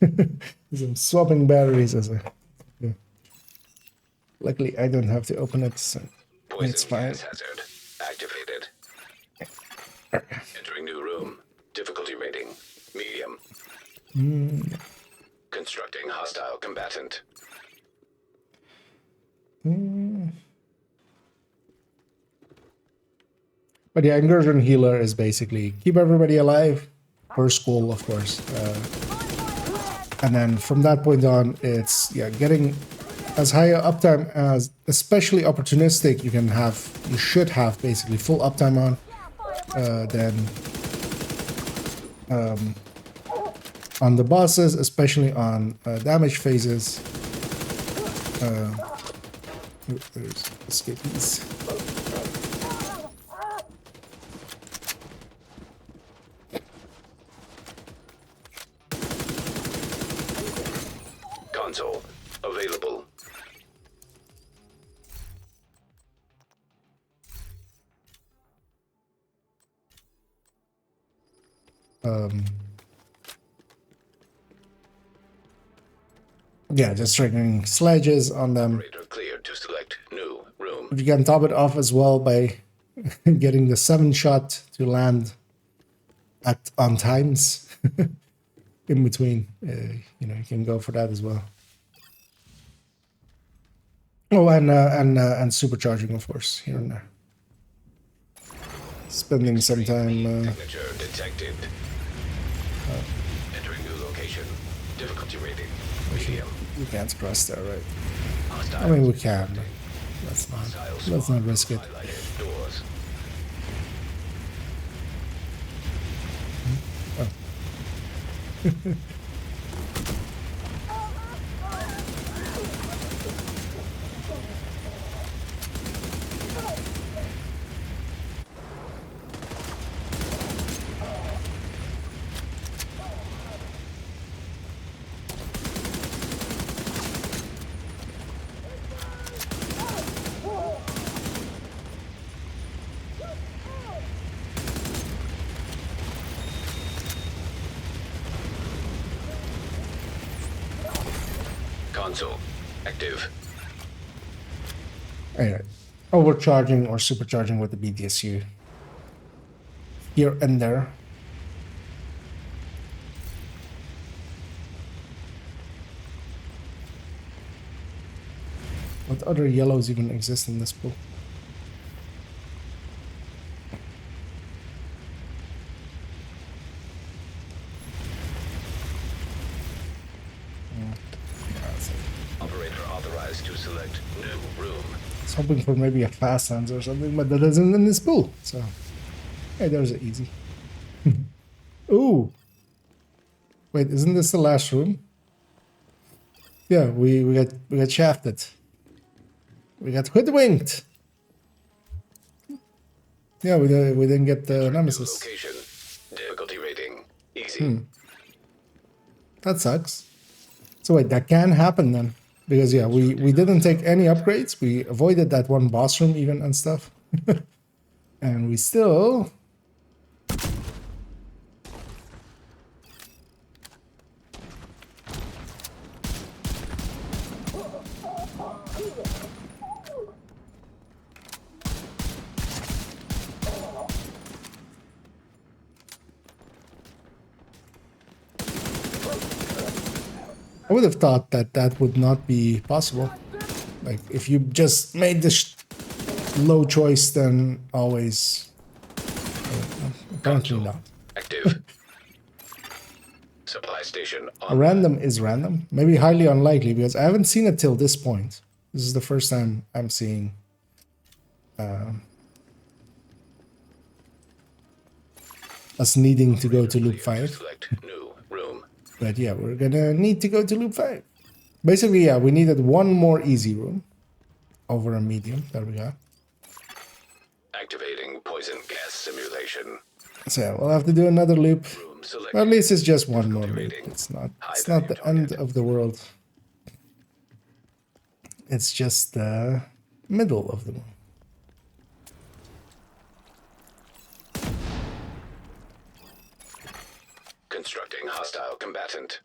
I'm swapping batteries as a... Yeah. Luckily, I don't have to open it, so it's fine. Gas hazard activated. Entering new room. Difficulty rating medium. Constructing hostile combatant. But yeah, Incursion Healer is basically keep everybody alive, per school, of course. And then from that point on, it's getting as high uptime as, especially opportunistic, you should have basically full uptime on. Then on the bosses, especially on damage phases. There's escapees. Console available. Yeah, just triggering sledges on them. Operator cleared to select new room. If you can top it off as well by getting the 7-shot to land on times in between, you know, you can go for that as well. Oh, and supercharging, of course, here and there. Spending some time. Signature detected. Entering new location. Difficulty rating medium. We can't cross there, right? I mean, we can, but let's not risk it. Doors. Oh. Console active. Anyway, overcharging or supercharging with the BTSU here and there. What other yellows even exist in this pool? Operator authorized to select new room. I was hoping for maybe a fast hands or something, but that isn't in this pool. So, hey, there's an easy. Ooh. Wait, isn't this the last room? Yeah, we got shafted. We got hoodwinked. Yeah, we didn't get the nemesis. Location. Difficulty That sucks. So wait, that can happen then. Because yeah, we didn't take any upgrades. We avoided that one boss room even and stuff. And we still... I would have thought that that would not be possible. Like, if you just made this low choice, then always... apparently not. Active. Supply station A on. random is random. Maybe highly unlikely, because I haven't seen it till this point. This is the first time I'm seeing... us needing to go to loop 5. Select new room. But yeah, we're gonna need to go to loop 5. Basically, yeah, we needed one more easy room over a medium. There we go. Activating poison gas simulation. So yeah, we'll have to do another loop. Room select. At least it's just one more loop. It's not the end of the world. It's just the middle of the world. Constructing hostile combatant.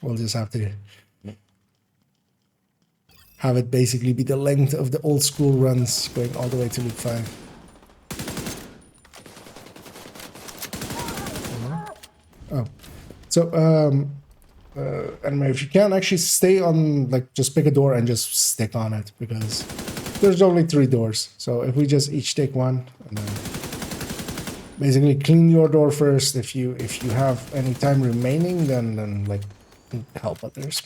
We'll just have to have it basically be the length of the old school runs going all the way to loop 5. Oh, so anyway, if you can actually stay on, like, just pick a door and just stick on it, because there's only 3 doors. So if we just each take one and then basically clean your door first. If you have any time remaining, then like help others.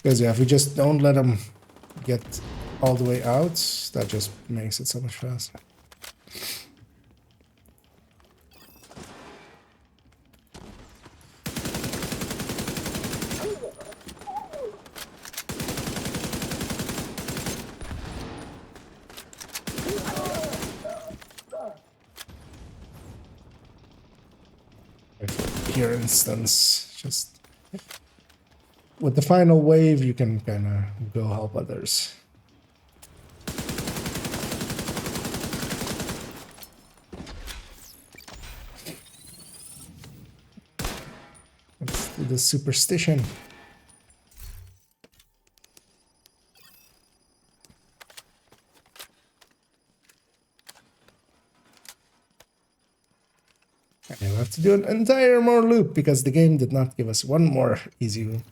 Because yeah, if we just don't let them get all the way out, that just makes it so much faster. Here, instance, just with the final wave, you can kind of go help others. Let's do the superstition. Okay, we'll have to do an entire more loop because the game did not give us one more easy room.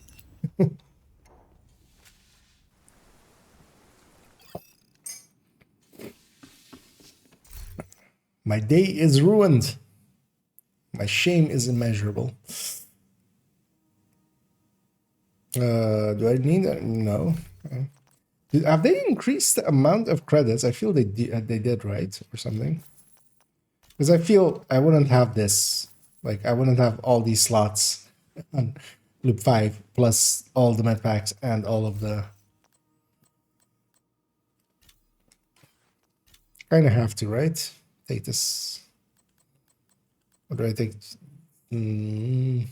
My day is ruined. My shame is immeasurable. Do I need that? No. Have they increased the amount of credits? I feel they did, right? Or something. Because I feel I wouldn't have this. Like, I wouldn't have all these slots on loop 5 plus all the med packs and all of the... Kind of have to, right? Take this. What do I take? Game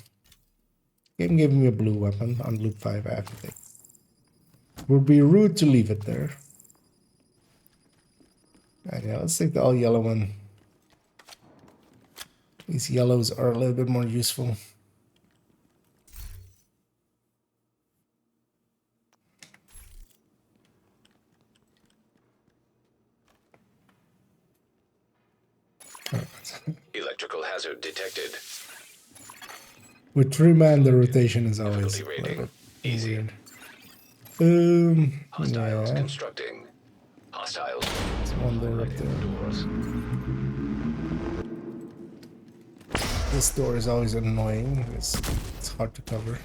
gave me a blue weapon on loop 5. I have to take. Would be rude to leave it there. And yeah, let's take the all yellow one. These yellows are a little bit more useful. Electrical hazard detected. With 3-man, the rotation is always easier. Hostiles Yeah. constructing. Hostiles. There's one door up there. Doors. This door is always annoying. It's hard to cover.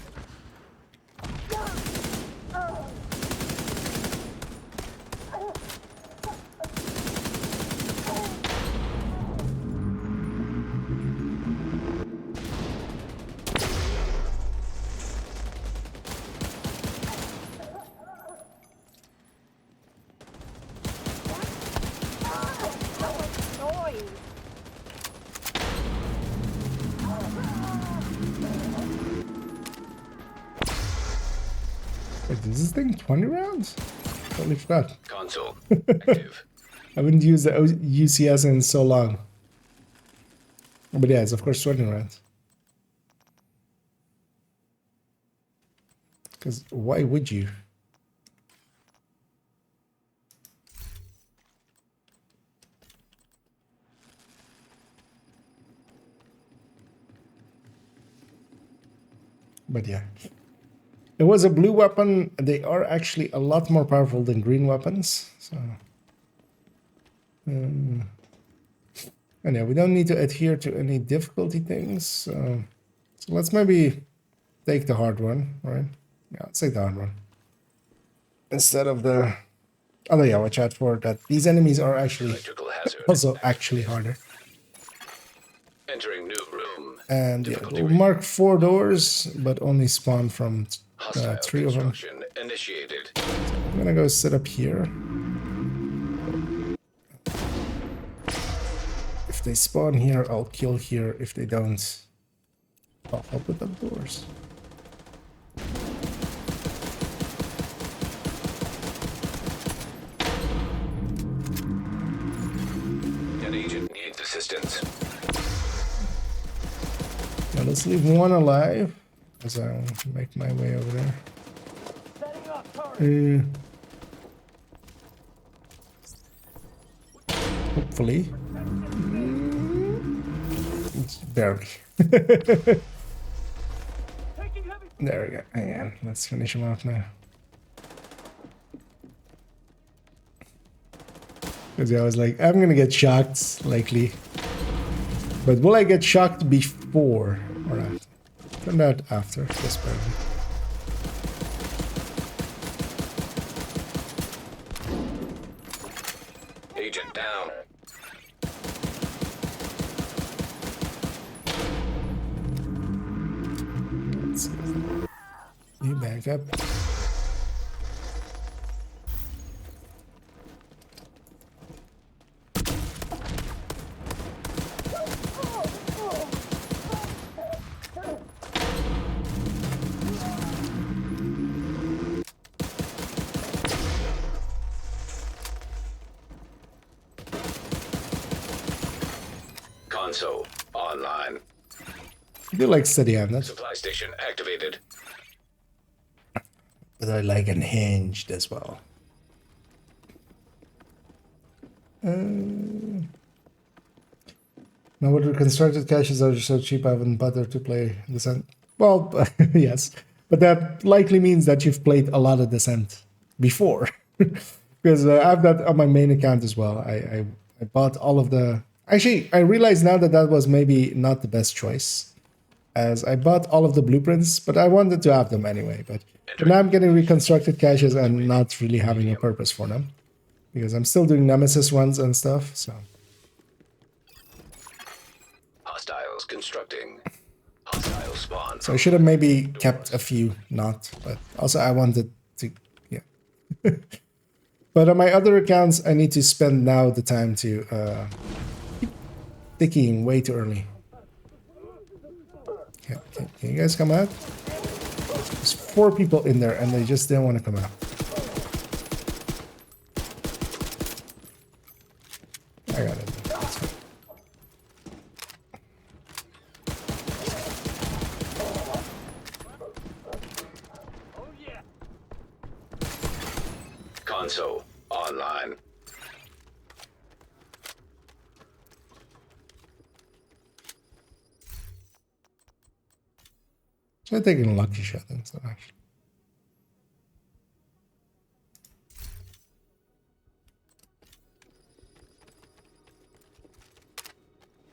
Wait, is this thing 20 rounds? Totally forgot. Console active. I haven't used the UCS in so long. But yeah, it's of course 20 rounds. Because why would you? But yeah. It was a blue weapon. They are actually a lot more powerful than green weapons. So, and yeah, we don't need to adhere to any difficulty things. So let's maybe take the hard one, right? Yeah, let's take the hard one. Instead of the... Oh yeah, watch out for that. These enemies are actually also actually harder. Entering new room. And yeah, we'll mark 4 doors, but only spawn from 3 of them. Initiated. I'm gonna go sit up here. If they spawn here, I'll kill here. If they don't, I'll help with the doors. An agent needs assistance. Now let's leave one alive as I make my way over there. Hopefully. It's barely. There we go. Hang on. Let's finish him off now. Because I was like, I'm gonna get shocked, likely. But will I get shocked before or after? Turned out after, just barely. Agent down. Let's see. You back up. Console online. I do like steady hand, Supply station activated. but I like unhinged as well. Now with reconstructed caches are so cheap, I haven't bothered to play Descent. Well, yes, but that likely means that you've played a lot of Descent before, because I have that on my main account as well. I bought all of the... Actually, I realize now that that was maybe not the best choice, as I bought all of the blueprints, but I wanted to have them anyway. But now I'm getting reconstructed caches and not really having a purpose for them, because I'm still doing Nemesis runs and stuff, so... Hostiles constructing. Hostile spawn. So I should have maybe kept a few, not, but also I wanted to, yeah. But on my other accounts, I need to spend now the time to keep ticking way too early. Can you guys come out? There's 4 people in there and they just didn't want to come out. I got it. That's fine. Console online. So I'm taking a lucky shot instead, actually.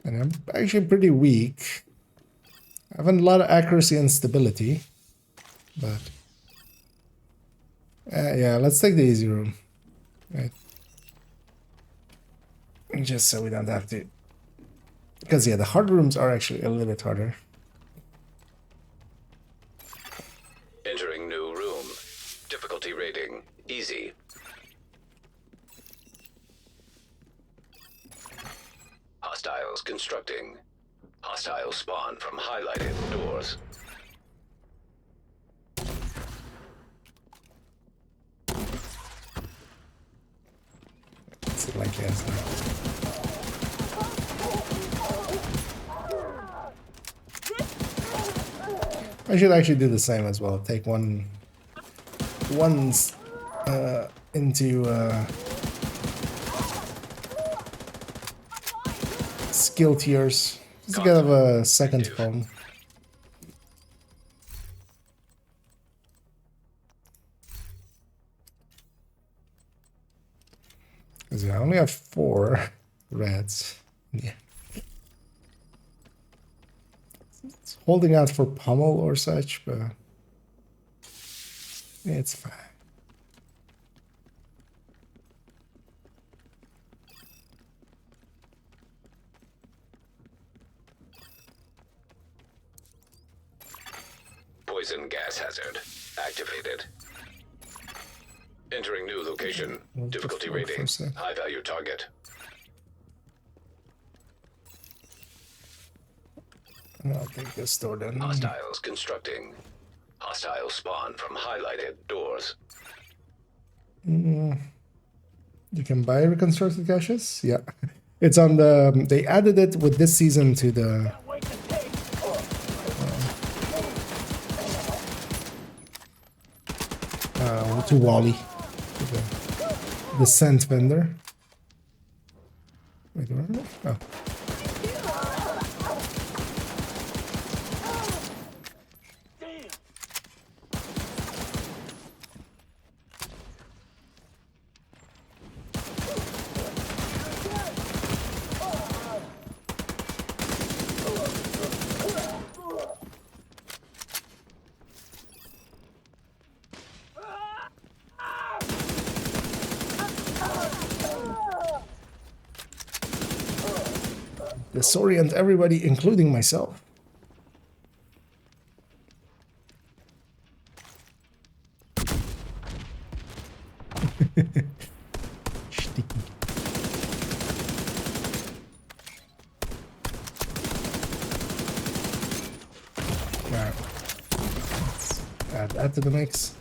And I'm actually pretty weak. I have a lot of accuracy and stability, but... yeah, let's take the easy room. Right. Just so we don't have to... Because, yeah, the hard rooms are actually a little bit harder. Entering new room. Difficulty rating. Easy. Hostiles constructing. Hostile spawn from highlighted doors. guess. I should actually do the same as well. Take ones into skill tiers. Just to get a second phone. Because I only have 4 reds. Yeah. It's holding out for pummel or such, but it's fine. Poison gas hazard activated. Entering new location. Difficulty rating. High value target. I'll take this door then. Hostiles constructing. Hostiles spawn from highlighted doors. You can buy reconstructed caches? Yeah. It's on the... They added it with this season to the... to Wally. The scent vendor. Wait, where are they? Oh. Disorient everybody, including myself. Sticky. Right. Let's add that to the mix.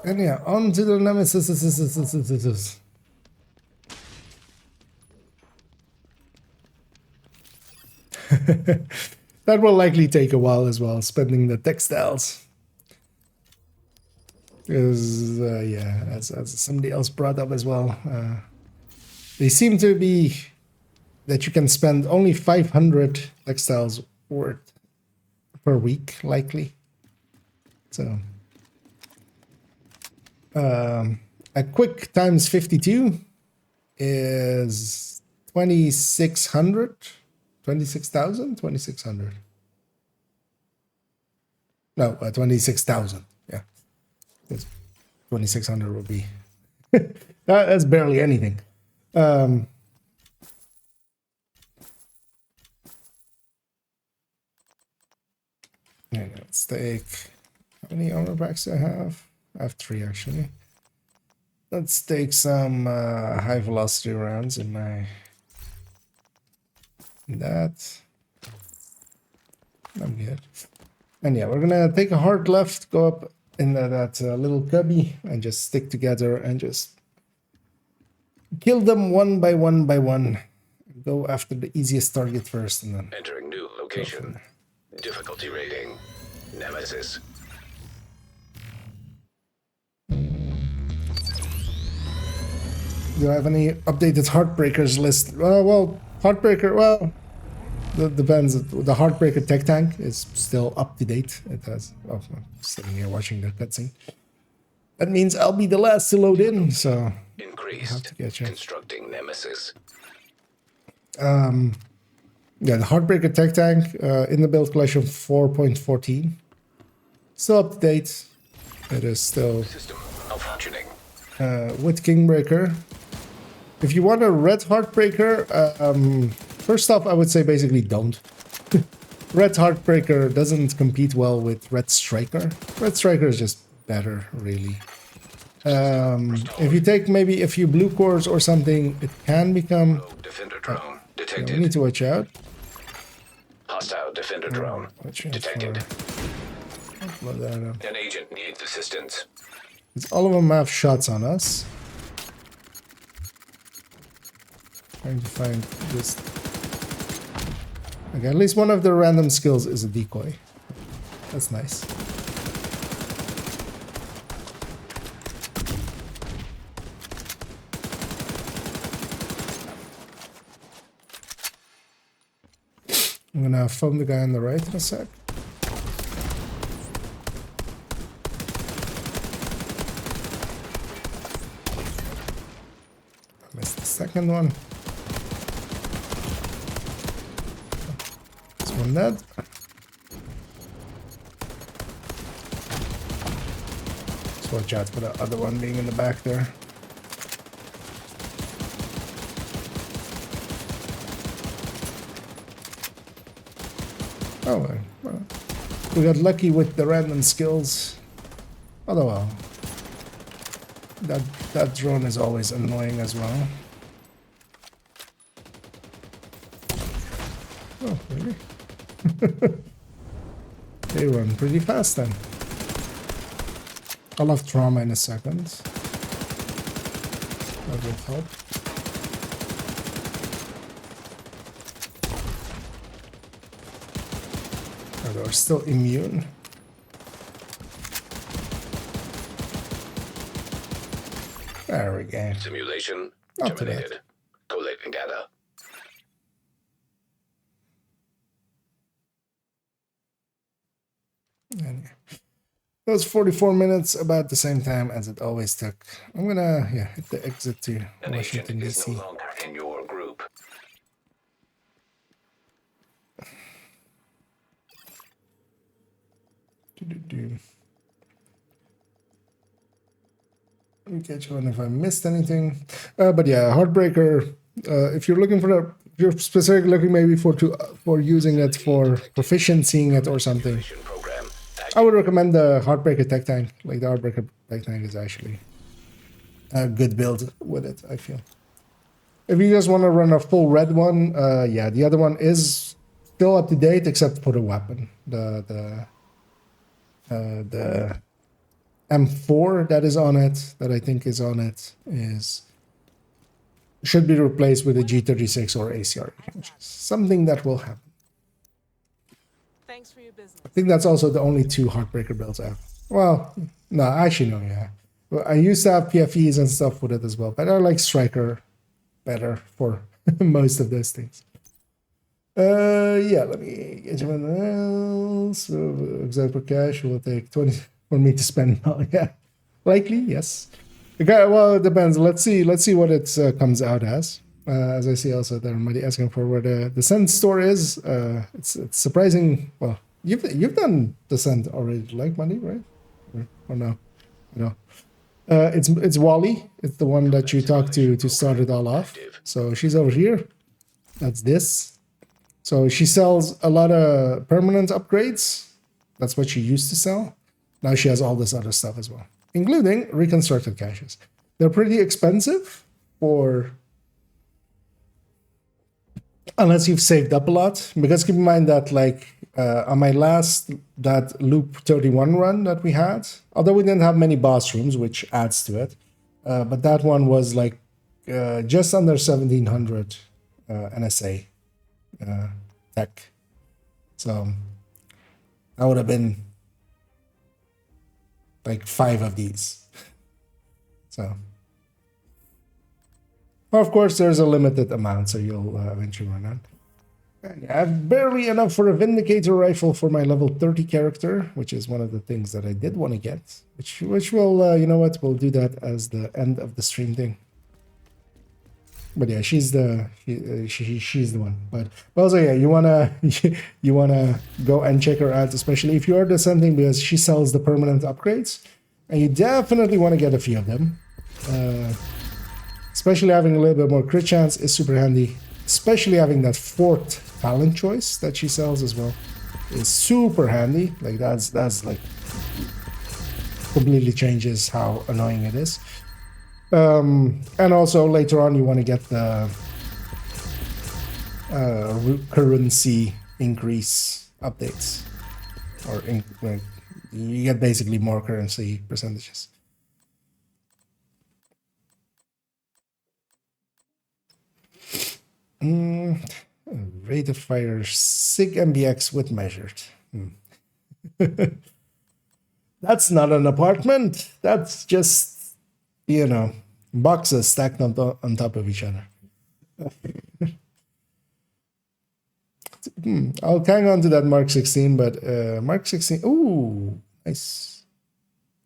And yeah, on to the nemesis. That will likely take a while as well, spending the textiles. Because, yeah, as somebody else brought up as well, they seem to be that you can spend only 500 textiles worth per week, likely. So, a quick times 52 is 2,600. 26,000? 2,600. No, 26,000. Yeah. 2,600 would be... that's barely anything. Yeah, let's take... How many armor packs do I have? I have 3, actually. Let's take some high velocity rounds in my... That I'm good. And yeah, we're gonna take a hard left, go up in that little cubby, and just stick together and just kill them one by one by one. Go after the easiest target first, and then entering new location. Difficulty rating. Nemesis. Do I have any updated Heartbreakers list? Well, Heartbreaker, well, that depends. The Heartbreaker tech tank is still up to date. It has, oh, I'm sitting here watching the cutscene. That means I'll be the last to load in, so increased. I have to get you. Constructing Nemesis. Yeah, the Heartbreaker tech tank in the build collection 4.14. Still up to date. It is still System malfunctioning. With Kingbreaker. If you want a red Heartbreaker, first off, I would say basically don't. Red Heartbreaker doesn't compete well with Red Striker. Red Striker is just better, really. If you take maybe a few blue cores or something, it can become... Defender drone detected. Yeah, we need to watch out. Hostile defender drone detected. Blow that up. An agent needs assistance. Because all of them have shots on us. Trying to find this. Okay, at least one of the random skills is a decoy. That's nice. I'm gonna phone the guy on the right in a sec. I missed the second one. This one dead. Let's watch out for the other one being in the back there. Oh, well, we got lucky with the random skills. Although, well, that drone is always annoying as well. Oh, really? They run pretty fast then. I'll have trauma in a second. That will help. They're still immune. There we go. Simulation Not too bad. terminated. Collect and gather. And that was 44 minutes, about the same time as it always took. I'm gonna hit the exit to An Washington, agent is D.C. no longer in your group. Let me catch on if I missed anything. But yeah, Heartbreaker. If you're looking for if you're specifically looking maybe for using it for proficiencying it or something, I would recommend the Heartbreaker Tech Tank. Like the Heartbreaker Tech Tank is actually a good build with it, I feel. If you just want to run a full red one, yeah, the other one is still up to date except for the weapon. The M4 that is on it, that I think is on it, should be replaced with a G36 or ACR, which is something that will happen. Thanks for your business. I think that's also the only two Heartbreaker builds I have. Well, no, actually no, yeah. Well, I used to have PFEs and stuff with it as well, but I like Striker better for most of those things. Yeah, let me get you one else. So, example cash will take 20 for me to spend now. Yeah, likely, yes. Okay, well, it depends. Let's see what it comes out as. As I see also there, Muddy asking for where the Send store is. It's surprising. Well, you've done the Send already, like Muddy, right? Or no? No. It's Wally. It's the one that you talked to start it all off. So she's over here. That's this. So she sells a lot of permanent upgrades. That's what she used to sell. Now she has all this other stuff as well, including reconstructed caches. They're pretty expensive for, unless you've saved up a lot. Because keep in mind that like on my last, that Loop 31 run that we had, although we didn't have many boss rooms, which adds to it, but that one was like just under 1700 NSA tech. So that would have been like 5 of these. So, well, of course, there's a limited amount, so you'll eventually run out. And I have barely enough for a Vindicator rifle for my level 30 character, which is one of the things that I did want to get. Which will, you know what, we'll do that as the end of the stream thing. But yeah, she's the one. But also, yeah, you wanna go and check her out, especially if you're descending, because she sells the permanent upgrades, and you definitely want to get a few of them. Especially having a little bit more crit chance is super handy. Especially having that 4th talent choice that she sells as well is super handy. Like that's like completely changes how annoying it is. And also later on you want to get the currency increase updates, or you get basically more currency percentages. Rate of fire SIG MBX with measured. That's not an apartment. That's just, you know, boxes stacked on top of each other. I'll hang on to that Mark 16, but Mark 16, ooh, nice.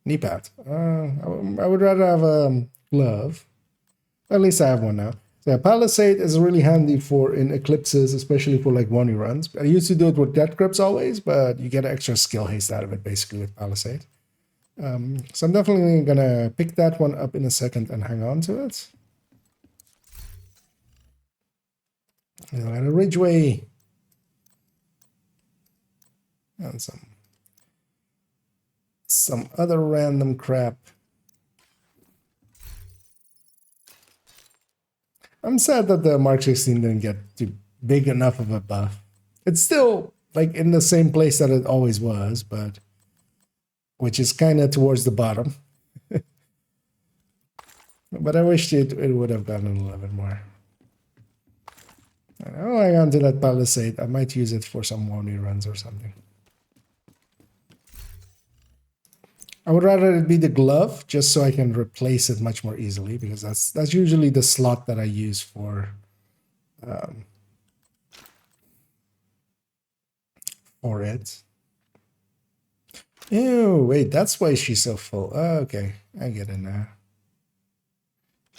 Knee pad. I would rather have a glove. At least I have one now. So yeah, Palisade is really handy for in eclipses, especially for like 1 runs. I used to do it with death grips always, but you get extra skill haste out of it basically with Palisade. So I'm definitely gonna pick that one up in a second and hang on to it. You know, at a Ridgeway. And some other random crap. I'm sad that the Mark 16 didn't get too big enough of a buff. It's still like in the same place that it always was, but which is kind of towards the bottom. But I wish it would have gotten a little bit more. I'll hang on to that Palisade. I might use it for some 1 runs or something. I would rather it be the glove, just so I can replace it much more easily, because that's usually the slot that I use for it. Ew, wait, that's why she's so full. Oh, okay, I get it now.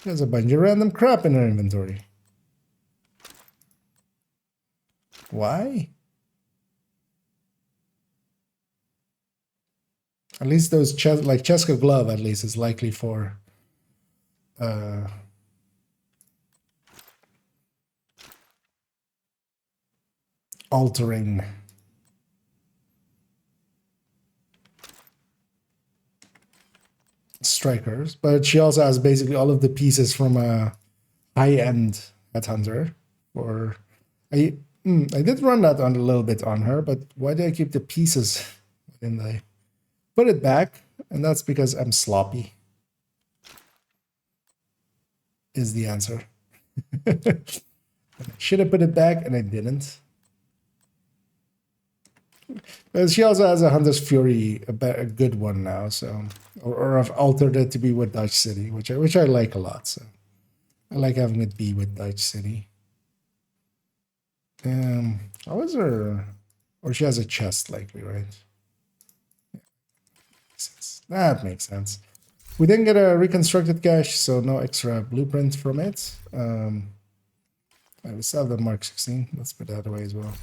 She has a bunch of random crap in her inventory. Why? At least those like Cheska glove at least is likely for altering strikers, but she also has basically all of the pieces from a high-end headhunter. Or I did run that on a little bit on her, but why do I keep the pieces in the put it back? And that's because I'm sloppy is the answer. Should have put it back and I didn't. But she also has a Hunter's Fury, a good one now, so or I've altered it to be with Dutch City, which I like a lot. So I like having it be with Dutch City. How is her? Or she has a chest, likely, right? That makes sense. We didn't get a reconstructed cache, so no extra blueprint from it. We still have the Mark 16. Let's put that away as well.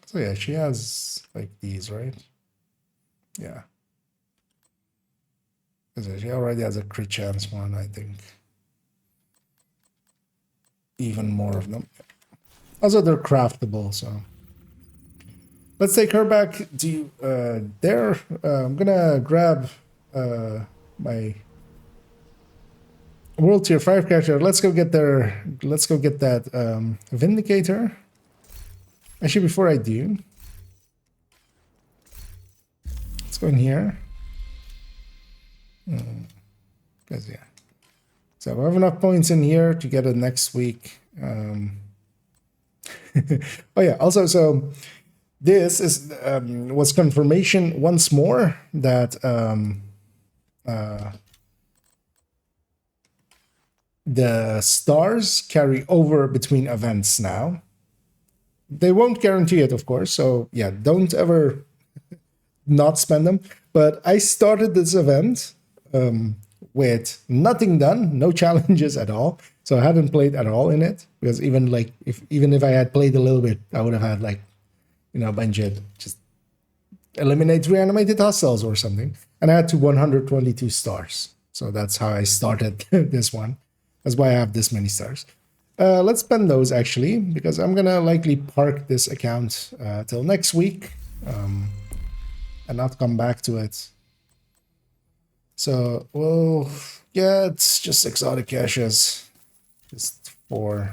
So yeah, she has like these, right? Yeah. She already has a crit chance one, I think. Even more of them. Also, they're craftable, so. Let's take her back to there. I'm gonna grab my World Tier 5 character. Let's go get that Vindicator. Actually, before I do, let's go in here. Because yeah. So I have enough points in here to get it next week. Oh yeah, also, so this is was confirmation once more that the stars carry over between events now. They won't guarantee it, of course, so yeah, don't ever not spend them. But I started this event with nothing done, no challenges at all. So I hadn't played at all in it, because even if I had played a little bit, I would have had like, you know, a bunch of just eliminate reanimated hostiles or something. And I had to 122 stars. So that's how I started this one. That's why I have this many stars. Let's spend those actually, because I'm gonna likely park this account till next week and not come back to it. So we'll get just exotic caches just for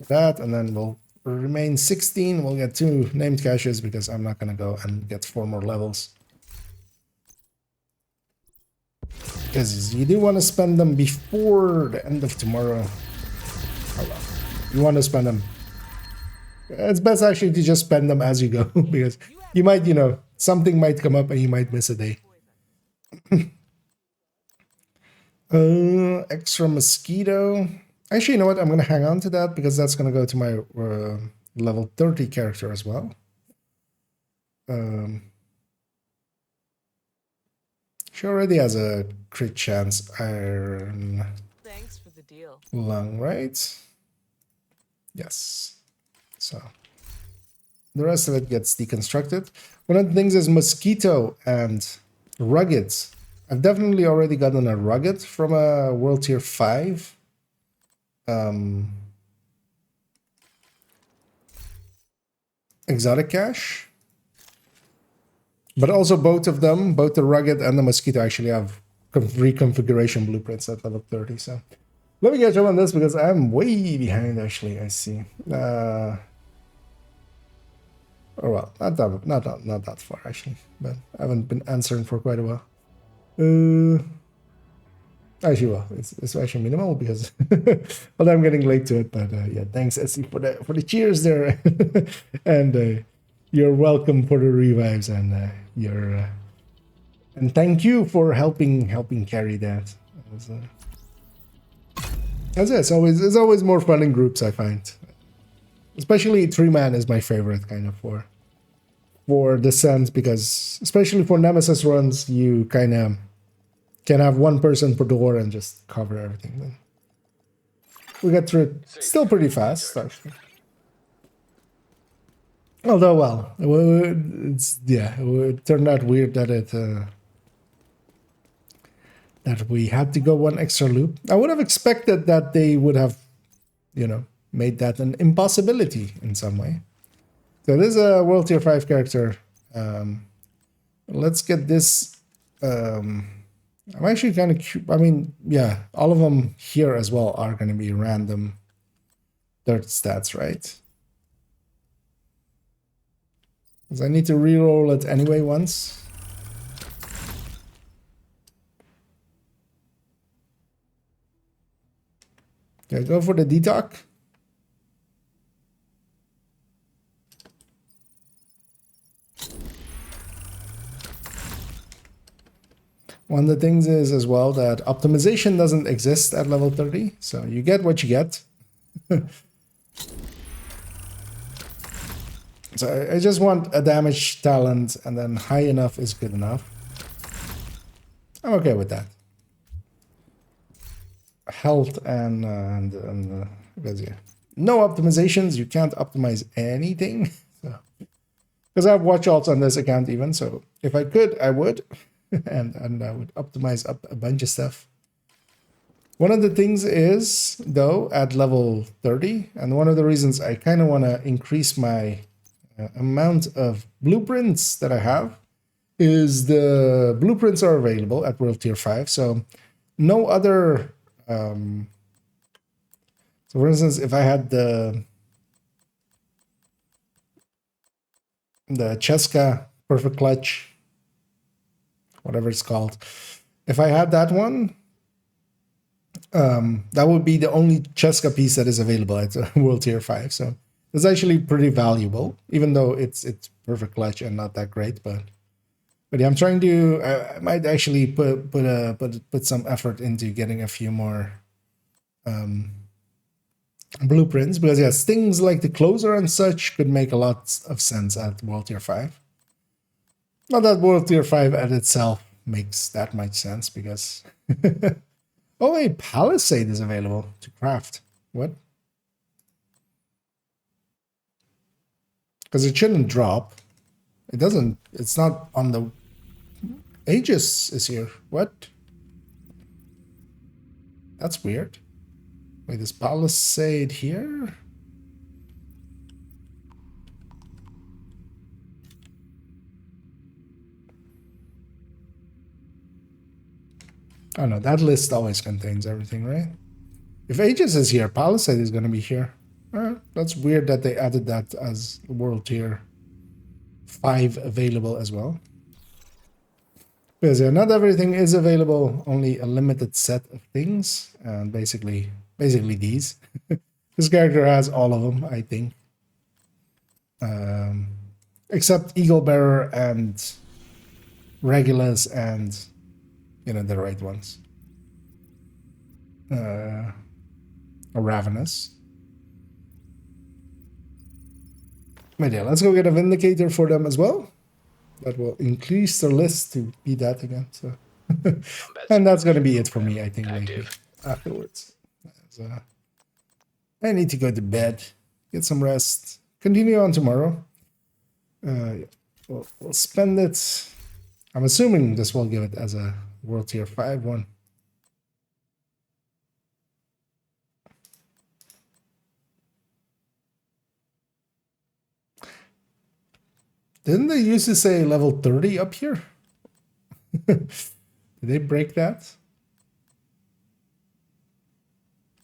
that, and then we'll remain 16. We'll get 2 named caches because I'm not gonna go and get 4 more levels. Because you do want to spend them before the end of tomorrow. Oh well. You want to spend them. It's best actually to just spend them as you go, because you might, you know, something might come up and you might miss a day. Extra mosquito. Actually, you know what? I'm going to hang on to that because that's going to go to my level 30 character as well. She already has a crit chance. Iron. Thanks for the deal. Lung, right? Yes. So the rest of it gets deconstructed. One of the things is mosquito and rugged. I've definitely already gotten a rugged from a world tier 5. Exotic cache. But also both of them, both the rugged and the mosquito, actually have reconfiguration blueprints at level 30. So let me get you on this because I'm way behind, actually. I see. Oh well, not that far actually, but I haven't been answering for quite a while. Actually, well, it's actually minimal because well, I'm getting late to it. But yeah, thanks Essie for the cheers there, and you're welcome for the revives and and thank you for helping carry that. It's always more fun in groups, I find. Especially 3-man is my favorite kind of for descent, because especially for Nemesis runs, you kind of can have one person per door and just cover everything. Then we get through it still pretty fast, actually. Although, well, it turned out weird that that we had to go one extra loop. I would have expected that they would have, you know, made that an impossibility in some way. So this is a World Tier 5 character. Let's get this. I'm actually kind of, I mean, yeah, all of them here as well are going to be random dirt stats, right? Because I need to reroll it anyway once. Okay, go for the detox. One of the things is as well that optimization doesn't exist at level 30, so you get what you get. So I just want a damage talent, and then high enough is good enough. I'm okay with that. Health and because yeah, no optimizations. You can't optimize anything. Because I have watch alts on this account even, so if I could, I would. and I would optimize up a bunch of stuff. One of the things is, though, at level 30, and one of the reasons I kind of want to increase my amount of blueprints that I have, is the blueprints are available at World Tier 5, so no other... so for instance, if I had the Cheska Perfect Clutch, whatever it's called. If I had that one, that would be the only Cheska piece that is available at World Tier 5. So it's actually pretty valuable, even though it's perfect clutch and not that great. But yeah, I'm trying to. I might actually put some effort into getting a few more blueprints, because yes, things like the closer and such could make a lot of sense at World Tier 5. Not that World Tier 5 at itself makes that much sense, because... oh wait, Palisade is available to craft. What? Because it shouldn't drop. It doesn't... It's not on the... Aegis is here. What? That's weird. Wait, is Palisade here? Oh no, that list always contains everything, right? If Aegis is here, Palisade is going to be here. That's weird that they added that as World Tier 5 available as well. Because not everything is available, only a limited set of things, and basically these. This character has all of them, I think. Except Eagle Bearer and Regulus and, the right ones. Ravenous. But yeah, let's go get a Vindicator for them as well. That will increase their list to be that again. So, and that's going to be it for me, I think, lately, afterwards. So, I need to go to bed, get some rest, continue on tomorrow. We'll spend it. I'm assuming this will give it as a World Tier 5 one. Didn't they used to say level 30 up here? Did they break that?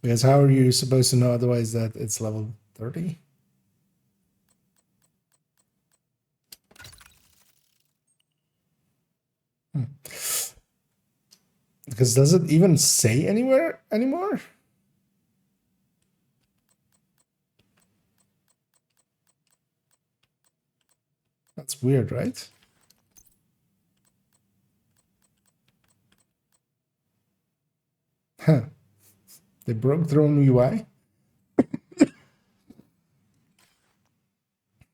Because how are you supposed to know otherwise that it's level 30? Because does it even say anywhere anymore? That's weird, right? Huh. They broke their own UI?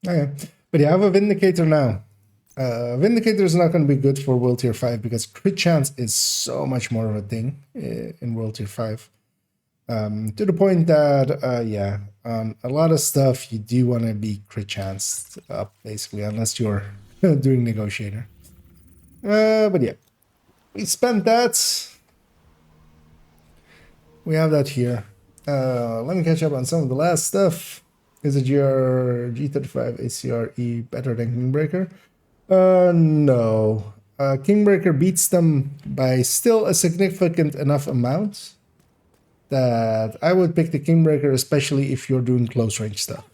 Okay. But yeah, I have a Vindicator now. Vindicator is not going to be good for World Tier 5 because crit chance is so much more of a thing in World Tier 5. To the point that, yeah, on a lot of stuff, you do want to be crit chanced up, basically, unless you're doing Negotiator. But yeah, we spent that. We have that here. Let me catch up on some of the last stuff. Is it your G35 ACRE better than Kingbreaker? No. Kingbreaker beats them by still a significant enough amount that I would pick the Kingbreaker, especially if you're doing close range stuff.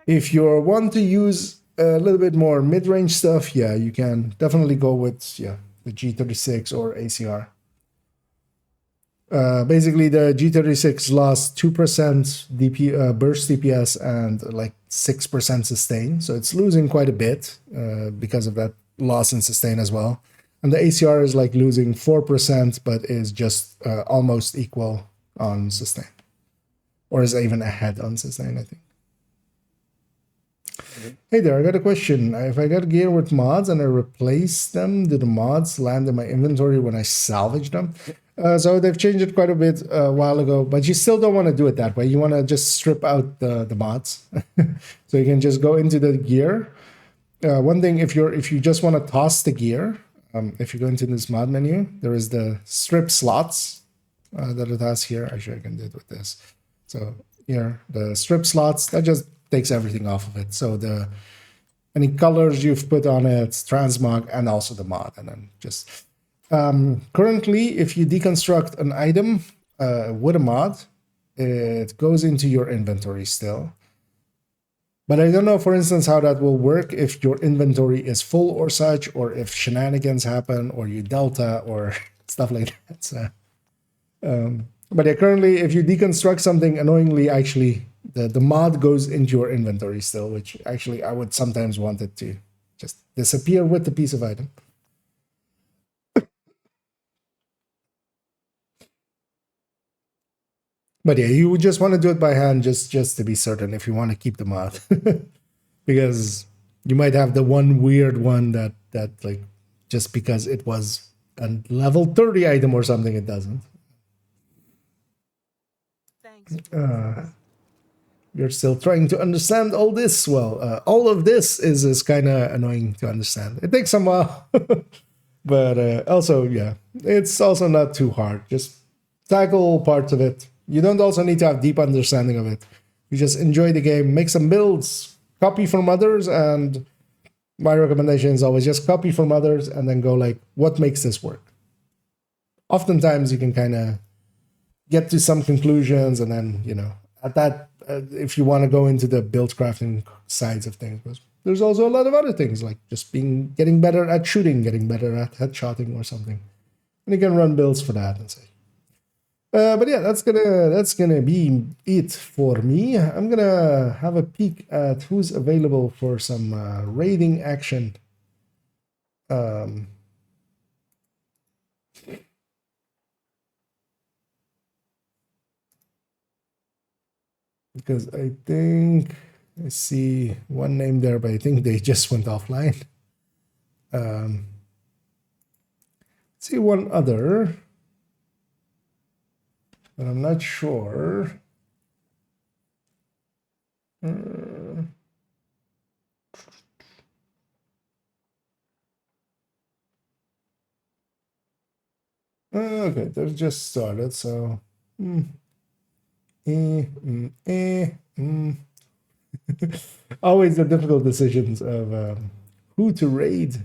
If you want to use a little bit more mid-range stuff, yeah, you can definitely go with the G36 or ACR. Basically, the G36 lost 2% burst DPS and like 6% sustain, so it's losing quite a bit because of that loss in sustain as well. And the ACR is like losing 4%, but is just almost equal on sustain, or is even ahead on sustain, I think. Hey there, I got a question. If I got gear with mods and I replace them, do the mods land in my inventory when I salvage them? So they've changed it quite a bit a while ago, but you still don't want to do it that way. You want to just strip out the mods. So you can just go into the gear. One thing, if you just want to toss the gear, if you go into this mod menu, there is the strip slots that it has here. Actually, I can do it with this. So here, the strip slots, that just takes everything off of it. So any colors you've put on it, transmog, and also the mod, and then just currently, if you deconstruct an item with a mod, it goes into your inventory still. But I don't know, for instance, how that will work if your inventory is full or such, or if shenanigans happen, or you delta, or stuff like that. So, but yeah, currently, if you deconstruct something, annoyingly, actually, the mod goes into your inventory still, which actually I would sometimes want it to just disappear with the piece of item. But yeah, you would just want to do it by hand just to be certain if you want to keep the mod. Because you might have the one weird one that like, just because it was a level 30 item or something, it doesn't. Thanks. You're still trying to understand all this. Well, all of this is kind of annoying to understand. It takes some while. But also, yeah, it's also not too hard. Just tackle parts of it. You don't also need to have deep understanding of it. You just enjoy the game, make some builds, copy from others, and my recommendation is always just copy from others and then go like, what makes this work? Oftentimes you can kind of get to some conclusions, and then, at that, if you want to go into the build crafting sides of things, there's also a lot of other things like just getting better at shooting, getting better at headshotting or something. And you can run builds for that and say. But yeah, that's gonna be it for me. I'm gonna have a peek at who's available for some raiding action. Because I think I see one name there, but I think they just went offline. See one other, but I'm not sure. Okay, they've just started, so. Always the difficult decisions of who to raid.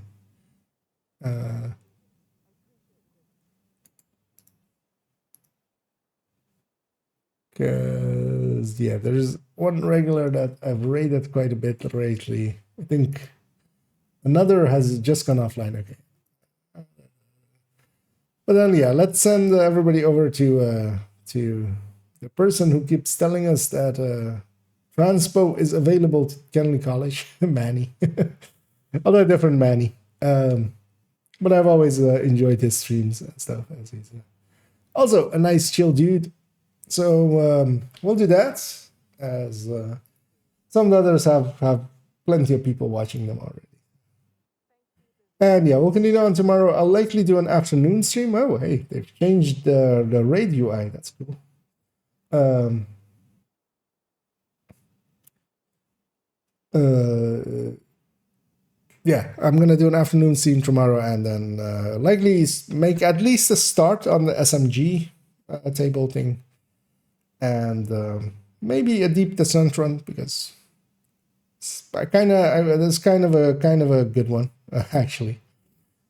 Because, yeah, there's one regular that I've raided quite a bit lately. I think another has just gone offline. Okay. But then, yeah, let's send everybody over to the person who keeps telling us that Transpo is available to Kennedy College, Manny. Although different Manny. But I've always enjoyed his streams and stuff. As he's also a nice, chill dude. So we'll do that, as some of the others have plenty of people watching them already. And yeah, we'll continue on tomorrow. I'll likely do an afternoon stream. Oh, hey, they've changed the raid UI. That's cool. Yeah, I'm gonna do an afternoon stream tomorrow, and then likely make at least a start on the SMG table thing, and maybe a deep descent run, because I there's kind of a good one actually,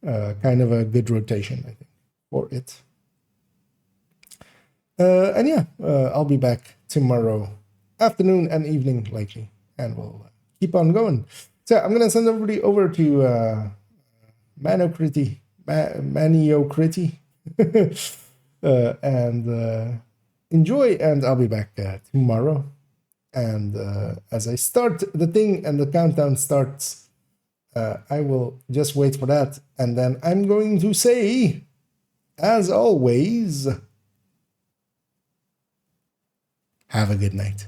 kind of a good rotation, I think, for it. And yeah, I'll be back tomorrow afternoon and evening likely, and we'll keep on going. So I'm gonna send everybody over to Maniocrity, and enjoy, and I'll be back tomorrow. And as I start the thing and the countdown starts, I will just wait for that, and then I'm going to say, as always, have a good night.